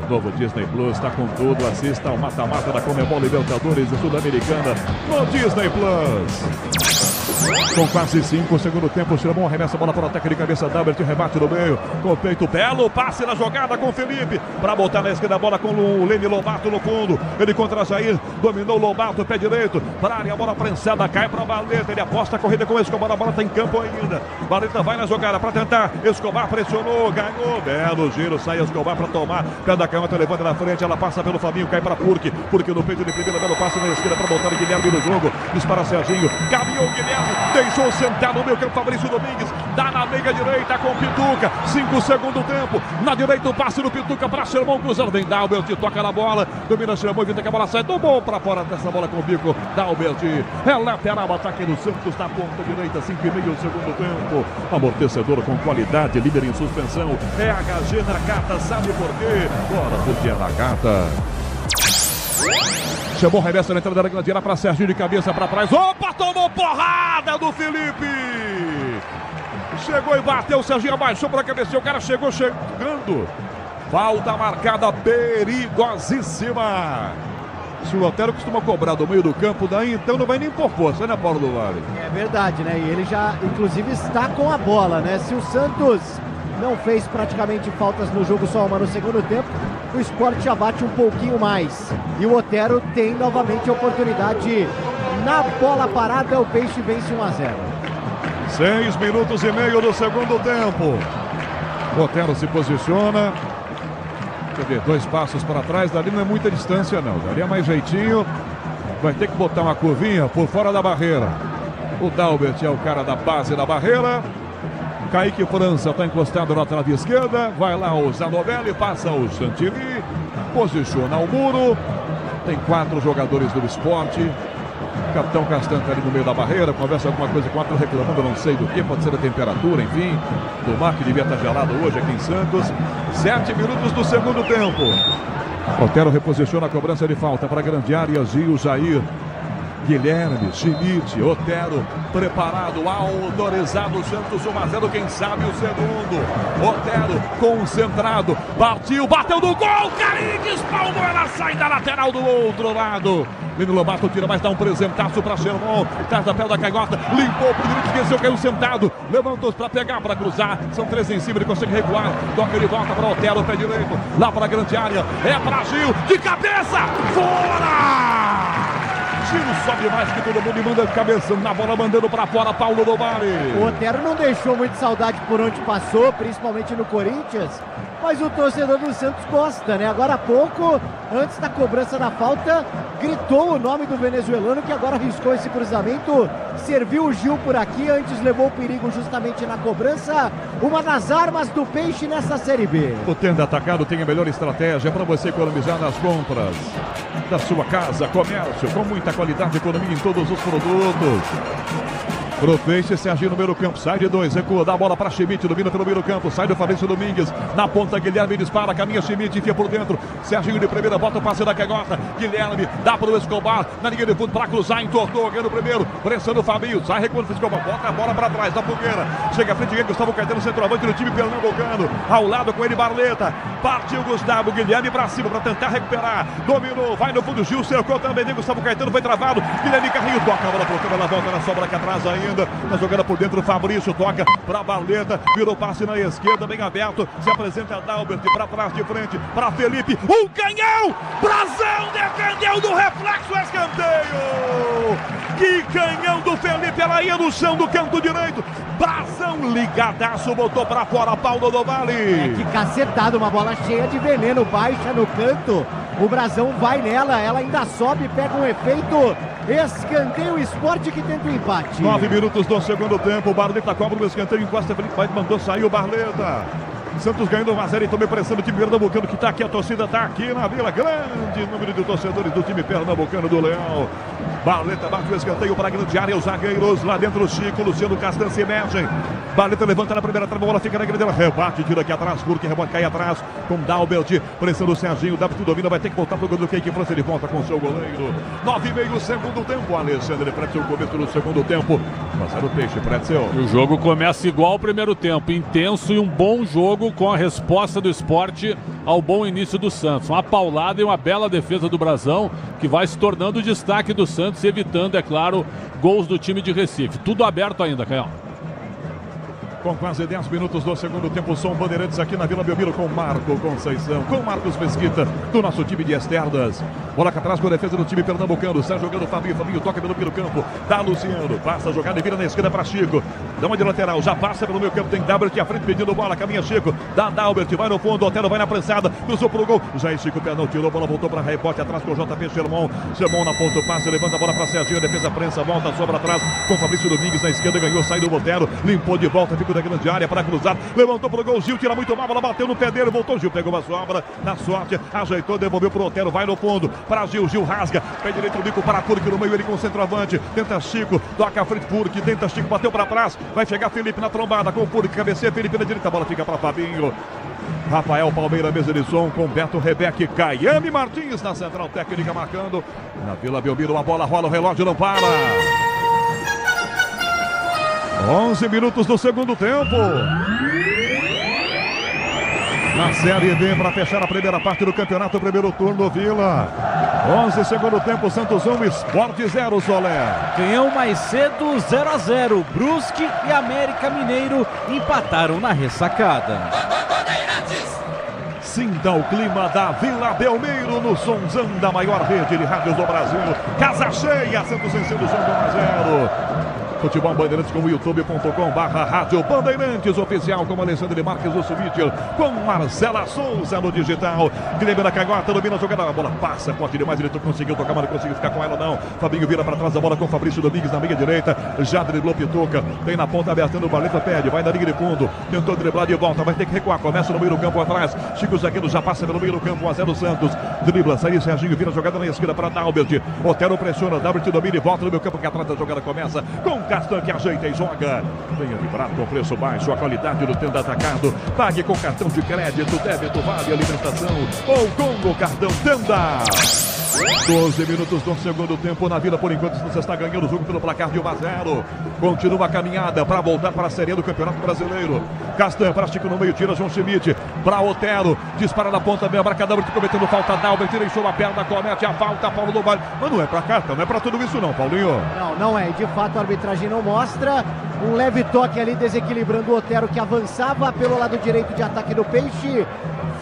O novo Disney Plus está com tudo, assista ao mata-mata da Conmebol Libertadores e Sul-Americana no Disney Plus. Com quase 5, segundo tempo, Sermão arremessa a bola para o ataque de cabeça, Dalbert, rebate no meio, com o peito, belo passe na jogada com o Felipe, para botar na esquerda a bola com o Leni Lobato no fundo, ele contra Jair, dominou o Lobato, pé direito, para a área, a bola prensada, cai para a Barleta, ele aposta a corrida com o Escobar, a bola está em campo ainda, Barleta vai na jogada para tentar, Escobar pressionou, ganhou, belo giro, sai Escobar para tomar, pé da canhota, levanta na frente, ela passa pelo Fabinho, cai para Purque no peito de primeira, belo passe na esquerda para botar o Guilherme no jogo, dispara Serginho, caminhou o Guilherme, deixou sentado no meio campo Fabrício Domingues, dá na meia direita com o Pituca, 5 segundos tempo, na direita o passe do Pituca para Sermão, cruzando, vem Dalbert, toca na bola, domina Sermão, evita que a bola sai, tomou para fora dessa bola com o bico, Dalbert, é lateral, ataque do Santos na ponta direita, 5,5 segundo tempo, amortecedor com qualidade, líder em suspensão, é HG Nakata, sabe por quê? Bora, porque é Nakata. Chamou, remessa na entrada da grande área para Serginho de cabeça para trás. Opa, tomou porrada do Felipe. Chegou e bateu, o Serginho abaixou para cabecear. O cara chegou chegando. Falta marcada perigosíssima. Se o Otero costuma cobrar do meio do campo, daí então não vai nem por força, né, Paulo do Vale? É verdade, né? E ele já, inclusive, está com a bola, né? Se o Santos não fez praticamente faltas no jogo, só uma no segundo tempo, o Sport já bate um pouquinho mais. E o Otero tem novamente a oportunidade na bola parada, o Peixe vence 1-0. 6 minutos e meio do segundo tempo. O Otero se posiciona. Quer ver, 2 passos para trás, dali não é muita distância não, dali é mais jeitinho. Vai ter que botar uma curvinha por fora da barreira. O Dalbert é o cara da base da barreira. Kaique França está encostado na trave esquerda, vai lá o Zanovelli, passa o Chantilly, posiciona o muro, tem 4 jogadores do Sport, o capitão Castan está ali no meio da barreira, conversa alguma coisa com o outro reclamando, não sei do que, pode ser a temperatura, enfim, do mar que devia estar gelado hoje aqui em Santos. 7 minutos do segundo tempo. Otero reposiciona a cobrança de falta para a grande área, Gil, Jair, Guilherme, Schmidt, Otero, preparado, autorizado, Santos 1-0, quem sabe o segundo. Otero, concentrado, partiu, bateu no gol, Carinho, espalmou, ela sai da lateral do outro lado. Leni Lobato tira, mas dá um presentaço para Sermão, traz da pé da canhota, limpou por direito, esqueceu, caiu sentado, levantou para pegar, para cruzar, são 3 em cima, ele consegue recuar, toca ele volta para Otero, pé direito, lá para a grande área, é para Gil, de cabeça, fora! Gil sobe mais que todo mundo e manda de cabeça na bola, mandando para fora, Paulo do Vale. O Otero não deixou muito saudade por onde passou, principalmente no Corinthians, mas o torcedor do Santos gosta, né? Agora há pouco, antes da cobrança da falta, gritou o nome do venezuelano que agora arriscou esse cruzamento, serviu o Gil por aqui, antes levou o perigo justamente na cobrança, uma das armas do Peixe nessa Série B. O Tenda Atacado tem a melhor estratégia para você economizar nas compras da sua casa, comércio, com muita qualidade, economia em todos os produtos. Pro Peixe, Serginho no meio do campo, sai de 2, recua, dá a bola para Schmidt, domina pelo meio do campo, sai do Fabrício Domingues, na ponta Guilherme dispara, caminha Schmidt, enfia por dentro, Serginho de primeira, bota o passe da canhota, Guilherme, dá pro Escobar, na linha de fundo para cruzar, entortou, ganha no primeiro, pressão do Fabinho, sai recuando o Escobar, bota a bola para trás, da fogueira, chega à frente, Gustavo Caetano, centroavante do time pernambucano, ao lado com ele Barleta, partiu Gustavo, Guilherme para cima para tentar recuperar, dominou, vai no fundo, Gil cercou também, Gustavo Caetano foi travado, Guilherme Carrinho, toca a bola pro campo, ela volta na sobra aqui atrás ainda. ainda. Na jogada por dentro, o Fabrício toca pra Barleta, virou passe na esquerda, bem aberto. Se apresenta Dalbert pra trás de frente, pra Felipe. Um canhão! Brazão defendeu do reflexo, escanteio! Que canhão do Felipe, ela ia no chão do canto direito. Brazão ligadaço, botou pra fora, Paulo do Vale. Que cacetado, uma bola cheia de veneno, baixa no canto. O Brazão vai nela, ela ainda sobe, pega um efeito. Escanteio, Sport que tenta o empate. 9 minutos do segundo tempo, o Barleta cobra o escanteio, encosta, Felipe vai, mandou sair o Barleta. Santos ganhando 1-0 e também pressando o time pernambucano que está aqui, a torcida está aqui na Vila. Grande número de torcedores do time pernambucano do Leão. Barleta bate o escanteio para a grande área, os zagueiros lá dentro, o Chico, Luciano Castan se mexem. Barleta levanta na primeira trava, a bola fica na grande área, rebate, tira aqui atrás, curte, rebote, cai atrás com Dalbert, pressão do Serginho, Dalbert domina, vai ter que voltar para o gol do Keke França, ele volta com o seu goleiro. 9,5 segundo tempo, Alexandre Pretzel, o começo do segundo tempo. Marcelo Peixe, Pretzel. E o jogo começa igual ao primeiro tempo, intenso e um bom jogo com a resposta do Sport ao bom início do Santos. Uma paulada e uma bela defesa do Brazão, que vai se tornando o destaque do Santos, evitando, é claro, gols do time de Recife. Tudo aberto ainda, Canhão. Com quase 10 minutos do segundo tempo, Som Bandeirantes aqui na Vila Belmiro com Marco Conceição, com Marcos Mesquita, do nosso time de externas. Bola cá atrás com a defesa do time pernambucano. Sai jogando o Fabinho, Fabinho toca pelo meio campo, dá Luciano, passa a jogada e vira na esquerda para Chico. Dá uma de lateral, já passa pelo meio campo, tem Dalbert à frente pedindo bola, caminha Chico, dá Dalbert, vai no fundo, Otero vai na prensada, cruzou pro gol, já é Chico, pé não tirou, bola voltou para rebote atrás com o JP Xermon. Xermon na ponta, o passe, levanta a bola para Serginho, defesa prensa, volta, sobra atrás com Fabrício Domingues na esquerda, ganhou, sai do Otero, limpou de volta, ficou da grande área para cruzar, levantou pro gol, Gil tira muito mal, bola bateu no pé dele, voltou Gil, pegou uma sobra, na sorte, ajeitou, devolveu pro Otero, vai no fundo, para Gil, Gil rasga, pé direito do bico para Purque no meio, ele com o centroavante, tenta Chico, toca a frente Purque, tenta Chico, bateu para trás, vai chegar Felipe na trombada com o Purque, cabeceia, Felipe na direita, a bola fica para Fabinho. Rafael Palmeira, mesa de som, com Beto Rebeque, Caiame Martins na central técnica marcando, na Vila Belmiro, a bola rola, o relógio não para. 11 minutos do segundo tempo. Na Série B, para fechar a primeira parte do campeonato, primeiro turno, Vila. 11 segundo tempo, Santos 1, Sport 0, Solé. Canhão mais cedo, 0-0. Brusque e América Mineiro empataram na ressacada. Sinta o clima da Vila Belmiro no somzão da maior rede de rádios do Brasil. Casa cheia, Santos vencendo o som do 1-0. Futebol Bandeirantes com youtube.com/Rádio Bandeirantes oficial com Alexandre Marques do Switcher, com Marcela Souza no digital. Grêmio na canhota, domina a jogada, a bola passa, forte demais, ele conseguiu tocar, mas não conseguiu ficar com ela não. Fabinho vira para trás a bola com Fabrício Domingues na meia direita, já driblou Pituca, tem na ponta aberta no Barleta, pede, vai na linha de fundo, tentou driblar de volta, vai ter que recuar, começa no meio do campo atrás, Chico Zagueiro já passa pelo meio do campo, 1-0 Santos, dribla, sai Serginho, vira a jogada na esquerda para Dalbert, Otero pressiona, Dalbert domina e volta no meio campo, que atrás da jogada começa com Castan que ajeita e joga. Venha de prato com preço baixo, a qualidade do Tenda Atacado. Pague com cartão de crédito, débito, vale alimentação ou com o cartão Tenda. 12 minutos do segundo tempo na Vila, por enquanto você está ganhando o jogo pelo placar de 1-0. Continua a caminhada para voltar para a Série A do Campeonato Brasileiro. Castan para Chico no meio, tira João Schmidt para Otero, dispara na ponta meia, Dalbert cometendo falta, Dalbert deixou a perna, comete a falta, Paulo do Vale. Mas não é para carta, não é para tudo isso não, Paulinho. Não é, de fato a arbitragem não mostra. Um leve toque ali desequilibrando o Otero que avançava pelo lado direito de ataque do Peixe.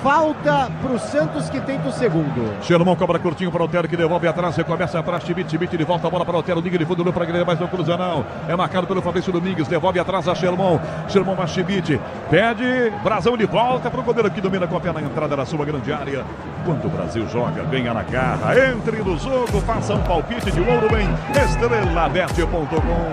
Falta para o Santos que tenta o segundo. Xermão cobra curtinho para o Otero que devolve atrás, recomeça para Schmidt, ele volta a bola para o Otero, liga de fundo, olhou para a Guilherme, mas não cruza não. É marcado pelo Fabrício Domingues, devolve atrás a Xermão para Schmidt, pede, Brazão, ele volta para o goleiro que domina com a pé na entrada da sua grande área. Quando o Brasil joga, ganha na garra, entre no jogo, faça um palpite de ouro em estrelabet.com.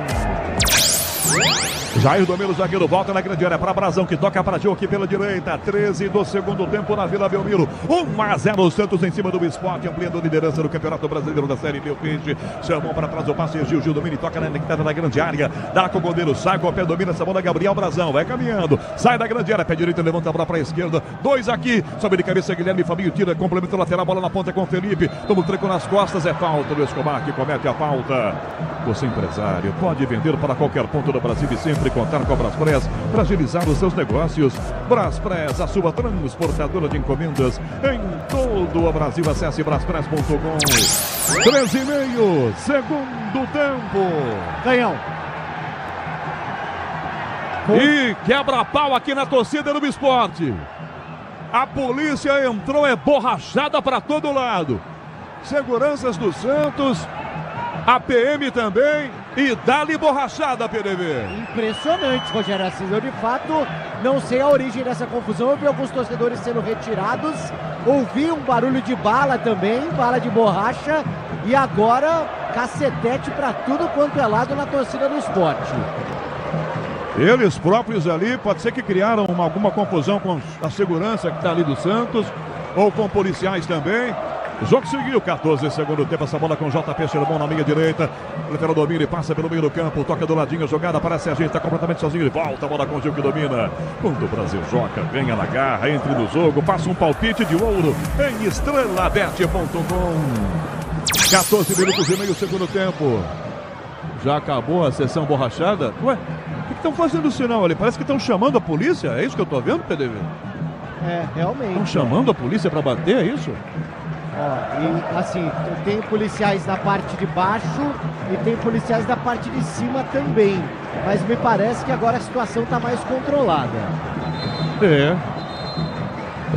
Jair Domingos, zagueiro, volta na grande área para Brazão, que toca para Gil aqui pela direita. 13 do segundo tempo na Vila Belmiro. 1-0 Santos em cima do Sport, ampliando a liderança do Campeonato Brasileiro da Série B. Peixe chamou para trás o passe, Gil domina e toca na entrada na grande área. Dá com o goleiro, sai com o pé, domina essa bola, Gabriel Brazão, vai caminhando, sai da grande área, pé direito, levanta a bola para a esquerda. 2 aqui, sobe de cabeça Guilherme, Fabinho tira, complemento lateral, bola na ponta com o Felipe. Toma o tranco nas costas, é falta do Escobar que comete a falta. Você empresário, pode vender para qualquer ponto do Brasil e sempre contar com a Braspress para agilizar os seus negócios. Braspress, a sua transportadora de encomendas em todo o Brasil. Acesse braspress.com. 13,5 segundo tempo. Canhão. E quebra-pau aqui na torcida do Esporte. A polícia entrou, é borrachada para todo lado. Seguranças do Santos, a PM também e dá-lhe borrachada, PDV. Impressionante, Rogério Assis. Eu, de fato, não sei a origem dessa confusão. Eu vi alguns torcedores sendo retirados. Ouvi um barulho de bala também, bala de borracha. E agora, cacetete para tudo quanto é lado na torcida do Esporte. Eles próprios ali, pode ser que criaram alguma confusão com a segurança que está ali do Santos, ou com policiais também. O jogo seguiu, 14 segundo tempo, essa bola com o JP Xerbon na linha direita. Lateral domina e passa pelo meio do campo, toca do ladinho, jogada para Serginho, está completamente sozinho, ele volta, a bola com o Gil que domina. Quando o Brasil joga, ganha na garra, entre no jogo, passa um palpite de ouro em estrelabet.com. 14 minutos e meio, segundo tempo. Já acabou a sessão borrachada? Ué, o que estão fazendo o sinal ali? Parece que estão chamando a polícia, é isso que eu estou vendo, PDV? É, realmente. Estão chamando a polícia para bater, é isso? Ó, e assim, tem policiais na parte de baixo e tem policiais da parte de cima também. Mas me parece que agora a situação está mais controlada. É.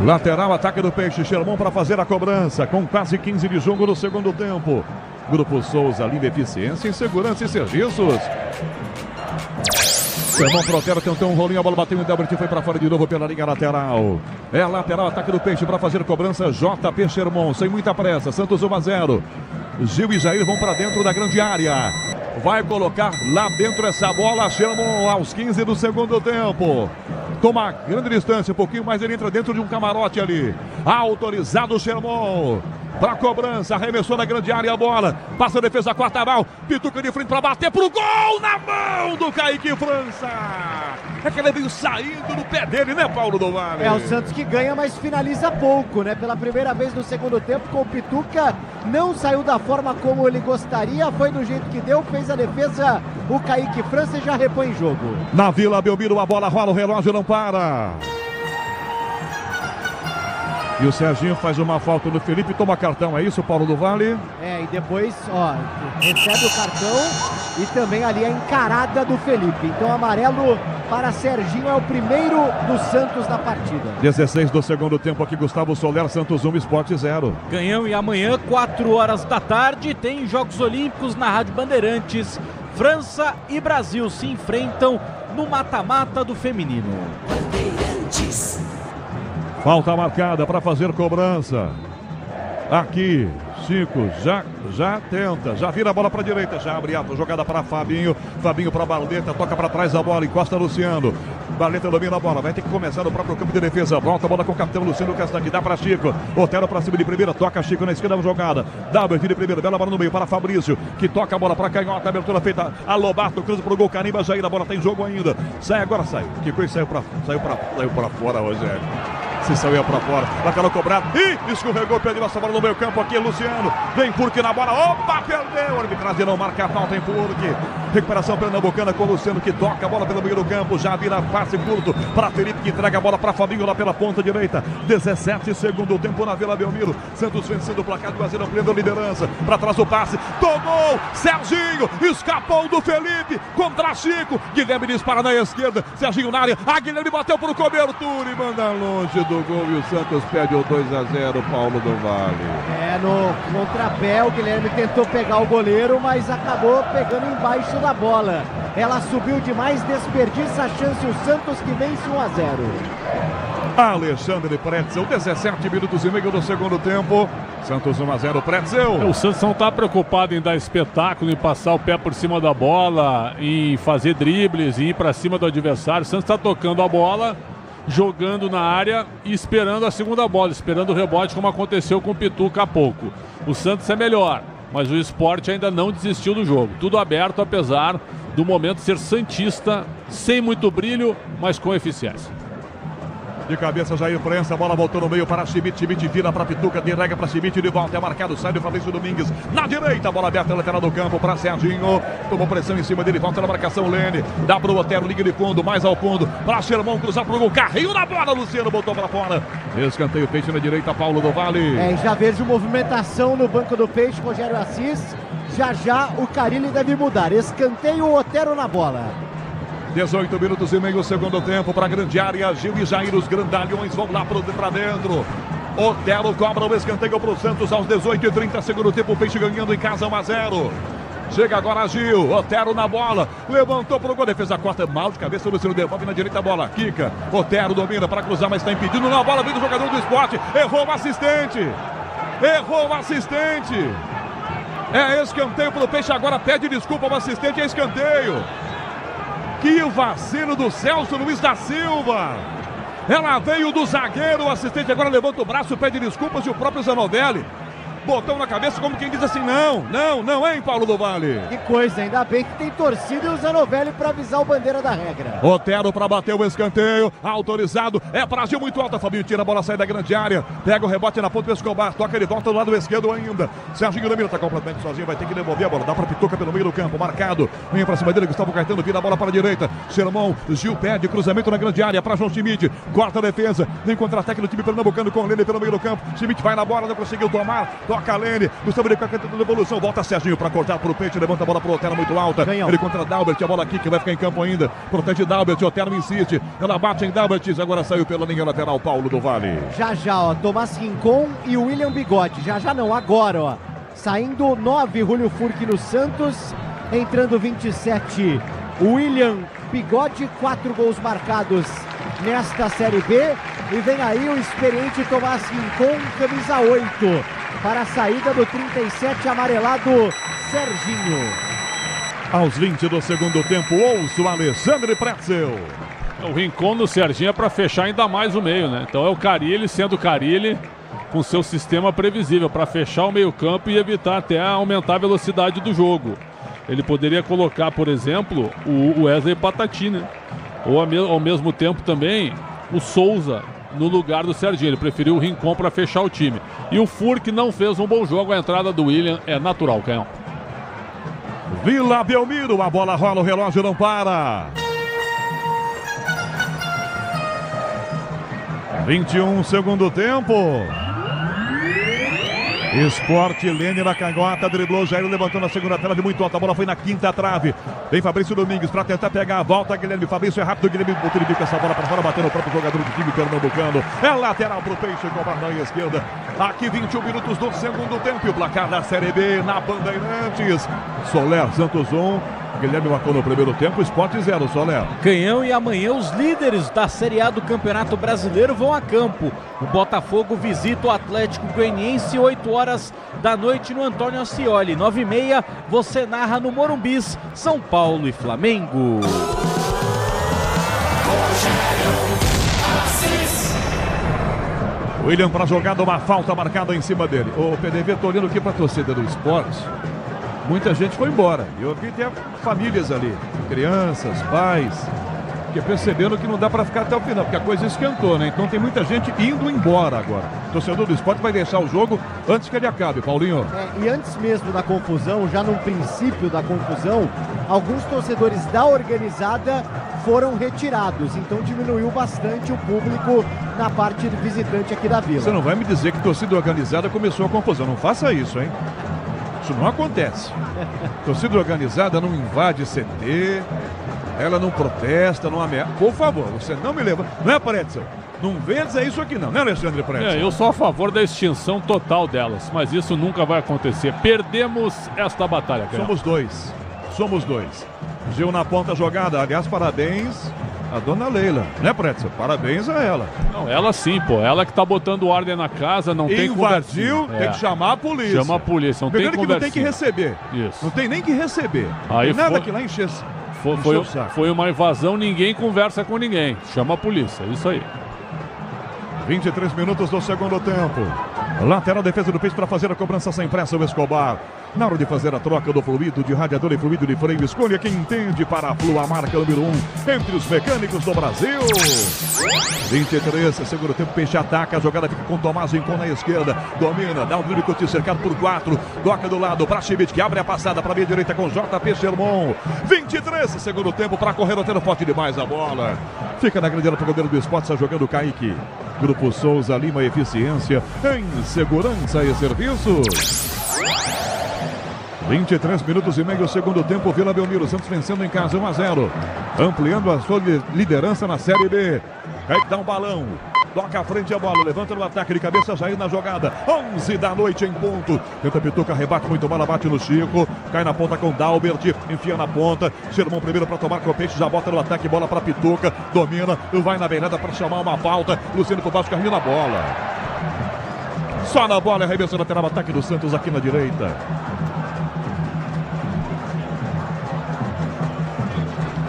Lateral, ataque do Peixe, Xerbon para fazer a cobrança, com quase 15 de jogo no segundo tempo. Grupo Souza, Lima Eficiência em Segurança e Serviços. Xerbon Protero tentou um rolinho, a bola bateu em Delbert, foi para fora de novo pela linha lateral. É lateral, ataque do Peixe para fazer cobrança, JP Xerbon, sem muita pressa, Santos 1-0. Gil e Jair vão para dentro da grande área. Vai colocar lá dentro essa bola, Xerbon aos 15 do segundo tempo. Toma grande distância, um pouquinho mais, ele entra dentro de um camarote ali. Autorizado o Xerbon. Para cobrança, arremessou na grande área a bola. Passa a defesa, quarta mão. Pituca de frente para bater pro gol na mão do Kaique França. É que ele veio saindo no pé dele, né, Paulo do Vale? É o Santos que ganha, mas finaliza pouco, né? Pela primeira vez no segundo tempo, com o Pituca, não saiu da forma como ele gostaria. Foi do jeito que deu, fez a defesa o Kaique França e já repõe em jogo. Na Vila Belmiro, a bola rola, o relógio não para. E o Serginho faz uma falta no Felipe e toma cartão, é isso, Paulo do Vale? É, e depois, ó, recebe o cartão e também ali a encarada do Felipe. Então, amarelo para Serginho, é o primeiro do Santos na partida. 16 do segundo tempo aqui, Gustavo Soler, Santos 1, Esporte 0. Ganhão, e amanhã, 4 horas da tarde, tem Jogos Olímpicos na Rádio Bandeirantes. França e Brasil se enfrentam no mata-mata do feminino. Bandeirantes. Falta marcada para fazer cobrança. Aqui, Chico já tenta, já vira a bola para a direita, já abre a jogada para Fabinho. Fabinho para Barleta, toca para trás a bola, encosta Luciano. Barleta domina a bola, vai ter que começar no próprio campo de defesa. Volta a bola com o capitão Luciano Castanho, dá para Chico. Otero para cima de primeira, toca Chico na esquerda, jogada. Dá de primeira, bela bola no meio para Fabrício, que toca a bola para Canhota, abertura feita a Lobato, cruza pro gol, Carimba, Jair, a bola tem jogo ainda. Sai agora, sai. Que coisa saiu para fora, Rogério. Se saiu para fora, daquela cobrada, escorregou, perdeu essa bola no meio campo aqui, Luciano, vem Furque na bola, opa, perdeu, a arbitragem não marca a falta em Furque, recuperação pernambucana com o Luciano, que toca a bola pelo meio do campo, já vira passe curto para Felipe, que entrega a bola para Fabinho lá pela ponta direita, 17 segundo tempo na Vila Belmiro, Santos vencendo o placar do Brasil, ampliando a liderança, para trás o passe, tomou, Serginho, escapou do Felipe, contra Chico, Guilherme dispara na esquerda, Serginho na área, a Guilherme bateu por cobertura e manda longe do gol, e o Santos perde o 2-0, Paulo do Vale. É, no contrapé, o Guilherme tentou pegar o goleiro, mas acabou pegando embaixo da bola. Ela subiu demais, desperdiça a chance, o Santos que vence 1-0. Alexandre Pretzel, 17 minutos e meio do segundo tempo. Santos 1-0, Pretzel. O Santos não está preocupado em dar espetáculo, em passar o pé por cima da bola, em fazer dribles, em ir para cima do adversário. O Santos está tocando a bola, jogando na área e esperando a segunda bola, esperando o rebote, como aconteceu com o Pituca há pouco. O Santos é melhor, mas o Sport ainda não desistiu do jogo. Tudo aberto, apesar do momento ser santista, sem muito brilho, mas com eficiência. De cabeça, Jair Prensa, a bola voltou no meio para Schmidt, Schmidt vira para Pituca, direga para Schmidt, de volta, é marcado, sai do Fabrício Domingues, na direita, a bola aberta, lateral do campo para Serginho, tomou pressão em cima dele, volta na marcação, Lene, dá para o Otero, liga de fundo, mais ao fundo, para Xerbon, cruzar para o gol, carrinho na bola, Luciano botou para fora, escanteio, Peixe na direita, Paulo do Vale. É, já vejo movimentação no banco do Peixe, Rogério Assis, já o Carille deve mudar, escanteio, Otero na bola. 18 minutos e meio, segundo tempo para a grande área. Gil e Jair, os grandalhões vão lá para dentro. Otero cobra o escanteio para o Santos aos 18h30, segundo tempo. O Peixe ganhando em casa 1-0. Chega agora Gil, Otero na bola, levantou para o gol, defesa corta mal de cabeça, o Luciano devolve na direita a bola, quica, Otero domina para cruzar, mas está impedindo na bola, vem do jogador do Sport, errou o assistente, é escanteio para o Peixe, agora pede desculpa ao assistente, é escanteio. Que vacilo do Celso Luiz da Silva. Ela veio do zagueiro, o assistente agora levanta o braço, pede desculpas e o próprio Zanovelli botão na cabeça como quem diz assim, não, hein, Paulo do Vale? Que coisa, ainda bem que tem torcida e o Zanovelli para avisar o bandeira da regra. Otero para bater o escanteio, autorizado, é para Gil muito alta, Fabinho tira a bola, sai da grande área, pega o rebote na ponta do Escobar, toca ele, volta do lado esquerdo ainda, Serginho Domina tá completamente sozinho, vai ter que devolver a bola, dá para Pituca pelo meio do campo, marcado, vem para cima dele, Gustavo Caetano, vira a bola para a direita, Sermão, Gil pede, cruzamento na grande área, para João Schmidt, corta a defesa, vem contra-ataque do time pernambucano com Lene pelo meio do campo, Schmidt vai na bola, não conseguiu tomar, toca Lene, Gustavo de Caetano de evolução, volta Serginho para cortar pro Peixe, levanta a bola pro Otero muito alta, ele contra Dalbert, a bola aqui que vai ficar em campo ainda, protege Dalbert, Otero insiste, ela bate em Dalbert, agora saiu pela linha lateral, Paulo do Vale. Já, ó, Tomás Rincon e o William Bigode, já não, agora, ó, saindo 9, Julio Furque no Santos, entrando 27, William Bigode, 4 gols marcados nesta Série B, e vem aí o experiente Tomás Rincon, camisa 8, para a saída do 37 amarelado Serginho. Aos 20 do segundo tempo, ouço Alexandre Pretzel. O Rincon do Serginho é para fechar ainda mais o meio, né? Então é o Carille sendo Carille com seu sistema previsível para fechar o meio campo e evitar até aumentar a velocidade do jogo. Ele poderia colocar, por exemplo, o Wesley Patati, né? Ou ao mesmo tempo também o Souza no lugar do Serginho. Ele preferiu o Rincon para fechar o time. E o Furque não fez um bom jogo. A entrada do William é natural, Canhão. Vila Belmiro, a bola rola, o relógio não para. 21, segundo tempo. Sport, Lene na canhota, driblou, Jair levantou na segunda trave, muito alta, a bola foi na quinta trave. Vem Fabrício Domingues para tentar pegar a volta, Guilherme Fabrício é rápido, Guilherme triplica essa bola para fora, batendo o próprio jogador do time pernambucano. É lateral pro Peixe, com a barra esquerda. Aqui 21 minutos do segundo tempo, o placar da Série B na Bandeirantes. Soler, Santos 1. Guilherme marcou no primeiro tempo, Sport 0, Soler. Canhão, e amanhã os líderes da Série A do Campeonato Brasileiro vão a campo. O Botafogo visita o Atlético Goianiense 8 horas da noite no Antônio Ascioli. 9h30, você narra no Morumbis, São Paulo e Flamengo. William para jogada, uma falta marcada em cima dele. O PDV, tô olhando aqui para a torcida do Sport. Muita gente foi embora. Eu vi até famílias ali, crianças, pais, que perceberam que não dá para ficar até o final, porque a coisa esquentou, né? Então tem muita gente indo embora agora. O torcedor do Sport vai deixar o jogo antes que ele acabe, Paulinho. E antes mesmo da confusão, já no princípio da confusão, alguns torcedores da organizada foram retirados. Então diminuiu bastante o público na parte de visitante aqui da Vila. Você não vai me dizer que a torcida organizada começou a confusão. Não faça isso, hein? Isso não acontece. Torcida organizada não invade CT, ela não protesta, não ameaça. Por favor, você não me leva. Não é, Pretzel? Não venha dizer isso aqui não, né, Alexandre Pretzel? Eu sou a favor da extinção total delas, mas isso nunca vai acontecer. Perdemos esta batalha, cara. Somos dois. Gil na ponta jogada. Aliás, parabéns a dona Leila, né, Pretzel? Parabéns a ela. Não, ela sim, pô. Ela que tá botando ordem na casa, não tem conversa. Invadiu, tem que chamar a polícia. Chama a polícia, não tem conversa. Que não tem que receber. Isso. Não tem nem que receber. Aí nada que lá encher. Foi uma invasão, ninguém conversa com ninguém. Chama a polícia, isso aí. 23 minutos do segundo tempo. Lateral defesa do Peixe para fazer a cobrança sem pressa, o Escobar. Na hora de fazer a troca do fluido de radiador e fluido de freio, escolha quem entende para a Flu, a marca número 1 entre os mecânicos do Brasil. 23, segundo tempo, Peixe ataca, a jogada fica com Tomás Rincon na esquerda, domina, dá um drible curtinho, cercado por 4, toca do lado para Schmidt, que abre a passada para a meia direita com JP Sermon. 23, segundo tempo, para correr, o forte demais a bola. Fica na grande área para o goleiro do Sport, está jogando o Kaique. Grupo Souza Lima, eficiência em segurança e serviços. 23 minutos e meio, segundo tempo, Vila Belmiro, Santos vencendo em casa 1-0, ampliando a sua liderança na Série B. Aí dá um balão, toca à frente a bola, levanta no ataque de cabeça, Jair na jogada, 11 da noite em ponto, tenta Pituca, rebate muito bola, bate no Chico, cai na ponta com Dalbert, enfia na ponta, Xermão primeiro para tomar com o Peixe, já bota no ataque, bola para Pituca, domina, vai na beirada para chamar uma falta, Luciano por baixo, Carlinho na bola, só na bola, arremesso lateral, ataque do Santos aqui na direita.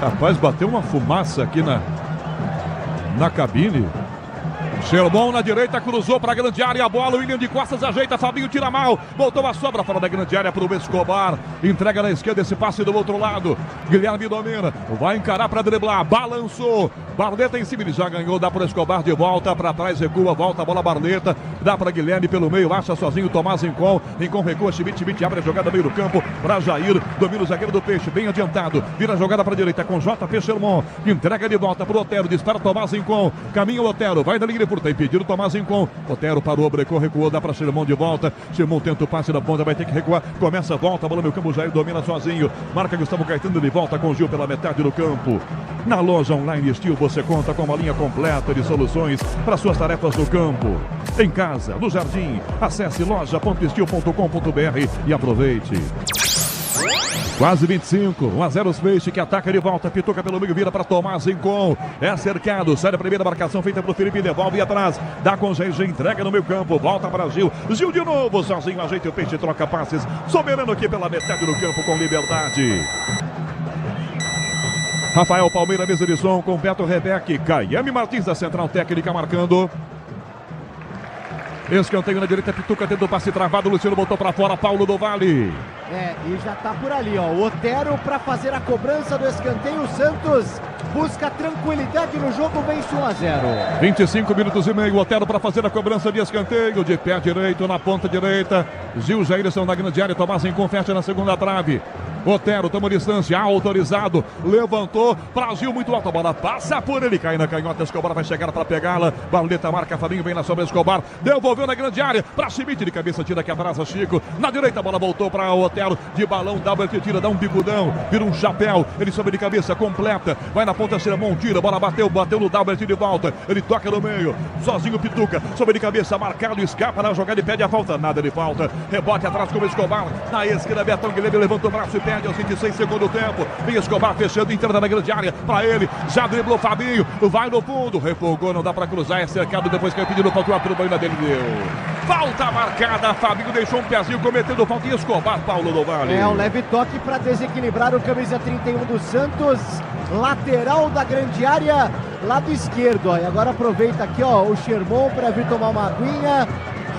Rapaz, bateu uma fumaça aqui na cabine. Xermão na direita, cruzou para a grande área, a bola, o William de costas ajeita, Fabinho tira mal, voltou a sobra fora da grande área para o Escobar, entrega na esquerda esse passe do outro lado, Guilherme domina, vai encarar para driblar, balançou, Barleta em cima, ele já ganhou, dá para o Escobar de volta, para trás recua, volta a bola Barleta, dá para Guilherme pelo meio, acha sozinho Tomás Rincon recua, Schmidt abre a jogada meio do campo, para Jair, domina o zagueiro do Peixe, bem adiantado, vira a jogada para a direita com JP Xermão, entrega de volta para o Otero, dispara Tomás Rincon, caminha o Otero, vai da linha de tá impedido, Tomás Rincon, Otero parou, brecou, recuou, dá para Xermão de volta, Xermão tenta o passe da ponta, vai ter que recuar, começa a volta, a bola no campo, Jair domina sozinho, marca Gustavo Caetano de volta com o Gil pela metade do campo. Na loja online Steel você conta com uma linha completa de soluções para suas tarefas no campo, em casa, no jardim, acesse loja.steel.com.br e aproveite. Quase 25, 1-0 os Peixe que ataca de volta, Pituca pelo meio, vira para Tomás Rincon, é cercado, sai da primeira marcação feita para o Felipe, devolve atrás, dá com o Jair, entrega no meio campo, volta para Gil de novo, sozinho, ajeita o Peixe, troca passes, soberano aqui pela metade do campo com liberdade. Rafael Palmeira, mesa de som com Beto Rebeque, Caiame Martins da Central Técnica marcando. Escanteio na direita, Pituca tendo o passe travado, Luciano botou para fora, Paulo do Vale. E já tá por ali, ó, o Otero para fazer a cobrança do escanteio, o Santos busca tranquilidade no jogo, vence 1-0. 25 minutos e meio, Otero para fazer a cobrança de escanteio, de pé direito, na ponta direita, Gil Jairson na grande área, Tomás Rincon fecha na segunda trave. Otero toma distância, autorizado, levantou, para Gil muito alto, a bola passa por ele, cai na canhota, Escobar vai chegar para pegá-la, Barleta marca, Fabinho vem na sombra, Escobar, devolveu na grande área, para Schmidt de cabeça, tira aqui atrás a Chico, na direita a bola voltou para Otero, de balão, Dalbert tira, dá um bicudão, vira um chapéu, ele sobe de cabeça, completa, vai na ponta, Xermão tira, bola bateu no Dalbert de volta, ele toca no meio, sozinho Pituca, sobe de cabeça, marcado, escapa na jogada e pede a falta, nada de falta, rebote atrás com o Escobar, na esquerda, Betão Guilherme levanta o braço e pede aos 26 segundos do tempo, vem Escobar fechando, entrando na grande área, para ele, já driblou Fabinho, vai no fundo, refogou, não dá para cruzar, é cercado, depois que é pedido falta, a turbaína dele deu. Falta marcada, Fabinho deixou um pezinho cometendo falta e Escobar, Paulo do Vale. Um leve toque para desequilibrar o camisa 31 do Santos, lateral da grande área, lado esquerdo, ó. E agora aproveita aqui, ó, o Xermão para vir tomar uma aguinha,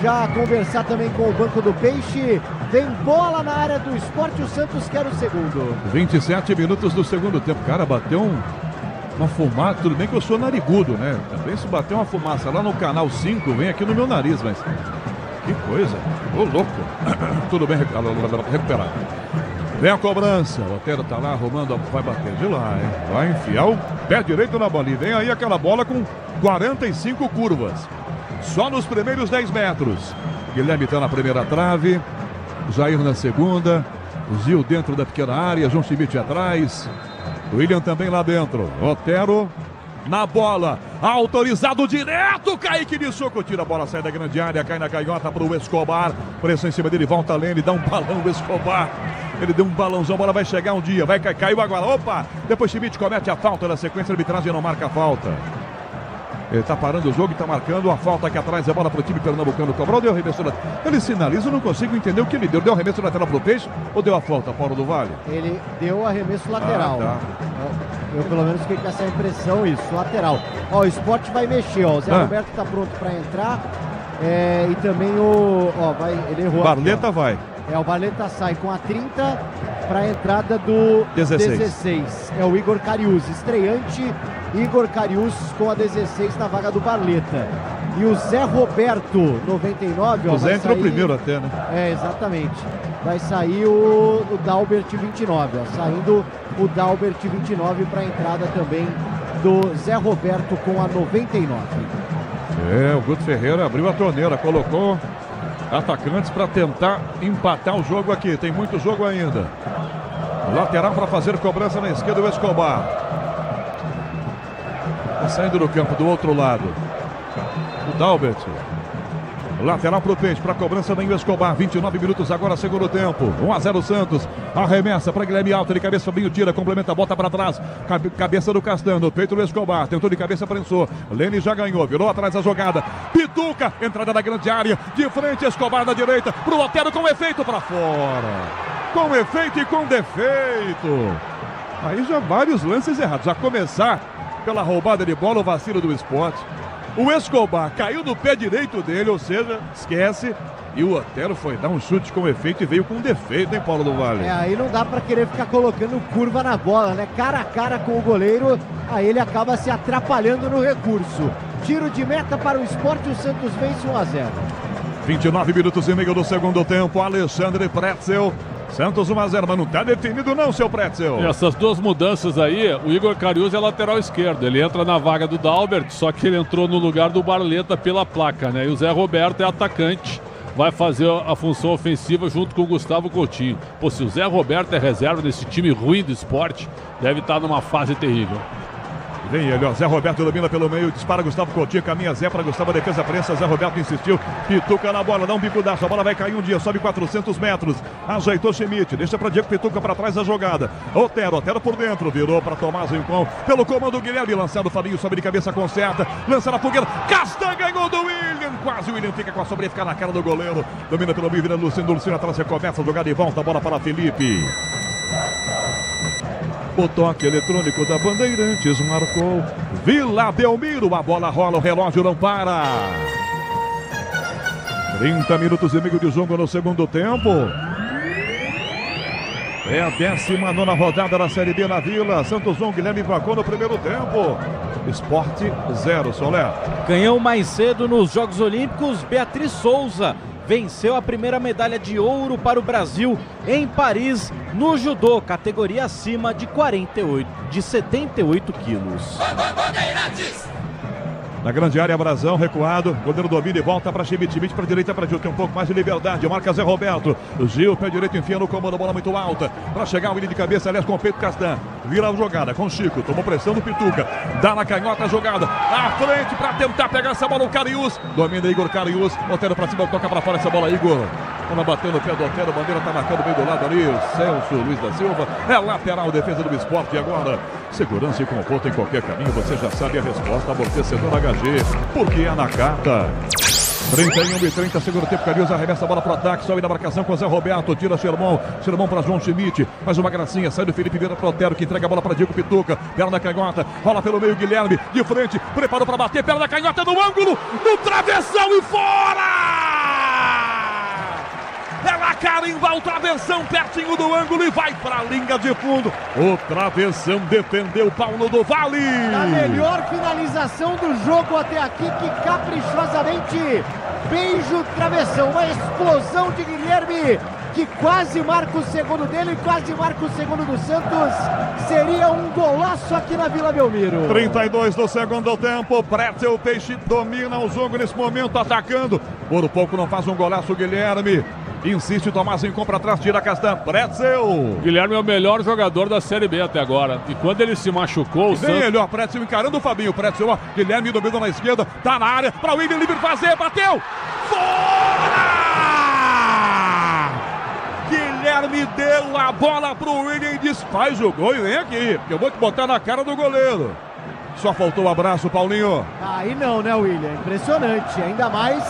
já conversar também com o banco do Peixe. Vem bola na área do Sport, o Santos quer o segundo. 27 minutos do segundo tempo, cara, bateu uma fumaça, tudo bem que eu sou narigudo, né? Também se bater uma fumaça lá no canal 5, vem aqui no meu nariz, mas que coisa, ô louco. Tudo bem recuperado. Vem a cobrança, o Otero tá lá arrumando, vai bater de lá, hein? Vai enfiar o pé direito na bola e vem aí aquela bola com 45 curvas. Só nos primeiros 10 metros. Guilherme tá na primeira trave, Jair na segunda, Gil dentro da pequena área, João Schmidt atrás, William também lá dentro, Otero na bola, autorizado direto, Kaique de soco, tira a bola, sai da grande área, cai na canhota para o Escobar, pressão em cima dele, volta a Lene, dá um balão do Escobar, ele deu um balãozão, a bola vai chegar um dia, vai cair, caiu agora, opa, depois Schmidt comete a falta, na sequência a arbitragem não marca a falta. Ele tá parando o jogo e tá marcando a falta aqui atrás, a bola pro time pernambucano, cobrou, deu arremesso lateral. Ele sinaliza, eu não consigo entender o que ele deu. Deu arremesso lateral pro Peixe ou deu a falta, Paulo do Vale? Ele deu arremesso lateral. Tá. Eu pelo menos fiquei com essa impressão, isso, lateral. Ó, o Sport vai mexer, ó, o Zé Roberto tá pronto para entrar, e também ele errou. Barleta aqui, vai. O Barleta sai com a 30 para a entrada do 16. É o Igor Cariús, estreante Igor Cariús com a 16 na vaga do Barleta. E o Zé Roberto, 99. O Zé entrou primeiro até, né? Exatamente. Vai sair o Dalbert 29, ó, saindo o Dalbert 29 para a entrada também do Zé Roberto com a 99. O Guto Ferreira abriu a torneira, colocou atacantes para tentar empatar o jogo aqui. Tem muito jogo ainda. Lateral para fazer cobrança na esquerda, o Escobar. Tá saindo do campo do outro lado. O Dalbert. Lateral para o Peixe, para a cobrança vem o Escobar. 29 minutos agora, segundo tempo. 1-0 Santos. Arremessa para Guilherme Alto. De cabeça, Fabinho tira, complementa, bota para trás. Cabeça do Castano, peito do Escobar. Tentou de cabeça, prensou. Lene já ganhou, virou atrás a jogada. Pituca, entrada na grande área. De frente, Escobar na direita. Pro Otero com efeito para fora. Com efeito e com defeito. Aí já vários lances errados. A começar pela roubada de bola, o vacilo do Sport. O Escobar caiu no pé direito dele, ou seja, esquece. E o Otero foi dar um chute com efeito e veio com defeito, hein, Paulo do Vale? Aí não dá pra querer ficar colocando curva na bola, né? Cara a cara com o goleiro, aí ele acaba se atrapalhando no recurso. Tiro de meta para o Sport e o Santos vence 1-0. 29 minutos e meio do segundo tempo, Alexandre Pretzel. Santos 1-0, mas não tá definido não, seu Pretzel. E essas duas mudanças aí, o Igor Cariús é lateral esquerdo, ele entra na vaga do Dalbert, só que ele entrou no lugar do Barleta pela placa, né? E o Zé Roberto é atacante, vai fazer a função ofensiva junto com o Gustavo Coutinho. Pô, se o Zé Roberto é reserva desse time ruim do Sport, deve estar numa fase terrível. Vem ele, ó, Zé Roberto domina pelo meio, dispara Gustavo Coutinho, caminha Zé para Gustavo, defesa prensa, Zé Roberto insistiu, Pituca na bola, dá um bicudaço, a bola vai cair um dia, sobe 400 metros, ajeitou Schmidt, deixa para Diego Pituca para trás a jogada, Otero por dentro, virou para Tomás Rincon, pelo comando Guilherme, lançado, Fabinho sobe de cabeça, conserta, lança na fogueira, Castan ganhou do William, quase o William fica com a sobrinha, fica na cara do goleiro, domina pelo meio, vira Luciano atrás, recomeça a jogada e volta, a bola para Felipe. O toque eletrônico da Bandeirantes marcou Vila Belmiro, a bola rola, o relógio não para. 30 minutos e meio de jogo no segundo tempo. É a 19ª rodada da Série B na Vila. Santos 1, Guilherme emplacou no primeiro tempo. Sport 0, Soler. Canhão mais cedo nos Jogos Olímpicos, Beatriz Souza venceu a primeira medalha de ouro para o Brasil em Paris no judô, categoria acima de 78 quilos. Na grande área, Brazão, recuado, goleiro domina e volta para Schmidt para a direita, para Gil, tem um pouco mais de liberdade, marca Zé Roberto, Gil, pé direito, enfia no comando, bola muito alta, para chegar o Willian de cabeça, aliás, com o peito Castan, vira a jogada com Chico, tomou pressão do Pituca, dá na canhota a jogada, à frente para tentar pegar essa bola, o Cariús, domina Igor Cariús, Otero para cima, toca para fora essa bola, Igor. Quando bateu no pé do Otero, bandeira tá marcando bem do lado ali, o Celso Luiz da Silva, é lateral, defesa do Sport, e agora, segurança e conforto em qualquer caminho, você já sabe a resposta, amortecedor HG, porque é na carta. 31:30, segundo tempo, Cariús arremessa a bola pro ataque, sobe na marcação com o Zé Roberto, tira Xermão para João Schmidt, mais uma gracinha, sai do Felipe, vira pro Otero, que entrega a bola para Diego Pituca, perna da canhota, rola pelo meio, Guilherme, de frente, preparou para bater, perna da canhota no ângulo, no travessão e fora! Ela carimba o travessão pertinho do ângulo e vai para a linha de fundo. O travessão defendeu Paulo do Vale. A melhor finalização do jogo até aqui, que caprichosamente beija o travessão. Uma explosão de Guilherme, que quase marca o segundo dele, quase marca o segundo do Santos. Seria um golaço aqui na Vila Belmiro. 32 do segundo tempo, Pretzel Peixe domina o jogo nesse momento, atacando. Por pouco não faz um golaço o Guilherme. Insiste Tomás em compra atrás, tira Castan, Pretzel. Guilherme é o melhor jogador da Série B até agora. E quando ele se machucou, o Santos... ele, ó, Pretzel encarando o Fabinho. Pretzel, ó, Guilherme domina na esquerda, tá na área, para o William livre fazer, bateu! Fora! Guilherme deu a bola pro William e disse, faz o gol e vem aqui, que eu vou te botar na cara do goleiro. Só faltou o abraço, Paulinho. Aí não, né, William? Impressionante. Ainda mais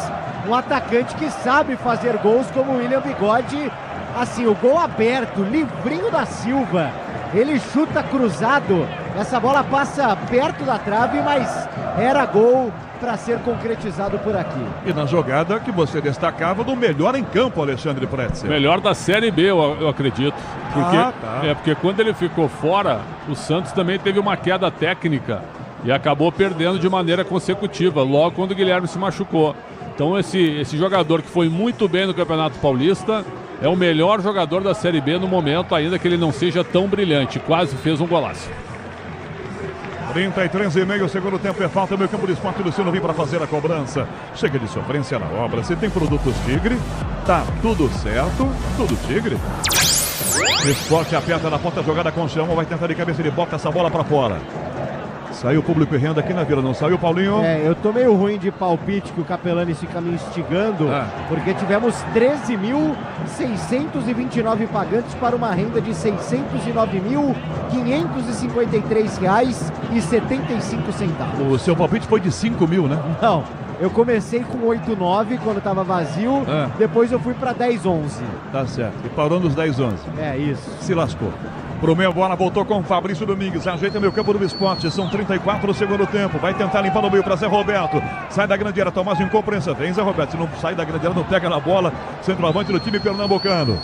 um atacante que sabe fazer gols como o William Bigode. Assim, o gol aberto, livrinho da Silva. Ele chuta cruzado. Essa bola passa perto da trave, mas era gol para ser concretizado por aqui. E na jogada que você destacava do melhor em campo, Alexandre Pretzel. Melhor da Série B, eu acredito. Porque, porque quando ele ficou fora, o Santos também teve uma queda técnica e acabou perdendo de maneira consecutiva, logo quando o Guilherme se machucou. Então esse jogador que foi muito bem no Campeonato Paulista é o melhor jogador da Série B no momento, ainda que ele não seja tão brilhante. Quase fez um golaço. 33,5, segundo tempo é falta. Meu campo de esporte, Luciano vem para fazer a cobrança. Chega de sofrência na obra. Se tem produtos Tigre, tá tudo certo. Tudo Tigre. Esporte aperta na ponta, jogada com chão. Vai tentar de cabeça, ele bota essa bola para fora. Saiu o público e renda aqui na Vila, não saiu, Paulinho? Eu tô meio ruim de palpite que o Capelani fica me instigando, porque tivemos 13.629 pagantes para uma renda de R$ 609.553,75. O seu palpite foi de 5 mil, né? Não, eu comecei com 8,9 quando tava vazio, depois eu fui para 10,11. Tá certo, e parou nos 10,11. É isso. Se lascou. Pro meio, bola voltou com o Fabrício Domingues. Ajeita meu campo do esporte. São 34 no segundo tempo. Vai tentar limpar no meio para Zé Roberto. Sai da grande área. Tomás incompreensão. Vem Zé Roberto. Se não sai da grande área, não pega na bola. Centroavante do time pernambucano.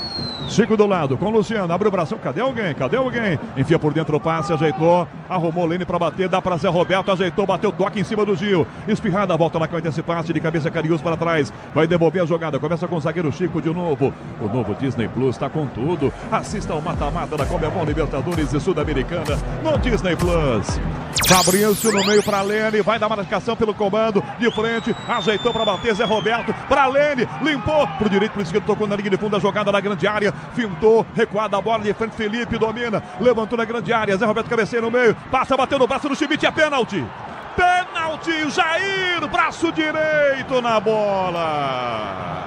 Chico do lado com o Luciano. Abre o bração. Cadê alguém? Cadê alguém? Enfia por dentro o passe. Ajeitou. Arrumou Lene para bater. Dá para Zé Roberto. Ajeitou. Bateu toque em cima do Gil. Espirrada. Volta lá com esse passe de cabeça Cariús para trás. Vai devolver a jogada. Começa com o zagueiro Chico de novo. O novo Disney Plus está com tudo. Assista ao mata-mata da Conmebol Libertadores e Sul-Americana no Disney Plus. Fabrício no meio para Lene. Vai dar marcação pelo comando. De frente. Ajeitou para bater. Zé Roberto para Lene. Limpou pro direito, pro esquerdo. Tocou na linha de fundo. A jogada na grande área. Fintou. Recuada a bola de frente. Felipe domina. Levantou na grande área. Zé Roberto cabeceia no meio. Passa, bateu no braço do Schmidt. É pênalti. Pênalti. Jair. Braço direito na bola.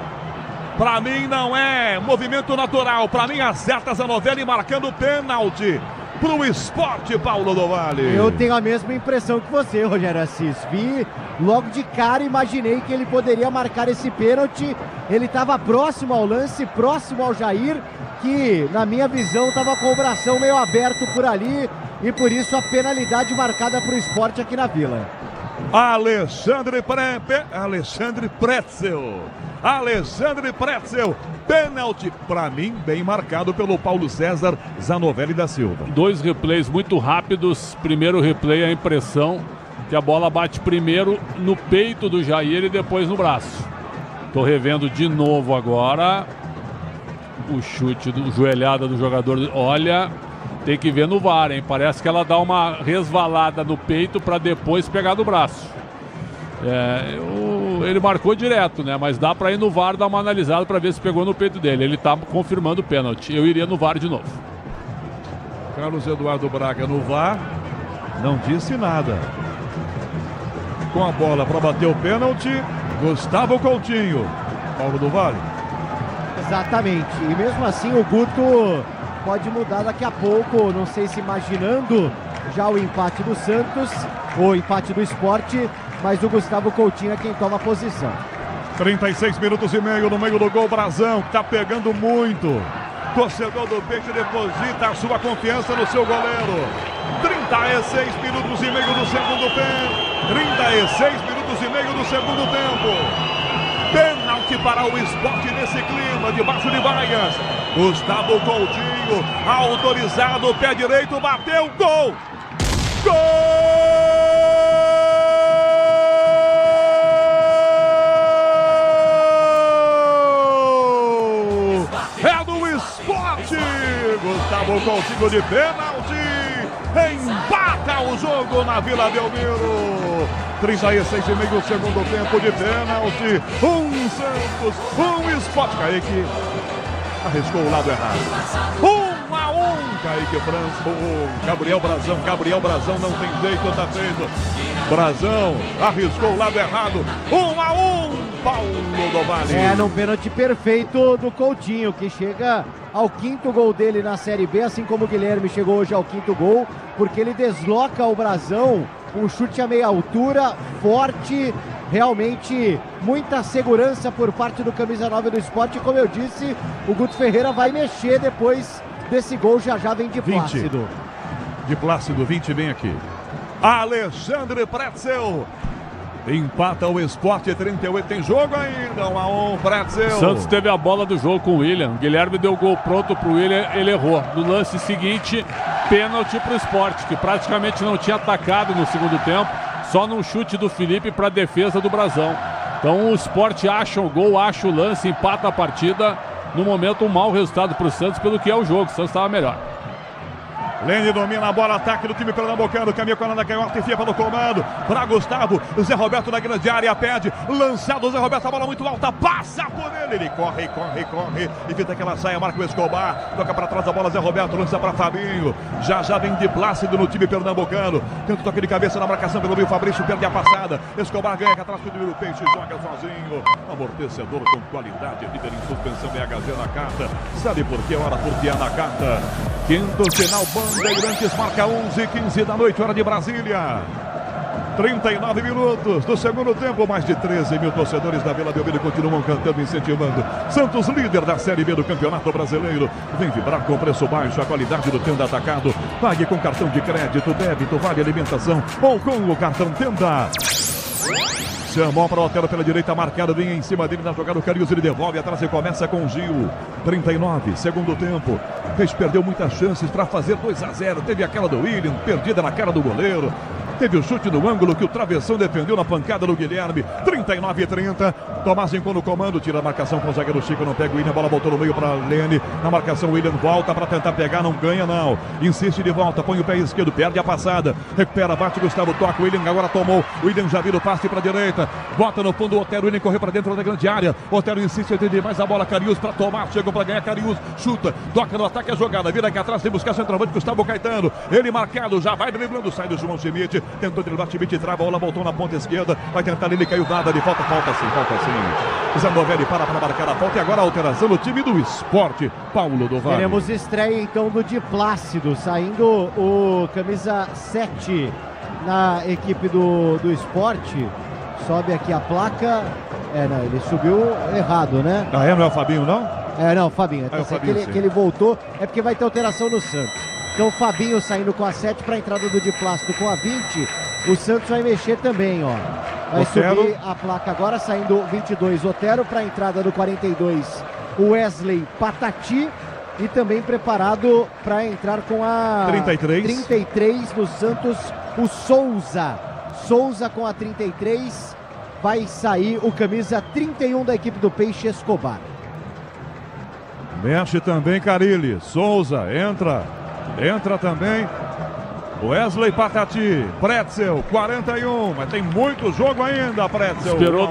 Pra mim não é movimento natural. Pra mim acerta a novela e marcando pênalti pro Esporte, Paulo do Vale. Eu tenho a mesma impressão que você, Rogério Assis. Vi logo de cara, imaginei que ele poderia marcar esse pênalti. Ele estava próximo ao lance, próximo ao Jair, que na minha visão estava com o bração meio aberto por ali. E por isso a penalidade marcada pro Esporte aqui na Vila. Alexandre Pretzel, pênalti, pra mim, bem marcado pelo Paulo César Zanovelli da Silva. 2 replays muito rápidos. Primeiro replay, a impressão que a bola bate primeiro no peito do Jair e depois no braço. Tô revendo de novo agora o chute, joelhada do jogador. Olha, tem que ver no VAR, hein? Parece que ela dá uma resvalada no peito para depois pegar no braço. Ele marcou direto, né? Mas dá para ir no VAR, dar uma analisada para ver se pegou no peito dele. Ele tá confirmando o pênalti. Eu iria no VAR de novo. Carlos Eduardo Braga no VAR, não disse nada. Com a bola para bater o pênalti, Gustavo Coutinho. Paulo do Vale. Exatamente. E mesmo assim o Guto pode mudar daqui a pouco. Não sei se imaginando já o empate do Santos ou o empate do Esporte, mas o Gustavo Coutinho é quem toma a posição. 36 minutos e meio no meio do gol. Brazão, que tá pegando muito. Torcedor do Peixe deposita a sua confiança no seu goleiro. 36 minutos e meio do segundo tempo. 36 minutos e meio do segundo tempo. Pênalti para o Esporte nesse clima, debaixo de vaias. Gustavo Coutinho, autorizado, pé direito, bateu, gol! Gol! É do Esporte! Gustavo Coutinho de pênalti! Empata o jogo na Vila Belmiro! 36,5 segundo tempo de pênalti. Santos, Esporte. Kaique arriscou o lado errado. 1-1. Kaique França, Gabriel Brazão não tem jeito, tá feito. Brazão arriscou o lado errado. 1-1. Paulo do Vale. Num pênalti perfeito do Coutinho, que chega ao 5º gol dele na Série B, assim como o Guilherme chegou hoje ao 5º gol, porque ele desloca o Brazão. Um chute a meia altura, forte, realmente muita segurança por parte do camisa 9 do Esporte. Como eu disse, o Guto Ferreira vai mexer depois desse gol, já vem de Plácido. 20. De Plácido, 20 vem aqui. Alexandre Pretzel. Empata o Esporte, 38, tem jogo ainda, 1-1, Pretzel. Santos teve a bola do jogo com o William. Guilherme deu o gol pronto pro William, ele errou. No lance seguinte, pênalti pro Esporte, que praticamente não tinha atacado no segundo tempo, só num chute do Felipe para defesa do Brazão. Então o Esporte acha o gol, acha o lance, empata a partida. No momento, um mau resultado pro Santos, pelo que é o jogo. O Santos estava melhor. Lene domina a bola, ataque do time pernambucano, caminha com a Nanda Canhota, enfia pelo comando, para Gustavo, Zé Roberto na grande área, pede, lançado, Zé Roberto, a bola muito alta, passa por ele, ele corre, evita que ela saia, marca o Escobar, toca para trás a bola, Zé Roberto, lança para Fabinho, já vem de Plácido no time pernambucano, tenta o toque de cabeça na marcação pelo meio, Fabrício perde a passada, Escobar ganha, atrás do o Peixe, joga sozinho, amortecedor com qualidade, líder em suspensão BHG na carta, sabe por quê? Ora, porque é na carta, quinto final, Bandeirantes marca 11h15 da noite, hora de Brasília. 39 minutos do segundo tempo, mais de 13 mil torcedores da Vila Belmiro continuam cantando, incentivando. Santos, líder da Série B do Campeonato Brasileiro. Vem vibrar com preço baixo, a qualidade do Tenda Atacado. Pague com cartão de crédito, débito, vale alimentação ou com o cartão Tenda. Chamou para o Otero pela direita, marcado, vem em cima dele na jogada, o Carius, ele devolve atrás e começa com o Gil. 39, segundo tempo. Perdeu muitas chances para fazer 2-0. Teve aquela do William, perdida na cara do goleiro. Teve o chute no ângulo que o travessão defendeu na pancada do Guilherme. 39-30. Tomazinho no comando, tira a marcação com o zagueiro Chico, não pega o William, a bola voltou no meio para Lene. Na marcação, o William volta para tentar pegar, não ganha não. Insiste de volta, põe o pé esquerdo, perde a passada. Recupera, bate, Gustavo, toca, o William agora tomou. O William já vira o passe para a direita. Bota no fundo o Otero, o William correu para dentro da grande área. O Otero insiste, tem mais a bola, Carius para tomar, chegou para ganhar, Carius, chuta, toca no ataque, a jogada, vira aqui atrás, tem buscar centroavante, Gustavo Caetano. Ele marcado, já vai driblando, sai do João Schmidt, tentou driblar, Schmidt trava, a bola voltou na ponta esquerda, vai tentar, ele caiu, nada, de falta sim. Zanovelli para marcar a falta e agora a alteração no time do Sport, Paulo do Vale. Teremos estreia então do Di Plácido, saindo o camisa 7 na equipe do Sport. Sobe aqui a placa. Não, ele subiu errado, né? Não é o Fabinho, não? Não, Fabinho. É o Fabinho, que ele voltou, é porque vai ter alteração no Santos. Então o Fabinho saindo com a 7 para a entrada do Di Plácido com a 20. O Santos vai mexer também, ó. Vai Otero. Subir a placa agora, saindo 22, Otero, para a entrada do 42, o Wesley Patati. E também preparado para entrar com a 33 do Santos, o Souza. Souza com a 33, vai sair o camisa 31 da equipe do Peixe, Escobar. Mexe também Carilli, Souza, entra também Wesley Patati, Pretzel, 41, mas tem muito jogo ainda, Pretzel. Esperou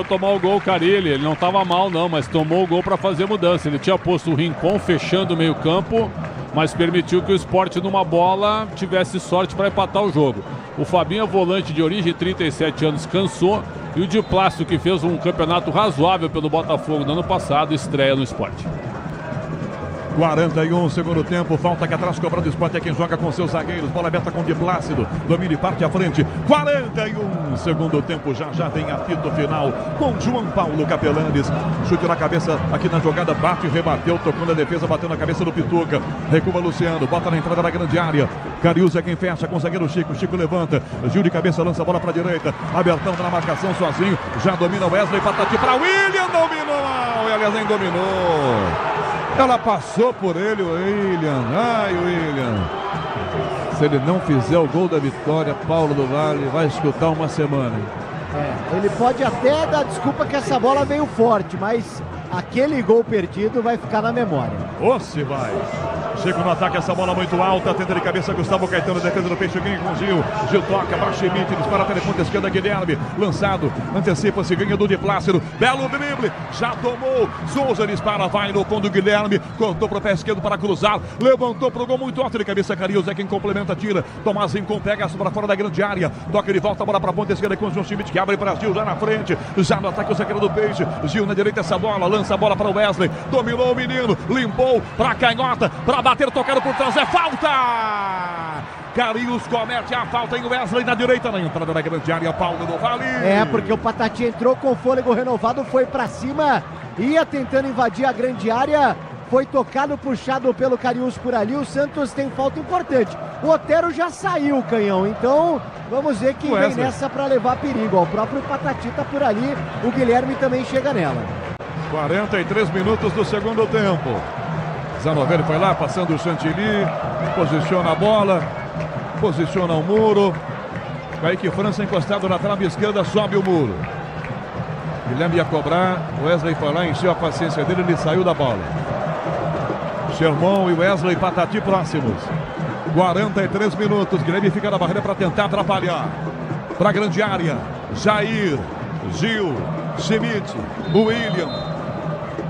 tomar o gol, Carilli, ele não estava mal não, mas tomou o gol para fazer mudança, ele tinha posto o Rincon fechando o meio campo, mas permitiu que o Sport numa bola tivesse sorte para empatar o jogo. O Fabinho é volante de origem, 37 anos, cansou, e o Di Plácido, que fez um campeonato razoável pelo Botafogo no ano passado, estreia no Sport. 41, segundo tempo, falta aqui atrás, cobrando o Sport, é quem joga com seus zagueiros, bola aberta com o Di Plácido, domina e parte à frente, 41, segundo tempo, já vem apito final, com João Paulo Capelanes, chute na cabeça, aqui na jogada, bate, rebateu, tocou na defesa, bateu na cabeça do Pituca, recua Luciano, bota na entrada da grande área, Carius é quem fecha com o zagueiro Chico levanta, Gil de cabeça, lança a bola pra direita, abertão na marcação sozinho, já domina o Wesley, Patati pra William, dominou, e aliás nem dominou. Ela passou por ele, o William. Ai, William. Se ele não fizer o gol da vitória, Paulo do Vale vai escutar uma semana. Ele pode até dar desculpa que essa bola veio forte, mas aquele gol perdido vai ficar na memória. Se vai. Chico no ataque, essa bola muito alta, tenta de cabeça Gustavo Caetano, defesa do Peixe, ganha com Gil. Gil toca, baixa Schmidt, dispara até a ponta esquerda, Guilherme, lançado, antecipa-se, ganha do Di Plácido, belo drible, já tomou, Souza dispara, vai no fundo, Guilherme, cortou pro pé esquerdo para cruzar, levantou pro gol muito alto de cabeça, Carius é quem complementa, tira, Tomazinho pega para fora da grande área, toca de volta, bola pra ponta esquerda com o João Schmidt, que abre para Gil, já na frente, já no ataque o zagueiro do Peixe, Gil na direita essa bola, lança a bola para o Wesley, dominou o menino, limpou pra canhota, pra bater, tocado por trás, é falta! Carius comete a falta em Wesley na direita, na entrada da grande área, Paulo do Vale. Porque o Patati entrou com fôlego renovado, foi pra cima, ia tentando invadir a grande área, foi tocado, puxado pelo Carius por ali, o Santos tem falta importante. O Otero já saiu, Canhão, então vamos ver quem vem nessa pra levar perigo. O próprio Patati tá por ali, o Guilherme também chega nela. 43 minutos do segundo tempo. Zanovelli foi lá, passando o Chantilly, posiciona a bola, posiciona o muro. Kaique França encostado na trave esquerda, sobe o muro. Guilherme ia cobrar, Wesley foi lá, encheu a paciência dele, ele saiu da bola. Sherman e Wesley Patati próximos. 43 minutos. Guilherme fica na barreira para tentar atrapalhar. Para a grande área. Jair, Gil, Schmidt, William,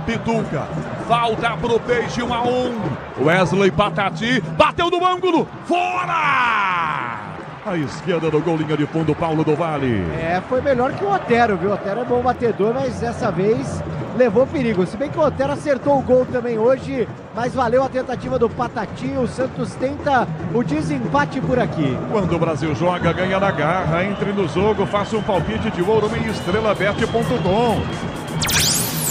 Pituca. Falta pro Peixe, 1-1. Wesley Patati bateu no ângulo. Fora! À esquerda do gol, linha de fundo, Paulo do Vale. Foi melhor que o Otero, viu? O Otero é bom batedor, mas dessa vez levou perigo. Se bem que o Otero acertou o gol também hoje, mas valeu a tentativa do Patati. O Santos tenta o desempate por aqui. Quando o Brasil joga, ganha na garra. Entre no jogo, faça um palpite de ouro em estrelabet.com.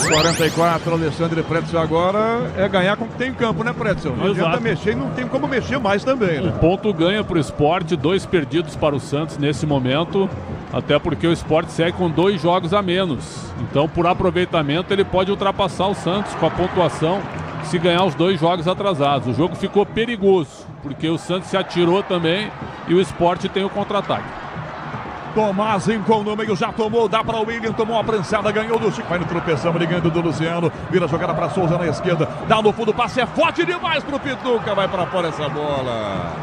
44, Alexandre Pretzel agora é ganhar com que tem em campo, né, Pretzel? Não adianta mexer e não tem como mexer mais também, né? Um ponto ganha para o Sport, 2 perdidos para o Santos nesse momento, até porque o Sport segue com 2 jogos a menos. Então, por aproveitamento, ele pode ultrapassar o Santos com a pontuação se ganhar os 2 jogos atrasados. O jogo ficou perigoso, porque o Santos se atirou também e o Sport tem o contra-ataque. Tomás Rincon no meio, já tomou, dá para o William, tomou uma prensada, ganhou do Chico, vai no tropeção, ligando do Luciano, vira a jogada para Souza na esquerda, dá no fundo, passe é forte demais pro Pituca, vai para fora essa bola.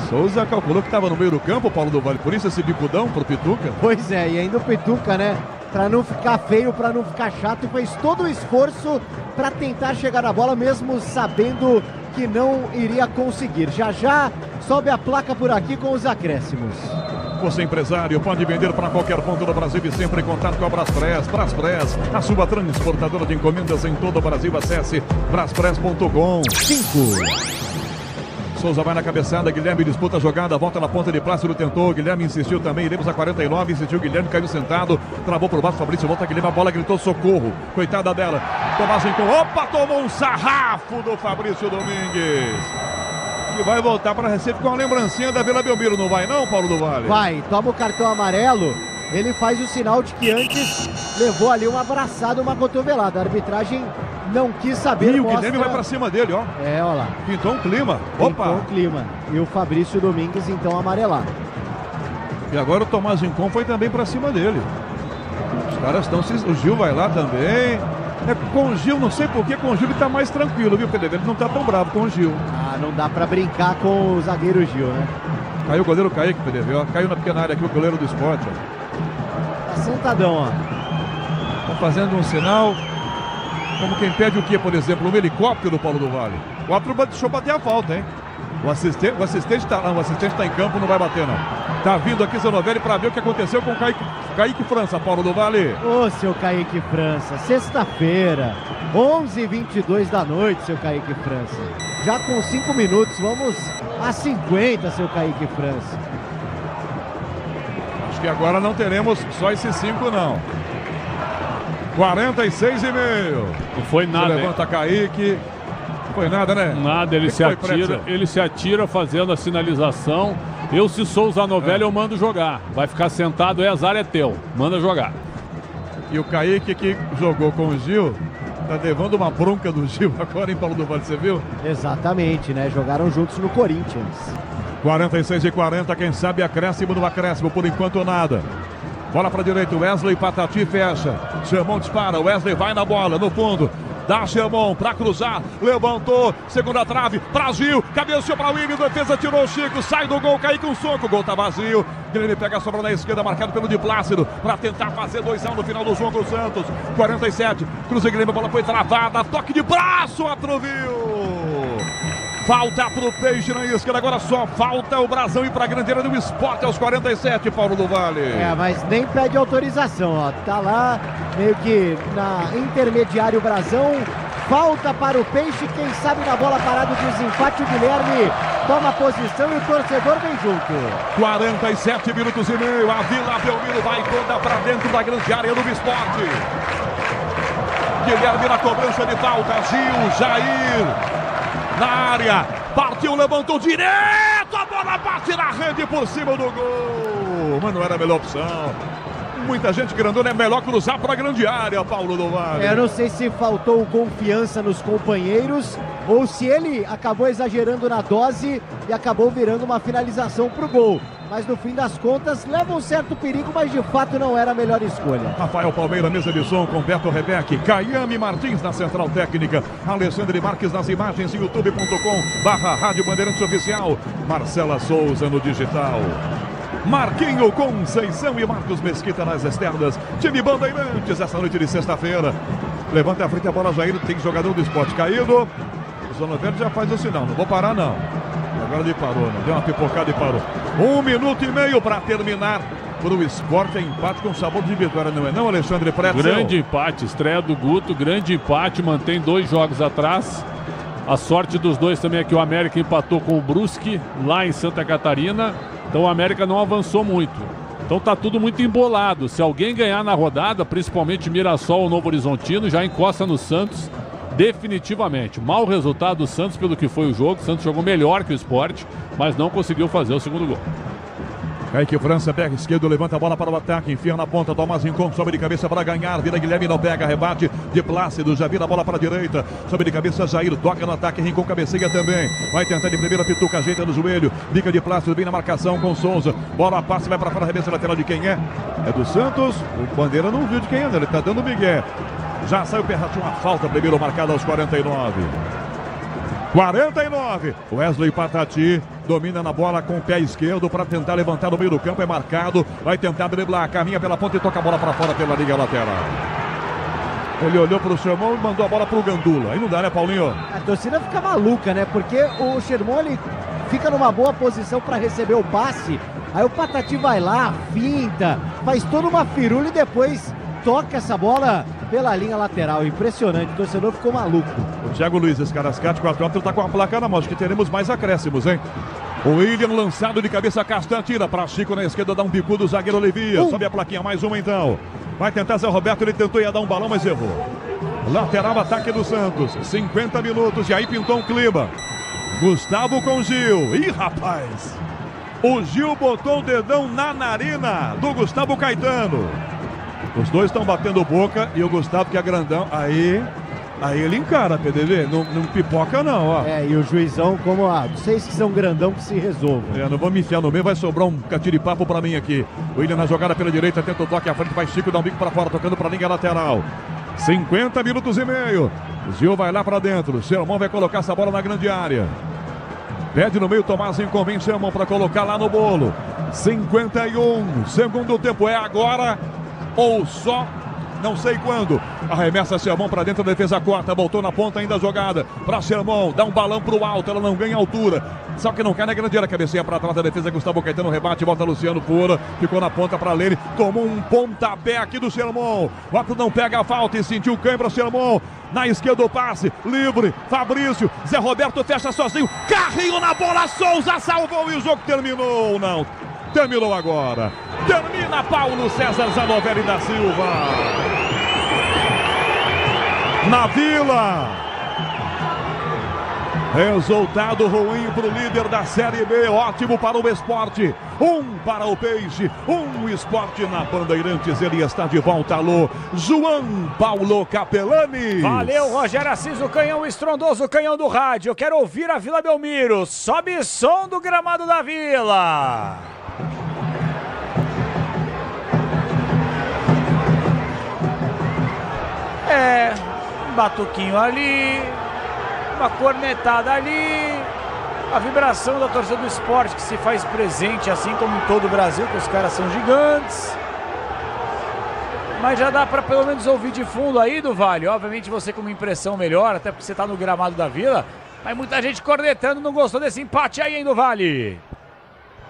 Souza calculou que estava no meio do campo, Paulo do Vale, por isso esse bicudão pro Pituca. Pois é, e ainda o Pituca, né, para não ficar feio, para não ficar chato, fez todo o esforço para tentar chegar na bola, mesmo sabendo que não iria conseguir. Já já sobe a placa por aqui com os acréscimos. Você, empresário, pode vender para qualquer ponto do Brasil e sempre em contato com a Braspress. Braspress, a sua transportadora de encomendas em todo o Brasil. Acesse braspress.com. 5. Souza vai na cabeçada, Guilherme disputa a jogada, volta na ponta de Plácido, tentou, Guilherme insistiu também, iremos a 49, insistiu, Guilherme caiu sentado, travou por baixo, Fabrício volta, Guilherme, a bola gritou socorro, coitada dela, Tomás Rincon, opa, tomou um sarrafo do Fabrício Domingues. E vai voltar para a Recife com a lembrancinha da Vila Belmiro, não vai não, Paulo do Vale? Vai, toma o cartão amarelo, ele faz o sinal de que antes levou ali uma abraçada, uma cotovelada, a arbitragem não quis saber. E o Guilherme vai para cima dele, ó. É, ó lá. Pintou um clima, opa! Pintou um clima, e o Fabrício Domingues então amarelado. E agora o Tomás Rincon foi também para cima dele. Os caras estão, o Gil vai lá também. Com o Gil, não sei porquê, com o Gil ele tá mais tranquilo, viu, Pedro? Ele não tá tão bravo com o Gil. Ah, não dá pra brincar com o zagueiro Gil, né? Caiu o goleiro Kaique, Pedro, ó. Caiu na pequena área aqui o goleiro do Sport, ó. Tá sentadão, ó. Tá fazendo um sinal, como quem pede o quê, por exemplo? Um helicóptero, Paulo do Vale. O árbitro deixou bater a falta, hein? O assistente tá em campo, não vai bater, não. Tá vindo aqui Zanovelli para ver o que aconteceu com o Kaique França, Paulo do Vale. Ô, seu Kaique França, sexta-feira, 11h22 da noite, seu Kaique França. Já com 5 minutos, vamos a 50, seu Kaique França. Acho que agora não teremos só esses 5, não. 46,5. Não foi nada. Levanta Kaique. Não foi nada, né? Nada, ele se atira fazendo a sinalização. Eu, se sou o Zanovelli, eu mando jogar. Vai ficar sentado, o azar é teu. Manda jogar. E o Kaique, que jogou com o Gil, tá levando uma bronca do Gil agora em Paulo do Vale, você viu? Exatamente, né? Jogaram juntos no Corinthians. 46,40, quem sabe acréscimo no acréscimo, por enquanto nada. Bola para direita, Wesley Patati fecha. Sherman dispara, Wesley vai na bola, no fundo. Dá Sherman para cruzar, levantou, segunda trave, Brasil, cabeceou para o William, defesa tirou o Chico, sai do gol, Kaique um soco, o gol tá vazio. Guilherme pega a sobra na esquerda, marcado pelo de Plácido, para tentar fazer 2-1 no final do jogo, o Santos. 47, cruza Guilherme, a bola foi travada, toque de braço, atroviu. Falta pro Peixe na esquerda, agora só falta o Brasão ir pra grande área do Sport aos 47, Paulo do Vale. Mas nem pede autorização, ó. Tá lá, meio que na intermediário Brasão. Falta para o Peixe, quem sabe na bola parada de desempate, o Guilherme toma posição e o torcedor vem junto. 47 minutos e meio, a Vila Belmiro vai toda pra dentro da grande área do Sport. Guilherme na cobrança de falta, Gil, Jair. Na área, partiu, levantou direto, a bola bate na rede por cima do gol, mas não era a melhor opção. Muita gente grandona, é melhor cruzar para a grande área, Paulo do Vale. Eu não sei se faltou confiança nos companheiros ou se ele acabou exagerando na dose e acabou virando uma finalização para o gol. mas no fim das contas leva um certo perigo, mas de fato não era a melhor escolha. Rafael Palmeira, mesa de som com Beto Rebeque, Caiame Martins na central técnica, Alexandre Marques nas imagens, youtube.com/Rádio Bandeirantes Oficial, Marcela Souza no digital. Marquinho, Conceição e Marcos Mesquita nas externas. Time Bandeirantes essa noite de sexta-feira. Levanta a frente a bola, Jair, tem jogador do Sport caído. O Zona Verde já faz o sinal, não vou parar não. Agora ele parou, né? Deu uma pipocada e parou. 1 minuto e meio para terminar. Para o Sport é empate com sabor de vitória, não é não, Alexandre Pretzel? Grande empate, estreia do Guto, grande empate, mantém 2 jogos atrás. A sorte dos dois também é que o América empatou com o Brusque lá em Santa Catarina. Então o América não avançou muito. Então tá tudo muito embolado. Se alguém ganhar na rodada, principalmente Mirassol ou Novo Horizontino, já encosta no Santos definitivamente. Mau resultado do Santos pelo que foi o jogo. O Santos jogou melhor que o Sport, mas não conseguiu fazer o segundo gol. Kaique França, pega esquerdo, levanta a bola para o ataque, enfia na ponta, Tomás Rincon, sobe de cabeça para ganhar, vira Guilherme, não pega, rebate de Plácido, já vira a bola para a direita, sobe de cabeça, Jair, toca no ataque, Rincon cabeceia também, vai tentar de primeira, Pituca, ajeita no joelho, bica de Plácido, vem na marcação com Souza, bola passe, vai para fora, arremesso lateral de quem é? É do Santos, o Bandeira não viu de quem é, ele tá dando migué, já saiu Perrati, uma falta, primeiro marcada aos 49. Wesley Patati domina na bola com o pé esquerdo para tentar levantar no meio do campo, é marcado, vai tentar driblar, caminha pela ponta e toca a bola para fora pela linha lateral. Ele olhou para o Sherman e mandou a bola para o Gandula, aí não dá, né, Paulinho? A torcida fica maluca, né, porque o Sherman ele fica numa boa posição para receber o passe, aí o Patati vai lá, finta, faz toda uma firula e depois toca essa bola pela linha lateral, impressionante, o torcedor ficou maluco. O Thiago Luiz Escarascate, 4 tá com a placa na mão, acho que teremos mais acréscimos, hein? O William lançado de cabeça, Castan tira para Chico na esquerda, dá um bicudo, o zagueiro Olivia, sobe a plaquinha, mais uma então. Vai tentar Zé Roberto, ele tentou ia dar um balão, mas errou. Lateral, ataque do Santos, 50 minutos, e aí pintou um clima. Gustavo com Gil, ih rapaz, o Gil botou o dedão na narina do Gustavo Caetano. Os dois estão batendo boca e o Gustavo, que é grandão, aí ele encara, PDV, não pipoca não, ó. E o juizão, como vocês que são grandão que se resolvam. Não vou me enfiar no meio, vai sobrar um catiripapo pra mim aqui. O William na jogada pela direita, tenta o toque à frente, vai Chico, dá um bico pra fora, tocando pra linha lateral. 50 minutos e meio. O Gil vai lá pra dentro, o Sermão vai colocar essa bola na grande área. Pede no meio, Tomás convence Sermão pra colocar lá no bolo. 51, segundo tempo, é agora ou só não sei quando. Arremessa Sermão para dentro, a defesa corta, voltou na ponta ainda a jogada para Sermão, dá um balão pro alto, ela não ganha altura, só que não cai na grande área, cabeceia para trás da defesa, Gustavo Caetano rebate, volta Luciano Fura, ficou na ponta para Lene, tomou um pontapé aqui do Sermão, o árbitro não pega a falta e sentiu o cãibra, Sermão, na esquerda o passe, livre, Fabrício, Zé Roberto fecha sozinho, carrinho na bola, Souza salvou e o jogo terminou, não. Terminou agora. Termina Paulo César Zanovelli da Silva. Na Vila. Resultado ruim para o líder da Série B. Ótimo para o Sport. 1 para o Peixe. 1 Sport na Bandeirantes. Ele está de volta. Alô, João Paulo Capelani. Valeu, Rogério Assis, o canhão estrondoso, o canhão do rádio. Eu quero ouvir a Vila Belmiro. Sobe som do gramado da Vila. Um batuquinho ali, uma cornetada ali, a vibração da torcida do Sport que se faz presente, assim como em todo o Brasil, que os caras são gigantes. Mas já dá para pelo menos ouvir de fundo aí do Vale. Obviamente você com uma impressão melhor, até porque você tá no gramado da Vila, mas muita gente cornetando, não gostou desse empate aí, hein, do Vale.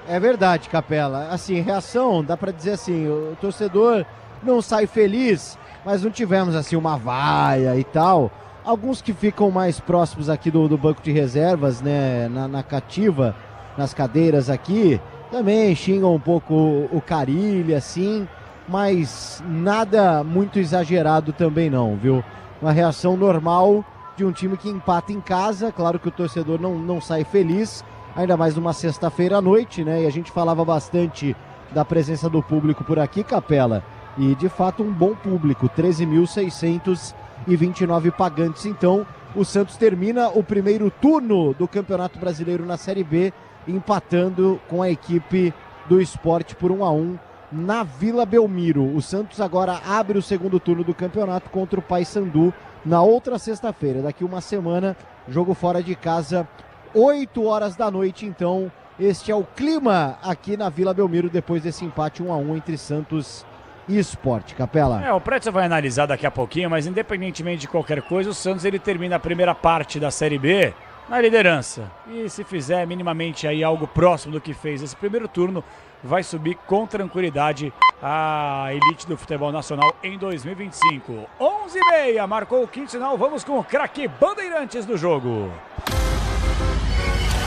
É verdade, Capela. Assim, reação, dá para dizer assim, o torcedor não sai feliz, mas não tivemos assim uma vaia e tal. Alguns que ficam mais próximos aqui do banco de reservas, né, na cativa, nas cadeiras aqui, também xingam um pouco o Carille, assim, mas nada muito exagerado também não, viu? Uma reação normal de um time que empata em casa. Claro que o torcedor não sai feliz, ainda mais numa sexta-feira à noite, né? E a gente falava bastante da presença do público por aqui, Capela. E de fato um bom público, 13.629 pagantes. Então o Santos termina o primeiro turno do Campeonato Brasileiro na Série B, empatando com a equipe do Sport por 1-1 na Vila Belmiro. O Santos agora abre o segundo turno do campeonato contra o Paysandu na outra sexta-feira. Daqui uma semana, jogo fora de casa, 8 horas da noite. Então, este é o clima aqui na Vila Belmiro depois desse empate 1-1 entre Santos e Sport. Capela. O Pretzel vai analisar daqui a pouquinho, mas independentemente de qualquer coisa, o Santos ele termina a primeira parte da Série B na liderança. E se fizer minimamente aí algo próximo do que fez esse primeiro turno, vai subir com tranquilidade a elite do futebol nacional em 2025. 11h30, marcou o quinto sinal, vamos com o craque Bandeirantes do jogo.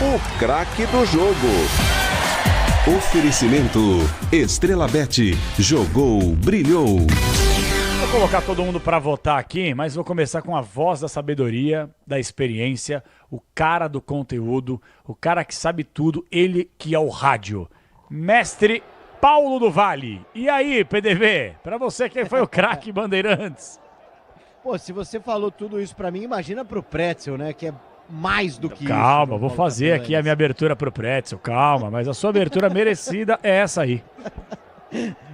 O craque do jogo. Oferecimento Estrela Bet. Jogou, brilhou. Vou colocar todo mundo para votar aqui, mas vou começar com a voz da sabedoria, da experiência, o cara do conteúdo, o cara que sabe tudo, ele que é o rádio. Mestre Paulo do Vale. E aí, PDV? Para você, quem foi o craque Bandeirantes? Pô, se você falou tudo isso para mim, imagina pro Pretzel, né? Que é mais do que calma, isso. Vou fazer aqui a minha abertura pro Pretzel, calma, mas a sua abertura merecida é essa aí.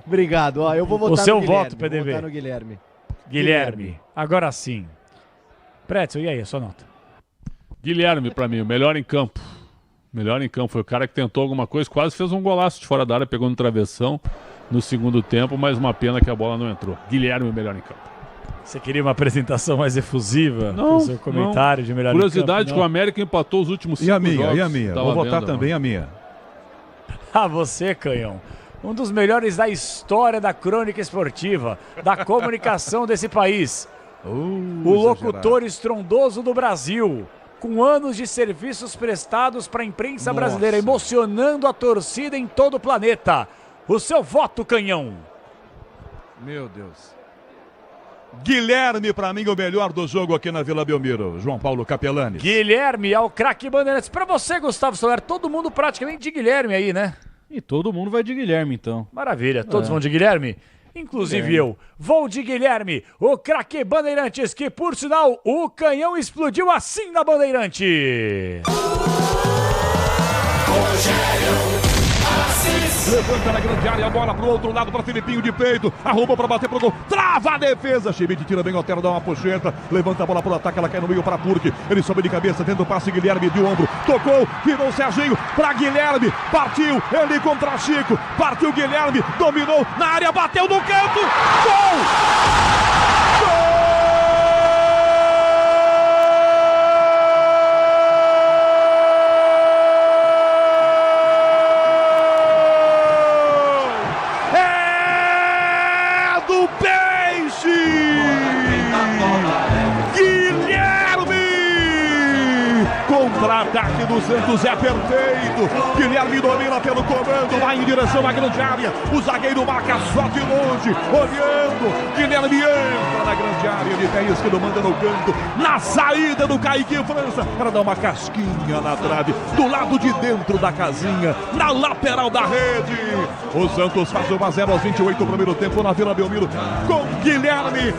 Obrigado, ó, eu vou votar no Guilherme. O seu Guilherme, voto, PDV. Vou votar no Guilherme. Guilherme, agora sim. Pretzel, e aí, a sua nota? Guilherme, pra mim, o melhor em campo. Melhor em campo, foi o cara que tentou alguma coisa, quase fez um golaço de fora da área, pegou no travessão no segundo tempo, mas uma pena que a bola não entrou. Guilherme, o melhor em campo. Você queria uma apresentação mais efusiva no seu comentário de melhor curiosidade em campo? que o América empatou os últimos 5 jogos. E a minha? Vou votar também a minha. Ah, você, Canhão. Um dos melhores da história da crônica esportiva, da comunicação desse país. O locutor estrondoso do Brasil, com anos de serviços prestados para a imprensa brasileira, emocionando a torcida em todo o planeta. O seu voto, Canhão. Meu Deus. Guilherme, pra mim, o melhor do jogo aqui na Vila Belmiro. João Paulo Capelani. Guilherme é o craque Bandeirantes. Pra você, Gustavo Soler, todo mundo praticamente de Guilherme aí, né? E todo mundo vai de Guilherme, então. Maravilha, todos vão de Guilherme? Inclusive eu. Vou de Guilherme, o craque Bandeirantes, que por sinal, o Canhão explodiu assim na Bandeirante. Levanta na grande área, a bola pro outro lado, para Filipinho de peito, arrumou para bater pro gol, trava a defesa, Schmidt tira bem o Otero, dá uma pocheta, levanta a bola pro ataque, ela cai no meio para Purk, ele sobe de cabeça, tenta o passe, Guilherme de ombro, tocou, virou o Serginho, para Guilherme, partiu, ele contra Chico, partiu Guilherme, dominou na área, bateu no canto, gol! Gol! Contra-ataque do Santos é perfeito. Guilherme domina pelo comando, vai em direção à grande área. O zagueiro marca só de longe, olhando. Guilherme entra na grande área, de pé esquerdo, manda no canto. Na saída do Kaique França, para dar uma casquinha na trave, do lado de dentro da casinha, na lateral da rede. O Santos faz 1-0 aos 28 do primeiro tempo na Vila Belmiro. Com Guilherme,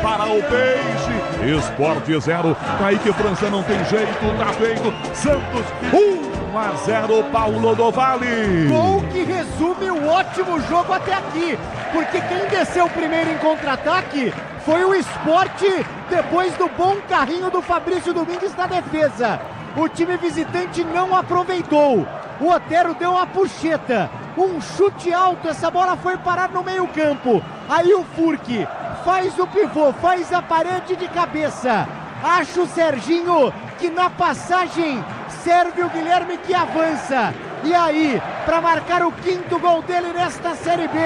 para o Peixe. Sport 0, Kaique França não tem jeito, tá feito. Santos 1-0, Paulo do Vale. Gol que resume o ótimo jogo até aqui, porque quem desceu primeiro em contra-ataque foi o Sport, depois do bom carrinho do Fabrício Domingues na defesa. O time visitante não aproveitou. O Otero deu uma puxeta, um chute alto, essa bola foi parar no meio campo. Aí o Furk faz o pivô, faz a parede de cabeça. Acha o Serginho, que na passagem serve o Guilherme, que avança. E aí, para marcar o quinto gol dele nesta Série B,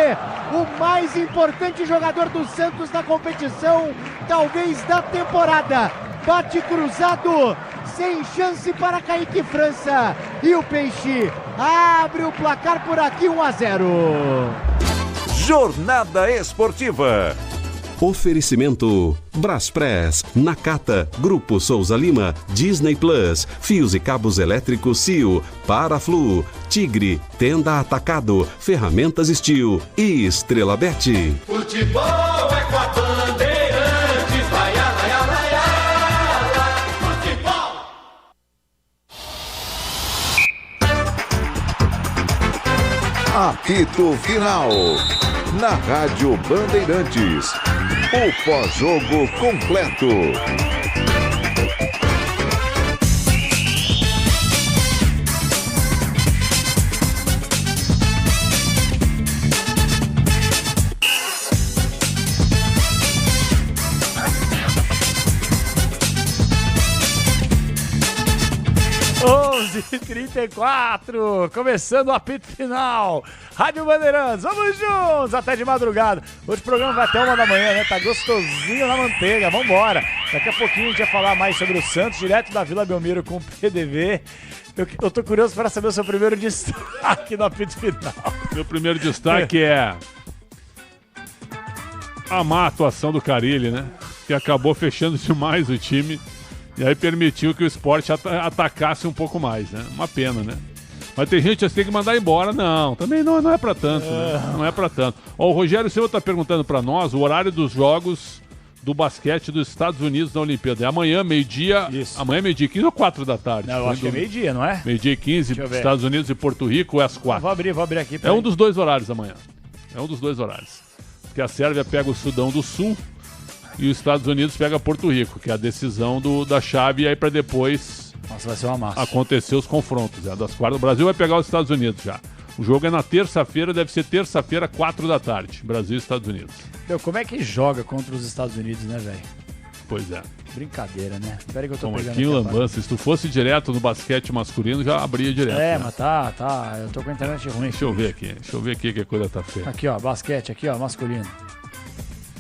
o mais importante jogador do Santos na competição, talvez da temporada. Bate cruzado, sem chance para Kaique França. E o Peixe abre o placar por aqui, 1-0. Jornada Esportiva. Oferecimento Braspress, Nakata, Grupo Souza Lima, Disney Plus, Fios e Cabos Elétricos Cio, Paraflu, Tigre, Tenda Atacado, Ferramentas Steel e Estrela Bet. Futebol é com a Bandeirantes, vai, futebol. Apito Final. Na Rádio Bandeirantes. O pós-jogo completo. 11h34, começando o apito final. Rádio Bandeirantes, vamos juntos até de madrugada. Hoje o programa vai até 1 da manhã, né? Tá gostosinho na manteiga, vambora. Daqui a pouquinho a gente vai falar mais sobre o Santos, direto da Vila Belmiro com o PDV. Eu tô curioso para saber o seu primeiro destaque no apito final. Meu primeiro destaque é a má atuação do Carille, né? Que acabou fechando demais o time. E aí permitiu que o Sport atacasse um pouco mais, né? Uma pena, né? Mas tem gente que tem que mandar embora. Não, também não é pra tanto, né? Não é pra tanto. Ó, o Rogério Silva tá perguntando pra nós o horário dos jogos do basquete dos Estados Unidos na Olimpíada. É amanhã, meio-dia. Amanhã, meio-dia 15 ou 4 da tarde? Não, eu acho que é meio-dia, não é? Meio-dia 15, Estados Unidos e Porto Rico, ou é às 4? Vou abrir aqui. É um dos dois horários amanhã. É um dos dois horários. Porque a Sérvia pega o Sudão do Sul e os Estados Unidos pega Porto Rico, que é a decisão da chave, e aí para depois vai ser uma massa. Acontecer os confrontos das quartas. O Brasil vai pegar os Estados Unidos já. O jogo é na terça-feira, deve ser terça-feira, 4 da tarde. Brasil e Estados Unidos. Meu, como é que joga contra os Estados Unidos, né, velho? Pois é. Brincadeira, né? Espera que eu tô pegando aqui lambança. Se tu fosse direto no basquete masculino, já abria direto. É, né? Mas tá. Eu tô com a internet ruim. Deixa eu ver aqui que a coisa tá feia. Aqui, ó, basquete, aqui, ó, masculino.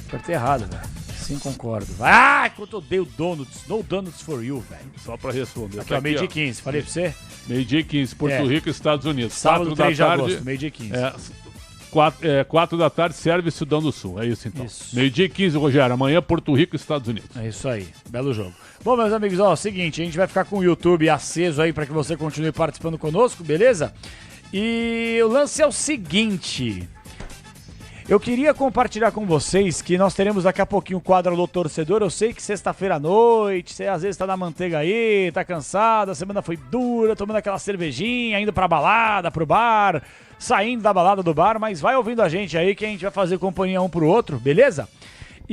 Apertei errado, velho. Sim, concordo. Ah, quanto eu odeio donuts. No donuts for you, velho. Só pra responder. Aqui, ó, meio-dia 15. Falei pra você? Meio-dia 15, Porto Rico e Estados Unidos. Sábado, 3 de agosto, meio-dia 15. 4 da tarde, Sérvia e Sudão do Sul. É isso, então. Meio-dia 15, Rogério. Amanhã, Porto Rico e Estados Unidos. É isso aí. Belo jogo. Bom, meus amigos, ó, seguinte, a gente vai ficar com o YouTube aceso aí pra que você continue participando conosco, beleza? E o lance é o seguinte... Eu queria compartilhar com vocês que nós teremos daqui a pouquinho o quadro Alô Torcedor. Eu sei que sexta-feira à noite, você às vezes tá na manteiga aí, tá cansado, a semana foi dura, tomando aquela cervejinha, indo pra balada, pro bar, saindo da balada do bar, mas vai ouvindo a gente aí que a gente vai fazer companhia um pro outro, beleza?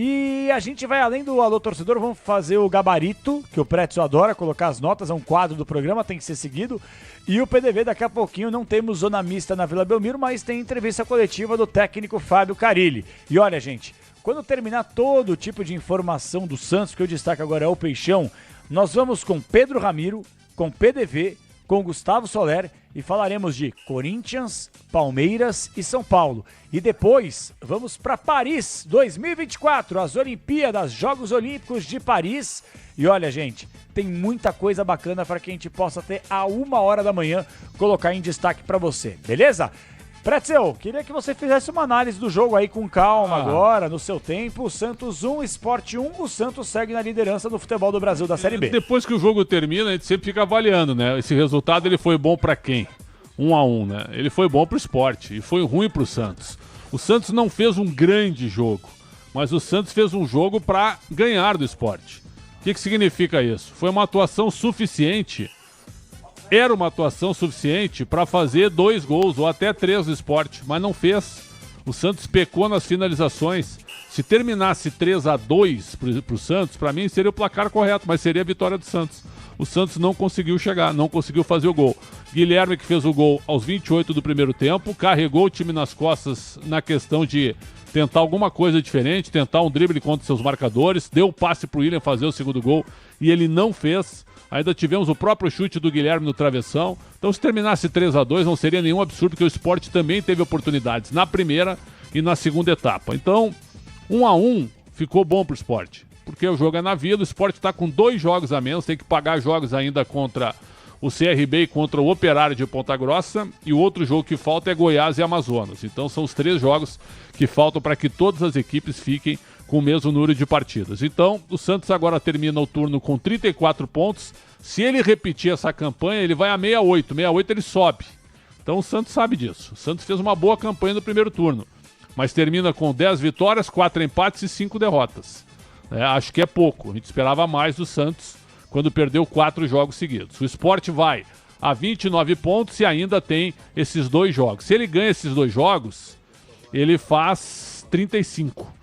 E a gente vai, além do Alô Torcedor, vamos fazer o gabarito, que o Pretzel adora colocar as notas, é um quadro do programa, tem que ser seguido. E o PDV, daqui a pouquinho, não temos zona mista na Vila Belmiro, mas tem entrevista coletiva do técnico Fábio Carille. E olha, gente, quando terminar todo tipo de informação do Santos, que eu destaco agora é o Peixão, nós vamos com Pedro Ramiro, com PDV, com Gustavo Soler e falaremos de Corinthians, Palmeiras e São Paulo. E depois vamos para Paris 2024, as Olimpíadas, Jogos Olímpicos de Paris. E olha, gente, tem muita coisa bacana para que a gente possa ter a 1h da manhã colocar em destaque para você, beleza? Pretzel, queria que você fizesse uma análise do jogo aí com calma agora, no seu tempo. O Santos 1, Sport 1, o Santos segue na liderança do futebol do Brasil da Série B. Depois que o jogo termina, a gente sempre fica avaliando, né? Esse resultado, ele foi bom pra quem? 1-1, né? Ele foi bom pro Sport e foi ruim pro Santos. O Santos não fez um grande jogo, mas o Santos fez um jogo pra ganhar do Sport. O que significa isso? Foi uma atuação suficiente. Era uma atuação suficiente para fazer 2 gols ou até 3 do Sport, mas não fez. O Santos pecou nas finalizações. Se terminasse 3-2 para o Santos, para mim seria o placar correto, mas seria a vitória do Santos. O Santos não conseguiu chegar, não conseguiu fazer o gol. Guilherme, que fez o gol aos 28 do primeiro tempo, carregou o time nas costas na questão de tentar alguma coisa diferente, tentar um drible contra seus marcadores, deu o passe para o William fazer o segundo gol e ele não fez. Ainda tivemos o próprio chute do Guilherme no travessão. Então, se terminasse 3-2, não seria nenhum absurdo, porque o Sport também teve oportunidades na primeira e na segunda etapa. Então, 1-1 ficou bom pro Sport, porque o jogo é na Vila, o Sport está com 2 jogos a menos, tem que pagar jogos ainda contra o CRB e contra o Operário de Ponta Grossa, e o outro jogo que falta é Goiás e Amazonas. Então, são os 3 jogos que faltam para que todas as equipes fiquem com o mesmo número de partidas. Então, o Santos agora termina o turno com 34 pontos. Se ele repetir essa campanha, ele vai a 68. 68 ele sobe. Então, o Santos sabe disso. O Santos fez uma boa campanha no primeiro turno, mas termina com 10 vitórias, 4 empates e 5 derrotas. Acho que é pouco. A gente esperava mais do Santos quando perdeu 4 jogos seguidos. O Sport vai a 29 pontos e ainda tem esses 2 jogos. Se ele ganha esses 2 jogos, ele faz 35.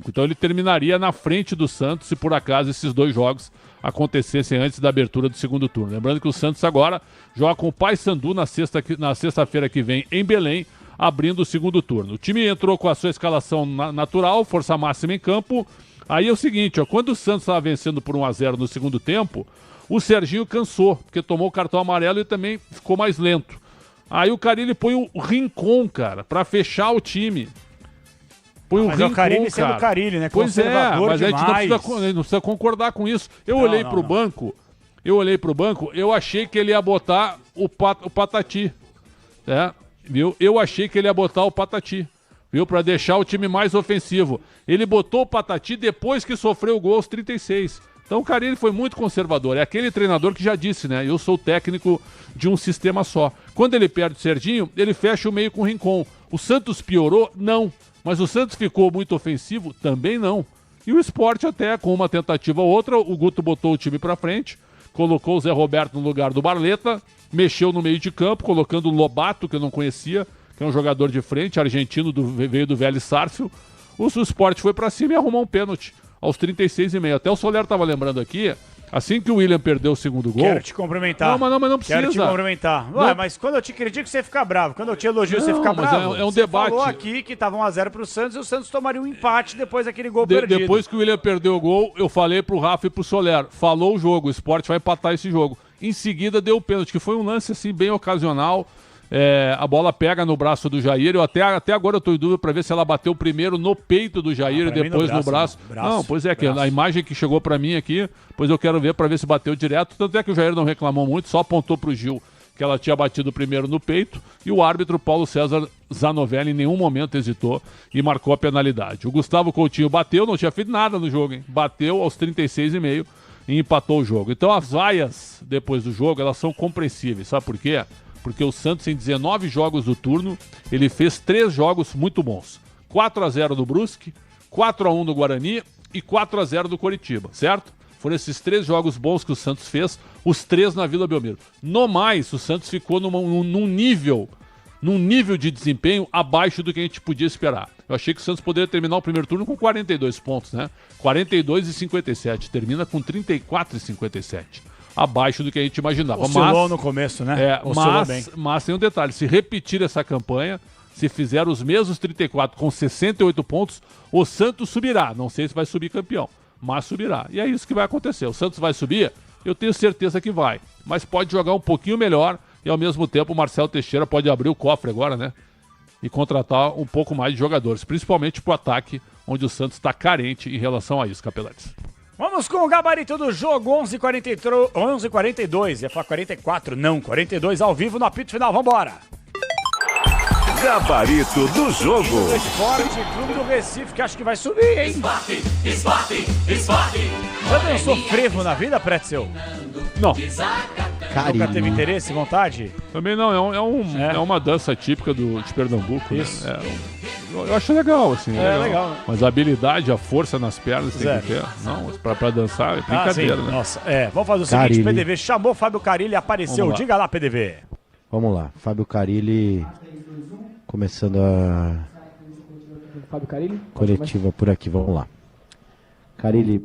Então ele terminaria na frente do Santos se por acaso esses 2 jogos acontecessem antes da abertura do segundo turno. Lembrando que o Santos agora joga com o Paysandu na sexta-feira que vem em Belém, abrindo o segundo turno. O time entrou com a sua escalação natural, força máxima em campo. Aí é o seguinte, ó, quando o Santos estava vencendo por 1-0 no segundo tempo, o Serginho cansou, porque tomou o cartão amarelo e também ficou mais lento. Aí o Carille põe o Rincon, cara, pra fechar o time. Põe o Rincon, o Carille sendo o Carille, né? Pois é, mas a gente não precisa concordar com isso. Eu olhei pro banco, eu achei que ele ia botar o Patati, né? Viu? Eu achei que ele ia botar o Patati, viu? Pra deixar o time mais ofensivo. Ele botou o Patati depois que sofreu o gol aos 36. Então o Carille foi muito conservador. É aquele treinador que já disse, né? Eu sou técnico de um sistema só. Quando ele perde o Serginho, ele fecha o meio com o Rincon. O Santos piorou? Não. Mas o Santos ficou muito ofensivo? Também não. E o Sport até, com uma tentativa ou outra, o Guto botou o time pra frente, colocou o Zé Roberto no lugar do Barleta, mexeu no meio de campo, colocando o Lobato, que eu não conhecia, que é um jogador de frente, argentino, veio do Vélez Sarsfield. O Sport foi pra cima e arrumou um pênalti aos 36,5. Até o Soler tava lembrando aqui, assim que o William perdeu o segundo gol... Quero te cumprimentar. Mas não precisa. Quero te cumprimentar. Ué, mas quando eu te critico, você fica bravo. Quando eu te elogio, você fica bravo. É um debate. Você falou aqui que tava 1-0 pro Santos e o Santos tomaria um empate depois daquele gol perdido. Depois que o William perdeu o gol, eu falei pro Rafa e pro Soler, falou o jogo, o Sport vai empatar esse jogo. Em seguida deu o pênalti, que foi um lance assim bem ocasional. A bola pega no braço do Jair. Até agora eu tô em dúvida para ver se ela bateu primeiro no peito do Jair e depois no braço. Não, pois é, que a imagem que chegou para mim aqui, pois eu quero ver para ver se bateu direto. Tanto é que o Jair não reclamou muito, só apontou pro Gil que ela tinha batido primeiro no peito, e o árbitro Paulo César Zanovelli em nenhum momento hesitou e marcou a penalidade. O Gustavo Coutinho bateu, não tinha feito nada no jogo, hein? Bateu aos 36,5 e empatou o jogo. Então as vaias depois do jogo, elas são compreensíveis, sabe por quê? Porque o Santos, em 19 jogos do turno, ele fez 3 jogos muito bons. 4-0 do Brusque, 4-1 do Guarani e 4-0 do Coritiba, certo? Foram esses 3 jogos bons que o Santos fez, os 3 na Vila Belmiro. No mais, o Santos ficou num nível de desempenho abaixo do que a gente podia esperar. Eu achei que o Santos poderia terminar o primeiro turno com 42 pontos, né? 42,57. Termina com 34,57. Abaixo do que a gente imaginava. Oscilou no começo, né? Mas tem um detalhe, se repetir essa campanha, se fizer os mesmos 34 com 68 pontos, o Santos subirá. Não sei se vai subir campeão, mas subirá. E é isso que vai acontecer. O Santos vai subir? Eu tenho certeza que vai. Mas pode jogar um pouquinho melhor e ao mesmo tempo o Marcelo Teixeira pode abrir o cofre agora, né? E contratar um pouco mais de jogadores, principalmente pro ataque, onde o Santos está carente em relação a isso, Capelanes. Vamos com o gabarito do jogo, 11h42, ia falar 44, não, 42 ao vivo no apito final, vambora. Gabarito do jogo. O Esporte Clube do Recife, que acho que vai subir, hein? Esporte. Já dançou frevo na vida, Pretzel? Não. Nunca teve interesse, vontade? Também não, é uma dança típica de Pernambuco. Isso. Né? Eu acho legal, assim. Legal, né? Mas a habilidade, a força nas pernas tem que ter. Não, pra dançar é brincadeira, né? Nossa, vamos fazer o seguinte, PDV chamou Fábio Carille, apareceu. Diga lá, PDV. Vamos lá, Fábio Carille começando a Fábio Carille? coletiva por aqui, vamos lá. Carille,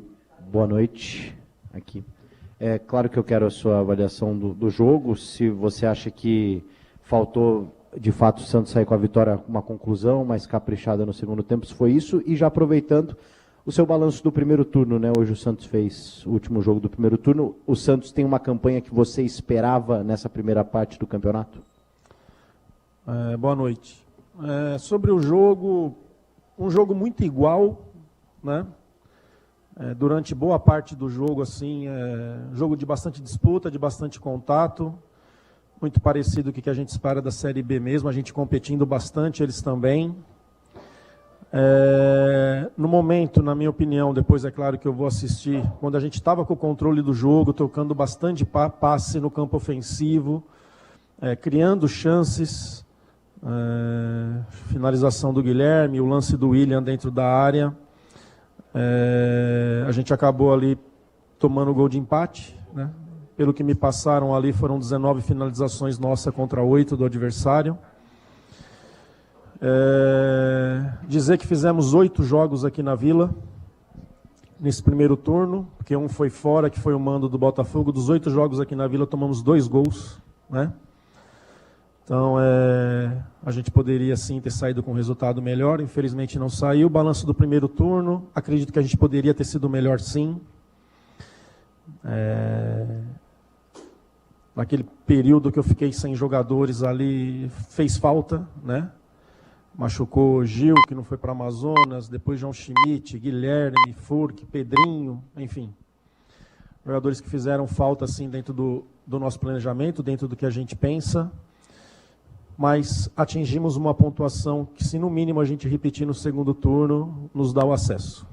boa noite. Aqui. É claro que eu quero a sua avaliação do jogo, se você acha que faltou, de fato, o Santos sair com a vitória, uma conclusão mais caprichada no segundo tempo, se foi isso, e já aproveitando o seu balanço do primeiro turno, né? Hoje o Santos fez o último jogo do primeiro turno. O Santos tem uma campanha que você esperava nessa primeira parte do campeonato? Boa noite. Sobre o jogo, um jogo muito igual, né? Durante boa parte do jogo, assim, jogo de bastante disputa, de bastante contato, muito parecido com o que a gente espera da Série B mesmo, a gente competindo bastante, eles também. No momento, na minha opinião, depois é claro que eu vou assistir, quando a gente estava com o controle do jogo, tocando bastante passe no campo ofensivo, criando chances, finalização do Guilherme, o lance do William dentro da área. A gente acabou ali tomando o gol de empate, né? pelo que me passaram ali, foram 19 finalizações nossas contra 8 do adversário. Dizer que fizemos 8 jogos aqui na Vila, nesse primeiro turno, porque um foi fora, que foi o mando do Botafogo. Dos 8 jogos aqui na Vila, tomamos 2 gols, né? Então, a gente poderia sim ter saído com um resultado melhor, infelizmente não saiu. O balanço do primeiro turno, acredito que a gente poderia ter sido melhor sim. Naquele período que eu fiquei sem jogadores ali, fez falta, né? Machucou Gil, que não foi para Amazonas, depois João Schmidt, Guilherme, Furk, Pedrinho, enfim. Jogadores que fizeram falta assim dentro do nosso planejamento, dentro do que a gente pensa. Mas atingimos uma pontuação que, se no mínimo a gente repetir no segundo turno, nos dá o acesso.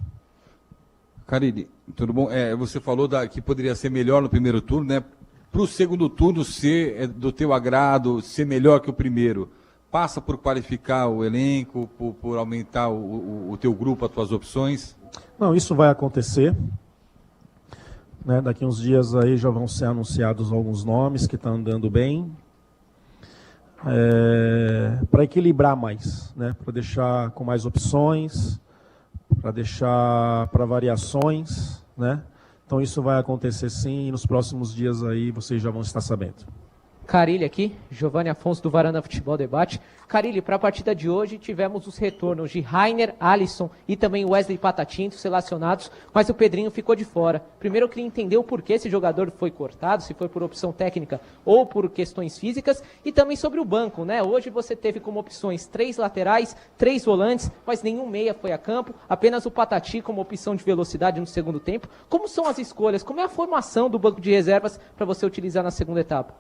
Carille, tudo bom? Você falou que poderia ser melhor no primeiro turno, né? Para o segundo turno ser do teu agrado, ser melhor que o primeiro, passa por qualificar o elenco, por aumentar o teu grupo, as tuas opções? Não, isso vai acontecer. Né? Daqui uns dias aí já vão ser anunciados alguns nomes que estão andando bem. Para equilibrar mais, né? Para deixar com mais opções, para deixar para variações, né? Então isso vai acontecer sim, e nos próximos dias aí vocês já vão estar sabendo. Carille aqui, Giovanni Afonso do Varanda Futebol Debate. Carille, para a partida de hoje tivemos os retornos de Rainer, Alisson e também Wesley Patatinto relacionados, mas o Pedrinho ficou de fora. Primeiro eu queria entender o porquê esse jogador foi cortado, se foi por opção técnica ou por questões físicas, e também sobre o banco, né? Hoje você teve como opções 3 laterais, 3 volantes, mas nenhum meia foi a campo, apenas o Patati como opção de velocidade no segundo tempo. Como são as escolhas? Como é a formação do banco de reservas para você utilizar na segunda etapa?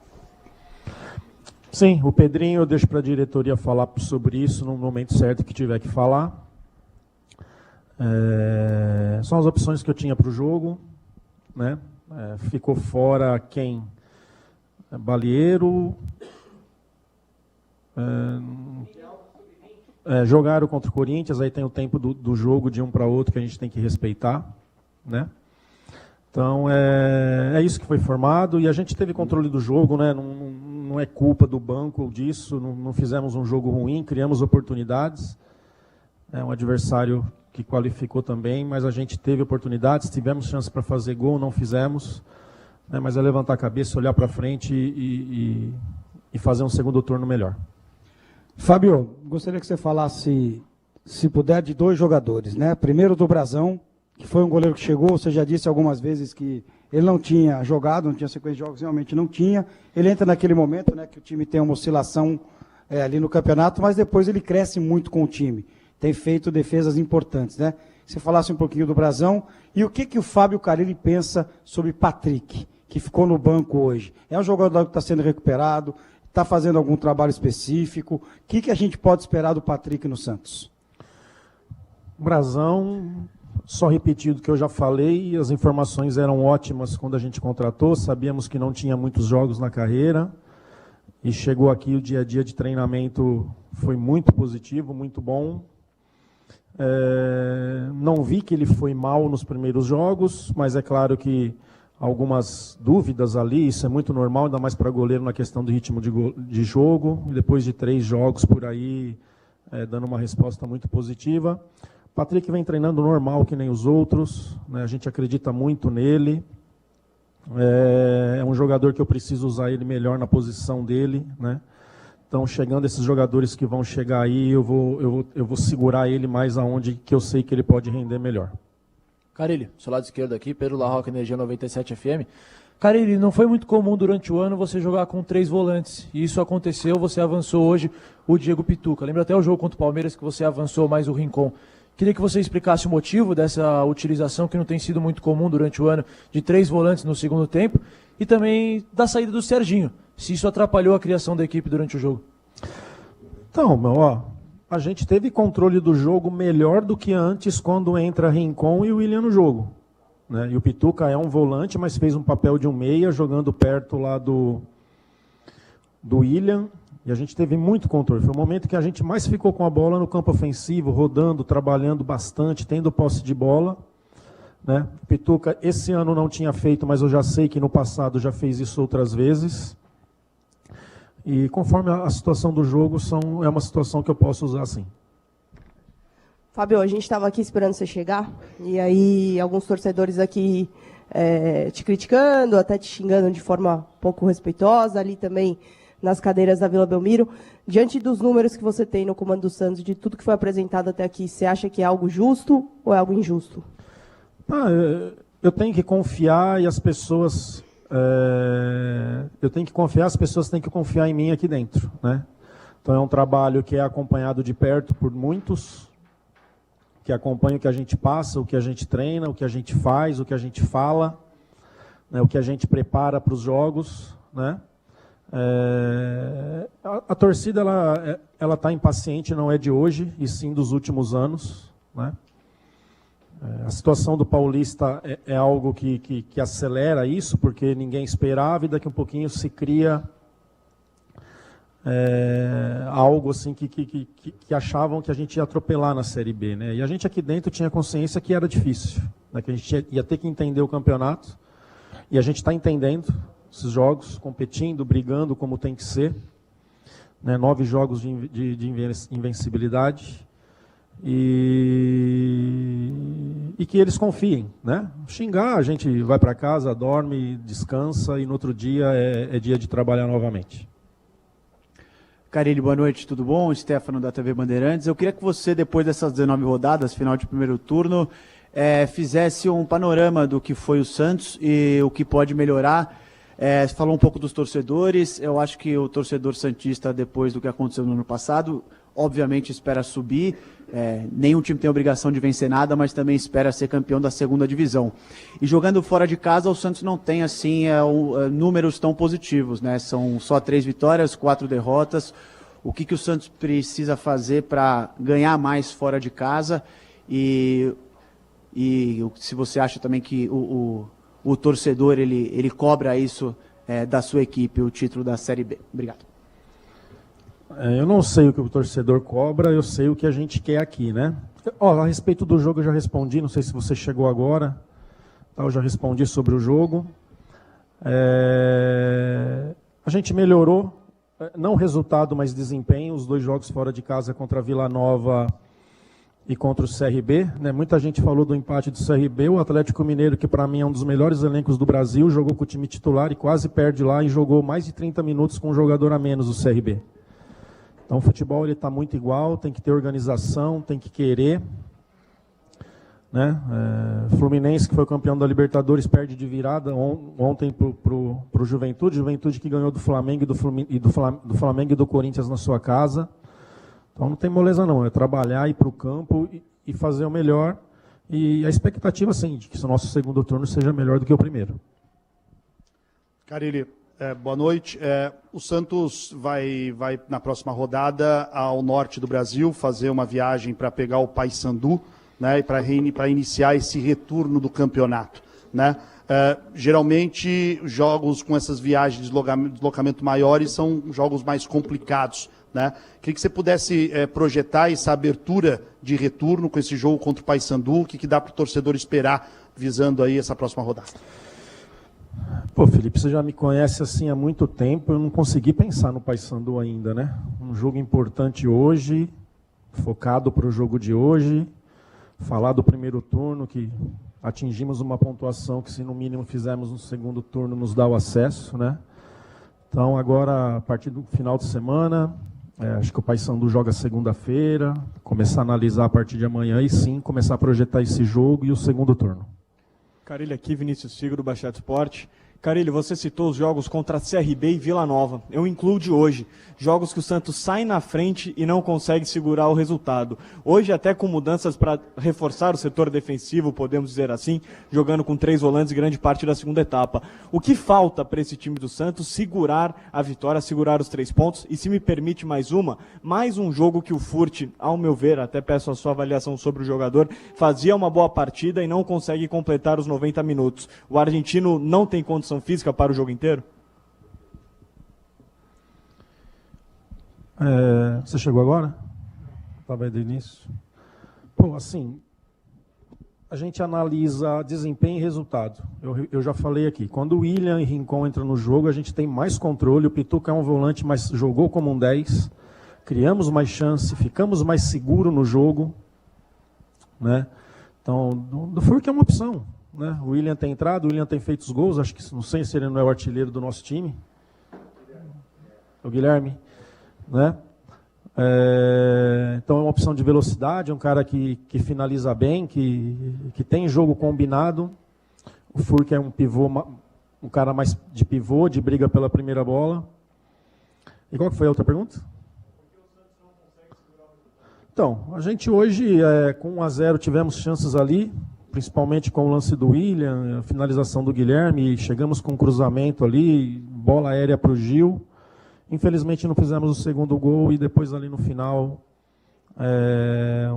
Sim, o Pedrinho eu deixo para a diretoria falar sobre isso no momento certo que tiver que falar. São as opções que eu tinha para o jogo, né? Ficou fora quem? Balieiro. Jogaram contra o Corinthians, aí tem o tempo do jogo de um para outro que a gente tem que respeitar, né? Então, é isso que foi formado, e a gente teve controle do jogo, né? Não é culpa do banco disso, não fizemos um jogo ruim, criamos oportunidades. É um adversário que qualificou também, mas a gente teve oportunidades, tivemos chance para fazer gol, não fizemos. Né? Mas é levantar a cabeça, olhar para frente e fazer um segundo turno melhor. Fábio, gostaria que você falasse, se puder, de 2 jogadores, né? Primeiro do Brazão, que foi um goleiro que chegou, você já disse algumas vezes que ele não tinha jogado, não tinha sequência de jogos, realmente não tinha. Ele entra naquele momento, né, que o time tem uma oscilação ali no campeonato, mas depois ele cresce muito com o time. Tem feito defesas importantes, né? Você falasse um pouquinho do Brazão. E o que o Fábio Carille pensa sobre Patrick, que ficou no banco hoje? É um jogador que está sendo recuperado, está fazendo algum trabalho específico? O que a gente pode esperar do Patrick no Santos? Brazão... Só repetir o que eu já falei, as informações eram ótimas quando a gente contratou, sabíamos que não tinha muitos jogos na carreira, e chegou aqui o dia a dia de treinamento foi muito positivo, muito bom. Não vi que ele foi mal nos primeiros jogos, mas é claro que algumas dúvidas ali, isso é muito normal, ainda mais para goleiro na questão do ritmo de jogo, e depois de 3 jogos por aí, dando uma resposta muito positiva. Patrick vem treinando normal, que nem os outros, né? A gente acredita muito nele. É um jogador que eu preciso usar ele melhor na posição dele, né? Então, chegando esses jogadores que vão chegar aí, eu vou segurar ele mais aonde que eu sei que ele pode render melhor. Carille, seu lado esquerdo aqui, Pedro Larroca, Energia 97 FM. Carille, não foi muito comum durante o ano você jogar com 3 volantes, e isso aconteceu, você avançou hoje o Diego Pituca. Lembra até o jogo contra o Palmeiras que você avançou mais o Rincon. Queria que você explicasse o motivo dessa utilização, que não tem sido muito comum durante o ano, de 3 volantes no segundo tempo, e também da saída do Serginho, se isso atrapalhou a criação da equipe durante o jogo. Então, a gente teve controle do jogo melhor do que antes quando entra Rincon e o William no jogo. Né? E o Pituca é um volante, mas fez um papel de um meia, jogando perto lá do William. E a gente teve muito controle. Foi o momento que a gente mais ficou com a bola no campo ofensivo, rodando, trabalhando bastante, tendo posse de bola. né? O Pituca esse ano não tinha feito, mas eu já sei que no passado já fez isso outras vezes. E conforme a situação do jogo, é uma situação que eu posso usar sim. Fábio, a gente estava aqui esperando você chegar, e aí alguns torcedores aqui te criticando, até te xingando de forma pouco respeitosa, ali também nas cadeiras da Vila Belmiro. Diante dos números que você tem no comando do Santos, de tudo que foi apresentado até aqui, você acha que é algo justo ou é algo injusto? Eu tenho que confiar e as pessoas... eu tenho que confiar, as pessoas têm que confiar em mim aqui dentro, né? Então é um trabalho que é acompanhado de perto por muitos, que acompanha o que a gente passa, o que a gente treina, o que a gente faz, o que a gente fala, né, o que a gente prepara para os jogos, né? A torcida ela está impaciente, não é de hoje, e sim dos últimos anos, né? A situação do Paulista é algo que acelera isso, porque ninguém esperava, e daqui a um pouquinho se cria algo assim que achavam que a gente ia atropelar na Série B, né? E a gente aqui dentro tinha consciência que era difícil, né? Que a gente ia ter que entender o campeonato, e a gente está entendendo esses jogos, competindo, brigando como tem que ser, né? 9 jogos de invencibilidade. E que eles confiem, né? Xingar, a gente vai para casa, dorme, descansa, e no outro dia é dia de trabalhar novamente. Carille, boa noite, tudo bom? Stefano da TV Bandeirantes. Eu queria que você, depois dessas 19 rodadas, final de primeiro turno, fizesse um panorama do que foi o Santos e o que pode melhorar. Você falou um pouco dos torcedores. Eu acho que o torcedor santista, depois do que aconteceu no ano passado, obviamente espera subir. Nenhum time tem a obrigação de vencer nada, mas também espera ser campeão da segunda divisão. E jogando fora de casa, o Santos não tem assim números tão positivos, né? São só 3 vitórias, 4 derrotas. O que o Santos precisa fazer para ganhar mais fora de casa? E se você acha também que o torcedor ele cobra isso da sua equipe, o título da Série B. Obrigado. Eu não sei o que o torcedor cobra, eu sei o que a gente quer aqui, né? A respeito do jogo eu já respondi, não sei se você chegou agora, eu já respondi sobre o jogo. A gente melhorou, não resultado, mas desempenho, os 2 jogos fora de casa contra a Vila Nova e contra o CRB, né? Muita gente falou do empate do CRB, o Atlético Mineiro, que para mim é um dos melhores elencos do Brasil, jogou com o time titular e quase perde lá, e jogou mais de 30 minutos com um jogador a menos, o CRB. Então o futebol está muito igual, tem que ter organização, tem que querer, né? Fluminense, que foi campeão da Libertadores, perde de virada ontem para o Juventude que ganhou do Flamengo do Flamengo e do Corinthians na sua casa. Então não tem moleza não, é trabalhar, ir para o campo e fazer o melhor. E a expectativa, sim, de que o nosso segundo turno seja melhor do que o primeiro. Carille, boa noite. O Santos vai na próxima rodada ao norte do Brasil fazer uma viagem para pegar o Paysandu, né, e para iniciar esse retorno do campeonato, né? Geralmente jogos com essas viagens de deslocamento maiores são jogos mais complicados, né? Queria que você pudesse projetar essa abertura de retorno com esse jogo contra o Paysandu, o que dá para o torcedor esperar visando aí essa próxima rodada. Pô, Felipe, você já me conhece assim há muito tempo, eu não consegui pensar no Paysandu ainda, né? Um jogo importante hoje, focado para o jogo de hoje, falar do primeiro turno, que atingimos uma pontuação que, se no mínimo fizermos no segundo turno, nos dá o acesso, né? Então agora, a partir do final de semana, acho que o Paysandu joga segunda-feira, começar a analisar a partir de amanhã e sim, começar a projetar esse jogo e o segundo turno. Carille aqui, Vinícius Figo, do Baixada Esporte. Carille, você citou os jogos contra CRB e Vila Nova. Eu incluo de hoje. Jogos que o Santos sai na frente e não consegue segurar o resultado. Hoje, até com mudanças para reforçar o setor defensivo, podemos dizer assim, jogando com 3 volantes grande parte da segunda etapa. O que falta para esse time do Santos segurar a vitória, segurar os 3 pontos? E se me permite mais um jogo que o Furt, ao meu ver, até peço a sua avaliação sobre o jogador, fazia uma boa partida e não consegue completar os 90 minutos. O argentino não tem condição física para o jogo inteiro? Você chegou agora? Estava aí do início. Pô, assim, a gente analisa desempenho e resultado. Eu já falei aqui, quando o William e Rincon entram no jogo, a gente tem mais controle, o Pituca é um volante, mas jogou como um 10, criamos mais chance, ficamos mais seguros no jogo, né? Então, do Furk é uma opção, né? O William tem entrado, o William tem feito os gols, acho que, não sei se ele não é o artilheiro do nosso time, o Guilherme, né? Então é uma opção de velocidade, é um cara que finaliza bem, que tem jogo combinado. O Furk é um pivô, um cara mais de pivô, de briga pela primeira bola. E qual que foi a outra pergunta? Então, a gente hoje, com 1-0, tivemos chances ali, principalmente com o lance do William, a finalização do Guilherme, chegamos com um cruzamento ali, bola aérea para o Gil. Infelizmente não fizemos o segundo gol e depois ali no final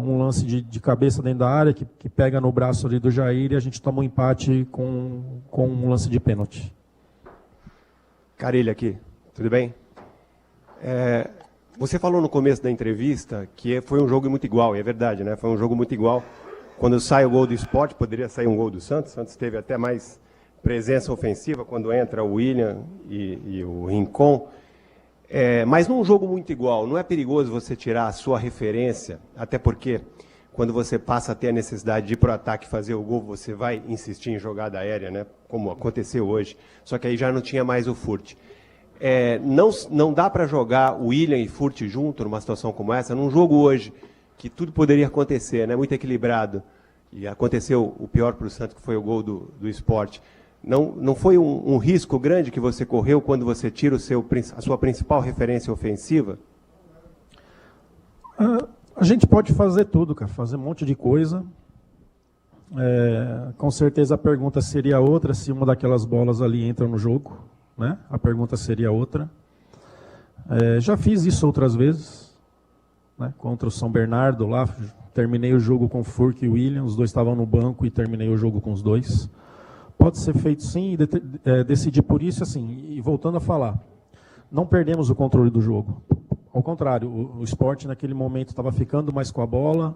um lance de cabeça dentro da área que pega no braço ali do Jair e a gente toma um empate com um lance de pênalti. Carilli aqui, tudo bem? Você falou no começo da entrevista que foi um jogo muito igual, e é verdade, né? Foi um jogo muito igual. Quando sai o gol do Sport, poderia sair um gol do Santos. O Santos teve até mais presença ofensiva quando entra o William e o Rincon. Mas num jogo muito igual, não é perigoso você tirar a sua referência, até porque quando você passa a ter a necessidade de ir para o ataque e fazer o gol, você vai insistir em jogada aérea, né? Como aconteceu hoje, só que aí já não tinha mais o Furt. Não dá para jogar o William e Furt junto numa situação como essa, num jogo hoje, que tudo poderia acontecer, né? Muito equilibrado, e aconteceu o pior para o Santos, que foi o gol do Sport. Não foi um risco grande que você correu quando você tira a sua principal referência ofensiva? A gente pode fazer tudo, cara, fazer um monte de coisa. Com certeza a pergunta seria outra se uma daquelas bolas ali entra no jogo, né? A pergunta seria outra. Já fiz isso outras vezes, né? Contra o São Bernardo lá, terminei o jogo com o Furk e o William, os dois estavam no banco e terminei o jogo com os dois. Pode ser feito sim, decidir por isso, assim, e voltando a falar, não perdemos o controle do jogo. Ao contrário, o Sport naquele momento estava ficando mais com a bola,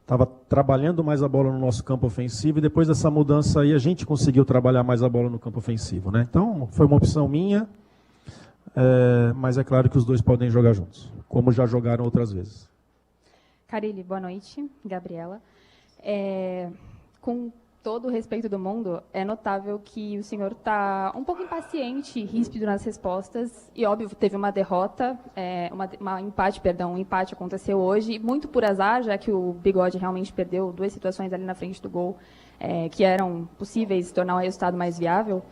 estava trabalhando mais a bola no nosso campo ofensivo, e depois dessa mudança aí a gente conseguiu trabalhar mais a bola no campo ofensivo, né? Então, foi uma opção minha, mas é claro que os dois podem jogar juntos, como já jogaram outras vezes. Carilli, boa noite. Gabriela. Com todo o respeito do mundo, é notável que o senhor está um pouco impaciente, ríspido nas respostas, e óbvio, teve uma derrota, um empate aconteceu hoje, muito por azar, já que o Bigode realmente perdeu 2 situações ali na frente do gol, que eram possíveis tornar o resultado mais viável.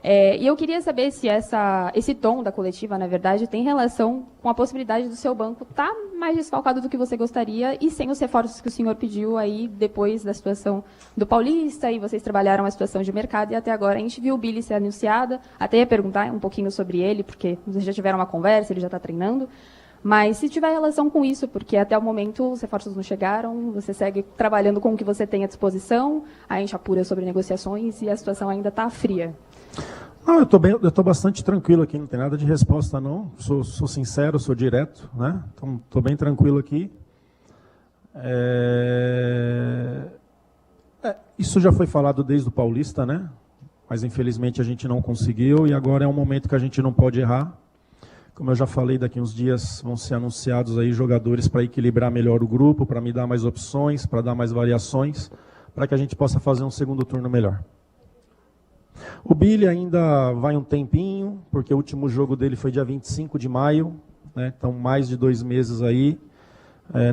E eu queria saber se esse tom da coletiva, na verdade, tem relação com a possibilidade do seu banco estar mais desfalcado do que você gostaria e sem os reforços que o senhor pediu aí depois da situação do Paulista, e vocês trabalharam a situação de mercado, e até agora a gente viu o Billy ser anunciado. Até ia perguntar um pouquinho sobre ele, porque vocês já tiveram uma conversa, ele já está treinando. Mas se tiver relação com isso, porque até o momento os reforços não chegaram, você segue trabalhando com o que você tem à disposição, a gente apura sobre negociações e a situação ainda está fria. Não, eu estou bastante tranquilo aqui, não tem nada de resposta não, sou sincero, sou direto, né? Então estou bem tranquilo aqui. Isso já foi falado desde o Paulista, né? Mas infelizmente a gente não conseguiu, e agora é um momento que a gente não pode errar. Como eu já falei, daqui uns dias vão ser anunciados aí jogadores para equilibrar melhor o grupo, para me dar mais opções, para dar mais variações, para que a gente possa fazer um segundo turno melhor. O Billy ainda vai um tempinho, porque o último jogo dele foi dia 25 de maio, né? Então mais de 2 meses aí.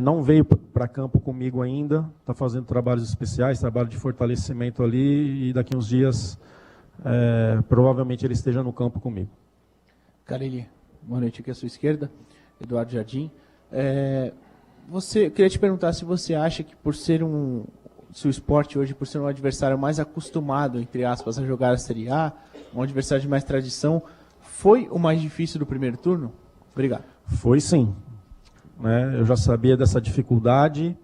Não veio para campo comigo ainda, está fazendo trabalhos especiais, trabalho de fortalecimento ali, e daqui uns dias provavelmente ele esteja no campo comigo. Carilli, boa noite, aqui à sua esquerda, Eduardo Jardim. Eu queria te perguntar se você acha que por ser se o Sport hoje, por ser um adversário mais acostumado, entre aspas, a jogar a Série A, um adversário de mais tradição, foi o mais difícil do primeiro turno? Obrigado. Foi sim. Eu já sabia dessa dificuldade.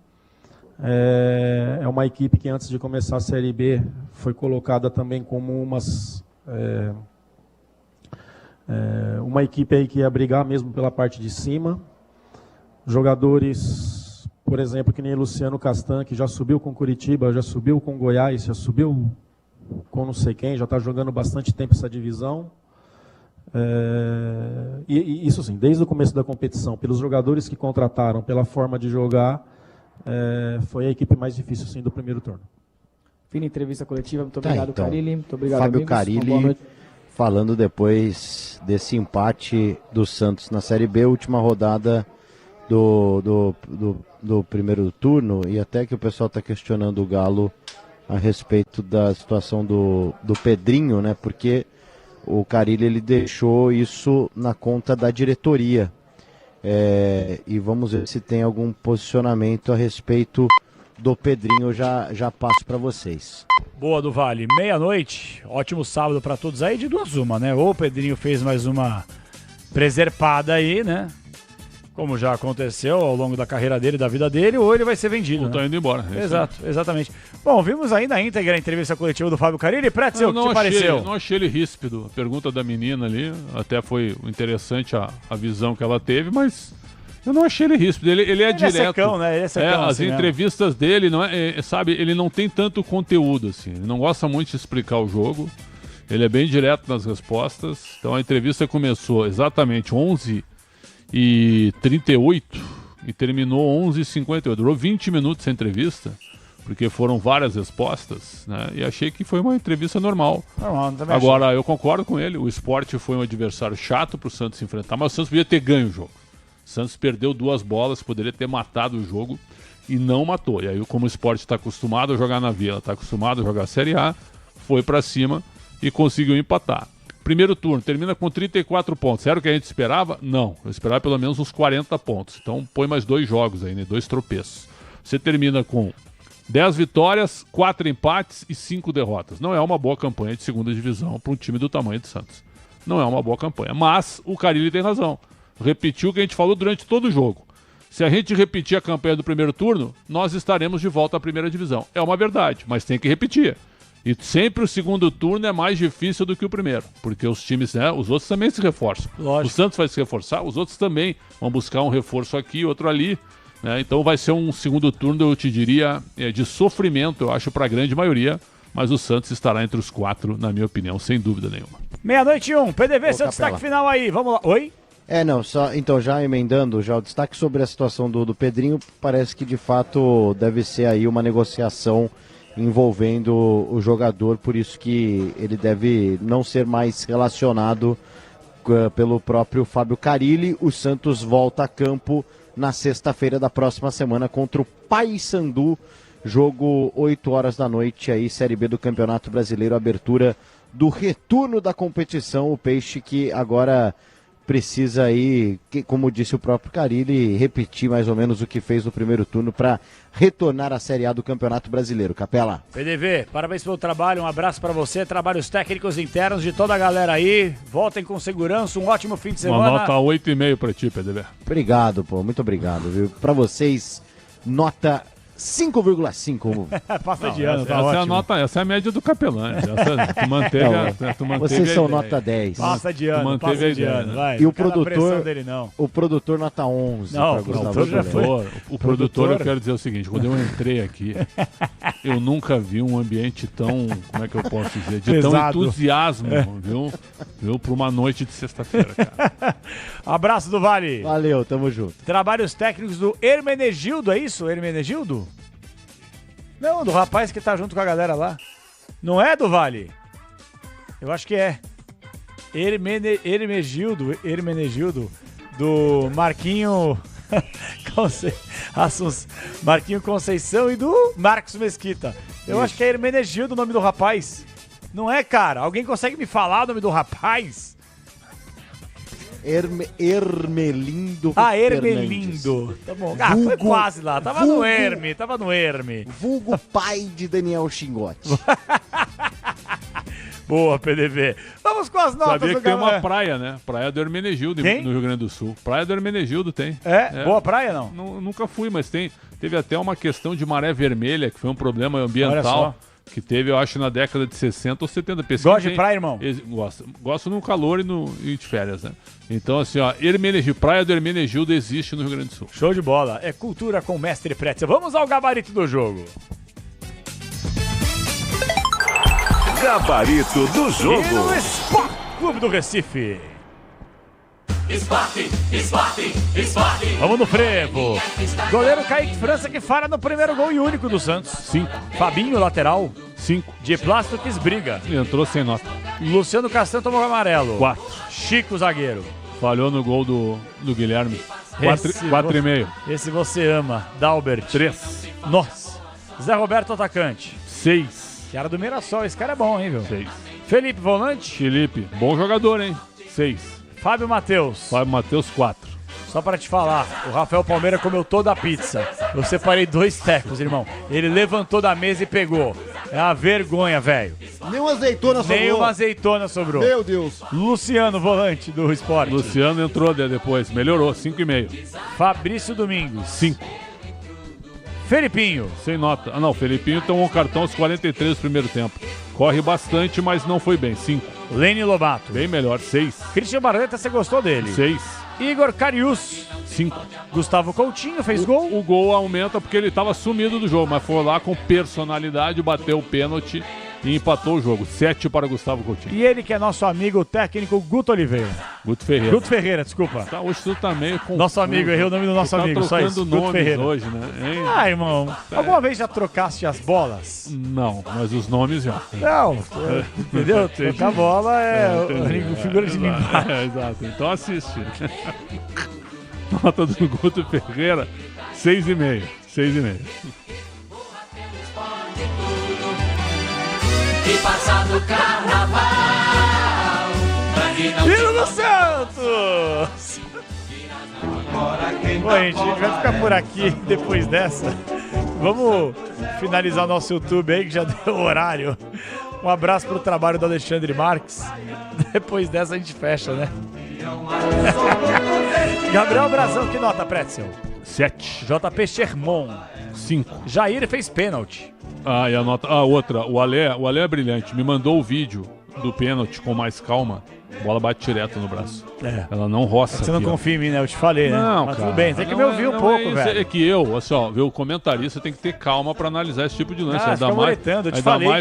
É uma equipe que antes de começar a Série B foi colocada também como uma equipe aí que ia brigar mesmo pela parte de cima. Jogadores por exemplo, que nem Luciano Castan, que já subiu com Curitiba, já subiu com Goiás, já subiu com não sei quem, já está jogando bastante tempo essa divisão. E isso sim, desde o começo da competição, pelos jogadores que contrataram, pela forma de jogar, foi a equipe mais difícil sim do primeiro turno. Fim de entrevista coletiva, muito obrigado, então, Carille. Muito obrigado, Fábio amigos. Uma boa Carille noite. falando depois desse empate do Santos na Série B, última rodada do primeiro turno, e até que o pessoal está questionando o Galo a respeito da situação do Pedrinho, né? Porque o Carille ele deixou isso na conta da diretoria. E vamos ver se tem algum posicionamento a respeito do Pedrinho. Eu já passo para vocês. Boa do Vale, meia-noite, ótimo sábado para todos aí, de duas uma, né? Ou o Pedrinho fez mais uma preservada aí, né? Como já aconteceu ao longo da carreira dele, da vida dele, ou ele vai ser vendido. Ou tá indo embora. Exato, exatamente. Bom, vimos aí na íntegra a entrevista coletiva do Fábio Carille. Pretzel, o que te pareceu? Não achei ele ríspido. A pergunta da menina ali, até foi interessante a visão que ela teve, mas eu não achei ele ríspido. Ele é direto. É secão, né? Ele é secão, as assim entrevistas dele, não sabe, ele não tem tanto conteúdo, assim. Ele não gosta muito de explicar o jogo. Ele é bem direto nas respostas. Então a entrevista começou exatamente 11h38 e terminou 11h58. Durou 20 minutos a entrevista, porque foram várias respostas, né? E achei que foi uma entrevista normal. Agora, eu concordo com ele, o Sport foi um adversário chato para o Santos enfrentar, mas o Santos podia ter ganho o jogo. O Santos perdeu 2 bolas, poderia ter matado o jogo e não matou. E aí, como o Sport está acostumado a jogar na Vila, está acostumado a jogar Série A, foi para cima e conseguiu empatar. Primeiro turno, termina com 34 pontos. Era o que a gente esperava? Não. Eu esperava pelo menos uns 40 pontos. Então põe mais 2 jogos aí, né? 2 tropeços. Você termina com 10 vitórias, 4 empates e 5 derrotas. Não é uma boa campanha de segunda divisão para um time do tamanho de Santos. Não é uma boa campanha. Mas o Carille tem razão. Repetiu o que a gente falou durante todo o jogo. Se a gente repetir a campanha do primeiro turno, nós estaremos de volta à primeira divisão. É uma verdade, mas tem que repetir. E sempre o segundo turno é mais difícil do que o primeiro, porque os times, né, os outros também se reforçam. Lógico. O Santos vai se reforçar, os outros também vão buscar um reforço aqui, outro ali, né? Então vai ser um segundo turno, eu te diria, de sofrimento, eu acho, para a grande maioria, mas o Santos estará entre os 4, na minha opinião, sem dúvida nenhuma. Meia-noite 1, PDV, seu Capela. destaque final aí, vamos lá. Oi? Então já emendando, já o destaque sobre a situação do Pedrinho, parece que de fato deve ser aí uma negociação envolvendo o jogador, por isso que ele deve não ser mais relacionado pelo próprio Fábio Carille. O Santos volta a campo na sexta-feira da próxima semana contra o Paysandu, jogo 8 horas da noite aí, Série B do Campeonato Brasileiro, abertura do retorno da competição, o Peixe que agora precisa aí, como disse o próprio Carille, repetir mais ou menos o que fez no primeiro turno para retornar à Série A do Campeonato Brasileiro. Capela. PDV, parabéns pelo trabalho, um abraço para você, trabalhos técnicos internos de toda a galera aí, voltem com segurança, um ótimo fim de semana. Uma nota 8,5 para ti, PDV. Obrigado, muito obrigado, viu? Para vocês, nota 5,5. Passa de Não, ano, tá essa ótimo. é a nota, essa é a média do Capelão. Tu manteve, tu manteve vocês a são ideia. nota 10. Passa de ano, passa de ano, vai. E o Não quero dar pressão produtor, dele, não. o produtor nota 11. Não, pra o Gustavo produtor já Soler. foi. O produtor, eu quero dizer o seguinte, quando eu entrei aqui, eu nunca vi um ambiente tão, como é que eu posso dizer, de tão Pesado. entusiasmo, viu, para uma noite de sexta-feira, cara. Abraço do Vale. Valeu, tamo junto. Trabalhos técnicos do Hermenegildo, é isso? Hermenegildo? Não, do rapaz que tá junto com a galera lá. Não é do Vale? Eu acho que é. Hermenegildo, do Marquinho Marquinho Conceição e do Marcos Mesquita. Eu acho que é Hermenegildo o nome do rapaz. Não é, cara? Alguém consegue me falar o nome do rapaz? Ermelindo. Hermelindo. Tá bom. Ah, foi quase lá. Tava no Herme. Vulgo pai de Daniel Xingote. Boa, PDV. Vamos com as notas. Sabia que tem galera. uma praia, né? Praia do Hermenegildo, Tem? no Rio Grande do Sul. Praia do Hermenegildo tem. Boa praia, não? Nunca fui, mas teve até uma questão de maré vermelha, que foi um problema Olha ambiental. só. que teve, eu acho, na década de 60 ou 70. Gosta de praia, irmão? Gosto no calor e de férias, né? Então, assim, ó, Hermenegildo, praia do Hermenegildo existe no Rio Grande do Sul. Show de bola. É cultura com Mestre Pretzel. Vamos ao gabarito do jogo. Gabarito do jogo. E no Sport Clube do Recife. Esporte, esporte, esporte. Vamos no frevo. Goleiro Kaique França que falha no primeiro gol e único do Santos. 5. Fabinho, lateral. 5. De Plástico quis briga. Entrou sem nota. Luciano Castanho tomou amarelo. 4. Chico, zagueiro. Falhou no gol do Guilherme. 4,5. Esse você ama. Dalbert. 3. Nossa. Zé Roberto, atacante. 6. Que era do Mirassol. Esse cara é bom, hein, viu? 6. Felipe, volante. Felipe, bom jogador, hein? 6. Fábio Matheus. 4. Só pra te falar, o Rafael Palmeira comeu toda a pizza. Eu separei 2 tecos, irmão. Ele levantou da mesa e pegou. É uma vergonha, velho. Nenhuma azeitona sobrou. Nenhuma azeitona sobrou. Meu Deus. Luciano, volante do esporte. Luciano entrou depois, melhorou, 5,5. Fabrício Domingos. 5. Felipinho. Sem nota. Ah, não, Felipinho tomou um cartão aos 43 do primeiro tempo. Corre bastante, mas não foi bem. 5. Lene Lobato. Bem melhor. 6. Cristian Barleta, você gostou dele? 6. Igor Carius. 5. Gustavo Coutinho fez gol. O gol aumenta porque ele estava sumido do jogo, mas foi lá com personalidade, bateu o pênalti e empatou o jogo. 7 para Gustavo Coutinho. E ele que é nosso amigo técnico Guto Oliveira. Guto Ferreira. Guto Ferreira, desculpa. Tá, hoje tu tá meio confuso. Nosso amigo, errei o nome do nosso amigo, só isso. Trocando Guto nomes Ferreira. hoje, né? Hein? Ah, irmão, alguma vez já trocaste as bolas? Não, mas os nomes já. Não, entendeu? Trocar a bola é figura de linguagem. Exato, então assiste. Nota do Guto Ferreira, 6,5. 6,5. E passar do carnaval. Hino do Santos! Bom, gente, a gente vai ficar por aqui depois dessa. Vamos finalizar nosso YouTube aí, que já deu horário. Um abraço pro trabalho do Alexandre Marques. Depois dessa a gente fecha, né? Gabriel Brazão, que nota, Pretzel? 7. JP Sherman. 5. Jair fez pênalti. Ah, e a nota. Ah, outra. O Ale é brilhante. Me mandou o vídeo do pênalti com mais calma. A bola bate direto no braço. É. Ela não roça. Você não confia em mim, né? Eu te falei, né? Não, mas cara, tudo bem, tem que me ouvir um pouco, velho. É que eu, assim, ó, o comentarista tem que ter calma pra analisar esse tipo de lance. Ainda mais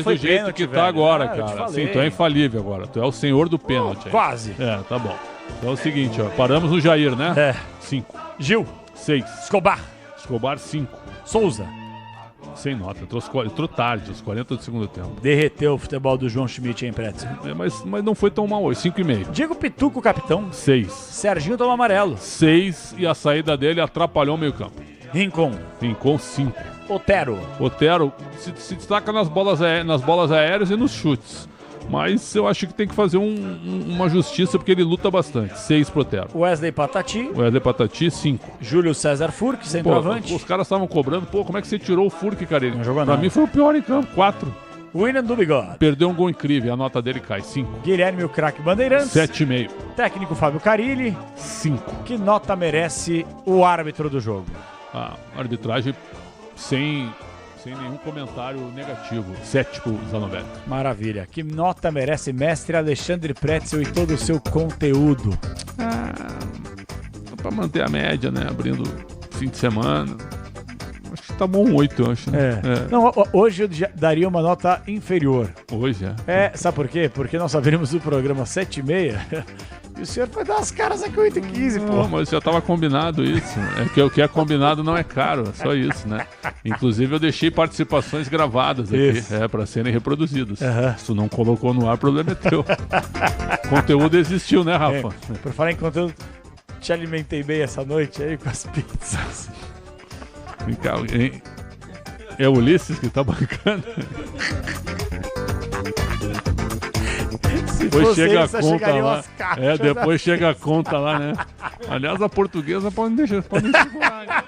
do jeito pênalti, que tá agora, eu te cara. falei. Assim, tu é infalível agora. Tu é o senhor do pênalti. Quase. É, tá bom. Então é o seguinte, ó. Paramos no Jair, né? É. 5. Gil. 6. Escobar, 5. Souza. Sem nota. Entrou tarde, aos 40 do segundo tempo. Derreteu o futebol do João Schmidt, hein, Pretzel? Mas não foi tão mal hoje. 5,5. Diego Pituco, capitão. 6. Serginho toma amarelo. 6 e a saída dele atrapalhou o meio campo. Rincon, 5. Otero se destaca nas bolas aéreas e nos chutes. Mas eu acho que tem que fazer uma justiça porque ele luta bastante. 6 pro Otero. Wesley Patati, 5. Júlio César Furque, centroavante. Os caras estavam cobrando, como é que você tirou o Furque, cara? Não jogou pra nada. mim foi o pior em campo, 4. William do Bigode. Perdeu um gol incrível, a nota dele cai, 5. Guilherme, o craque Bandeirantes. 7,5. Técnico Fábio Carilli. 5. Que nota merece o árbitro do jogo? A arbitragem sem nenhum comentário negativo. 7 pro Zanovelli. Maravilha. Que nota merece mestre Alexandre Pretzel e todo o seu conteúdo? Pra manter a média, né? Abrindo fim de semana. Acho que tá bom 8, eu acho. Né? Não, hoje eu daria uma nota inferior. Hoje, é. Sabe por quê? Porque nós abrimos o programa 7h30 e o senhor foi dar as caras aqui 8h15, pô. Não, mas já tava combinado isso. É que o que é combinado não é caro, é só isso, né? Inclusive eu deixei participações gravadas aqui, pra serem reproduzidas. Se tu não colocou no ar, o problema é teu. Conteúdo existiu, né, Rafa? Por falar em conteúdo, te alimentei bem essa noite aí com as pizzas. Vem cá, é o Ulisses que tá bancando? Depois chega a conta lá. Caixas, depois chega a conta lá, né? Aliás, a portuguesa pode segurar. Né?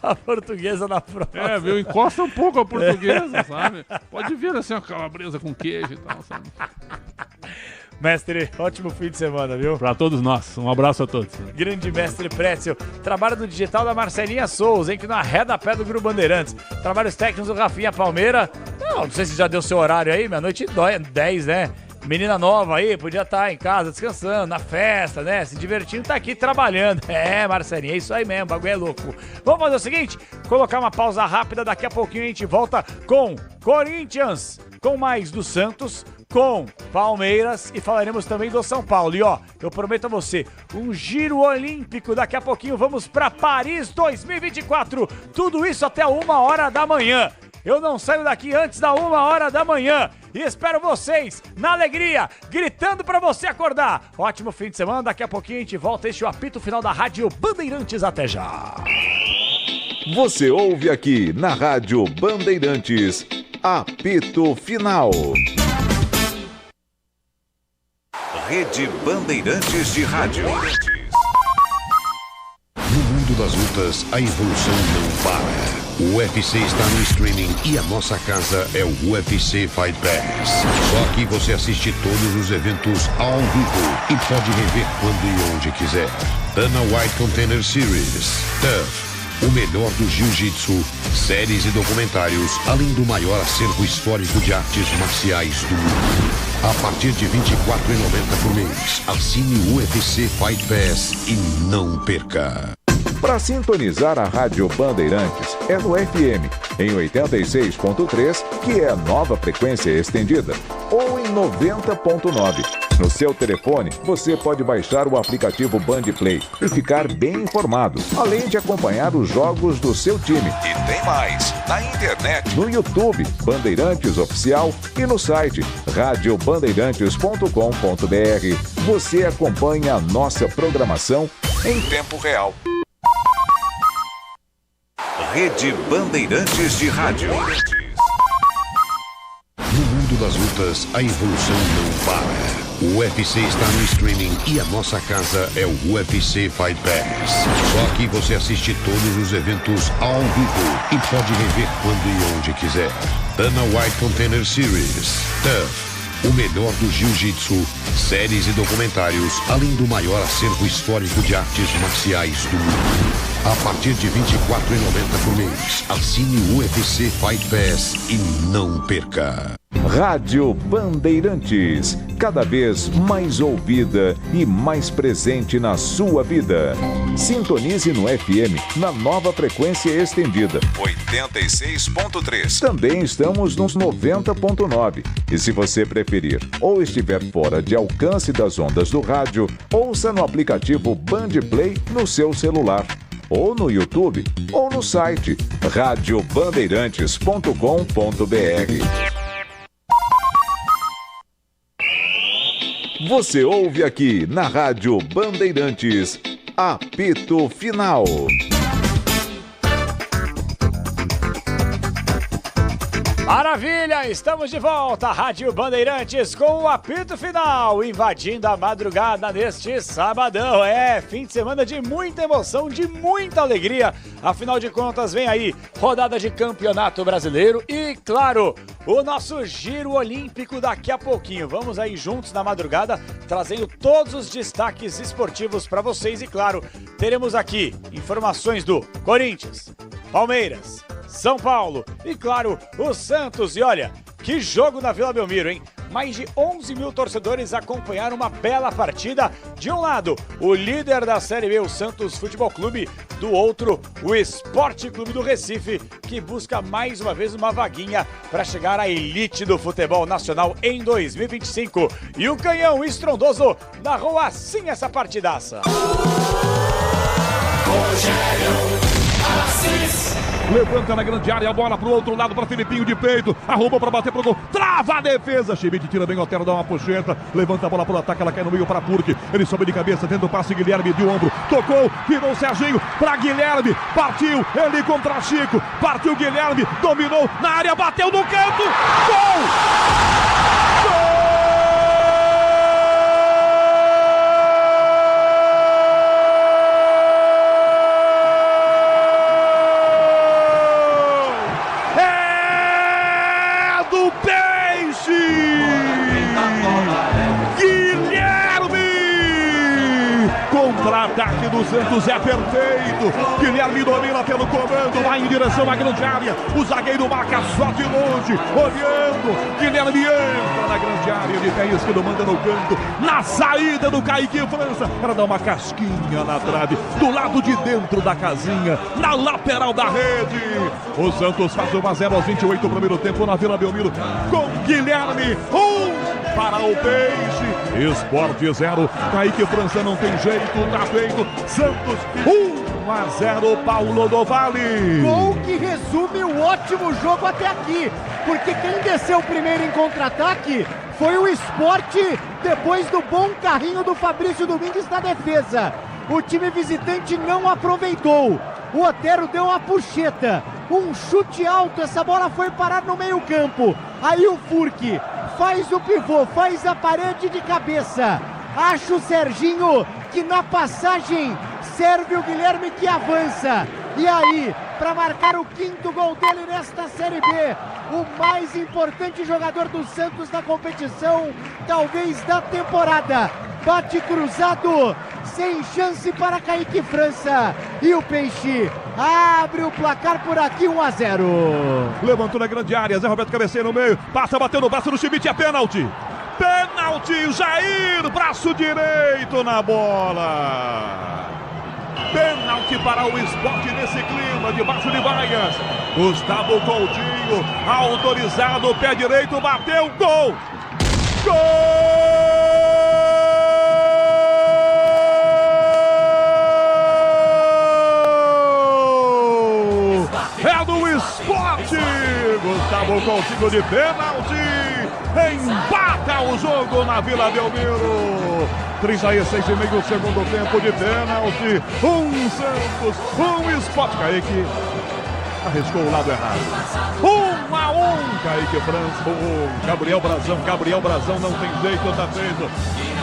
A portuguesa na prova. Viu? Encosta um pouco a portuguesa, sabe? Pode vir assim, uma calabresa com queijo e tal, sabe? Mestre, ótimo fim de semana, viu? Para todos nós. Um abraço a todos. Grande mestre Précio. Trabalho no digital da Marcelinha Souza, hein? Que não arreda pé do Grupo Bandeirantes. Trabalhos técnicos do Rafinha Palmeira. Não sei se já deu seu horário aí, meia-noite 10, né? Menina nova aí, podia estar em casa descansando, na festa, né? Se divertindo, tá aqui trabalhando. É, Marcelinha, é isso aí mesmo, o bagulho é louco. Vamos fazer o seguinte, colocar uma pausa rápida, daqui a pouquinho a gente volta com Corinthians, com mais do Santos, com Palmeiras e falaremos também do São Paulo. E ó, eu prometo a você, um giro olímpico, daqui a pouquinho vamos para Paris 2024. Tudo isso até 1h da manhã. Eu não saio daqui antes da 1h da manhã. E espero vocês na alegria, gritando pra você acordar. Ótimo fim de semana, daqui a pouquinho a gente volta. Este é o apito final da Rádio Bandeirantes. Até já. Você ouve aqui na Rádio Bandeirantes, apito final. Rede Bandeirantes de Rádio. No mundo das lutas, a evolução não para. O UFC está no streaming e a nossa casa é o UFC Fight Pass. Só aqui você assiste todos os eventos ao vivo e pode rever quando e onde quiser. Dana White Contender Series, TUF, o melhor do jiu-jitsu, séries e documentários, além do maior acervo histórico de artes marciais do mundo. A partir de R$ 24,90 por mês, assine o UFC Fight Pass e não perca. Para sintonizar a Rádio Bandeirantes é no FM, em 86.3, que é a nova frequência estendida, ou em 90.9. No seu telefone, você pode baixar o aplicativo Bandplay e ficar bem informado, além de acompanhar os jogos do seu time. E tem mais, na internet, no YouTube, Bandeirantes Oficial, e no site radiobandeirantes.com.br. Você acompanha a nossa programação em tempo real. Rede Bandeirantes de Rádio. No mundo das lutas, a evolução não para. O UFC está no streaming e a nossa casa é o UFC Fight Pass. Só aqui você assiste todos os eventos ao vivo e pode rever quando e onde quiser. Dana White Contender Series, TUF, o melhor do jiu-jitsu, séries e documentários, além do maior acervo histórico de artes marciais do mundo. A partir de R$ 24,90 por mês, assine o UFC Fight Pass e não perca. Rádio Bandeirantes, cada vez mais ouvida e mais presente na sua vida. Sintonize no FM na nova frequência estendida, 86.3. Também estamos nos 90.9. E se você preferir ou estiver fora de alcance das ondas do rádio, ouça no aplicativo Bandplay no seu celular, ou no YouTube, ou no site radiobandeirantes.com.br. Você ouve aqui na Rádio Bandeirantes, apito final. Maravilha, estamos de volta, Rádio Bandeirantes com o apito final, invadindo a madrugada neste sabadão. É, fim de semana de muita emoção, de muita alegria. Afinal de contas, vem aí, rodada de Campeonato Brasileiro e, claro, o nosso giro olímpico daqui a pouquinho. Vamos aí juntos na madrugada, trazendo todos os destaques esportivos para vocês e, claro, teremos aqui informações do Corinthians, Palmeiras, São Paulo e, claro, o Santos. E olha, que jogo na Vila Belmiro, hein? Mais de 11 mil torcedores acompanharam uma bela partida. De um lado, o líder da Série B, o Santos Futebol Clube. Do outro, o Esporte Clube do Recife, que busca mais uma vez uma vaguinha para chegar à elite do futebol nacional em 2025. E o Canhão estrondoso narrou assim essa partidaça. Levanta na grande área, a bola pro outro lado, para Filipinho de peito, arrumou para bater pro gol, trava a defesa, Schmidt tira bem o Otero, dá uma puxeta, levanta a bola pro ataque, ela cai no meio para Purque, ele sobe de cabeça, tenta o passe, Guilherme de ombro, tocou, virou o Serginho, para Guilherme, partiu, ele contra Chico, partiu Guilherme, dominou na área, bateu no canto, gol! Gol! contra-ataque do Santos é perfeito. Guilherme domina pelo comando, vai em direção à grande área. O zagueiro marca só de longe, olhando. Guilherme entra na grande área, de pé esquerdo, manda no canto. Na saída do Kaique França, para dar uma casquinha na trave, do lado de dentro da casinha, na lateral da rede. O Santos faz 1-0 aos 28 do primeiro tempo na Vila Belmiro, com Guilherme, para o Peixe. Esporte 0, Kaique França não tem jeito, tá feito. Santos 1-0, Paulo do Vale. Gol que resume o ótimo jogo até aqui, porque quem desceu primeiro em contra-ataque foi o Sport, depois do bom carrinho do Fabrício Domingues na defesa. O time visitante não aproveitou. O Otero deu uma puxeta, um chute alto, essa bola foi parar no meio-campo. Aí o Furque faz o pivô, faz a parede de cabeça. Acha o Serginho, que na passagem serve o Guilherme, que avança. E aí, para marcar o 5º gol dele nesta Série B, o mais importante jogador do Santos na competição, talvez da temporada. Bate cruzado, sem chance para Kaique França. E o Peixe abre o placar por aqui, 1-0. Levantou na grande área, Zé Roberto cabeceia no meio, passa, bateu no braço do Schmidt, é pênalti. Pênalti, Jair, braço direito na bola. Pênalti para o Sport nesse clima, debaixo de vaias. Gustavo Coutinho, autorizado, pé direito, bateu, gol! Gol! É do Sport! Gustavo Coutinho de pênalti! Empata o jogo na Vila Belmiro. 36,5 do segundo tempo de pênalti. Santos, Sport. Kaique arriscou o lado errado. 1-1. Kaique França. Gabriel Brazão não tem jeito, tá feito.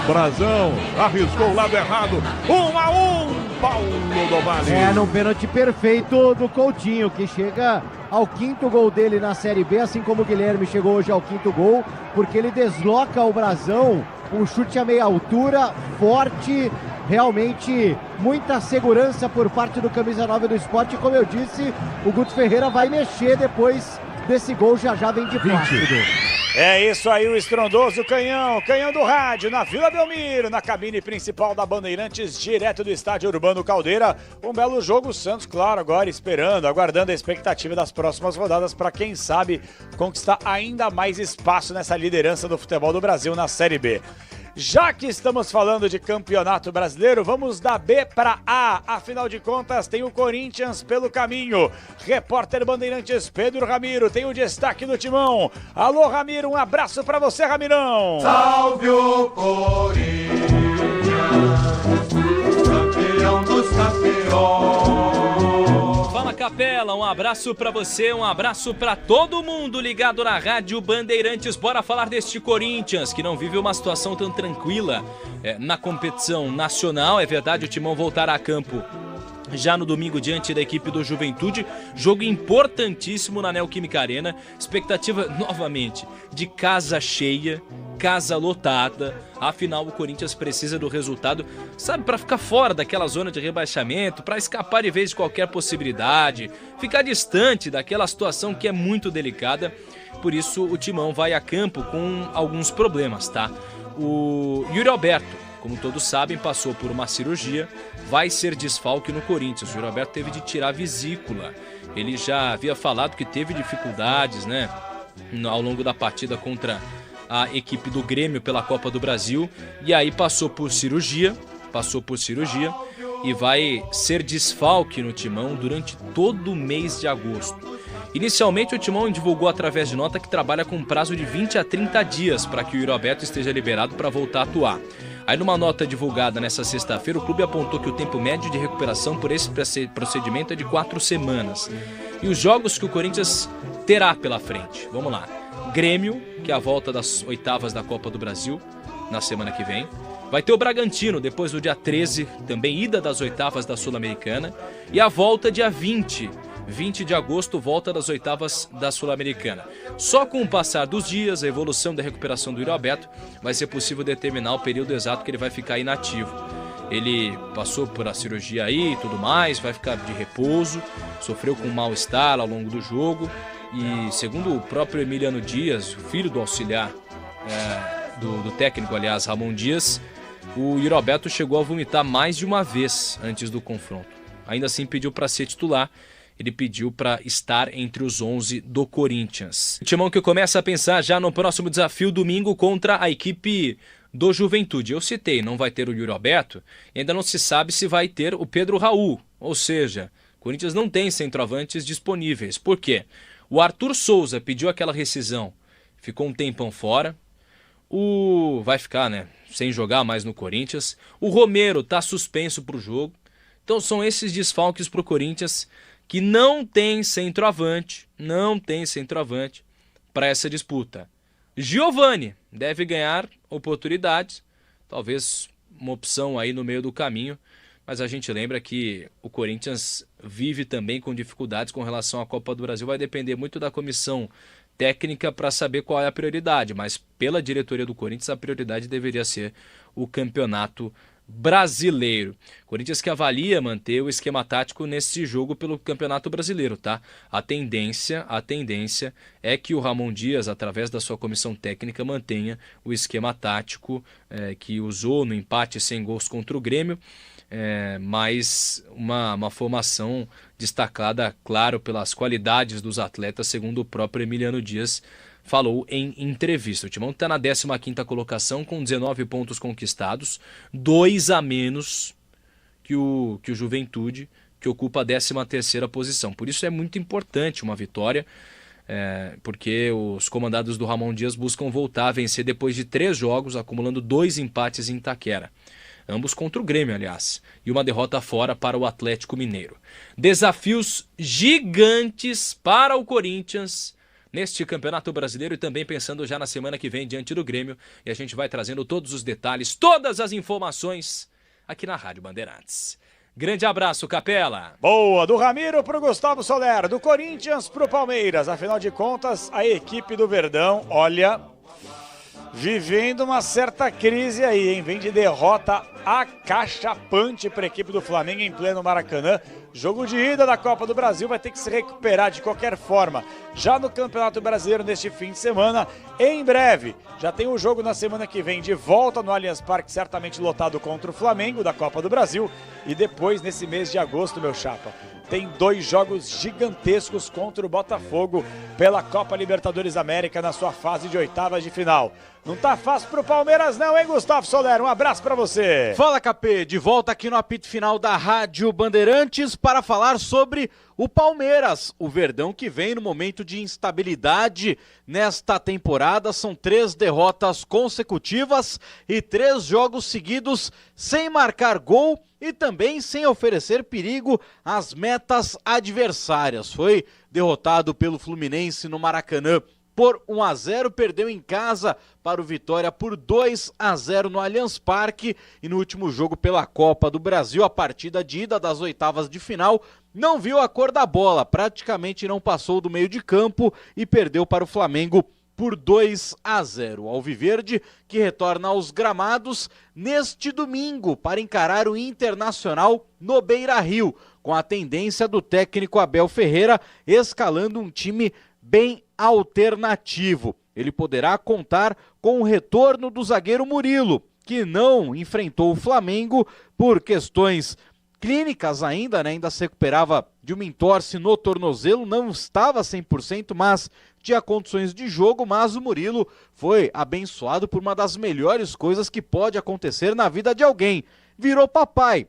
Brazão arriscou o lado errado. 1-1. Paulo do Vale. No pênalti perfeito do Coutinho, que chega ao 5º gol dele na Série B, assim como o Guilherme chegou hoje ao 5º gol, porque ele desloca o Brazão, um chute a meia altura, forte, realmente muita segurança por parte do camisa 9 do Sport. E como eu disse, o Guto Ferreira vai mexer depois desse gol, já vem de Plácido. É isso aí, o estrondoso canhão do rádio, na Vila Belmiro, na cabine principal da Bandeirantes, direto do estádio Urbano Caldeira. Um belo jogo, o Santos, claro, agora aguardando a expectativa das próximas rodadas para, quem sabe, conquistar ainda mais espaço nessa liderança do futebol do Brasil na Série B. Já que estamos falando de campeonato brasileiro, vamos da B para A. Afinal de contas, tem o Corinthians pelo caminho. Repórter Bandeirantes Pedro Ramiro tem o destaque do Timão. Alô, Ramiro, um abraço para você, Ramirão. Salve o Corinthians, campeão dos campeões. Fala, Capela, um abraço pra você, um abraço pra todo mundo ligado na Rádio Bandeirantes. Bora falar deste Corinthians, que não vive uma situação tão tranquila na competição nacional. É verdade, o Timão voltará a campo já no domingo diante da equipe do Juventude, jogo importantíssimo na Neoquímica Arena, expectativa novamente de casa cheia, casa lotada. Afinal, o Corinthians precisa do resultado, sabe, para ficar fora daquela zona de rebaixamento, para escapar de vez de qualquer possibilidade, ficar distante daquela situação que é muito delicada. Por isso, o Timão vai a campo com alguns problemas, tá? O Yuri Alberto, como todos sabem, passou por uma cirurgia, vai ser desfalque no Corinthians. O Yuri Alberto teve de tirar a vesícula. Ele já havia falado que teve dificuldades, né, ao longo da partida contra a equipe do Grêmio pela Copa do Brasil. E aí passou por cirurgia e vai ser desfalque no Timão durante todo o mês de agosto. Inicialmente, o Timão divulgou através de nota que trabalha com um prazo de 20 a 30 dias para que o Yuri Alberto esteja liberado para voltar a atuar. Aí, numa nota divulgada nesta sexta-feira, o clube apontou que o tempo médio de recuperação por esse procedimento é de 4 semanas. E os jogos que o Corinthians terá pela frente, vamos lá. Grêmio, que é a volta das oitavas da Copa do Brasil, na semana que vem. Vai ter o Bragantino, depois do dia 13, também ida das oitavas da Sul-Americana. E a volta dia 20 de agosto, volta das oitavas da Sul-Americana. Só com o passar dos dias, a evolução da recuperação do Yuri Alberto, vai ser possível determinar o período exato que ele vai ficar inativo. Ele passou por a cirurgia aí e tudo mais, vai ficar de repouso, sofreu com mal-estar ao longo do jogo. E segundo o próprio Emiliano Dias, o filho do auxiliar do técnico, aliás, Ramon Dias, o Yuri Alberto chegou a vomitar mais de uma vez antes do confronto. Ainda assim pediu para ser titular, ele pediu para estar entre os 11 do Corinthians. O Timão que começa a pensar já no próximo desafio domingo contra a equipe do Juventude. Eu citei, não vai ter o Yuri Alberto, e ainda não se sabe se vai ter o Pedro Raul, ou seja, o Corinthians não tem centroavantes disponíveis. Por quê? O Arthur Souza pediu aquela rescisão, ficou um tempão fora, vai ficar, né, sem jogar mais no Corinthians, o Romero está suspenso para o jogo, então são esses desfalques para o Corinthians que não tem centroavante para essa disputa. Giovani deve ganhar oportunidades, talvez uma opção aí no meio do caminho, mas a gente lembra que o Corinthians vive também com dificuldades com relação à Copa do Brasil, vai depender muito da comissão técnica para saber qual é a prioridade, mas pela diretoria do Corinthians a prioridade deveria ser o Campeonato Brasileiro. Corinthians que avalia manter o esquema tático nesse jogo pelo Campeonato Brasileiro, tá? A tendência é que o Ramon Dias, através da sua comissão técnica, mantenha o esquema tático que usou no empate sem gols contra o Grêmio, mas uma formação destacada, claro, pelas qualidades dos atletas, segundo o próprio Emiliano Dias falou em entrevista. O Timão está na 15ª colocação com 19 pontos conquistados, 2 a menos que o Juventude, que ocupa a 13ª posição. Por isso é muito importante uma vitória, porque os comandados do Ramon Dias buscam voltar a vencer depois de 3 jogos, acumulando 2 empates em Itaquera. Ambos contra o Grêmio, aliás, e uma derrota fora para o Atlético Mineiro. Desafios gigantes para o Corinthians neste Campeonato Brasileiro e também pensando já na semana que vem diante do Grêmio. E a gente vai trazendo todos os detalhes, todas as informações aqui na Rádio Bandeirantes. Grande abraço, Capela. Boa, do Ramiro pro Gustavo Soler, do Corinthians pro Palmeiras. Afinal de contas, a equipe do Verdão, olha, vivendo uma certa crise aí, hein? Vem de derrota acachapante para a equipe do Flamengo em pleno Maracanã. Jogo de ida da Copa do Brasil, vai ter que se recuperar de qualquer forma. Já no Campeonato Brasileiro neste fim de semana, em breve, já tem o jogo na semana que vem de volta no Allianz Parque, certamente lotado contra o Flamengo da Copa do Brasil. E depois, nesse mês de agosto, meu chapa, tem 2 jogos gigantescos contra o Botafogo pela Copa Libertadores América na sua fase de oitavas de final. Não tá fácil pro Palmeiras não, hein, Gustavo Soler? Um abraço pra você. Fala, Capê, de volta aqui no apito final da Rádio Bandeirantes para falar sobre o Palmeiras, o Verdão que vem no momento de instabilidade nesta temporada. São 3 derrotas consecutivas e 3 jogos seguidos sem marcar gol e também sem oferecer perigo às metas adversárias. Foi derrotado pelo Fluminense no Maracanã por 1-0, perdeu em casa para o Vitória por 2-0 no Allianz Parque e no último jogo pela Copa do Brasil, a partida de ida das oitavas de final, não viu a cor da bola, praticamente não passou do meio de campo e perdeu para o Flamengo por 2-0. O Alviverde que retorna aos gramados neste domingo para encarar o Internacional no Beira-Rio, com a tendência do técnico Abel Ferreira escalando um time bem alternativo. Ele poderá contar com o retorno do zagueiro Murilo, que não enfrentou o Flamengo por questões clínicas ainda, né? Ainda se recuperava de uma entorse no tornozelo, não estava 100%, mas tinha condições de jogo. Mas o Murilo foi abençoado por uma das melhores coisas que pode acontecer na vida de alguém. Virou papai.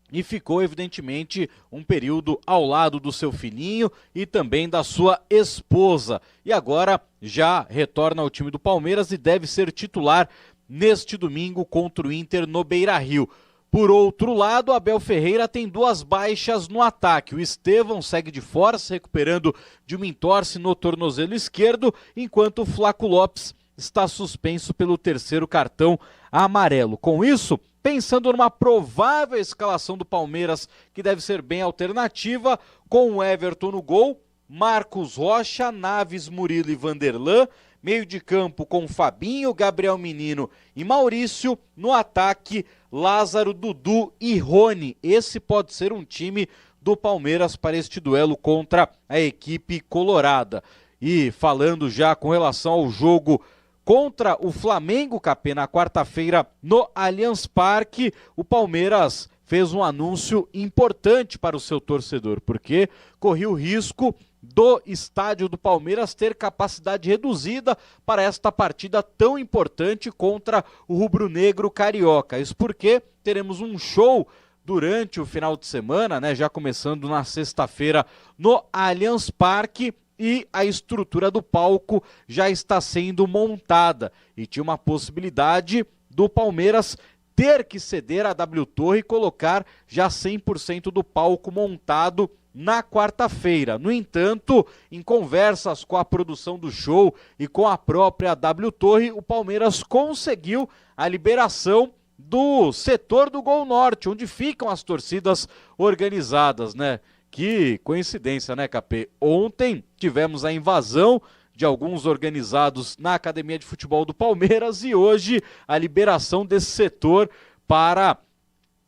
E ficou, evidentemente, um período ao lado do seu filhinho e também da sua esposa. E agora já retorna ao time do Palmeiras e deve ser titular neste domingo contra o Inter no Beira-Rio. Por outro lado, Abel Ferreira tem 2 baixas no ataque. O Estevão segue de fora, se recuperando de uma entorse no tornozelo esquerdo, enquanto o Flaco Lopes está suspenso pelo 3º cartão amarelo. Com isso, pensando numa provável escalação do Palmeiras, que deve ser bem alternativa, com o Everton no gol, Marcos Rocha, Naves, Murilo e Vanderlan, meio de campo com Fabinho, Gabriel Menino e Maurício, no ataque, Lázaro, Dudu e Rony. Esse pode ser um time do Palmeiras para este duelo contra a equipe colorada. E falando já com relação ao jogo contra o Flamengo, Capê, na quarta-feira no Allianz Parque, o Palmeiras fez um anúncio importante para o seu torcedor, porque corria o risco do estádio do Palmeiras ter capacidade reduzida para esta partida tão importante contra o rubro-negro carioca. Isso porque teremos um show durante o final de semana, né, já começando na sexta-feira no Allianz Parque, e a estrutura do palco já está sendo montada. E tinha uma possibilidade do Palmeiras ter que ceder a W Torre e colocar já 100% do palco montado na quarta-feira. No entanto, em conversas com a produção do show e com a própria W Torre, o Palmeiras conseguiu a liberação do setor do Gol Norte, onde ficam as torcidas organizadas, né? Que coincidência, né, Capê? Ontem tivemos a invasão de alguns organizados na Academia de Futebol do Palmeiras e hoje a liberação desse setor para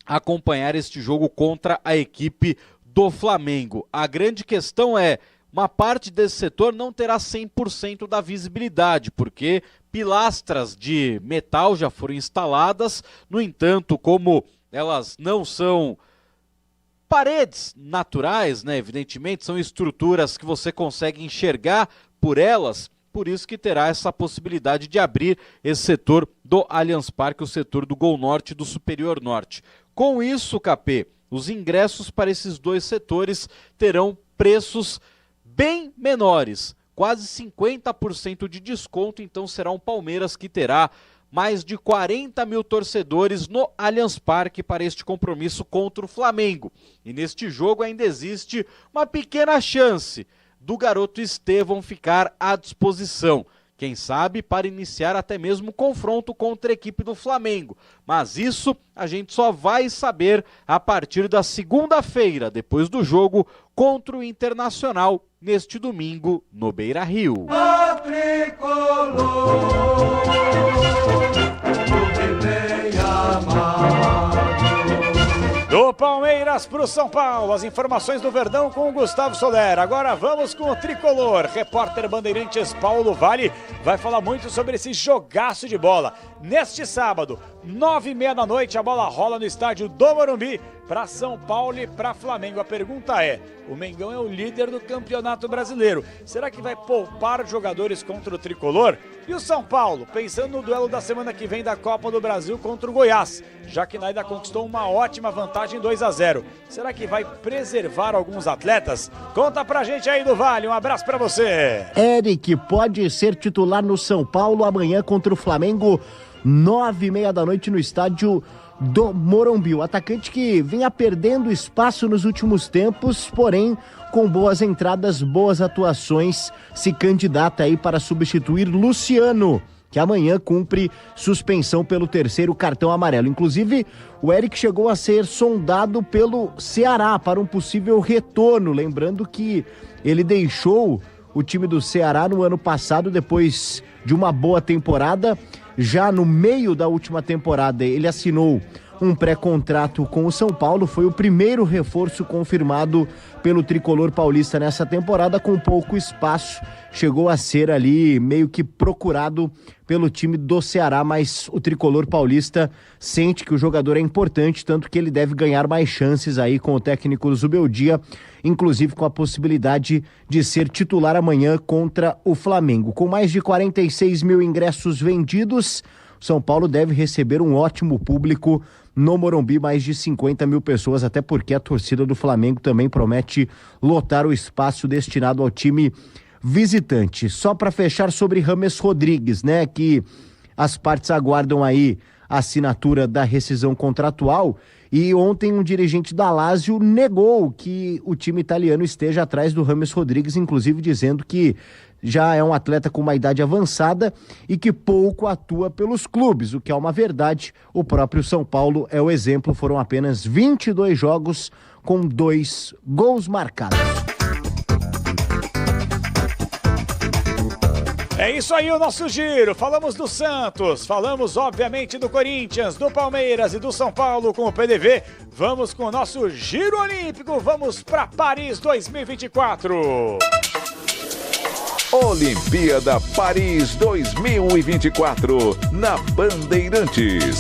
acompanhar este jogo contra a equipe do Flamengo. A grande questão é, uma parte desse setor não terá 100% da visibilidade, porque pilastras de metal já foram instaladas. No entanto, como elas não são paredes naturais, né, evidentemente, são estruturas que você consegue enxergar por elas, por isso que terá essa possibilidade de abrir esse setor do Allianz Parque, o setor do Gol Norte e do Superior Norte. Com isso, Capê, os ingressos para esses dois setores terão preços bem menores, quase 50% de desconto, então será um Palmeiras que terá mais de 40 mil torcedores no Allianz Parque para este compromisso contra o Flamengo. E neste jogo ainda existe uma pequena chance do garoto Estevão ficar à disposição. Quem sabe para iniciar até mesmo o confronto contra a equipe do Flamengo. Mas isso a gente só vai saber a partir da segunda-feira, depois do jogo contra o Internacional, neste domingo no Beira-Rio. Do Palmeiras para o São Paulo, as informações do Verdão com o Gustavo Soler. Agora vamos com o Tricolor. Repórter Bandeirantes Paulo Vale vai falar muito sobre esse jogaço de bola. Neste sábado, 9h30 da noite, a bola rola no estádio do Morumbi para São Paulo e para Flamengo. A pergunta é, o Mengão é o líder do Campeonato Brasileiro. Será que vai poupar jogadores contra o Tricolor? E o São Paulo, pensando no duelo da semana que vem da Copa do Brasil contra o Goiás, já que ainda conquistou uma ótima vantagem 2-0. Será que vai preservar alguns atletas? Conta pra gente aí do Vale, um abraço pra você. Eric pode ser titular no São Paulo amanhã contra o Flamengo, 9h30 da noite no estádio do Morumbi. O atacante que vinha perdendo espaço nos últimos tempos, porém com boas entradas, boas atuações, se candidata aí para substituir Luciano, que amanhã cumpre suspensão pelo 3º cartão amarelo. Inclusive, o Eric chegou a ser sondado pelo Ceará para um possível retorno, lembrando que ele deixou o time do Ceará no ano passado, depois de uma boa temporada. Já no meio da última temporada, ele assinou um pré-contrato com o São Paulo, foi o primeiro reforço confirmado pelo tricolor paulista nessa temporada, com pouco espaço, chegou a ser ali meio que procurado pelo time do Ceará, mas o tricolor paulista sente que o jogador é importante, tanto que ele deve ganhar mais chances aí com o técnico Zubeldia, inclusive com a possibilidade de ser titular amanhã contra o Flamengo. Com mais de 46 mil ingressos vendidos, São Paulo deve receber um ótimo público no Morumbi, mais de 50 mil pessoas, até porque a torcida do Flamengo também promete lotar o espaço destinado ao time visitante. Só para fechar sobre James Rodrigues, né, que as partes aguardam aí a assinatura da rescisão contratual, e ontem um dirigente da Lazio negou que o time italiano esteja atrás do James Rodrigues, inclusive dizendo que já é um atleta com uma idade avançada e que pouco atua pelos clubes, o que é uma verdade. O próprio São Paulo é o exemplo, foram apenas 22 jogos com 2 gols marcados. É isso aí o nosso giro, falamos do Santos, falamos obviamente do Corinthians, do Palmeiras e do São Paulo com o PDV. Vamos com o nosso giro olímpico, vamos para Paris 2024. Olimpíada Paris 2024 na Bandeirantes.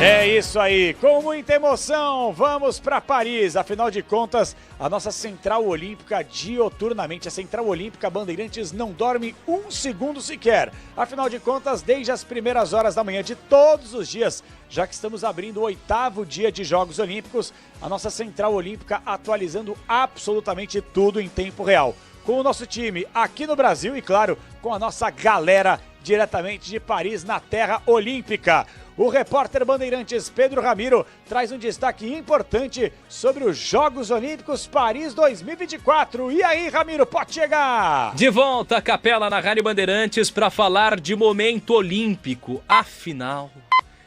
É isso aí, com muita emoção, vamos para Paris. Afinal de contas, a nossa Central Olímpica dioturnamente, a Central Olímpica Bandeirantes não dorme um segundo sequer. Afinal de contas, desde as primeiras horas da manhã de todos os dias, já que estamos abrindo o 8º dia de Jogos Olímpicos, a nossa Central Olímpica atualizando absolutamente tudo em tempo real. Com o nosso time aqui no Brasil e, claro, com a nossa galera diretamente de Paris, na terra olímpica. O repórter Bandeirantes Pedro Ramiro traz um destaque importante sobre os Jogos Olímpicos Paris 2024. E aí, Ramiro, pode chegar! De volta a Capela na Rádio Bandeirantes para falar de momento olímpico. Afinal,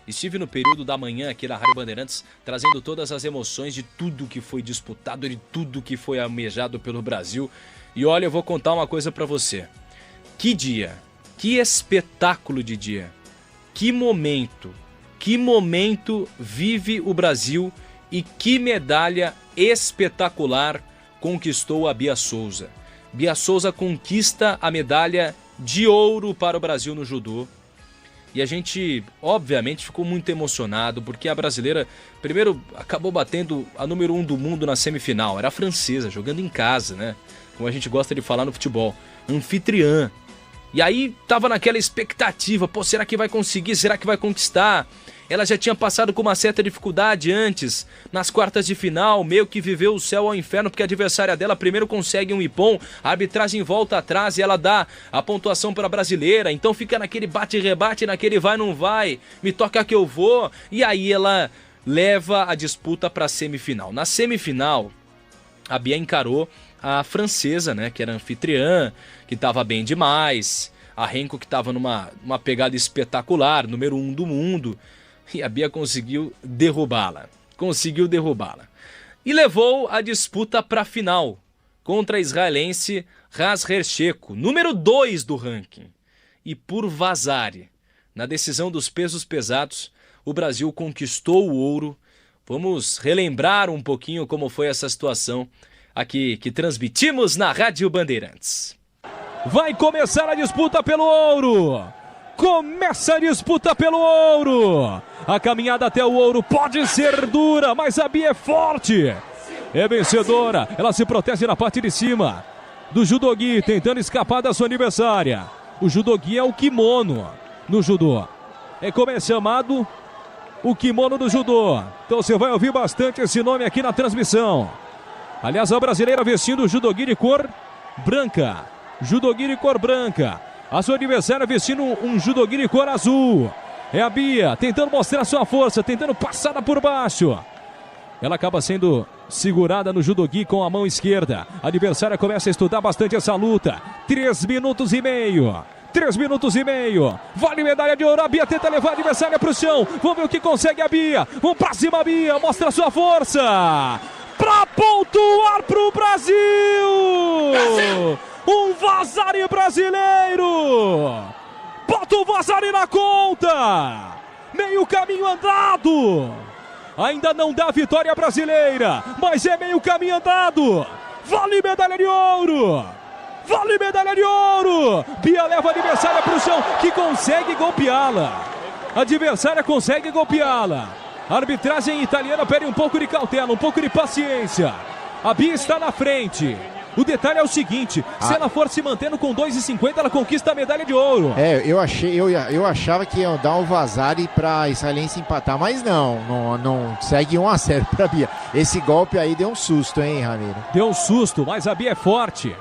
estive no período da manhã aqui na Rádio Bandeirantes trazendo todas as emoções de tudo que foi disputado, de tudo que foi almejado pelo Brasil. E olha, eu vou contar uma coisa para você. Que dia, que espetáculo de dia. Que momento vive o Brasil e que medalha espetacular conquistou a Bia Souza. Bia Souza conquista a medalha de ouro para o Brasil no judô. E a gente, obviamente, ficou muito emocionado, porque a brasileira, primeiro, acabou batendo a número 1 do mundo na semifinal. Era a francesa, jogando em casa, né? Como a gente gosta de falar no futebol. Anfitriã. E aí tava naquela expectativa, pô, será que vai conseguir? Será que vai conquistar? Ela já tinha passado com uma certa dificuldade antes, nas quartas de final, meio que viveu o céu ao inferno, porque a adversária dela primeiro consegue um ipom, a arbitragem volta atrás e ela dá a pontuação para a brasileira, então fica naquele bate-rebate, naquele vai-não vai, me toca que eu vou, e aí ela leva a disputa para a semifinal. Na semifinal, a Bia encarou a francesa, né, que era anfitriã, que estava bem demais, a Renko que estava numa pegada espetacular, número 1 do mundo, e a Bia conseguiu derrubá-la. E levou a disputa para a final, contra a israelense Ras Hersheko, número 2 do ranking. E por vazar, na decisão dos pesos pesados, o Brasil conquistou o ouro. Vamos relembrar um pouquinho como foi essa situação aqui que transmitimos na Rádio Bandeirantes. Vai começar a disputa pelo ouro. Começa a disputa pelo ouro. A caminhada até o ouro pode ser dura, mas a Bia é forte. É vencedora. Ela se protege na parte de cima do judogi, tentando escapar da sua adversária. O judogi é o kimono no judô. É como é chamado o kimono do judô. Então você vai ouvir bastante esse nome aqui na transmissão. Aliás, a brasileira vestindo o judogi de cor branca. Judogi de cor branca. A sua adversária vestindo um judogi de cor azul. É a Bia tentando mostrar sua força, tentando passada por baixo. Ela acaba sendo segurada no judogi com a mão esquerda. A adversária começa a estudar bastante essa luta. 3 minutos e meio. 3 minutos e meio. Vale medalha de ouro. A Bia tenta levar a adversária para o chão. Vamos ver o que consegue a Bia. Vamos para cima, Bia. Mostra sua força. Para pontuar pro Brasil. Um Vasari brasileiro. Bota o Vasari na conta. Meio caminho andado. Ainda não dá vitória brasileira, mas é meio caminho andado. Vale medalha de ouro. Vale medalha de ouro. Bia leva a adversária para o chão, que consegue golpeá-la. A adversária consegue golpeá-la. A arbitragem italiana pede um pouco de cautela, um pouco de paciência. A Bia está na frente. O detalhe é o seguinte, se ela for se mantendo com 2,50, ela conquista a medalha de ouro. Eu achava que ia dar um Vasari pra israelense empatar, mas não segue 1-0 pra Bia. Esse golpe aí deu um susto, hein, Ramiro? Deu um susto, mas a Bia é forte.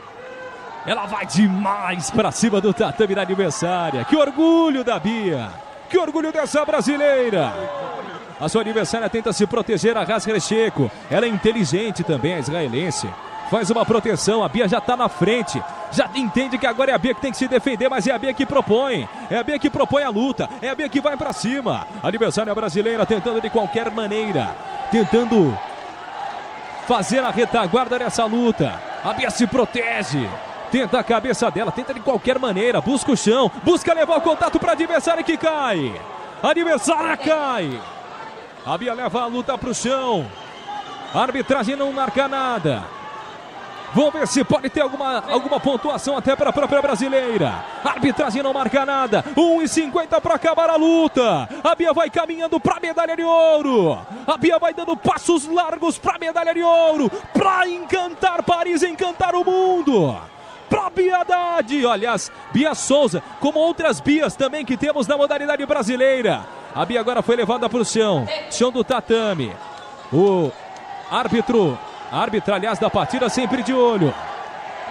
Ela vai demais pra cima do tatame da adversária. Que orgulho da Bia. Que orgulho dessa brasileira. A sua adversária tenta se proteger, a Ras Hersheko. Ela é inteligente também, a israelense. Faz uma proteção, a Bia já está na frente. Já entende que agora é a Bia que tem que se defender, mas é a Bia que propõe. É a Bia que propõe a luta. É a Bia que vai para cima. A adversária brasileira tentando de qualquer maneira tentando fazer a retaguarda nessa luta. A Bia se protege. Tenta a cabeça dela, tenta de qualquer maneira, busca o chão, busca levar o contato para a adversária que cai. A adversária cai. A Bia leva a luta para o chão. A arbitragem não marca nada. Vamos ver se pode ter alguma pontuação até para a própria brasileira. A arbitragem não marca nada. 1:50 para acabar a luta. A Bia vai caminhando para a medalha de ouro. A Bia vai dando passos largos para a medalha de ouro. Para encantar Paris, encantar o mundo. Para Bia Haddad. Aliás, Bia Souza, como outras Bias também que temos na modalidade brasileira. A Bia agora foi levada para o chão. Chão do tatame. O árbitra, aliás, da partida sempre de olho.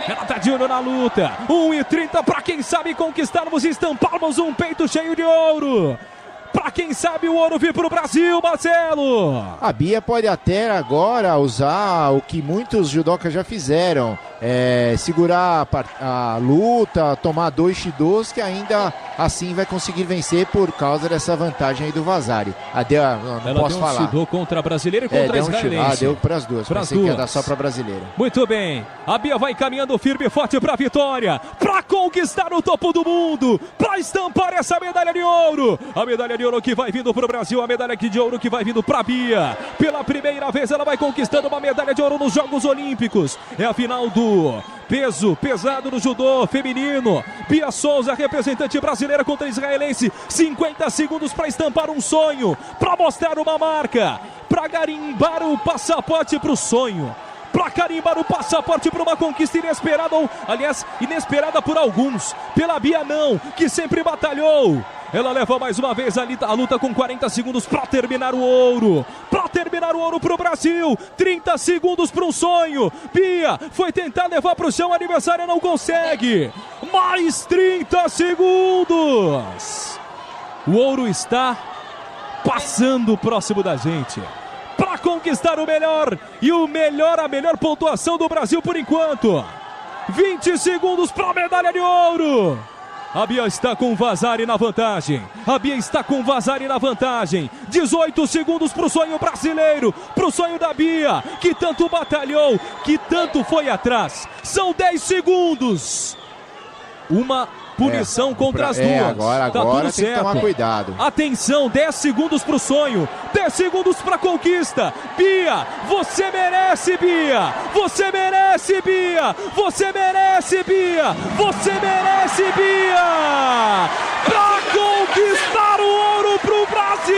Ela tá de olho na luta. 1:30 para quem sabe conquistarmos e estamparmos um peito cheio de ouro. Para quem sabe o ouro vir pro Brasil, Marcelo. A Bia pode até agora usar o que muitos judocas já fizeram. Segurar a luta, tomar 2x2, que ainda assim vai conseguir vencer por causa dessa vantagem aí do Vasari. Não ela posso deu um falar. judô contra a brasileira e contra a israelense. Deu para as duas. Pensei que ia dar só para a brasileira. Muito bem. A Bia vai caminhando firme e forte para a vitória, para conquistar o topo do mundo, para estampar essa medalha de ouro. A medalha de ouro que vai vindo para o Brasil, a medalha de ouro que vai vindo para a Bia. Pela primeira vez ela vai conquistando uma medalha de ouro nos Jogos Olímpicos. É a final do peso pesado do judô feminino. Bia Souza, representante brasileira contra a israelense. 50 segundos para estampar um sonho, para mostrar uma marca, para garimbar o passaporte para o sonho, para carimbar o passaporte para uma conquista inesperada, ou aliás, inesperada por alguns. Pela Bia não, que sempre batalhou. Ela leva mais uma vez a luta com 40 segundos para terminar o ouro. Para terminar o ouro para o Brasil. 30 segundos para um sonho. Bia foi tentar levar para o chão, a adversária não consegue. Mais 30 segundos. O ouro está passando próximo da gente. Para conquistar o melhor. E a melhor pontuação do Brasil por enquanto. 20 segundos para a medalha de ouro. A Bia está com o Vasari na vantagem. A Bia está com o Vasari na vantagem. 18 segundos para o sonho brasileiro. Para o sonho da Bia, que tanto batalhou, que tanto foi atrás. São 10 segundos. Uma punição contra as duas. Agora tá tudo tem certo. que tomar cuidado. Atenção, 10 segundos para o sonho. 10 segundos para a conquista. Bia, você merece, Bia. Você merece, Bia. Você merece, Bia. Você merece, Bia. Para conquistar o ouro pro Brasil.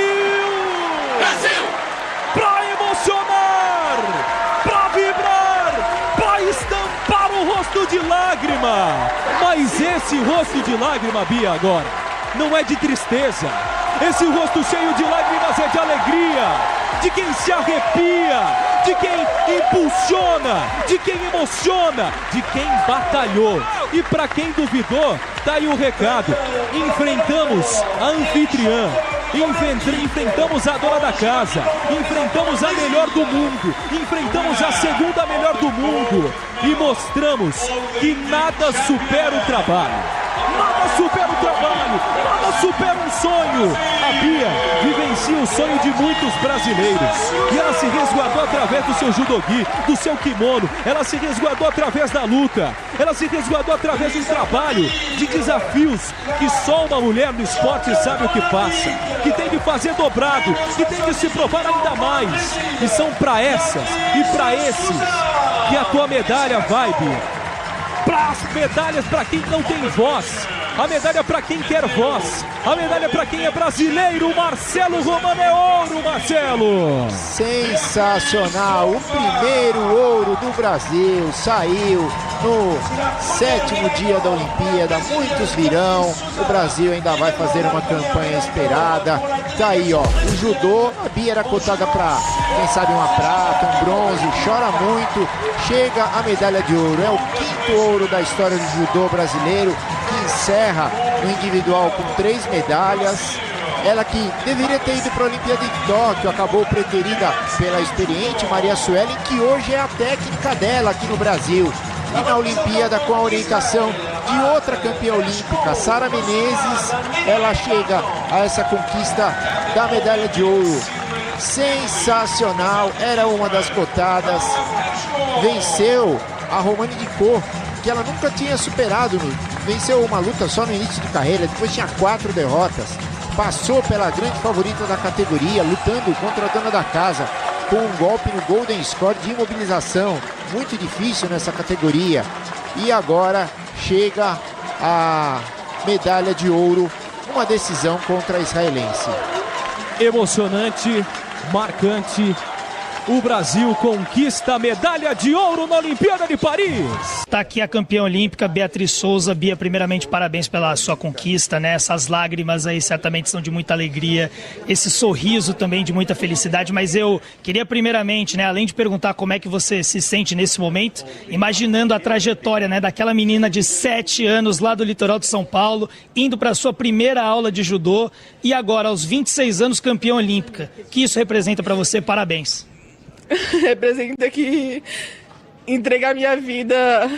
Brasil. Para emocionar. Para vibrar. Para estampar o rosto de lágrima. Mas esse rosto de lágrima, Bia, agora, não é de tristeza. Esse rosto cheio de lágrimas é de alegria, de quem se arrepia, de quem impulsiona, de quem emociona, de quem batalhou. E para quem duvidou, tá aí o recado. Enfrentamos a anfitriã, enfrentamos a dona da casa, enfrentamos a melhor do mundo, enfrentamos a segunda melhor do mundo e mostramos que nada supera o trabalho. Nada supera o trabalho, nada supera um sonho. A Bia vivencia o sonho de muitos brasileiros. E ela se resguardou através do seu judogi, do seu kimono. Ela se resguardou através da luta. Ela se resguardou através de um trabalho, de desafios que só uma mulher no esporte sabe o que passa. Que tem de fazer dobrado, que tem de se provar ainda mais. E são para essas e para esses que a tua medalha vai, Bia. Para as medalhas para quem não tem voz, a medalha para quem quer voz, a medalha para quem é brasileiro. Marcelo Romano é ouro, Marcelo. Sensacional, o primeiro ouro do Brasil saiu no 7º dia da Olimpíada. Muitos virão, o Brasil ainda vai fazer uma campanha esperada. Tá aí, ó, o judô, a Bia era cotada para, quem sabe, uma prata, um bronze, chora muito, chega a medalha de ouro. É o 5º ouro da história do judô brasileiro, que encerra no individual com 3 medalhas. Ela que deveria ter ido para a Olimpíada em Tóquio, acabou preterida pela experiente Maria Suelen, que hoje é a técnica dela aqui no Brasil. E na Olimpíada, com a orientação de outra campeã olímpica, Sara Menezes, ela chega a essa conquista da medalha de ouro. sensacional, era uma das cotadas, venceu a Romane Dicot, que ela nunca tinha superado, venceu uma luta só no início de carreira, depois tinha 4 derrotas, passou pela grande favorita da categoria, lutando contra a dona da casa, com um golpe no Golden Score de imobilização, muito difícil nessa categoria, e agora chega a medalha de ouro, uma decisão contra a israelense. Emocionante, marcante. O Brasil conquista a medalha de ouro na Olimpíada de Paris. Está aqui a campeã olímpica, Beatriz Souza. Bia, primeiramente, parabéns pela sua conquista, né? Essas lágrimas aí certamente são de muita alegria, esse sorriso também de muita felicidade, mas eu queria primeiramente, né, além de perguntar como é que você se sente nesse momento, imaginando a trajetória, né, daquela menina de 7 anos lá do litoral de São Paulo, indo para a sua primeira aula de judô e agora, aos 26 anos, campeã olímpica. O que isso representa para você? Parabéns. Representa que entregar minha vida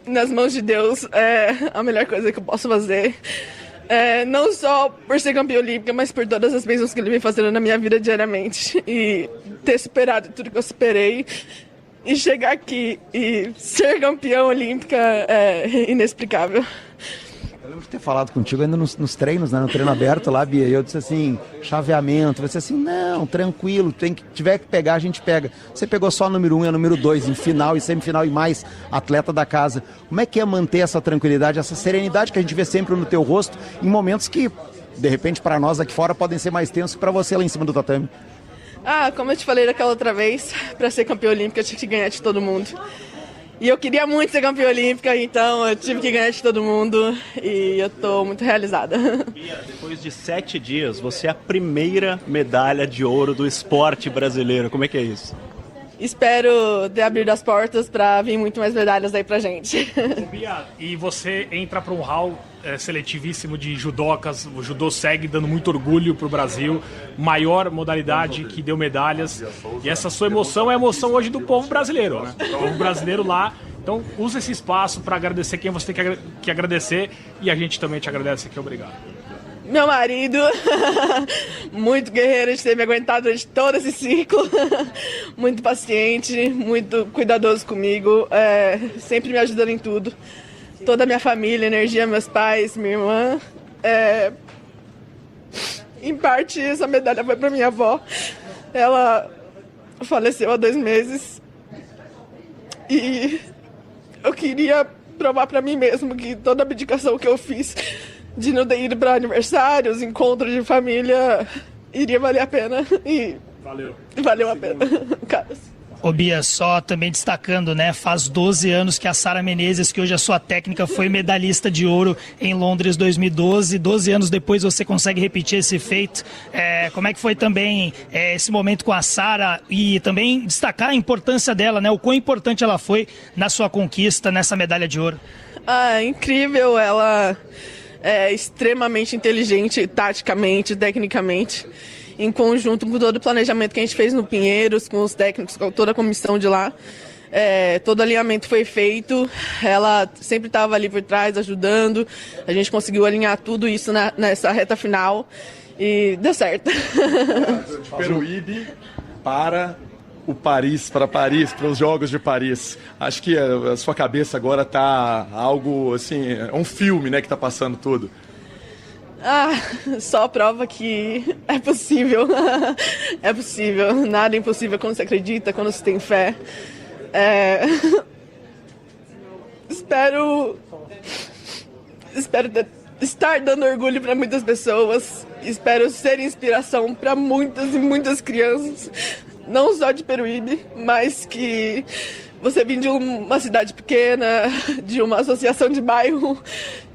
nas mãos de Deus é a melhor coisa que eu posso fazer. Não só por ser campeã olímpica, mas por todas as bênçãos que Ele vem fazendo na minha vida diariamente. E ter superado tudo que eu superei e chegar aqui e ser campeã olímpica é inexplicável. Eu lembro de ter falado contigo ainda nos treinos, né, no treino aberto lá, Bia, e eu disse assim, chaveamento, você assim, não, tranquilo, tiver que pegar, a gente pega. Você pegou só número 1 e número 2 em final e semifinal e mais atleta da casa. Como é que é manter essa tranquilidade, essa serenidade que a gente vê sempre no teu rosto, em momentos que, de repente, para nós aqui fora, podem ser mais tensos que para você lá em cima do tatame? Como eu te falei daquela outra vez, para ser campeã olímpica eu tinha que ganhar de todo mundo. E eu queria muito ser campeã olímpica, então eu tive que ganhar de todo mundo e eu tô muito realizada. Bia, depois de 7 dias, você é a primeira medalha de ouro do esporte brasileiro. Como é que é isso? Espero ter abrido as portas para vir muito mais medalhas aí pra gente. Bia, e você entra para um hall seletivíssimo de judocas, o judô segue dando muito orgulho pro Brasil, maior modalidade que deu medalhas, e essa sua emoção é a emoção hoje do povo brasileiro, né? O povo brasileiro lá, então usa esse espaço para agradecer quem você tem que agradecer, e a gente também te agradece aqui, obrigado. Meu marido, muito guerreiro de ter me aguentado durante todo esse ciclo, muito paciente, muito cuidadoso comigo, sempre me ajudando em tudo. Toda a minha família, energia, meus pais, minha irmã. Em parte, essa medalha foi para minha avó. Ela faleceu há 2 meses. E eu queria provar para mim mesmo que toda a abdicação que eu fiz de não ter ido para aniversários, encontros de família, iria valer a pena. E valeu a pena. Ô Bia, só também destacando, né, faz 12 anos que a Sara Menezes, que hoje a sua técnica, foi medalhista de ouro em Londres 2012, 12 anos depois você consegue repetir esse feito. Como é que foi também esse momento com a Sara e também destacar a importância dela, né, o quão importante ela foi na sua conquista, nessa medalha de ouro? Incrível, ela é extremamente inteligente, taticamente, tecnicamente, em conjunto com todo o planejamento que a gente fez no Pinheiros, com os técnicos, com toda a comissão de lá. Todo alinhamento foi feito, ela sempre estava ali por trás ajudando, a gente conseguiu alinhar tudo isso nessa reta final e deu certo. Peruíbe para os Jogos de Paris. Acho que a sua cabeça agora está algo assim, é um filme, né, que está passando tudo. Só prova que é possível. É possível. Nada é impossível quando você acredita, quando você tem fé. Espero estar dando orgulho para muitas pessoas. Espero ser inspiração para muitas e muitas crianças. Não só de Peruíbe, mas que você vem de uma cidade pequena, de uma associação de bairro,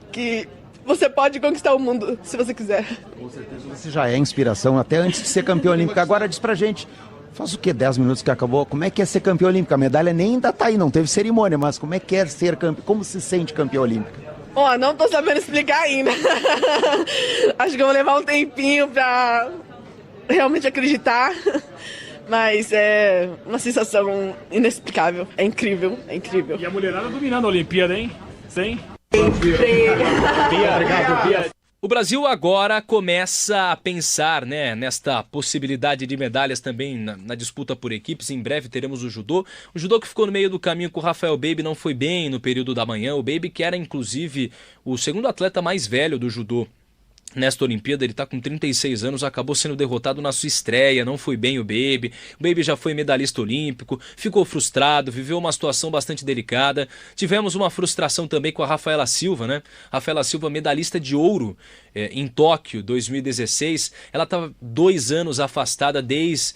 que você pode conquistar o mundo, se você quiser. Com certeza você já é inspiração, até antes de ser campeão olímpico. Agora diz pra gente, faz o quê? 10 minutos que acabou, como é que é ser campeão olímpico? A medalha nem ainda tá aí, não teve cerimônia, mas como é que é ser campeão? Como se sente campeão olímpico? Não tô sabendo explicar ainda. Acho que eu vou levar um tempinho pra realmente acreditar. Mas é uma sensação inexplicável. É incrível, é incrível. E a mulherada dominando a Olimpíada, hein? Sim. Bia, obrigado, Bia. O Brasil agora começa a pensar, né, nesta possibilidade de medalhas também na disputa por equipes. Em breve teremos o judô. O judô que ficou no meio do caminho com o Rafael Baby não foi bem no período da manhã. O Baby, que era inclusive o segundo atleta mais velho do judô nesta Olimpíada, ele está com 36 anos, acabou sendo derrotado na sua estreia, não foi bem o Baby. O Baby já foi medalhista olímpico, ficou frustrado, viveu uma situação bastante delicada. Tivemos uma frustração também com a Rafaela Silva, né? Rafaela Silva, medalhista de ouro em Tóquio 2016. Ela estava 2 anos afastada desde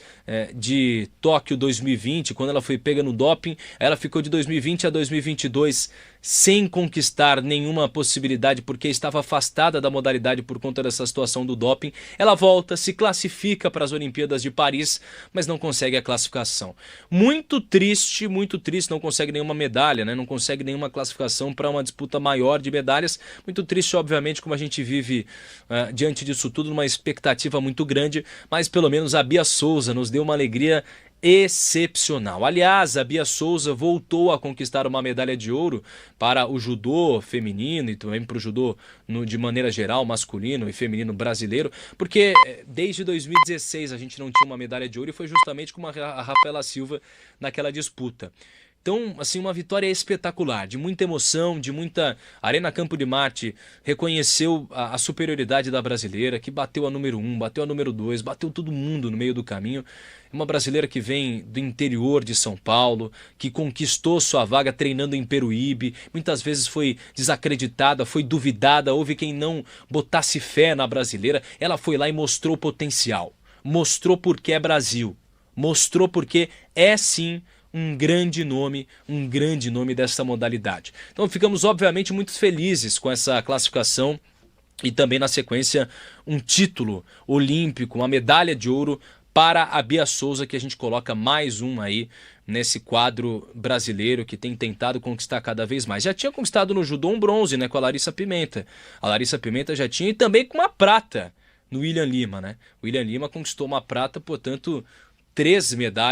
de Tóquio 2020, quando ela foi pega no doping. Ela ficou de 2020 a 2022 sem conquistar nenhuma possibilidade, porque estava afastada da modalidade por conta dessa situação do doping. Ela volta, se classifica para as Olimpíadas de Paris, mas não consegue a classificação. Muito triste, não consegue nenhuma medalha, né? Não consegue nenhuma classificação para uma disputa maior de medalhas. Muito triste, obviamente, como a gente vive diante disso tudo, numa expectativa muito grande, mas pelo menos a Bia Souza nos deu uma alegria excepcional. Aliás, a Bia Souza voltou a conquistar uma medalha de ouro para o judô feminino e também para o judô de maneira geral, masculino e feminino brasileiro, porque desde 2016 a gente não tinha uma medalha de ouro e foi justamente com a Rafaela Silva naquela disputa. Então, assim, uma vitória espetacular, de muita emoção, de muita... Arena Campo de Marte reconheceu a superioridade da brasileira, que bateu a número 1, bateu a número 2, bateu todo mundo no meio do caminho. Uma brasileira que vem do interior de São Paulo, que conquistou sua vaga treinando em Peruíbe, muitas vezes foi desacreditada, foi duvidada, houve quem não botasse fé na brasileira. Ela foi lá e mostrou potencial, mostrou porque é Brasil, mostrou porque é sim um grande nome dessa modalidade. Então ficamos obviamente muito felizes com essa classificação e também na sequência um título olímpico, uma medalha de ouro para a Bia Souza, que a gente coloca mais um aí nesse quadro brasileiro que tem tentado conquistar cada vez mais. Já tinha conquistado no judô um bronze, né, com a Larissa Pimenta. A Larissa Pimenta já tinha, e também com uma prata no William Lima, né? O William Lima conquistou uma prata, portanto, 3 medalhas